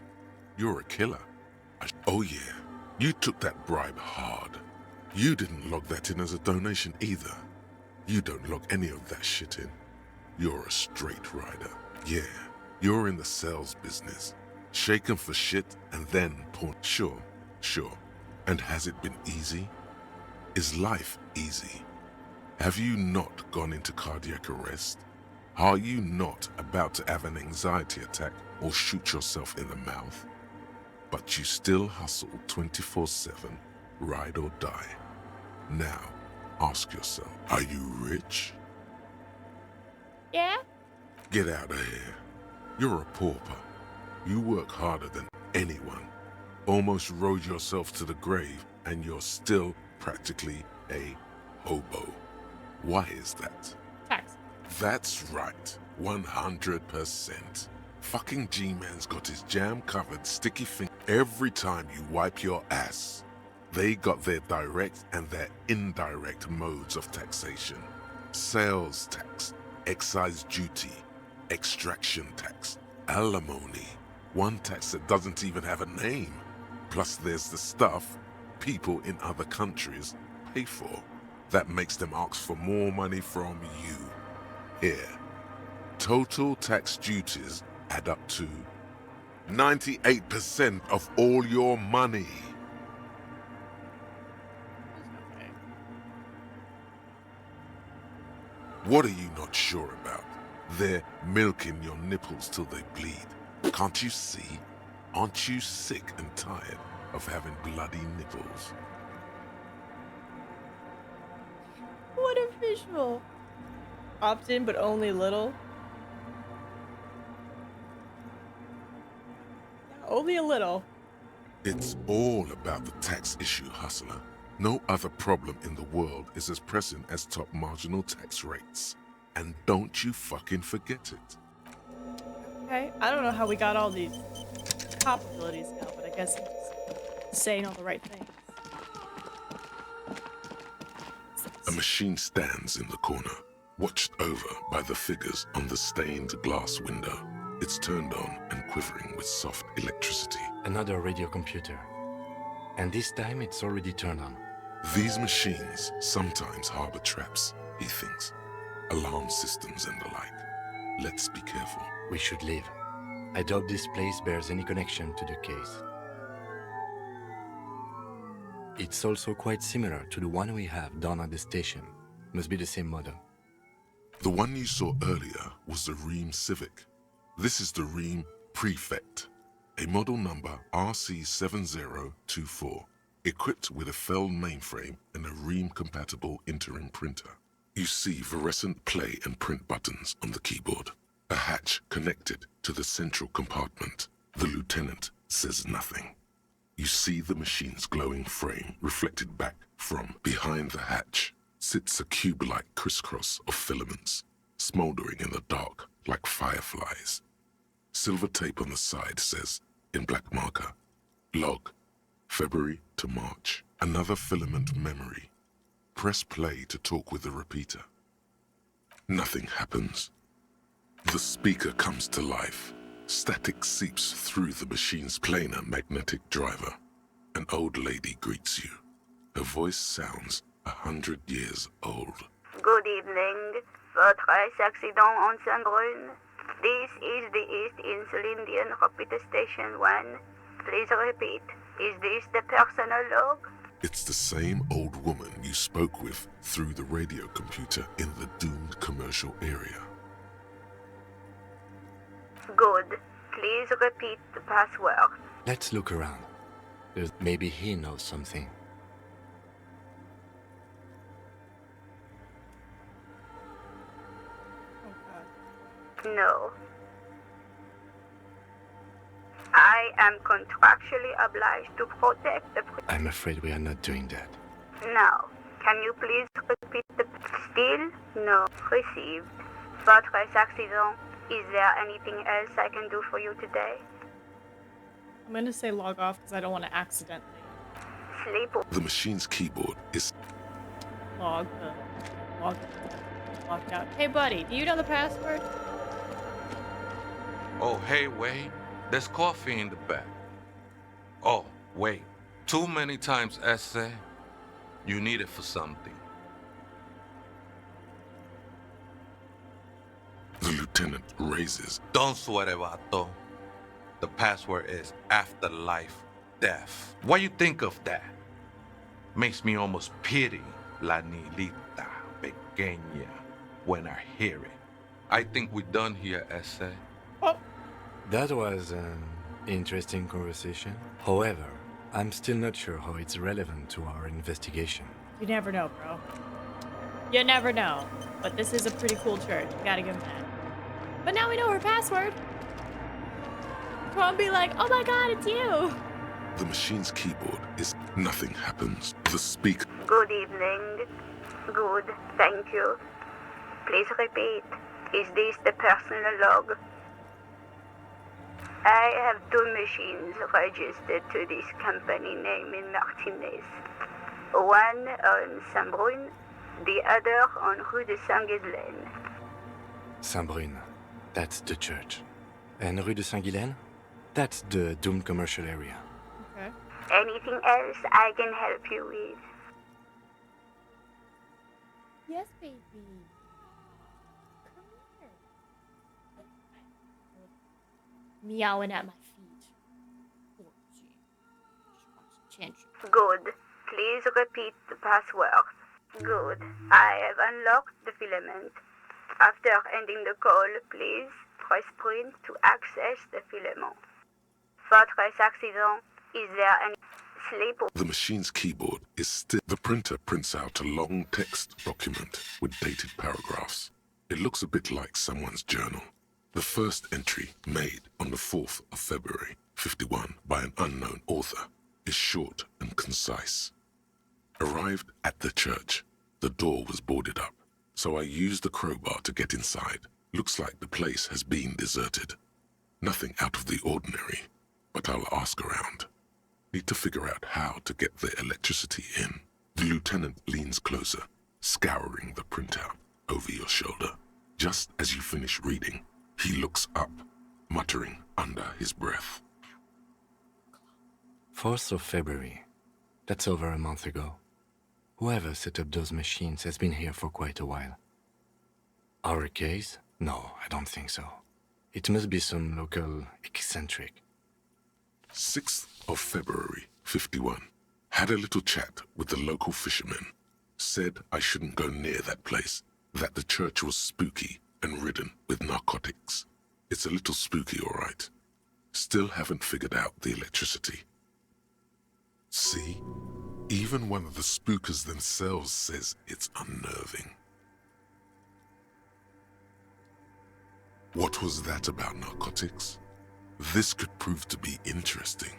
You're a killer. Oh yeah, you took that bribe hard. You didn't log that in as a donation either. You don't log any of that shit in. You're a straight rider. Yeah, you're in the sales business. Shaken for shit and then pawn. Sure. And has it been easy? Is life easy? Have you not gone into cardiac arrest? Are you not about to have an anxiety attack or shoot yourself in the mouth? But you still hustle 24/7, ride or die. Now, ask yourself, are you rich? Yeah? Get out of here. You're a pauper. You work harder than anyone. Almost rode yourself to the grave, and you're still practically a hobo. Why is that? Tax. That's right, 100%. Fucking G-Man's got his jam-covered sticky finger every time you wipe your ass. They got their direct and their indirect modes of taxation. Sales tax, excise duty, extraction tax, alimony. One tax that doesn't even have a name. Plus there's the stuff people in other countries pay for. That makes them ask for more money from you. Here, total tax duties add up to 98% of all your money. What are you not sure about? They're milking your nipples till they bleed. Can't you see? Aren't you sick and tired of having bloody nipples? What a visual. Opt in, but only little. Yeah, only a little. It's all about the tax issue, hustler. No other problem in the world is as pressing as top marginal tax rates. And don't you fucking forget it. Okay, I don't know how we got all these cop abilities now, but I guess I'm just saying all the right things. A machine stands in the corner, watched over by the figures on the stained glass window. It's turned on and quivering with soft electricity. Another radio computer. And this time it's already turned on. These machines sometimes harbor traps, he thinks. Alarm systems and the like. Let's be careful. We should leave. I doubt this place bears any connection to the case. It's also quite similar to the one we have down at the station. Must be the same model. The one you saw earlier was the Ream Civic. This is the Ream Prefect, a model number RC7024, equipped with a Feld mainframe and a Ream-compatible interim printer. You see fluorescent play and print buttons on the keyboard. A hatch connected to the central compartment. The lieutenant says nothing. You see the machine's glowing frame reflected back from behind the hatch. Sits a cube-like crisscross of filaments, smoldering in the dark like fireflies. Silver tape on the side says, in black marker, log, February to March. Another filament memory. Press play to talk with the repeater. Nothing happens. The speaker comes to life. Static seeps through the machine's planar magnetic driver. An old lady greets you. Her voice sounds 100 years old. Good evening. Votre accident on Saint-Brun. This is the East Insulindian Repeater Station 1. Please repeat. Is this the personal log? It's the same old woman you spoke with through the radio computer in the doomed commercial area. Good. Please repeat the password. Let's look around. Maybe he knows something. No. I am contractually obliged to protect the... I'm afraid we are not doing that. Now, can you please repeat the... Still? No. Received. Votre accident. Is there anything else I can do for you today? I'm gonna say log off because I don't want to accidentally sleep. The machine's keyboard is logged out. Hey buddy, do you know the password? Oh, hey, wait. There's coffee in the back. Oh, wait. Too many times essay. You need it for something. The lieutenant raises. Don't sweat it, vato. The password is afterlife death. What you think of that? Makes me almost pity La Nilita Pequeña when I hear it. I think we're done here, essay. Oh. That was an interesting conversation. However, I'm still not sure how it's relevant to our investigation. You never know, bro. You never know. But this is a pretty cool church. You gotta give him that. But now we know her password. Probably be like, oh my god, it's you. The machine's keyboard is nothing happens. The speaker. Good evening. Good, thank you. Please repeat. Is this the personal log? I have 2 machines registered to this company name in Martinez. One on Saint-Brun, the other on Rue de Saint-Ghislaine. Saint-Brun, that's the church. And Rue de Saint-Ghislaine? That's the doomed commercial area. Okay. Anything else I can help you with? Yes, baby. Meowing at my feet. Oh, she wants attention. Good. Please repeat the password. Good. I have unlocked the filament. After ending the call, please press print to access the filament. Votre accident. Is there any sleep? The machine's keyboard is still. The printer prints out a long text document with dated paragraphs. It looks a bit like someone's journal. The first entry made on the 4th of February, 51, by an unknown author. is short and concise. Arrived at the church, the door was boarded up, so I used the crowbar to get inside. Looks like the place has been deserted. Nothing out of the ordinary, but I'll ask around. Need to figure out how to get the electricity in. The lieutenant leans closer, scouring the printout over your shoulder. Just as you finish reading, he looks up, muttering under his breath. 4th of February. That's over a month ago. Whoever set up those machines has been here for quite a while. Our case? No, I don't think so. It must be some local eccentric. 6th of February, 51. Had a little chat with the local fishermen. Said I shouldn't go near that place, that the church was spooky and ridden with narcotics. It's a little spooky, all right. Still haven't figured out the electricity. See? Even one of the spookers themselves says it's unnerving. What was that about narcotics? This could prove to be interesting.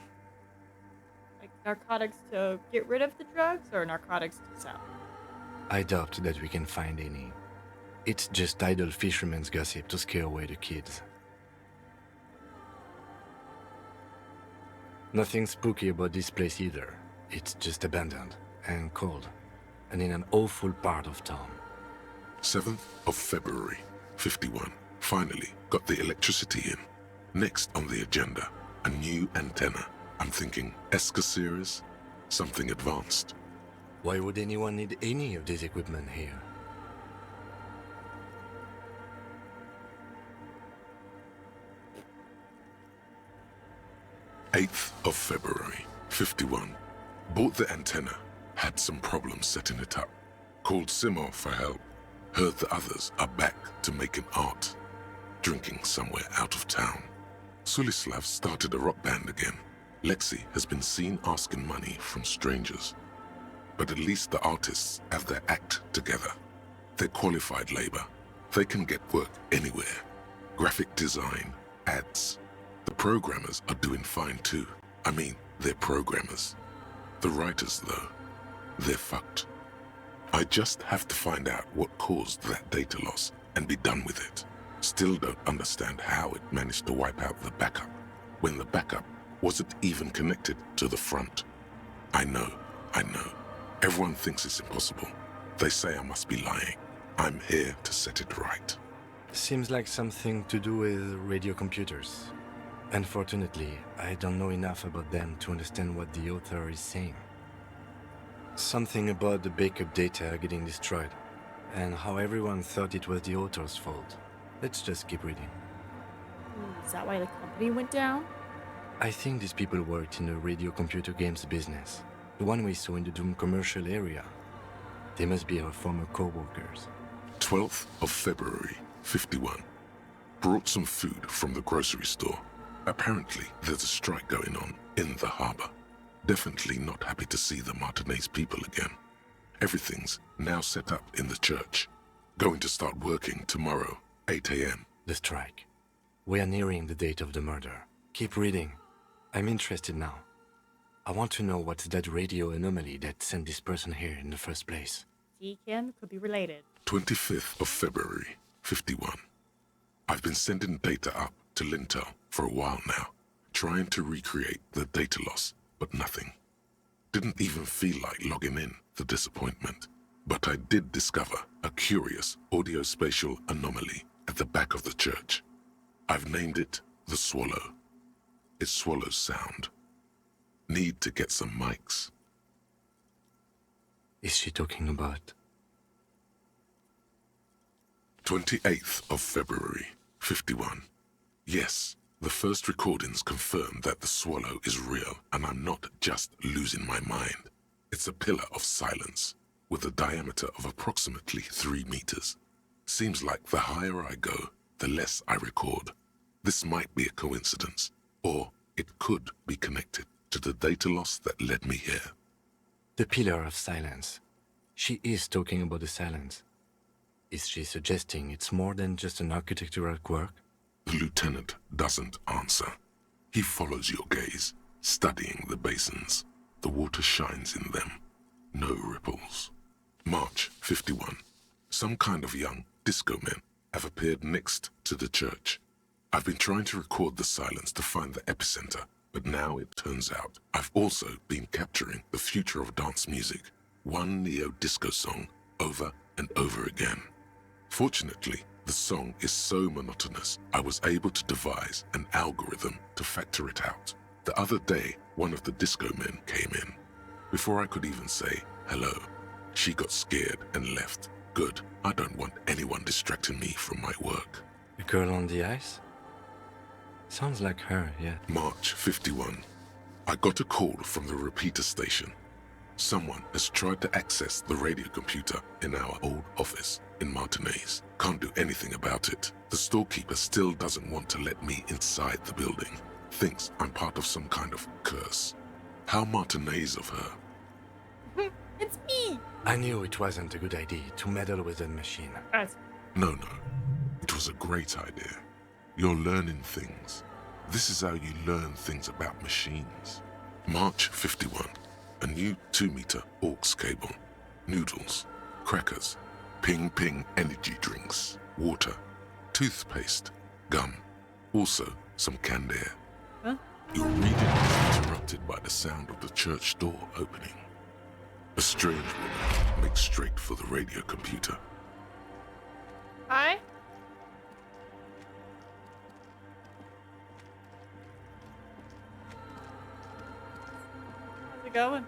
Like narcotics to get rid of the drugs or narcotics to sell? I doubt that we can find any. It's just idle fishermen's gossip to scare away the kids. Nothing spooky about this place either. It's just abandoned and cold, and in an awful part of town. 7th of February, 51. Finally got the electricity in. Next on the agenda, a new antenna. I'm thinking ESCA series, something advanced. Why would anyone need any of this equipment here? '8th of February, 51. Bought the antenna, had some problems setting it up. Called Simo for help. Heard the others are back to making art. Drinking somewhere out of town. Sulislav started a rock band again. Lexi has been seen asking money from strangers. But at least the artists have their act together. They're qualified labor. They can get work anywhere. Graphic design, ads. The programmers are doing fine too. I mean, they're programmers. The writers, though, they're fucked. I just have to find out what caused that data loss and be done with it. Still don't understand how it managed to wipe out the backup, when the backup wasn't even connected to the front. I know. Everyone thinks it's impossible. They say I must be lying. I'm here to set it right. Seems like something to do with radio computers. Unfortunately, I don't know enough about them to understand what the author is saying. Something about the backup data getting destroyed, and how everyone thought it was the author's fault. Let's just keep reading. Is that why the company went down? I think these people worked in the radio computer games business. The one we saw in the Doom commercial area. They must be our former co-workers. 12th of February, 51. Brought some food from the grocery store. Apparently, there's a strike going on in the harbor. Definitely not happy to see the Martinez people again. Everything's now set up in the church. Going to start working tomorrow, 8 a.m. The strike. We are nearing the date of the murder. Keep reading. I'm interested now. I want to know what's that radio anomaly that sent this person here in the first place. Kim could be related. 25th of February, 51. I've been sending data up to Lintel for a while now, trying to recreate the data loss, but nothing. Didn't even feel like logging in, the disappointment. But I did discover a curious audio-spatial anomaly at the back of the church. I've named it the Swallow. It swallows sound. Need to get some mics. Is she talking about? 28th of February, 51. Yes, the first recordings confirm that the swallow is real and I'm not just losing my mind. It's a pillar of silence with a diameter of approximately 3 meters. Seems like the higher I go, the less I record. This might be a coincidence, or it could be connected to the data loss that led me here. The pillar of silence. She is talking about the silence. Is she suggesting it's more than just an architectural quirk? The lieutenant doesn't answer. He follows your gaze, studying the basins. the water shines in them. No ripples. March 51. Some kind of young disco men have appeared next to the church. I've been trying to record the silence to find the epicenter, but now it turns out I've also been capturing the future of dance music, one neo-disco song over and over again. Fortunately, the song is so monotonous, I was able to devise an algorithm to factor it out. The other day, one of the disco men came in. Before I could even say hello, she got scared and left. Good, I don't want anyone distracting me from my work. The girl on the ice? Sounds like her, yeah. March 51. I got a call from the repeater station. Someone has tried to access the radio computer in our old office in Martinez. Can't do anything about it. The storekeeper still doesn't want to let me inside the building. Thinks I'm part of some kind of curse. How Martinez of her. It's me! I knew it wasn't a good idea to meddle with the machine. No. It was a great idea. You're learning things. This is how you learn things about machines. March 51. A new 2-meter aux cable. Noodles. Crackers. Ping energy drinks. Water. Toothpaste. Gum. Also, some canned air. Huh? Your reading is interrupted by the sound of the church door opening. A strange woman makes straight for the radio computer. Hi? How's it going?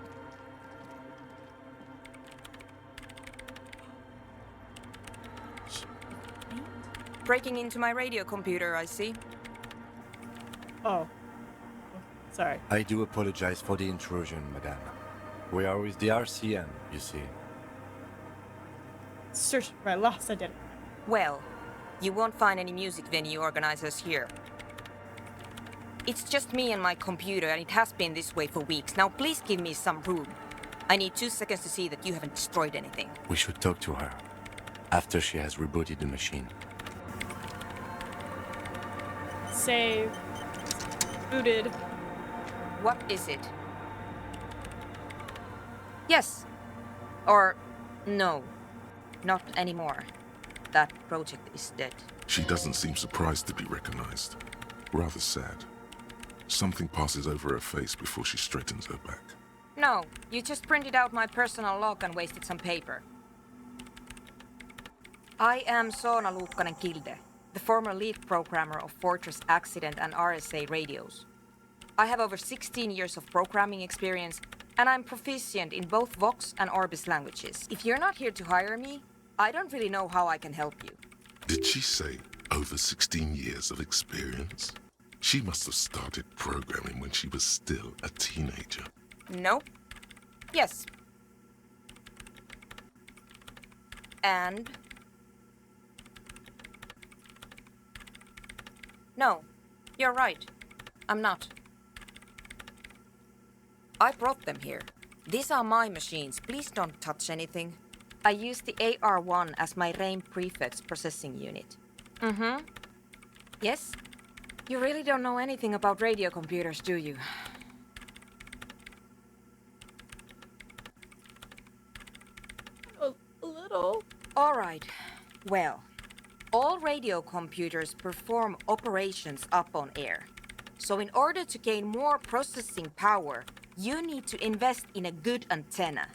Breaking into my radio computer, I see. Oh. Sorry. I do apologize for the intrusion, madame. We are with the RCM, you see. Search for my lost identity. Well, you won't find any music venue organizers here. It's just me and my computer, and it has been this way for weeks. Now please give me some room. I need 2 seconds to see that you haven't destroyed anything. We should talk to her after she has rebooted the machine. Save. Booted. What is it? Yes. Or no. Not anymore. That project is dead. She doesn't seem surprised to be recognized. Rather sad. Something passes over her face before she straightens her back. No, you just printed out my personal log and wasted some paper. I am Soona Luukkanen-Kilde, the former lead programmer of Fortress Accident and RSA radios. I have over 16 years of programming experience, and I'm proficient in both Vox and Orbis languages. If you're not here to hire me, I don't really know how I can help you. Did she say over 16 years of experience? She must have started programming when she was still a teenager. Nope. Yes. And? No, you're right. I'm not. I brought them here. These are my machines. Please don't touch anything. I use the AR1 as my RAIM prefix processing unit. Mm-hmm. Yes? You really don't know anything about radio computers, do you? A little. All right. Well, all radio computers perform operations up on air. So in order to gain more processing power, you need to invest in a good antenna.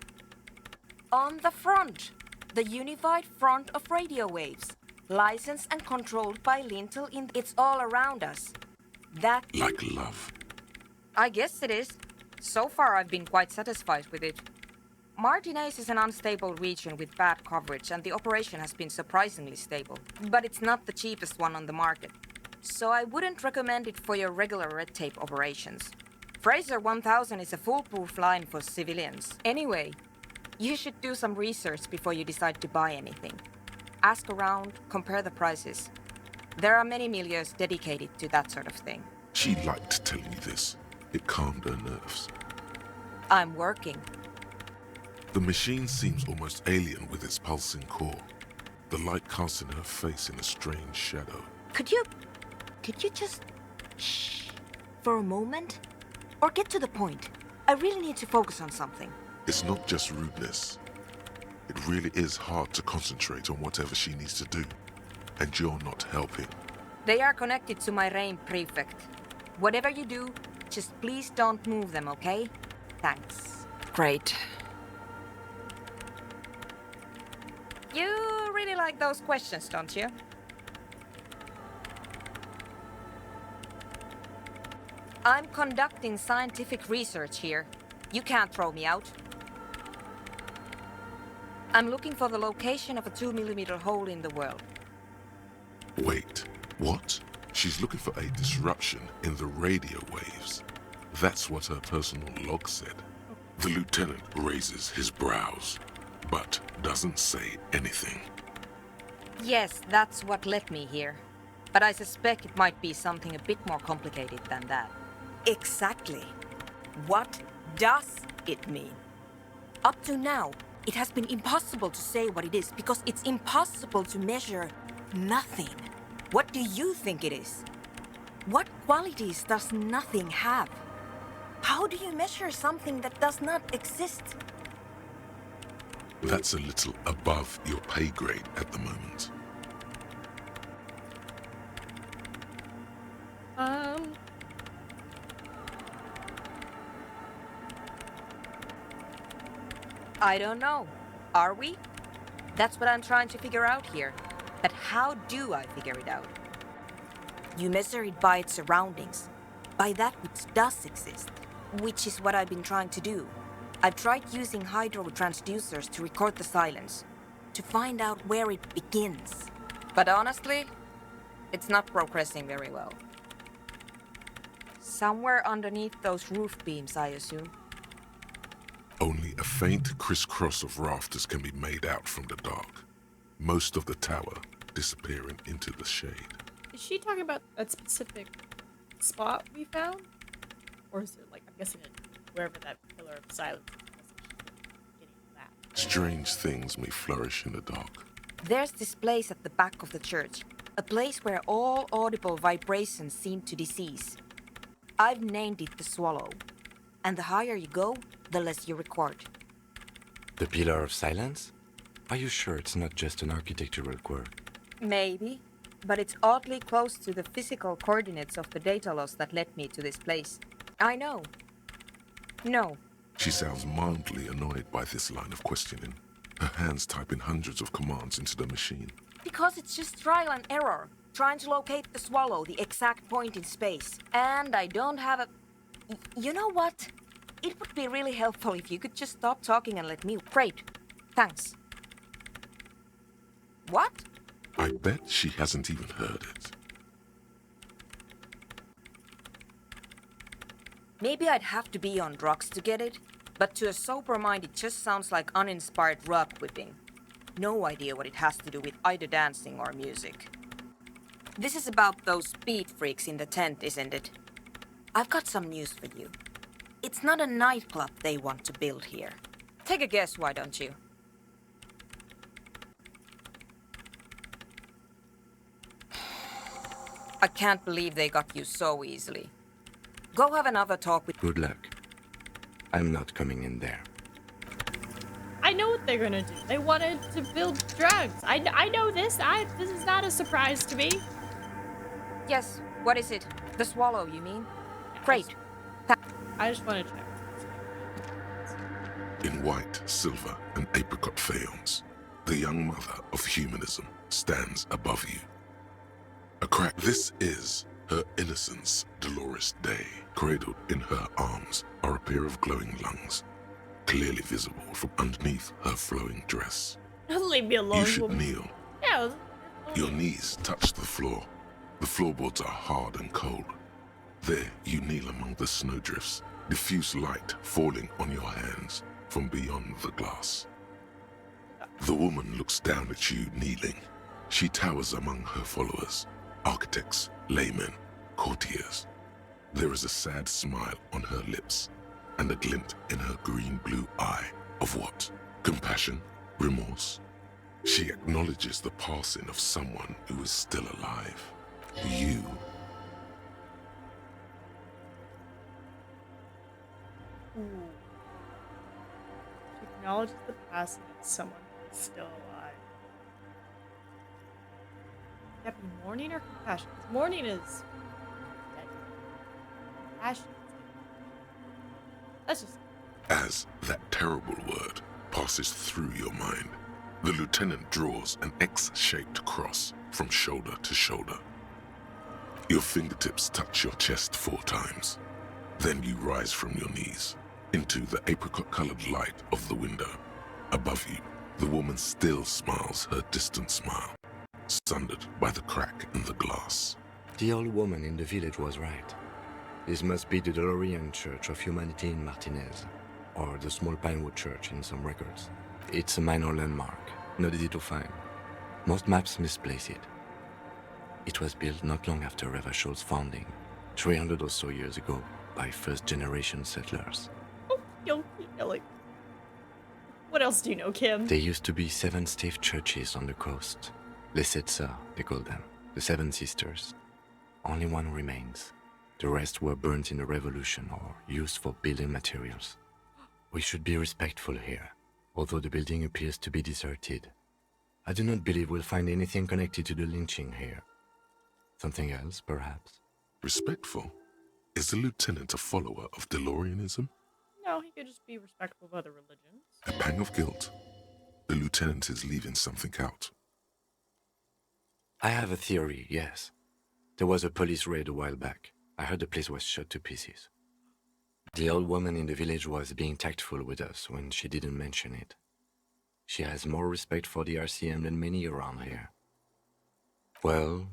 On the front, the unified front of radio waves, licensed and controlled by Lintel. It's all around us. That... Like love. I guess it is. So far, I've been quite satisfied with it. Martinez is an unstable region with bad coverage, and the operation has been surprisingly stable. But it's not the cheapest one on the market. So I wouldn't recommend it for your regular red tape operations. Fraser 1000 is a foolproof line for civilians. Anyway, you should do some research before you decide to buy anything. Ask around, compare the prices. There are many milieus dedicated to that sort of thing. She liked telling me this. It calmed her nerves. I'm working. The machine seems almost alien with its pulsing core. The light casts in her face in a strange shadow. Could you just shh for a moment? Or get to the point? I really need to focus on something. It's not just rudeness. It really is hard to concentrate on whatever she needs to do. And you're not helping. They are connected to my reign prefect. Whatever you do, just please don't move them, okay? Thanks. Great. You really like those questions, don't you? I'm conducting scientific research here. You can't throw me out. I'm looking for the location of a 2mm hole in the world. Wait, what? She's looking for a disruption in the radio waves. That's what her personal log said. The lieutenant raises his brows, but doesn't say anything. Yes, that's what led me here. But I suspect it might be something a bit more complicated than that. Exactly. What does it mean? Up to now, it has been impossible to say what it is because it's impossible to measure nothing. What do you think it is? What qualities does nothing have? How do you measure something that does not exist? That's a little above your pay grade at the moment. I don't know. Are we? That's what I'm trying to figure out here. But how do I figure it out? You measure it by its surroundings, by that which does exist, which is what I've been trying to do. I've tried using hydro transducers to record the silence, to find out where it begins. But honestly, it's not progressing very well. Somewhere underneath those roof beams, I assume. Only a faint crisscross of rafters can be made out from the dark. Most of the tower disappearing into the shade. Is she talking about that specific spot we found? Or is it like, I'm guessing it, wherever that pillar of silence is, Strange things may flourish in the dark. There's this place at the back of the church, a place where all audible vibrations seem to decease. I've named it the Swallow, and the higher you go, the less you record. The Pillar of Silence? Are you sure it's not just an architectural quirk? Maybe, but it's oddly close to the physical coordinates of the data loss that led me to this place. I know. No. She sounds mildly annoyed by this line of questioning, her hands typing hundreds of commands into the machine. Because it's just trial and error, trying to locate the Swallow, the exact point in space. And I don't have a... You know what? It would be really helpful if you could just stop talking and let me... Great. Thanks. What? I bet she hasn't even heard it. Maybe I'd have to be on drugs to get it, but to a sober mind it just sounds like uninspired rug whipping. No idea what it has to do with either dancing or music. This is about those speed freaks in the tent, isn't it? I've got some news for you. It's not a nightclub they want to build here. Take a guess, why don't you? I can't believe they got you so easily. Go have another talk with... Good luck. I'm not coming in there. I know what they're gonna do. They wanted to build drugs. I know this. This is not a surprise to me. Yes, what is it? The Swallow, you mean? Great. I just want to check. In white, silver, and apricot faience, the young mother of humanism stands above you. A crack. This is her innocence, Dolores Day. Cradled in her arms are a pair of glowing lungs, clearly visible from underneath her flowing dress. Leave me alone. You should kneel. Yeah. Your knees touch the floor. The floorboards are hard and cold. There you kneel among the snowdrifts, diffuse light falling on your hands from beyond the glass. The woman looks down at you kneeling. She towers among her followers, architects, laymen, courtiers. There is a sad smile on her lips and a glint in her green-blue eye of what? Compassion? Remorse? She acknowledges the passing of someone who is still alive. You. Ooh. Acknowledges the passing of someone who is still alive. Would that be mourning or compassion? Because mourning is dead. Compassion is dead. That's just... As that terrible word passes through your mind, the lieutenant draws an X-shaped cross from shoulder to shoulder. Your fingertips touch your chest 4 times. Then you rise from your knees into the apricot-colored light of the window. Above you, the woman still smiles her distant smile, sundered by the crack in the glass. The old woman in the village was right. This must be the DeLorean Church of Humanity in Martinez, or the small Pinewood Church in some records. It's a minor landmark, not easy to find. Most maps misplace it. It was built not long after Revachol's founding, 300 or so years ago, by first-generation settlers. Like, what else do you know, Kim? There used to be 7 stave churches on the coast. Les Sept Sœurs, they call them, the 7 sisters. Only one remains. The rest were burnt in the revolution or used for building materials. We should be respectful here, although the building appears to be deserted. I do not believe we'll find anything connected to the lynching here. Something else, perhaps? Respectful? Is the lieutenant a follower of DeLoreanism? No, he could just be respectful of other religions. A pang of guilt. The lieutenant is leaving something out. I have a theory, yes. There was a police raid a while back. I heard the place was shot to pieces. The old woman in the village was being tactful with us when she didn't mention it. She has more respect for the RCM than many around here. Well,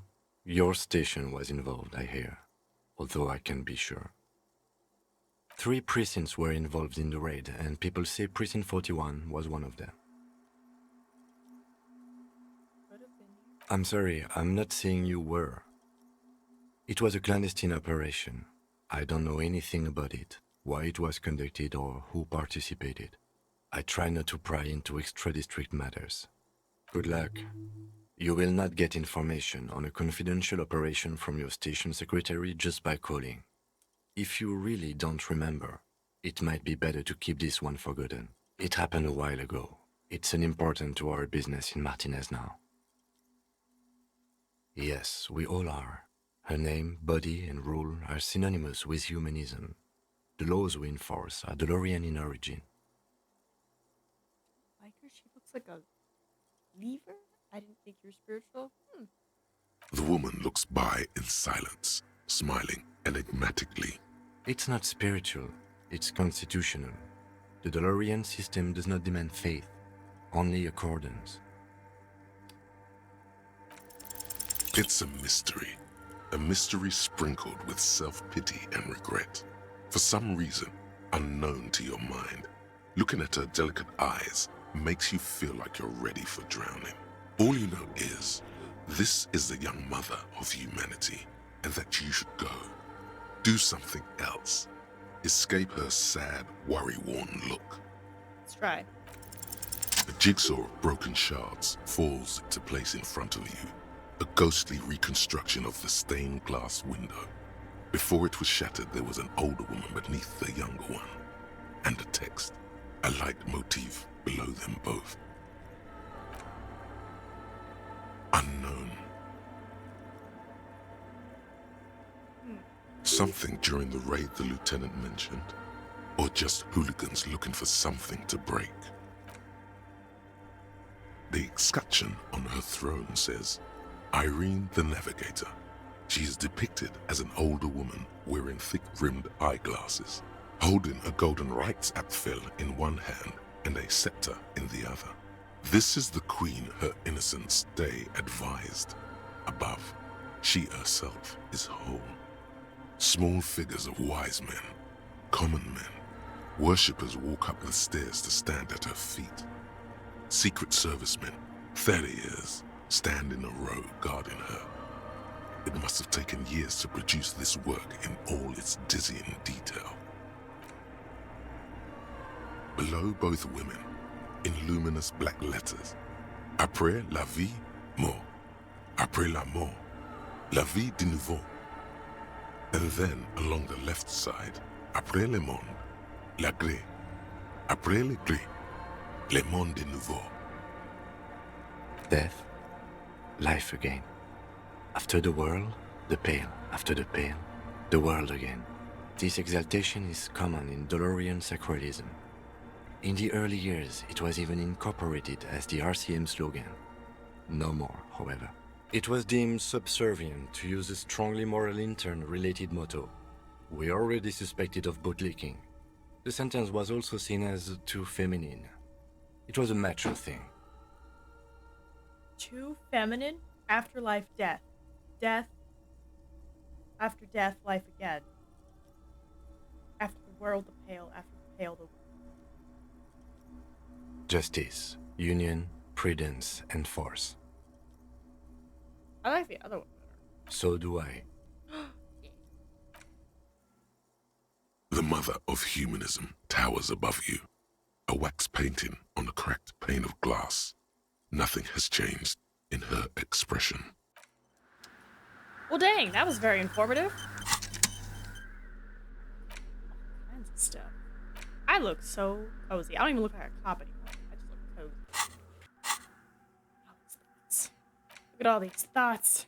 your station was involved, I hear, although I can't be sure. 3 precincts were involved in the raid, and people say Precinct 41 was one of them. I'm sorry, I'm not saying you were. It was a clandestine operation. I don't know anything about it, why it was conducted or who participated. I try not to pry into extra-district matters. Good luck. You will not get information on a confidential operation from your station secretary just by calling. If you really don't remember, it might be better to keep this one forgotten. It happened a while ago. It's unimportant to our business in Martinez now. Yes, we all are. Her name, body, and rule are synonymous with humanism. The laws we enforce are DeLorean in origin. Like her, she looks like a lever? I didn't think you were spiritual. The woman looks by in silence, smiling enigmatically. It's not spiritual, it's constitutional. The DeLorean system does not demand faith, only accordance. It's a mystery sprinkled with self-pity and regret. For some reason, unknown to your mind, looking at her delicate eyes makes you feel like you're ready for drowning. All you know is, this is the young mother of humanity, and that you should go. Do something else. Escape her sad, worry-worn look. Let's try. A jigsaw of broken shards falls into place in front of you. A ghostly reconstruction of the stained glass window. Before it was shattered, there was an older woman beneath the younger one. And a text, a light motif below them both. Unknown. Something during the raid the lieutenant mentioned, or just hooligans looking for something to break. The escutcheon on her throne says, Irene the Navigator. She is depicted as an older woman wearing thick-rimmed eyeglasses, holding a golden Reichsapfel in one hand and a scepter in the other. This is the queen her innocence day advised. Above, she herself is whole. Small figures of wise men, common men, worshippers walk up the stairs to stand at her feet. Secret servicemen, 30 years, stand in a row guarding her. It must have taken years to produce this work in all its dizzying detail. Below both women, in luminous black letters, Après la vie, mort. Après la mort, la vie de nouveau. And then, along the left side, Après le monde, la gré. Après le gré, Le monde nouveau. Death, life again. After the world, the pale. After the pale, the world again. This exaltation is common in Dolorian sacralism. In the early years, it was even incorporated as the RCM slogan. No more, however. It was deemed subservient to use a strongly moral intern-related motto. We already suspected of bootlicking. The sentence was also seen as too feminine. It was a macho thing. Too feminine? Afterlife, death. Death. After death, life again. After the world, the pale. After the pale, the... Justice, union, prudence, and force. I like the other one better. So do I. The mother of humanism towers above you. A wax painting on a cracked pane of glass. Nothing has changed in her expression. Well, dang, that was very informative. All kinds of stuff. I look so cozy. I don't even look like a cop anymore. I just look cozy. All these thoughts. Look at all these thoughts.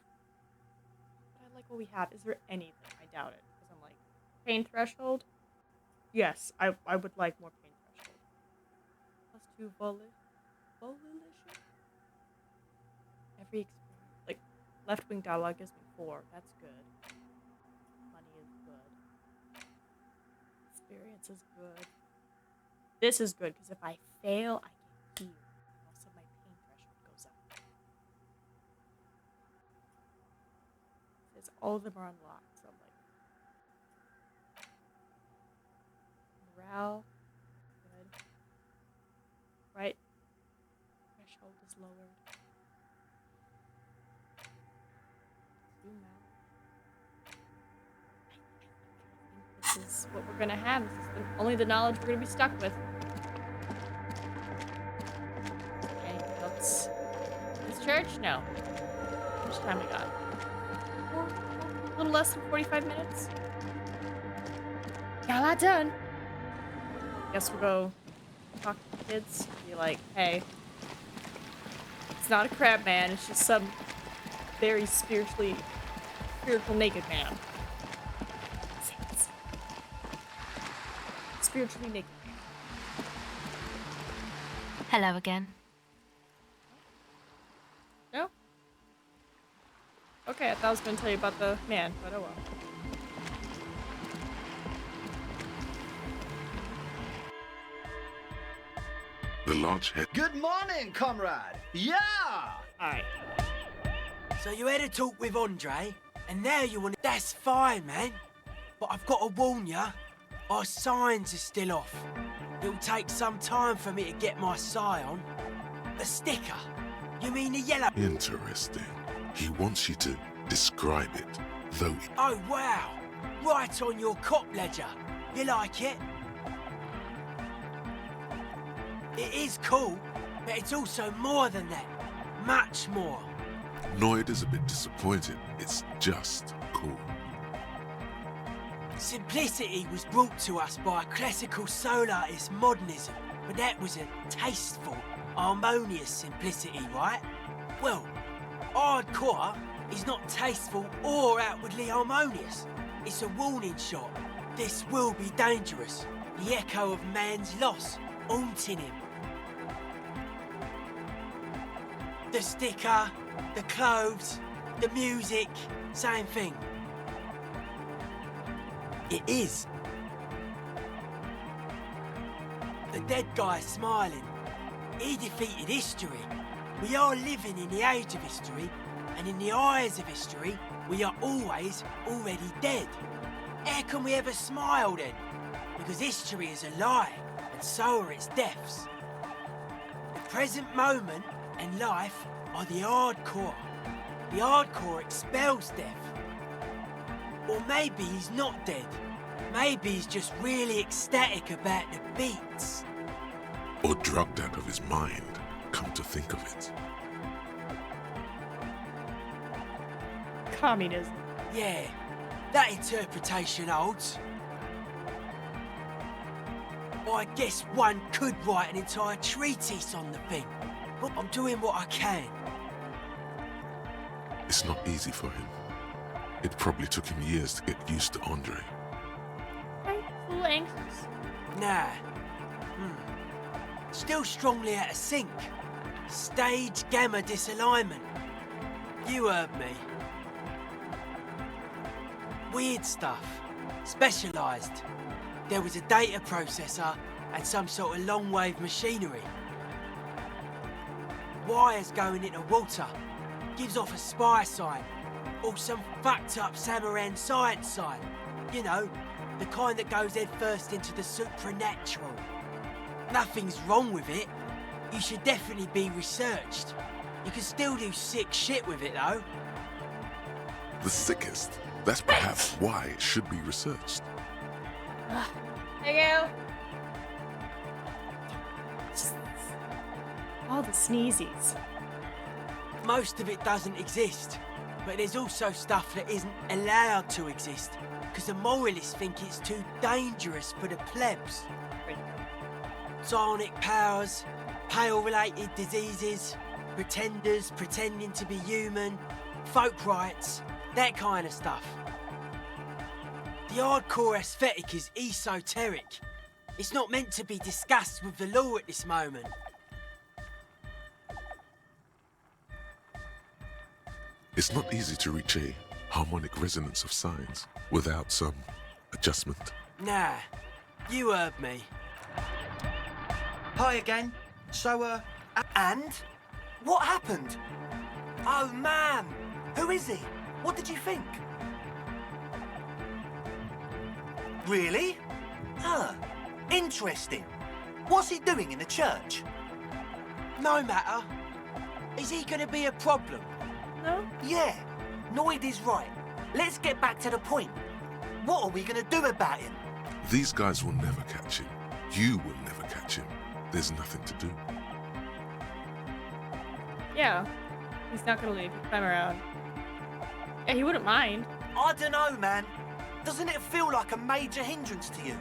But I like what we have. Is there anything? I doubt it. Because I'm like, pain threshold? Yes, I would like more pain threshold. Plus 2 volition. Every experience. Like, left-wing dialogue gives me 4. That's good. Money is good. Experience is good. This is good, because if I fail, I get healed. Also, my pain threshold goes up. It says all of them are unlocked, so I'm like... Morale. Good. Right. Threshold is lowered. Zoom out. I think this is what we're gonna have. This is only the knowledge we're gonna be stuck with. Anything else? This church? No. How much time we got? A little less than 45 minutes. Got a lot done. Guess we'll go talk to the kids. Be like, hey, it's not a crab man. It's just some very spiritual naked man. Spiritually naked man. Hello again. No? Okay, I thought I was going to tell you about the man, but oh well. The large head. Good morning, comrade. Yeah! Alright. So you had a talk with Andre, and now you want to... That's fine, man. But I've got to warn ya, our signs are still off. It'll take some time for me to get my scion. The sticker. You mean the yellow... Interesting. He wants you to describe it, though... Oh, wow. Right on your cop ledger. You like it? It is cool, but it's also more than that. Much more. Noid is a bit disappointed. It's just cool. Simplicity was brought to us by a classical solarist modernism, but that was a tasteful, harmonious simplicity, right? Well, hardcore is not tasteful or outwardly harmonious. It's a warning shot. This will be dangerous. The echo of man's loss haunting him. The sticker, the clothes, the music, same thing. It is. The dead guy's smiling. He defeated history. We are living in the age of history, and in the eyes of history, we are always already dead. How can we ever smile then? Because history is a lie, and so are its deaths. The present moment and life are the hardcore. The hardcore expels death. Or maybe he's not dead. Maybe he's just really ecstatic about the beats. Or drugged out of his mind, come to think of it. Communism. Yeah, that interpretation holds. I guess one could write an entire treatise on the thing. But I'm doing what I can. It's not easy for him. It probably took him years to get used to Andre. I'm a little anxious. Nah. Still strongly out of sync. Stage gamma disalignment. You heard me. Weird stuff. Specialised. There was a data processor and some sort of long-wave machinery. Wires going into water. Gives off a spy sign. Or some fucked up Samaran science sign. You know, the kind that goes head first into the supernatural. Nothing's wrong with it. You should definitely be researched. You can still do sick shit with it, though. The sickest? That's perhaps why it should be researched. There you go. Just all the sneezies. Most of it doesn't exist. But there's also stuff that isn't allowed to exist. Because the moralists think it's too dangerous for the plebs. Psionic powers, pale-related diseases, pretenders pretending to be human, folk rights, that kind of stuff. The hardcore aesthetic is esoteric. It's not meant to be discussed with the law at this moment. It's not easy to reach a harmonic resonance of signs without some adjustment. Nah, you heard me. Hi again. So, And? What happened? Oh, man. Who is he? What did you think? Really? Huh. Interesting. What's he doing in the church? No matter. Is he gonna be a problem? No? Yeah. Noid is right. Let's get back to the point. What are we gonna do about him? These guys will never catch him. You will never catch him. There's nothing to do. Yeah. He's not gonna leave time around. Yeah, he wouldn't mind. I don't know, man. Doesn't it feel like a major hindrance to you?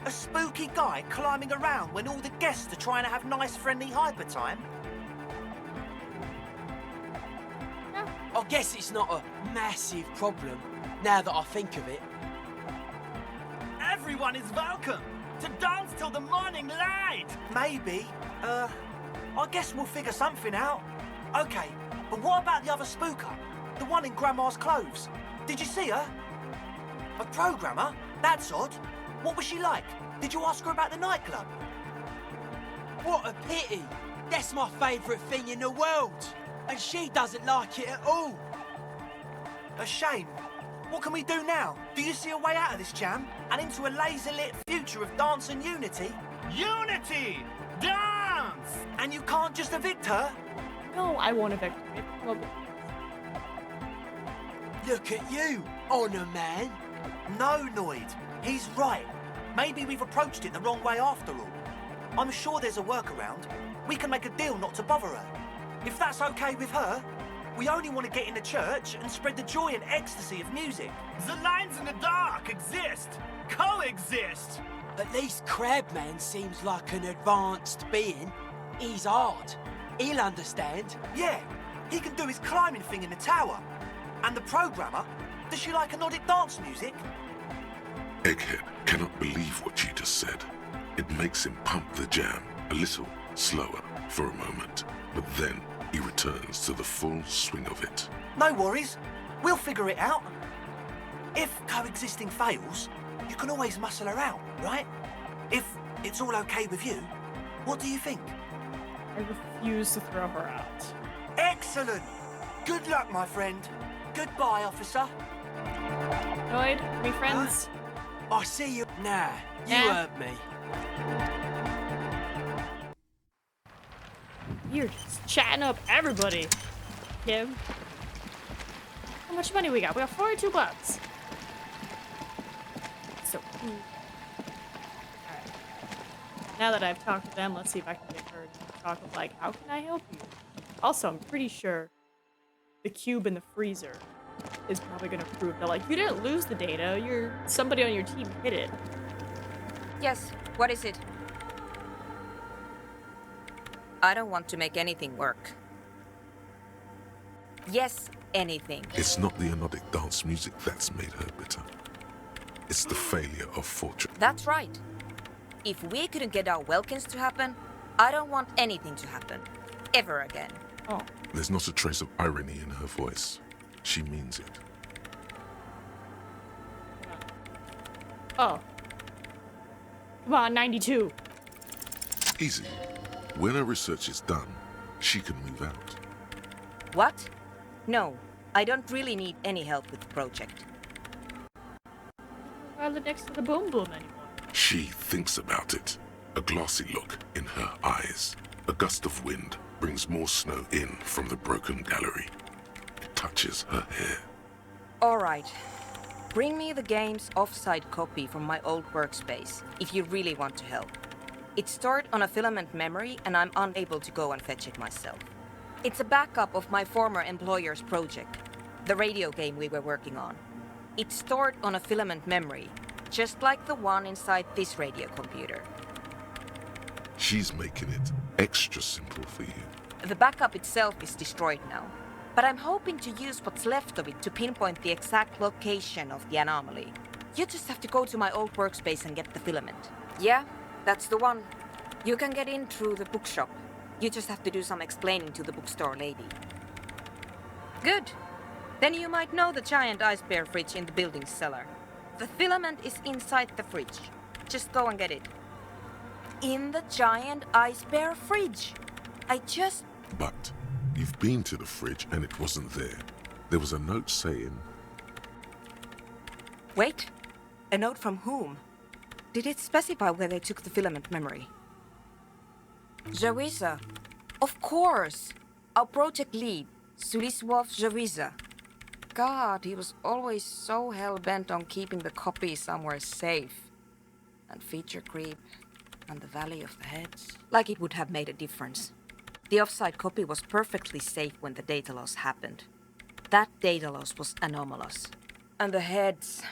A spooky guy climbing around when all the guests are trying to have nice, friendly hyper time? I guess it's not a massive problem, now that I think of it. Everyone is welcome to dance till the morning light. Maybe. I guess we'll figure something out. Okay, but what about the other spooker? The one in Grandma's clothes? Did you see her? A programmer? That's odd. What was she like? Did you ask her about the nightclub? What a pity! That's my favourite thing in the world! And she doesn't like it at all! A shame. What can we do now? Do you see a way out of this jam? And into a laser-lit future of dance and unity? Unity! Dance! And you can't just evict her? No, I won't evict her. Probably. Look at you, Honour Man. No, Noid. He's right. Maybe we've approached it the wrong way after all. I'm sure there's a workaround. We can make a deal not to bother her. If that's okay with her, we only want to get in the church and spread the joy and ecstasy of music. The lines in the dark exist. Coexist. At least Crabman seems like an advanced being. He's hard. He'll understand. Yeah, he can do his climbing thing in the tower. And the programmer, does she like Nordic dance music? Egghead cannot believe what you just said. It makes him pump the jam a little slower for a moment, but then he returns to the full swing of it. No worries. We'll figure it out. If coexisting fails, you can always muscle her out, right? If it's all okay with you, what do you think? I refuse to throw her out. Excellent! Good luck, my friend. Goodbye, officer. Noid, are we friends? I see you. Nah, you heard me. You're just chatting up everybody, Kim. How much money we got? We got 42 bucks. So, alright. Now that I've talked to them, let's see if I can get her to talk of like, how can I help you? Also, I'm pretty sure the cube in the freezer is probably going to prove that, like, you didn't lose the data. Somebody on your team hid it. Yes, what is it? I don't want to make anything work. Yes, anything. It's not the anodic dance music that's made her bitter. It's the failure of fortune. That's right. If we couldn't get our Welkins to happen, I don't want anything to happen. Ever again. Oh. There's not a trace of irony in her voice. She means it. Oh. Come on, 92. Easy. When her research is done, she can move out. What? No, I don't really need any help with the project. I live next to the boom boom anymore. She thinks about it. A glassy look in her eyes. A gust of wind brings more snow in from the broken gallery. It touches her hair. Alright. Bring me the game's offsite copy from my old workspace, if you really want to help. It's stored on a filament memory and I'm unable to go and fetch it myself. It's a backup of my former employer's project, the radio game we were working on. It's stored on a filament memory, just like the one inside this radio computer. She's making it extra simple for you. The backup itself is destroyed now, but I'm hoping to use what's left of it to pinpoint the exact location of the anomaly. You just have to go to my old workspace and get the filament. Yeah, that's the one. You can get in through the bookshop. You just have to do some explaining to the bookstore lady. Good. Then you might know the giant ice bear fridge in the building's cellar. The filament is inside the fridge. Just go and get it. In the giant ice bear fridge. But you've been to the fridge and it wasn't there. There was a note saying... Wait. A note from whom? Did it specify where they took the filament memory? Jawiza. Of course. Our project lead, Suliswov Jawiza. God, he was always so hell-bent on keeping the copy somewhere safe. And feature creep, and the Valley of the Heads. Like it would have made a difference. The offsite copy was perfectly safe when the data loss happened. That data loss was anomalous. And the heads...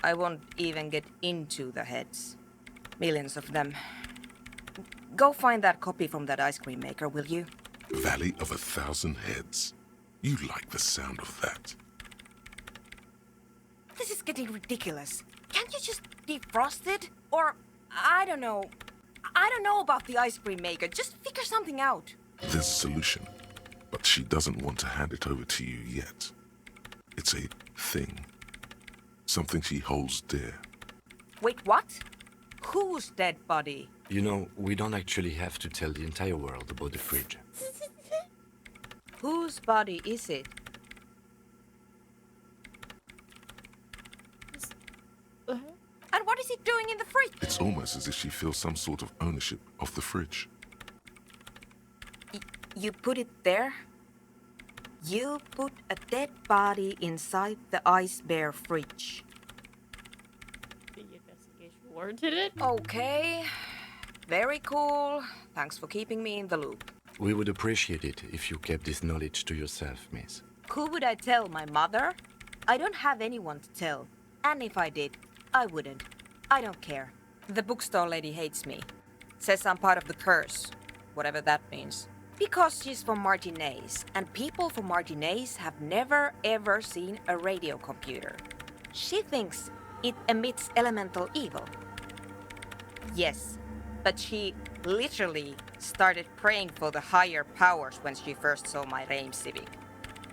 I won't even get into the heads. Millions of them. Go find that copy from that ice cream maker, will you? Valley of 1,000 Heads. You like the sound of that. This is getting ridiculous. Can't you just defrost it? Or, I don't know. I don't know about the ice cream maker. Just figure something out. There's a solution, but she doesn't want to hand it over to you yet. It's a thing. Something she holds dear. Wait, what? Whose dead body? You know, we don't actually have to tell the entire world about the fridge. Whose body is it? And what is it doing in the fridge? It's almost as if she feels some sort of ownership of the fridge. You put it there? You put a dead body inside the ice bear fridge. The investigation warranted it? Okay. Very cool. Thanks for keeping me in the loop. We would appreciate it if you kept this knowledge to yourself, miss. Who would I tell? My mother? I don't have anyone to tell. And if I did, I wouldn't. I don't care. The bookstore lady hates me. Says I'm part of the curse. Whatever that means. Because she's from Martinez, and people from Martinez have never ever seen a radio computer. She thinks it emits elemental evil. Yes, but she literally started praying for the higher powers when she first saw my Reim Civic.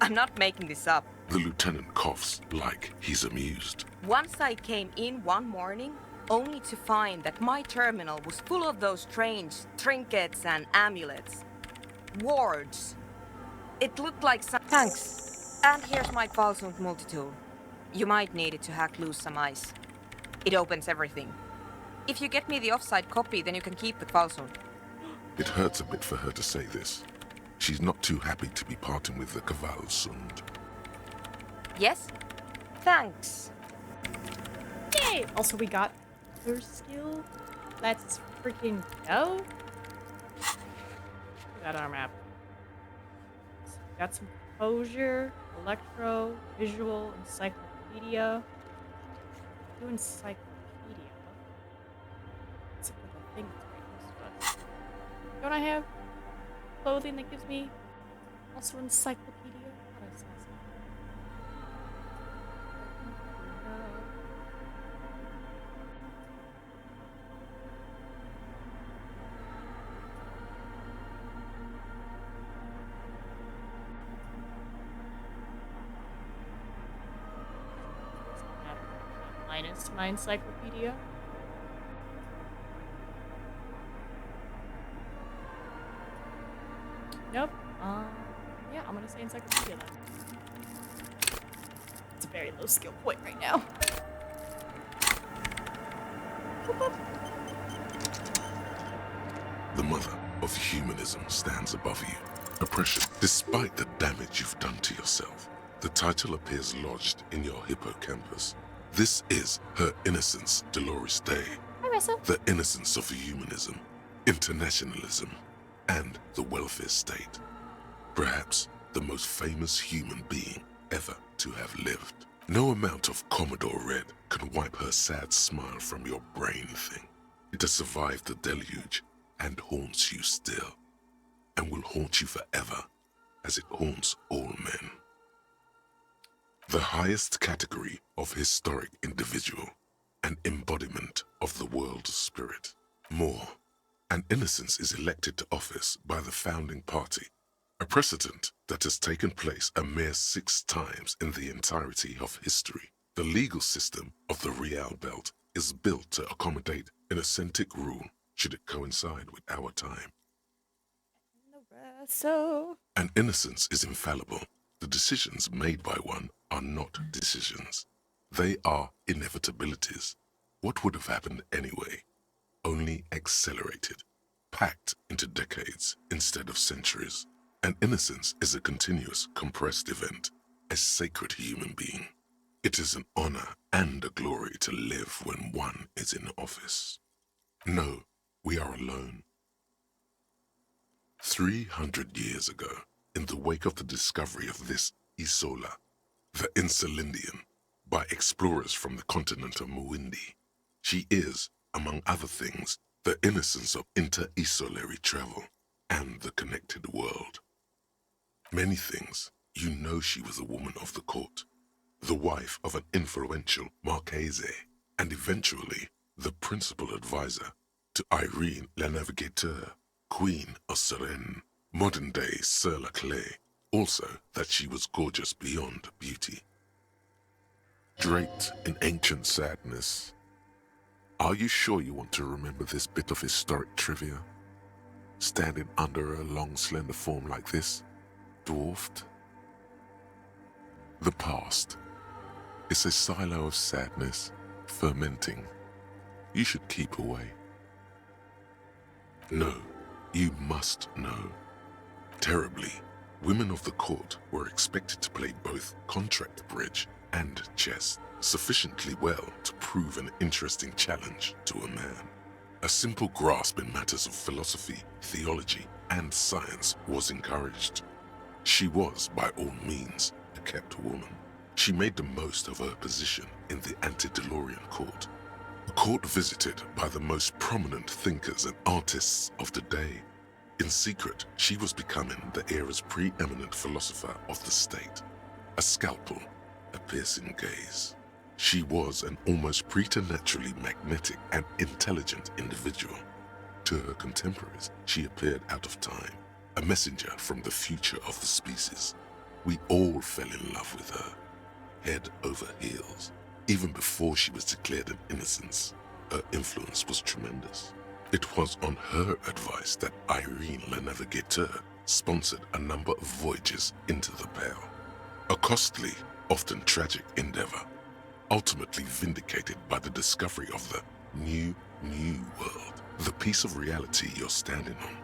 I'm not making this up. The lieutenant coughs like he's amused. Once I came in one morning, only to find that my terminal was full of those strange trinkets and amulets. Wards. It looked like some... Thanks. And here's my Falsund multi-tool. You might need it to hack loose some ice. It opens everything. If you get me the offsite copy, then you can keep the Falsund. It hurts a bit for her to say this. She's not too happy to be parting with the Kavalsund. Yes? Thanks. Yay! Also, we got her skill. Let's freaking go. We got our map. So we got some composure, electro, visual, encyclopedia. Do encyclopedia. What's up with the thing that's right next to us? Don't I have clothing that gives me also encyclopedia? I thought I saw something. Minus my encyclopedia. Nope. Yeah, I'm gonna say encyclopedia then. It's a very low skill point right now. The mother of humanism stands above you. Oppression, despite the damage you've done to yourself. The title appears lodged in your hippocampus. This is Her Innocence, Dolores Day. Hi, Russell. The innocence of humanism, internationalism, and the welfare state. Perhaps the most famous human being ever to have lived. No amount of Commodore Red can wipe her sad smile from your brain thing. It has survived the deluge and haunts you still, and will haunt you forever as it haunts all men. The highest category of historic individual, an embodiment of the world spirit. More, an innocence is elected to office by the founding party, a precedent that has taken place a mere 6 times in the entirety of history. The legal system of the Real Belt is built to accommodate inauthentic rule should it coincide with our time. So, An innocence is infallible. The decisions made by one are not decisions. They are inevitabilities. What would have happened anyway? Only accelerated, packed into decades instead of centuries. An innocence is a continuous, compressed event, a sacred human being. It is an honor and a glory to live when one is in office. No, we are alone. 300 years ago, in the wake of the discovery of this Isola, the Insulindian, by explorers from the continent of Muindi, she is, among other things, the innocence of inter-isolary travel and the connected world. Many things, you know she was a woman of the court, the wife of an influential Marchese, and eventually the principal advisor to Irene La Navigateur, Queen of Suresnes, modern-day Sir La Clé, also that she was gorgeous beyond beauty. Draped in ancient sadness, are you sure you want to remember this bit of historic trivia? Standing under a long, slender form like this, dwarfed? The past is a silo of sadness, fermenting. You should keep away. No, you must know. Terribly, women of the court were expected to play both contract bridge and chess sufficiently well to prove an interesting challenge to a man. A simple grasp in matters of philosophy, theology, and science was encouraged. She was, by all means, a kept woman. She made the most of her position in the antediluvian court, a court visited by the most prominent thinkers and artists of the day. In secret, she was becoming the era's preeminent philosopher of the state. A scalpel, a piercing gaze. She was an almost preternaturally magnetic and intelligent individual. To her contemporaries, she appeared out of time, a messenger from the future of the species. We all fell in love with her, head over heels. Even before she was declared an innocence, her influence was tremendous. It was on her advice that Irene La Navigateur sponsored a number of voyages into the Pale. A costly, often tragic endeavor, ultimately vindicated by the discovery of the new world, the piece of reality you're standing on.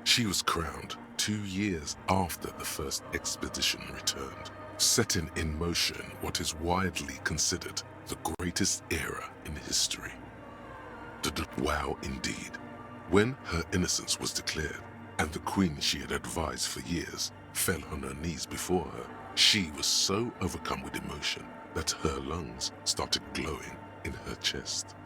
She was crowned 2 years after the first expedition returned, setting in motion what is widely considered the greatest era in history. Wow, indeed. When her innocence was declared, and the queen she had advised for years fell on her knees before her, she was so overcome with emotion that her lungs started glowing in her chest.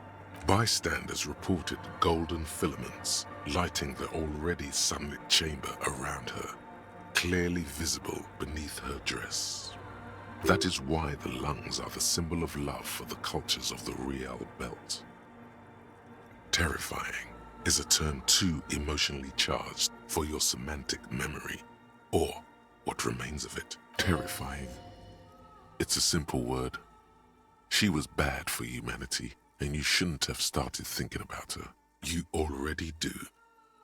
Bystanders reported golden filaments lighting the already sunlit chamber around her, clearly visible beneath her dress. That is why the lungs are the symbol of love for the cultures of the Real Belt. Terrifying is a term too emotionally charged for your semantic memory, or what remains of it. Terrifying. It's a simple word. She was bad for humanity, and you shouldn't have started thinking about her. You already do.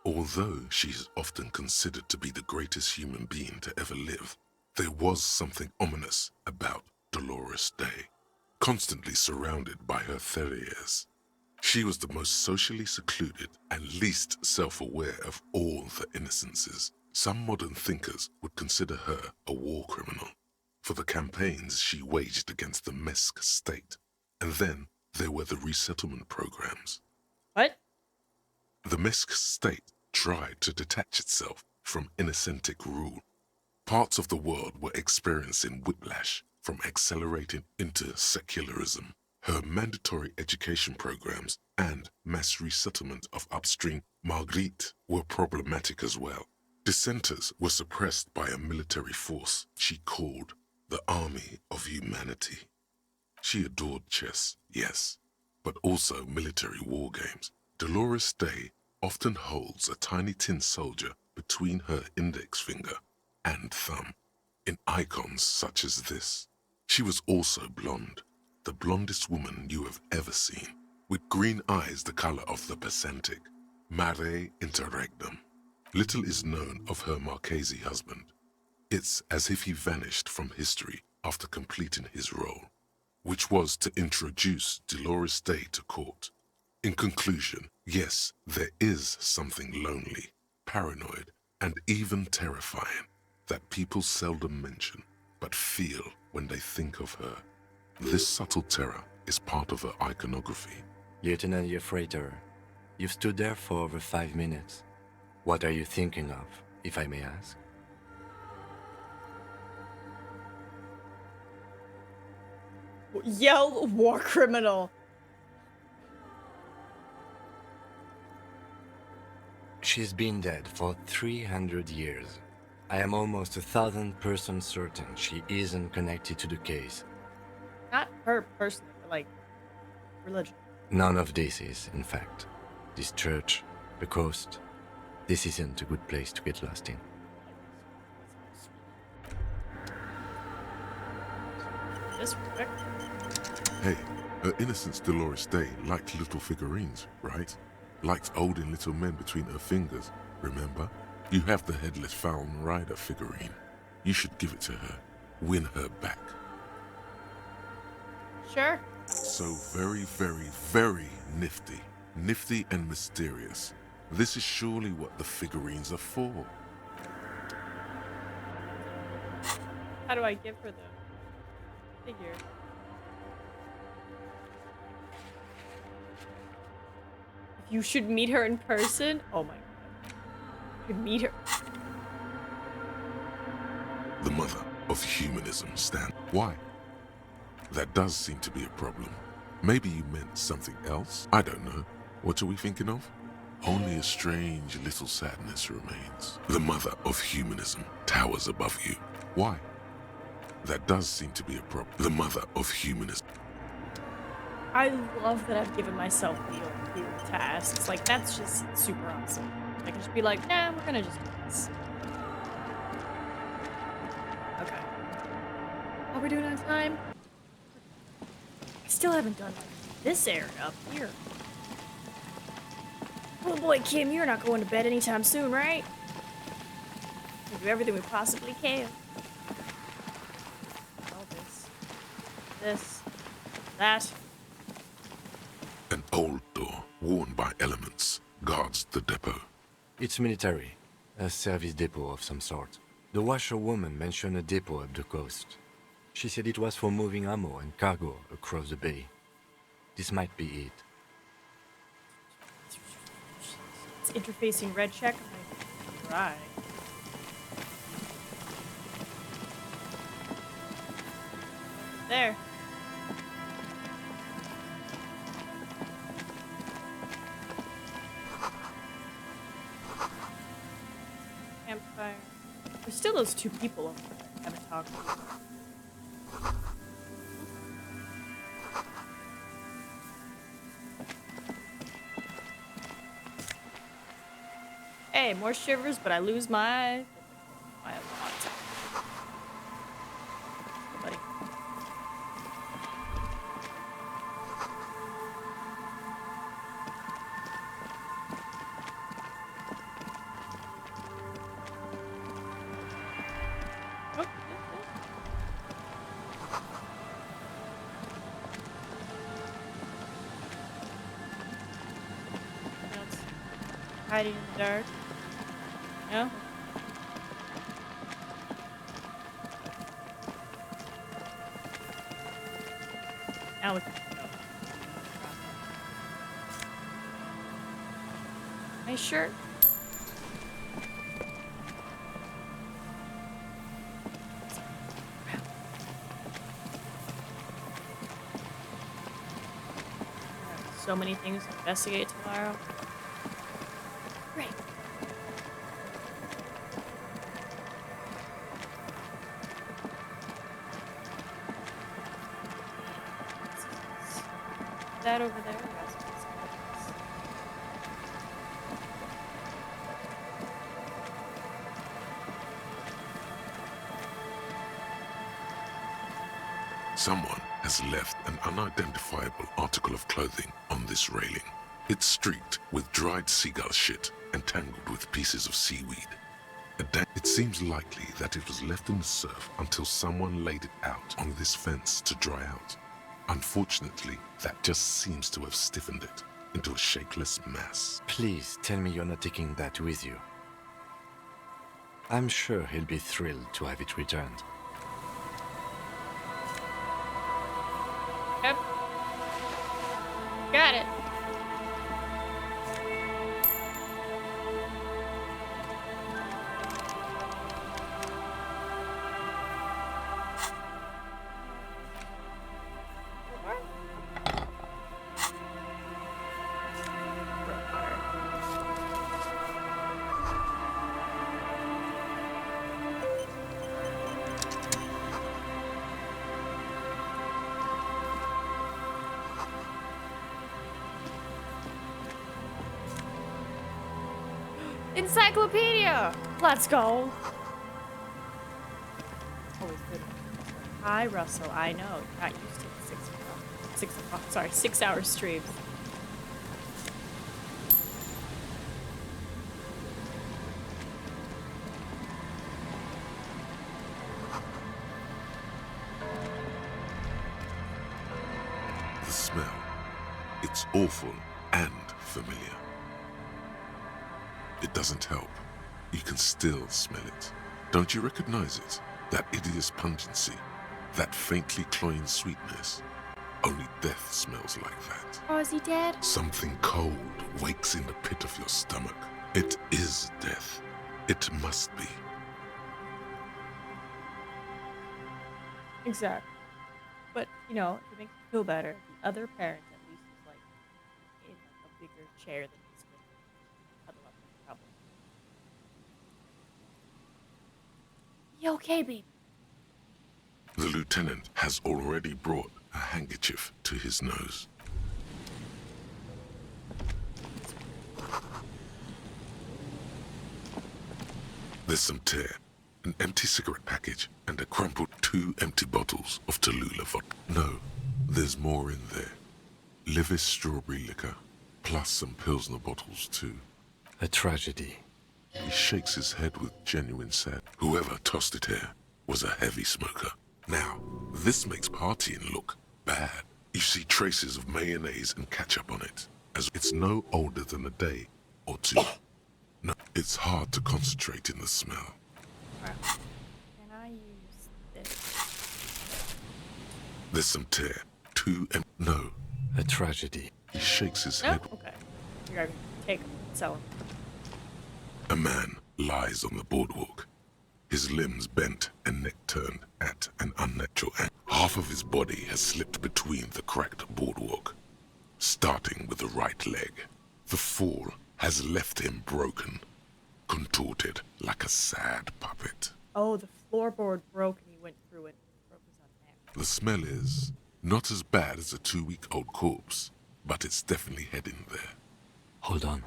Although she is often considered to be the greatest human being to ever live, there was something ominous about Dolores Day, constantly surrounded by her terriers. She was the most socially secluded and least self-aware of all the innocences. Some modern thinkers would consider her a war criminal for the campaigns she waged against the Mesk state. And then there were the resettlement programs. What? The Mesk state tried to detach itself from innocentic rule. Parts of the world were experiencing whiplash from accelerating into secularism. Her mandatory education programs and mass resettlement of upstream Marguerite were problematic as well. Dissenters were suppressed by a military force she called the Army of Humanity. She adored chess, yes, but also military war games. Dolores Day often holds a tiny tin soldier between her index finger and thumb in icons such as this. She was also blonde, the blondest woman you have ever seen, with green eyes the color of the Pacific, mare interregnum. Little is known of her Marchese husband. It's as if he vanished from history after completing his role, which was to introduce Dolores Day to court. In conclusion, yes, there is something lonely, paranoid, and even terrifying that people seldom mention, but feel when they think of her. This subtle terror is part of her iconography. Lieutenant Yefreiter, you've stood there for over 5 minutes. What are you thinking of, if I may ask? Yell war criminal. She's been dead for 300 years. I am almost 1,000% certain she isn't connected to the case. Not her personally, but like religion. None of this is, in fact. This church, the coast, this isn't a good place to get lost in. Hey, her innocence Dolores Day liked little figurines, right? Liked holding little men between her fingers, remember? You have the headless Falcon Rider figurine. You should give it to her. Win her back. Sure. So very, very, very nifty. Nifty and mysterious. This is surely what the figurines are for. How do I give her the figure? If you should meet her in person? Oh my god. You could meet her. The mother of humanism stand. Why? That does seem to be a problem. Maybe you meant something else? I don't know. What are we thinking of? Only a strange little sadness remains. The mother of humanism towers above you. Why? That does seem to be a problem. The mother of humanism. I love that I've given myself the tasks. Like, that's just super awesome. I can just be like, nah, we're gonna just do this. Okay. Are we doing on time? I still haven't done this area up here. Oh boy, Kim, you're not going to bed anytime soon, right? We'll do everything we possibly can. All this, that. An old door, worn by elements, guards the depot. It's military. A service depot of some sort. The washerwoman mentioned a depot up the coast. She said it was for moving ammo and cargo across the bay. This might be it. It's interfacing red check. Right. There. still those two people over there I haven't talked to. Hey, more shivers, but I lose my want. Buddy. Oh. That's hiding in the dark. No? Now we can go. My shirt. So many things to investigate tomorrow. Great. That over there. Someone has left an unidentifiable article of clothing on this railing. It's streaked with dried seagull shit and tangled with pieces of seaweed. It seems likely that it was left in the surf until someone laid it out on this fence to dry out. Unfortunately, that just seems to have stiffened it into a shapeless mass. Please tell me you're not taking that with you. I'm sure he'll be thrilled to have it returned. Yep. Got it. Encyclopedia! Let's go! Always good. Hi, Russell. I know. You're not used to the 6-hour streams. The smell. It's awful and familiar. It doesn't help. You can still smell it. Don't you recognize it? That hideous pungency. That faintly cloying sweetness. Only death smells like that. Oh, is he dead? Something cold wakes in the pit of your stomach. It is death. It must be. Exactly. But, you know, to make you feel better, the other parent at least is like in like, a bigger chair than he's been huddled up in trouble. You okay, baby? The lieutenant has already brought a handkerchief to his nose. There's some tear, an empty cigarette package, and a crumpled 2 empty bottles of Tallulah vodka. No, there's more in there. Livis strawberry liquor, plus some Pilsner bottles too. A tragedy. He shakes his head with genuine sadness. Whoever tossed it here was a heavy smoker. Now, this makes partying look bad. You see traces of mayonnaise and ketchup on it, as it's no older than a day or two. No, it's hard to concentrate in the smell. Can I use this? There's some tear. 2 no. A tragedy. He shakes his No? head. Okay. You're gonna take him. So. A man lies on the boardwalk. His limbs bent and neck turned at an unnatural angle. Half of his body has slipped between the cracked boardwalk, starting with the right leg. The fall has left him broken, contorted like a sad puppet. Oh, the floorboard broke and he went through it. Broke his own neck. The smell is not as bad as a 2-week-old corpse, but it's definitely heading there. Hold on.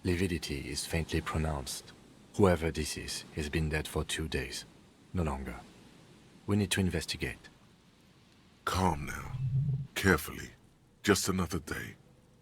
Lividity is faintly pronounced. Whoever this is has been dead for 2 days. No longer. We need to investigate. Calm now. Carefully. Just another day.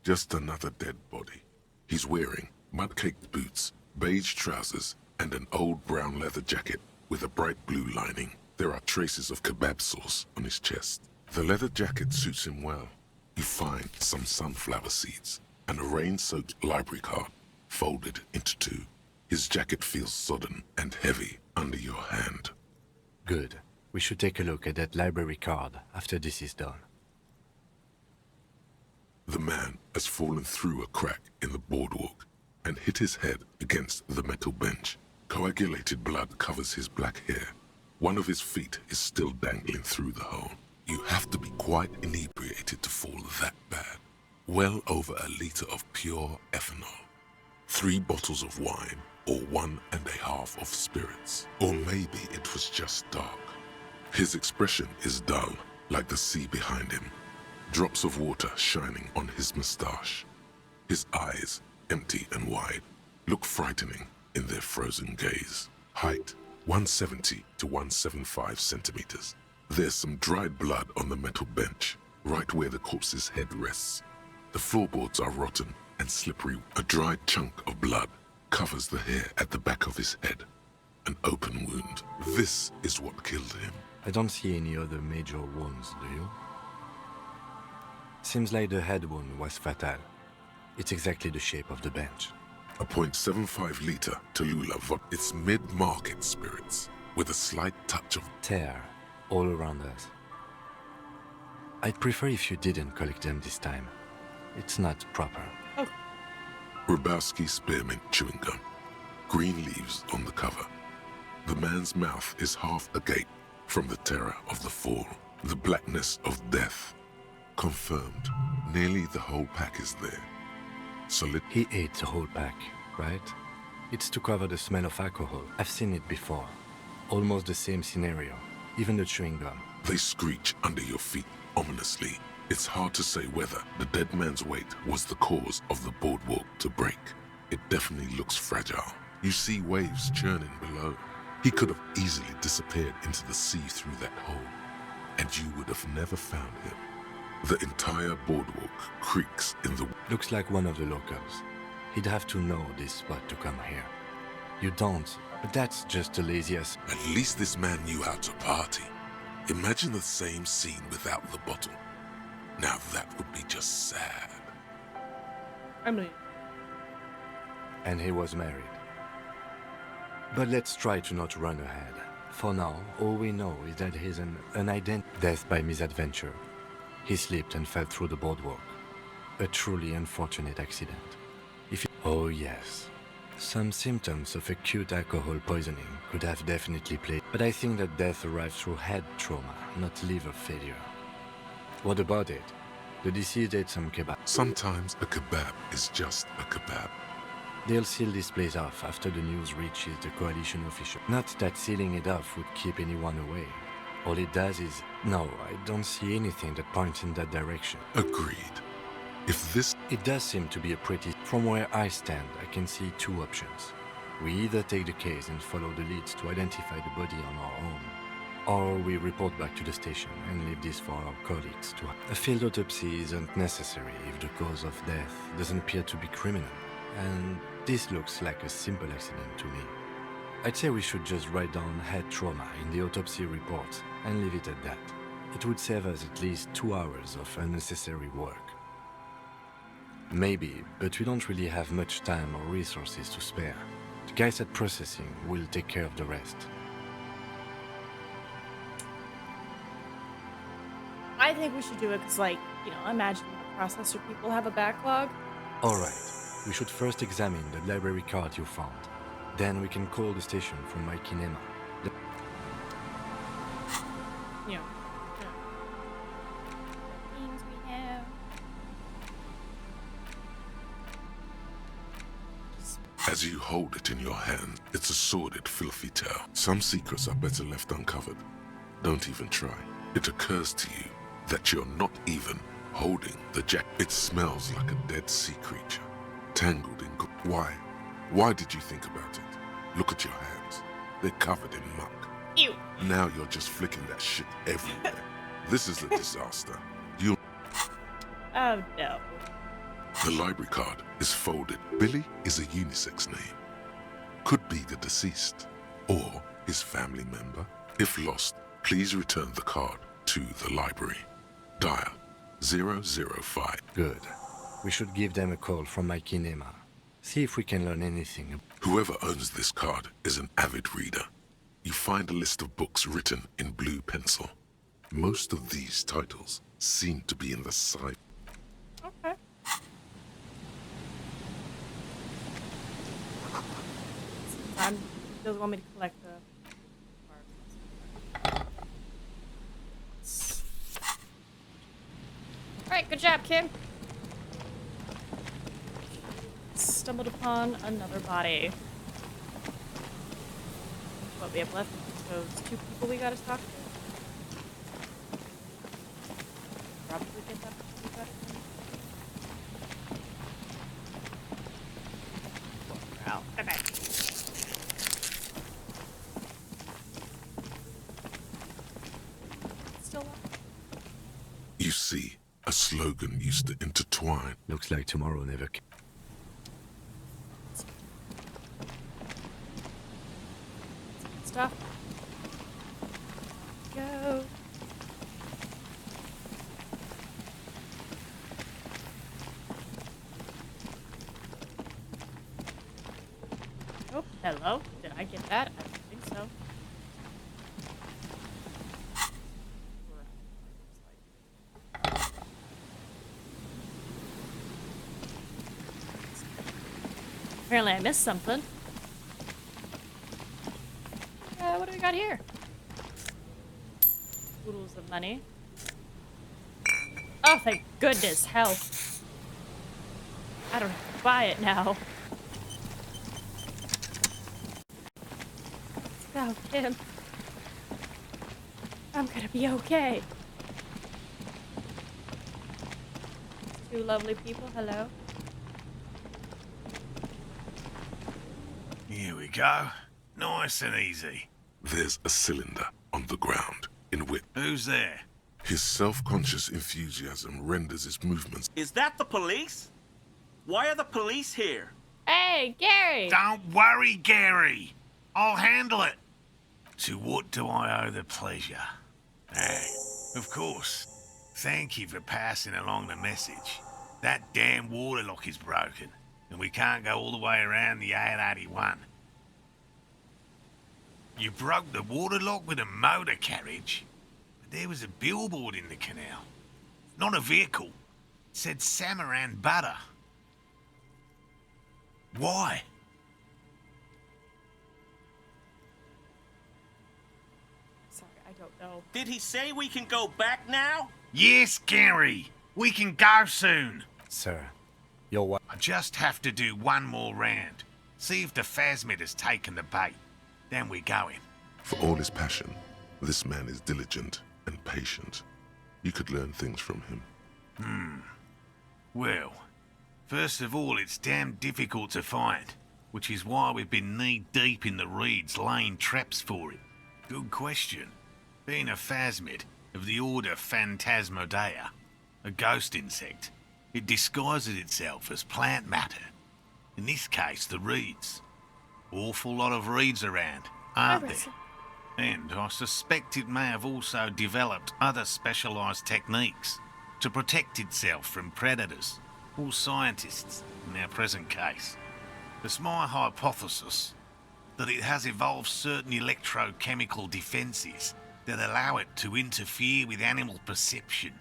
Just another dead body. He's wearing mud-caked boots, beige trousers, and an old brown leather jacket with a bright blue lining. There are traces of kebab sauce on his chest. The leather jacket suits him well. You find some sunflower seeds and a rain-soaked library card folded into 2. His jacket feels sodden and heavy under your hand. Good. We should take a look at that library card after this is done. The man has fallen through a crack in the boardwalk and hit his head against the metal bench. Coagulated blood covers his black hair. One of his feet is still dangling through the hole. You have to be quite inebriated to fall that bad. Well over a liter of pure ethanol. 3 bottles of wine, or 1.5 of spirits. Or maybe it was just dark. His expression is dull, like the sea behind him. Drops of water shining on his mustache. His eyes, empty and wide, look frightening in their frozen gaze. Height, 170 to 175 centimeters. There's some dried blood on the metal bench, right where the corpse's head rests. The floorboards are rotten and slippery. A dried chunk of blood covers the hair at the back of his head. An open wound. This is what killed him. I don't see any other major wounds, do you? Seems like the head wound was fatal. It's exactly the shape of the bench. A 0.75 liter Tallulah vodka. It's mid-market spirits, with a slight touch of tear all around us. I'd prefer if you didn't collect them this time. It's not proper. Oh. Rubowski spearmint chewing gum. Green leaves on the cover. The man's mouth is half agape from the terror of the fall. The blackness of death. Confirmed. Nearly the whole pack is there. Solid. He ate the whole pack, right? It's to cover the smell of alcohol. I've seen it before. Almost the same scenario. Even the chewing gum. They screech under your feet ominously. It's hard to say whether the dead man's weight was the cause of the boardwalk to break. It definitely looks fragile. You see waves churning below. He could have easily disappeared into the sea through that hole, and you would have never found him. The entire boardwalk creaks in the... Looks like one of the locals. He'd have to know this spot to come here. You don't, but that's just the laziest... At least this man knew how to party. Imagine the same scene without the bottle. Now that would be just sad. I mean... And he was married. But let's try to not run ahead. For now, all we know is that he's an unidentified death by misadventure. He slipped and fell through the boardwalk. A truly unfortunate accident. Oh yes. Some symptoms of acute alcohol poisoning could have definitely played, but I think that death arrived through head trauma, not liver failure. What about it? The deceased ate some kebab. Sometimes a kebab is just a kebab. They'll seal this place off after the news reaches the coalition official. Not that sealing it off would keep anyone away. All it does is... No, I don't see anything that points in that direction. Agreed. If this... It does seem to be a pretty... From where I stand, I can see 2 options. We either take the case and follow the leads to identify the body on our own, or we report back to the station and leave this for our colleagues to... A field autopsy isn't necessary if the cause of death doesn't appear to be criminal, and this looks like a simple accident to me. I'd say we should just write down head trauma in the autopsy report and leave it at that. It would save us at least 2 hours of unnecessary work. Maybe, but we don't really have much time or resources to spare. The guys at processing will take care of the rest. I think we should do it because, like, you know, imagine the processor people have a backlog. Alright, we should first examine the library card you found. Then we can call the station from my kinema. Yeah. Things we have. As you hold it in your hand, it's a sordid, filthy tale. Some secrets are better left uncovered. Don't even try. It occurs to you that you're not even holding the jack. It smells like a dead sea creature, tangled in... Why? Why did you think about it? Look at your hands. They're covered in muck. Ew. Now you're just flicking that shit everywhere. This is a disaster. You... Oh, no. The library card is folded. Billy is a unisex name. Could be the deceased or his family member. If lost, please return the card to the library. Dial 005. Good. We should give them a call from my kinema. See if we can learn anything. Whoever owns this card is an avid reader. You find a list of books written in blue pencil. Most of these titles seem to be in the side. Okay. Sometimes he doesn't want me to collect the cards. Alright, good job, Kim. Stumbled upon another body. What we have left? Those 2 people we gotta talk to. Probably get that before we gotta go. Oh, okay. Still up. You see, a slogan used to intertwine. Looks like tomorrow never came. Stuff. Go. Oh, hello. Did I get that? I don't think so. Apparently I missed something. What do we got here? Oodles of money. Oh, thank goodness. Health. I don't have to buy it now. Oh, Kim. I'm gonna be okay. 2 lovely people. Hello. Here we go. Nice and easy. There's a cylinder on the ground in which... Who's there? His self-conscious enthusiasm renders his movements... Is that the police? Why are the police here? Hey, Gary! Don't worry, Gary. I'll handle it. To what do I owe the pleasure? Of course. Thank you for passing along the message. That damn water lock is broken, and we can't go all the way around the 881. You broke the water lock with a motor carriage? But there was a billboard in the canal. Not a vehicle. It said Samaran Butter. Why? Sorry, I don't know. Did he say we can go back now? Yes, Gary. We can go soon. Sir, your wife... I just have to do one more round. See if the phasmid has taken the bait. Then we're going. For all his passion, this man is diligent and patient. You could learn things from him. Well, first of all, it's damn difficult to find, which is why we've been knee-deep in the reeds laying traps for it. Good question. Being a phasmid of the order Phantasmodea, a ghost insect, it disguises itself as plant matter. In this case, the reeds. Awful lot of reeds around, aren't there? And I suspect it may have also developed other specialised techniques to protect itself from predators or scientists in our present case. It's my hypothesis that it has evolved certain electrochemical defences that allow it to interfere with animal perception,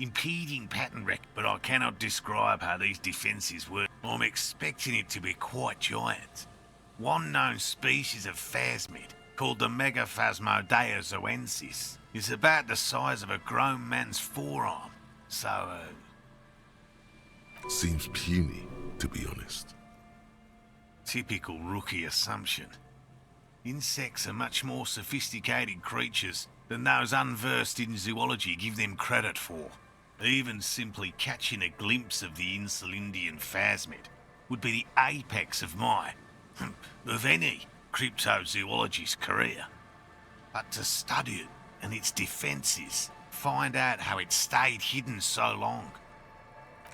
impeding pattern rec. But I cannot describe how these defences work. I'm expecting it to be quite giant. One known species of phasmid, called the Megaphasmodea zoensis, is about the size of a grown man's forearm. So, Seems puny, to be honest. typical rookie assumption. Insects are much more sophisticated creatures than those unversed in zoology give them credit for. Even simply catching a glimpse of the Insulindian phasmid would be the apex of of any cryptozoologist's career. But to study it and its defences, find out how it stayed hidden so long,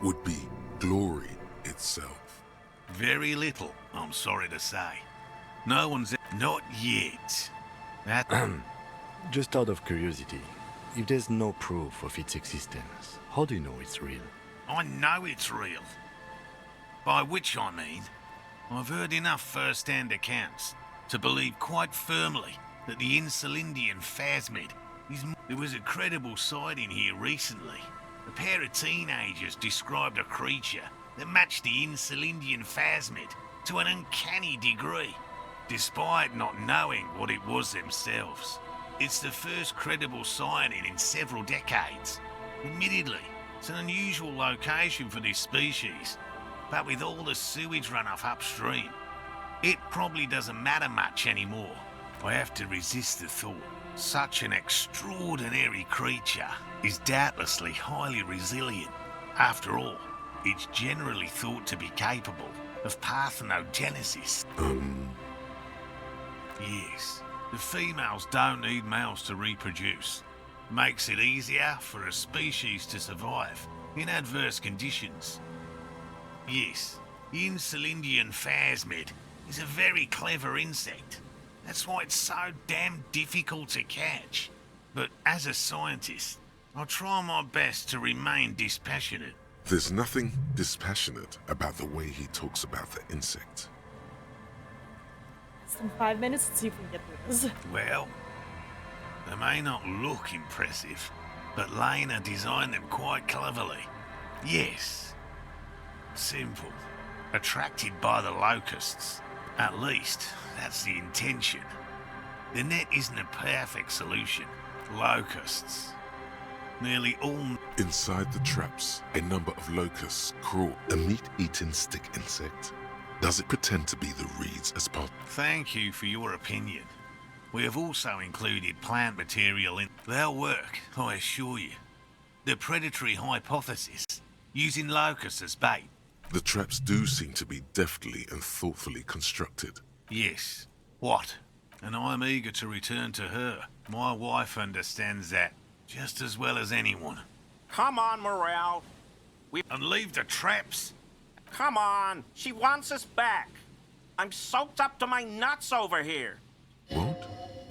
would be glory itself. Very little, I'm sorry to say. No one's... Not yet. Just out of curiosity, if there's no proof of its existence, how do you know it's real? I know it's real. By which I mean, I've heard enough first-hand accounts to believe quite firmly that the Insulindian phasmid is... There was a credible sighting here recently. A pair of teenagers described a creature that matched the Insulindian phasmid to an uncanny degree, despite not knowing what it was themselves. It's the first credible sighting in several decades. Admittedly, it's an unusual location for this species, but with all the sewage runoff upstream, it probably doesn't matter much anymore. I have to resist the thought. Such an extraordinary creature is doubtlessly highly resilient. After all, it's generally thought to be capable of parthenogenesis. Yes, the females don't need males to reproduce. Makes it easier for a species to survive in adverse conditions. Yes, the Insulindian phasmid is a very clever insect. That's why it's so damn difficult to catch. But as a scientist, I'll try my best to remain dispassionate. There's nothing dispassionate about the way he talks about the insect. Less than 5 minutes, let's see if we can get through this. Well, they may not look impressive, but Lena designed them quite cleverly. Yes. Simple. Attracted by the locusts. At least, that's the intention. The net isn't a perfect solution. Locusts. Nearly all... Inside the traps, a number of locusts crawl. A meat-eating stick insect. Does it pretend to be the reeds as part? Thank you for your opinion. We have also included plant material in... They'll work, I assure you. The predatory hypothesis, using locusts as bait. The traps do seem to be deftly and thoughtfully constructed. Yes. What? And I'm eager to return to her. My wife understands that just as well as anyone. Come on, Morel. And leave the traps? Come on. She wants us back. I'm soaked up to my nuts over here. Won't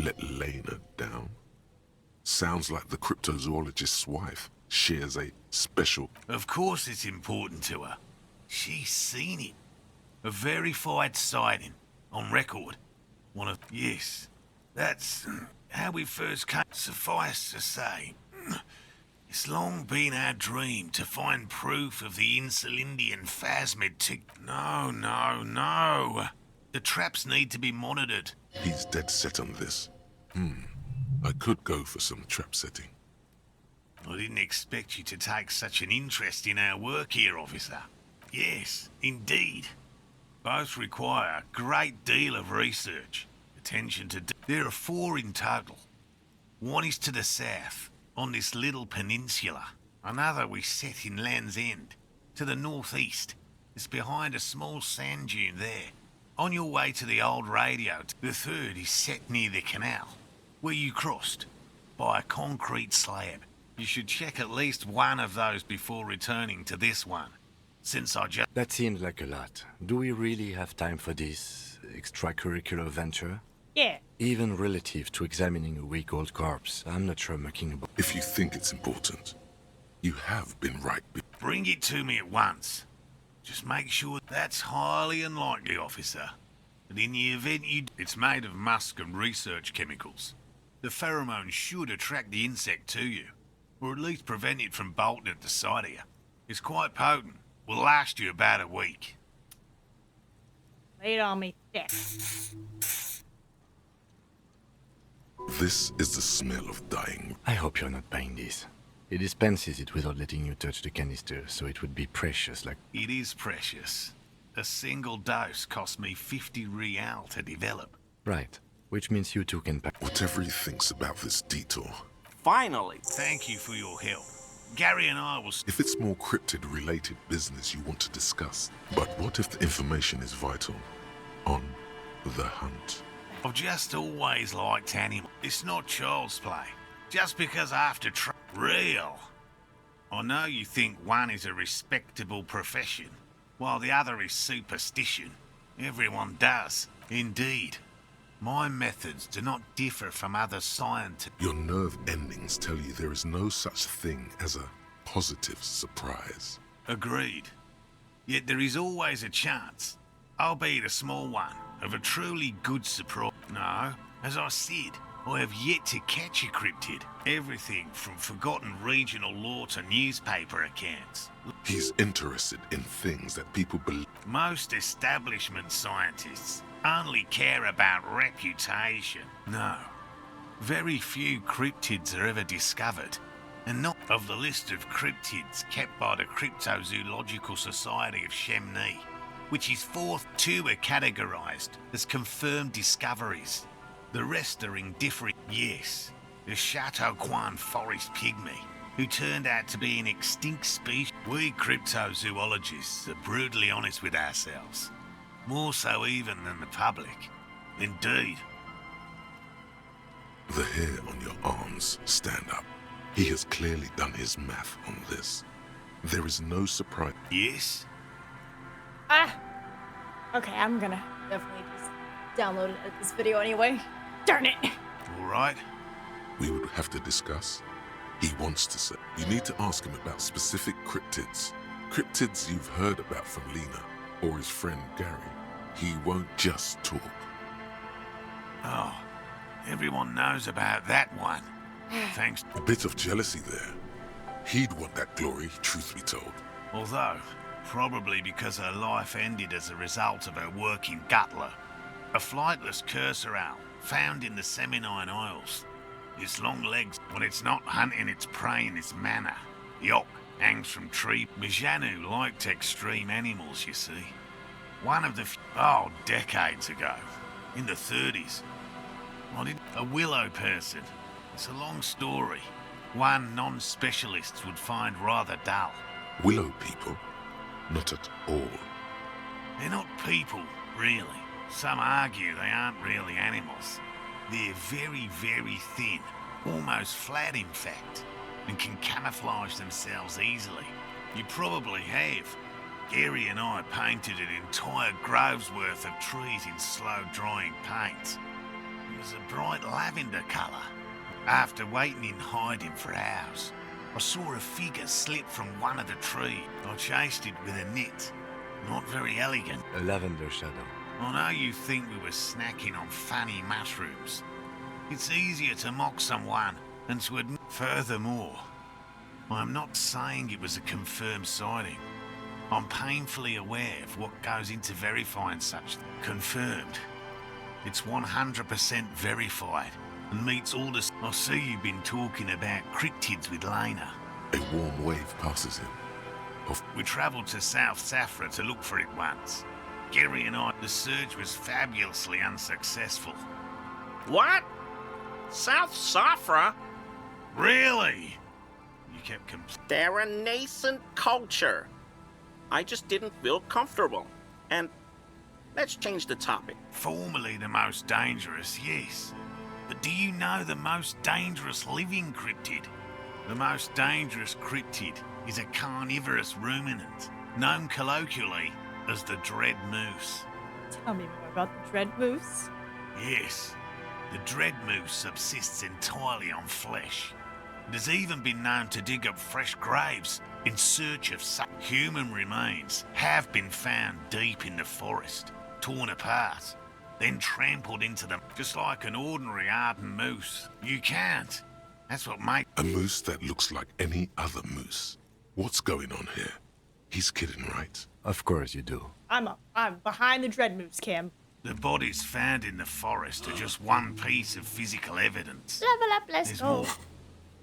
let Lena down. Sounds like the cryptozoologist's wife shares a special... Of course it's important to her. She's seen it. A verified sighting. On record. One of... Yes. That's how we first came. Suffice to say, it's long been our dream to find proof of the Insulindian phasmid to... No. The traps need to be monitored. He's dead set on this. I could go for some trap setting. I didn't expect you to take such an interest in our work here, officer. Yes, indeed. Both require a great deal of research. Attention to... There are 4 in total. One is to the south, on this little peninsula. Another we set in Land's End. To the northeast. It's behind a small sand dune there. On your way to the old radio. The third is set near the canal, where you crossed, by a concrete slab. You should check at least one of those before returning to this one. Since I just... That seems like a lot. Do we really have time for this extracurricular venture? Yeah. Even relative to examining a week-old corpse, I'm not sure mucking about... If you think it's important, you have been right. Bring it to me at once. Just make sure that's highly unlikely, officer. But in the event you... It's made of musk and research chemicals. The pheromone should attract the insect to you, or at least prevent it from bolting at the sight of you. It's quite potent. Will last you about a week. Lay it on me, thick. This is the smell of dying. I hope you're not buying this. It dispenses it without letting you touch the canister, so it would be precious like... It is precious. A single dose cost me 50 real to develop. Right. Which means you two can pack. Whatever he thinks about this detour. Finally. Thank you for your help. Gary and I will... If it's more cryptid-related business you want to discuss, but what if the information is vital? On the hunt. I've just always liked animals. It's not child's play. Just because after real. I know you think one is a respectable profession, while the other is superstition. Everyone does, indeed. My methods do not differ from other scientists. Your nerve endings tell you there is no such thing as a positive surprise. Agreed. Yet there is always a chance, albeit a small one, of a truly good surprise. No, as I said, I have yet to catch a cryptid. Everything from forgotten regional lore to newspaper accounts. He's interested in things that people believe. Most establishment scientists only care about reputation. No. Very few cryptids are ever discovered, and not of the list of cryptids kept by the Cryptozoological Society of Chemney, which is fourth. Two are categorized as confirmed discoveries. The rest are indifferent. Yes, the Chateauquan forest pygmy, who turned out to be an extinct species. We cryptozoologists are brutally honest with ourselves. More so even than the public. Indeed. The hair on your arms stand up. He has clearly done his math on this. There is no surprise. Yes? Okay, I'm gonna definitely just download this video anyway. Darn it! Alright. We would have to discuss. He wants to say. You need to ask him about specific cryptids. Cryptids you've heard about from Lena or his friend Gary. He won't just talk. Oh, everyone knows about that one. Thanks. A bit of jealousy there. He'd want that glory, truth be told. Although, probably because her life ended as a result of her work in Gutler, a flightless cursor owl found in the Seminine Isles. Its long legs, when it's not hunting its prey in this manner. Yok hangs from tree. Mijanu liked extreme animals, you see. One of the decades ago, in the 30s. A willow person. It's a long story. One non-specialists would find rather dull. Willow people? Not at all. They're not people, really. Some argue they aren't really animals. They're very, very thin, almost flat in fact, and can camouflage themselves easily. You probably have. Gary and I painted an entire grove's worth of trees in slow-drying paint. It was a bright lavender colour. After waiting in hiding for hours, I saw a figure slip from one of the trees. I chased it with a net. Not very elegant. A lavender shadow. I know you think we were snacking on funny mushrooms. It's easier to mock someone than to admit. Furthermore, I'm not saying it was a confirmed sighting. I'm painfully aware of what goes into verifying such. Confirmed. It's 100% verified and meets all the... I see you've been talking about cryptids with Lena. A warm wave passes him. We travelled to South Safra to look for it once. Gary and I, the search was fabulously unsuccessful. What? South Safra? Really? You kept They're a nascent culture. I just didn't feel comfortable. And let's change the topic. Formerly the most dangerous, yes. But do you know the most dangerous living cryptid? The most dangerous cryptid is a carnivorous ruminant, known colloquially as the dread moose. Tell me more about the dread moose. Yes, the dread moose subsists entirely on flesh. It has even been known to dig up fresh graves in search of such. Human remains have been found deep in the forest, torn apart, then trampled into them, just like an ordinary ardent moose. You can't. That's what makes... A moose that looks like any other moose. What's going on here? He's kidding, right? Of course you do. I'm behind the dread moose, Cam. The bodies found in the forest are just one piece of physical evidence. Level up, let's There's go. more.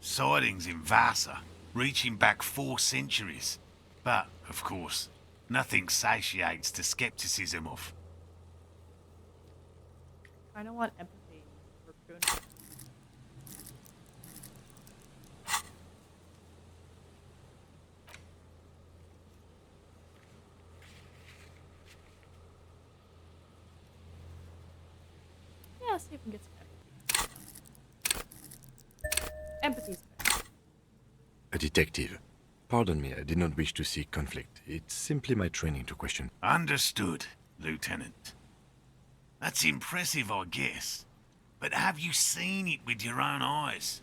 Sightings in Vasa, reaching back 4 centuries. But, of course, Nothing satiates the skepticism of. I don't want empathy for Kuno. Yeah, see if we can get some empathy. Empathy's better. A detective. Pardon me, I did not wish to seek conflict. It's simply my training to question. Understood, Lieutenant. That's impressive, I guess. But have you seen it with your own eyes?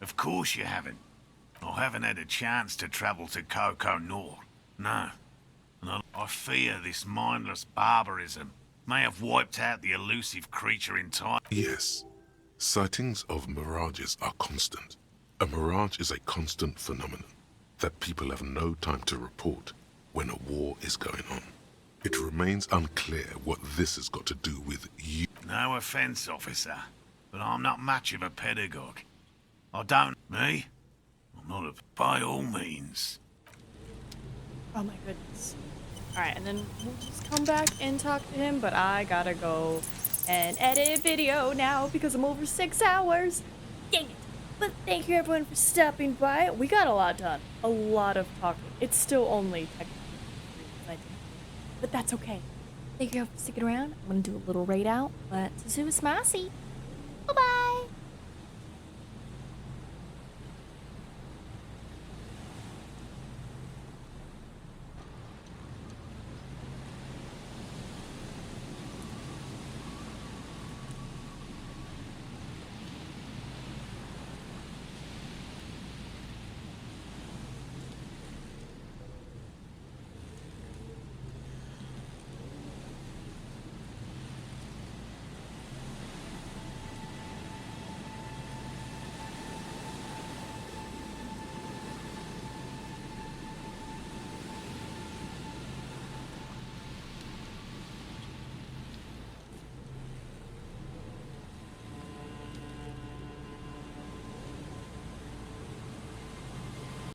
Of course you haven't. I haven't had a chance to travel to Coco Nord. No. And I fear this mindless barbarism may have wiped out the elusive creature entirely. Yes, sightings of mirages are constant. A mirage is a constant phenomenon that people have no time to report when a war is going on. It remains unclear what this has got to do with you. No offense, officer, but I'm not much of a pedagogue. I don't... Me? I'm not a... By all means. Oh my goodness. Alright, and then we'll just come back and talk to him, but I gotta go and edit video now because I'm over 6 hours. Dang it. But thank you everyone for stopping by. We got a lot done. A lot of talking. It's still only technically 3 but that's okay. Thank you all for sticking around. I'm gonna do a little raid out, but Suzu is Massey. Bye-bye.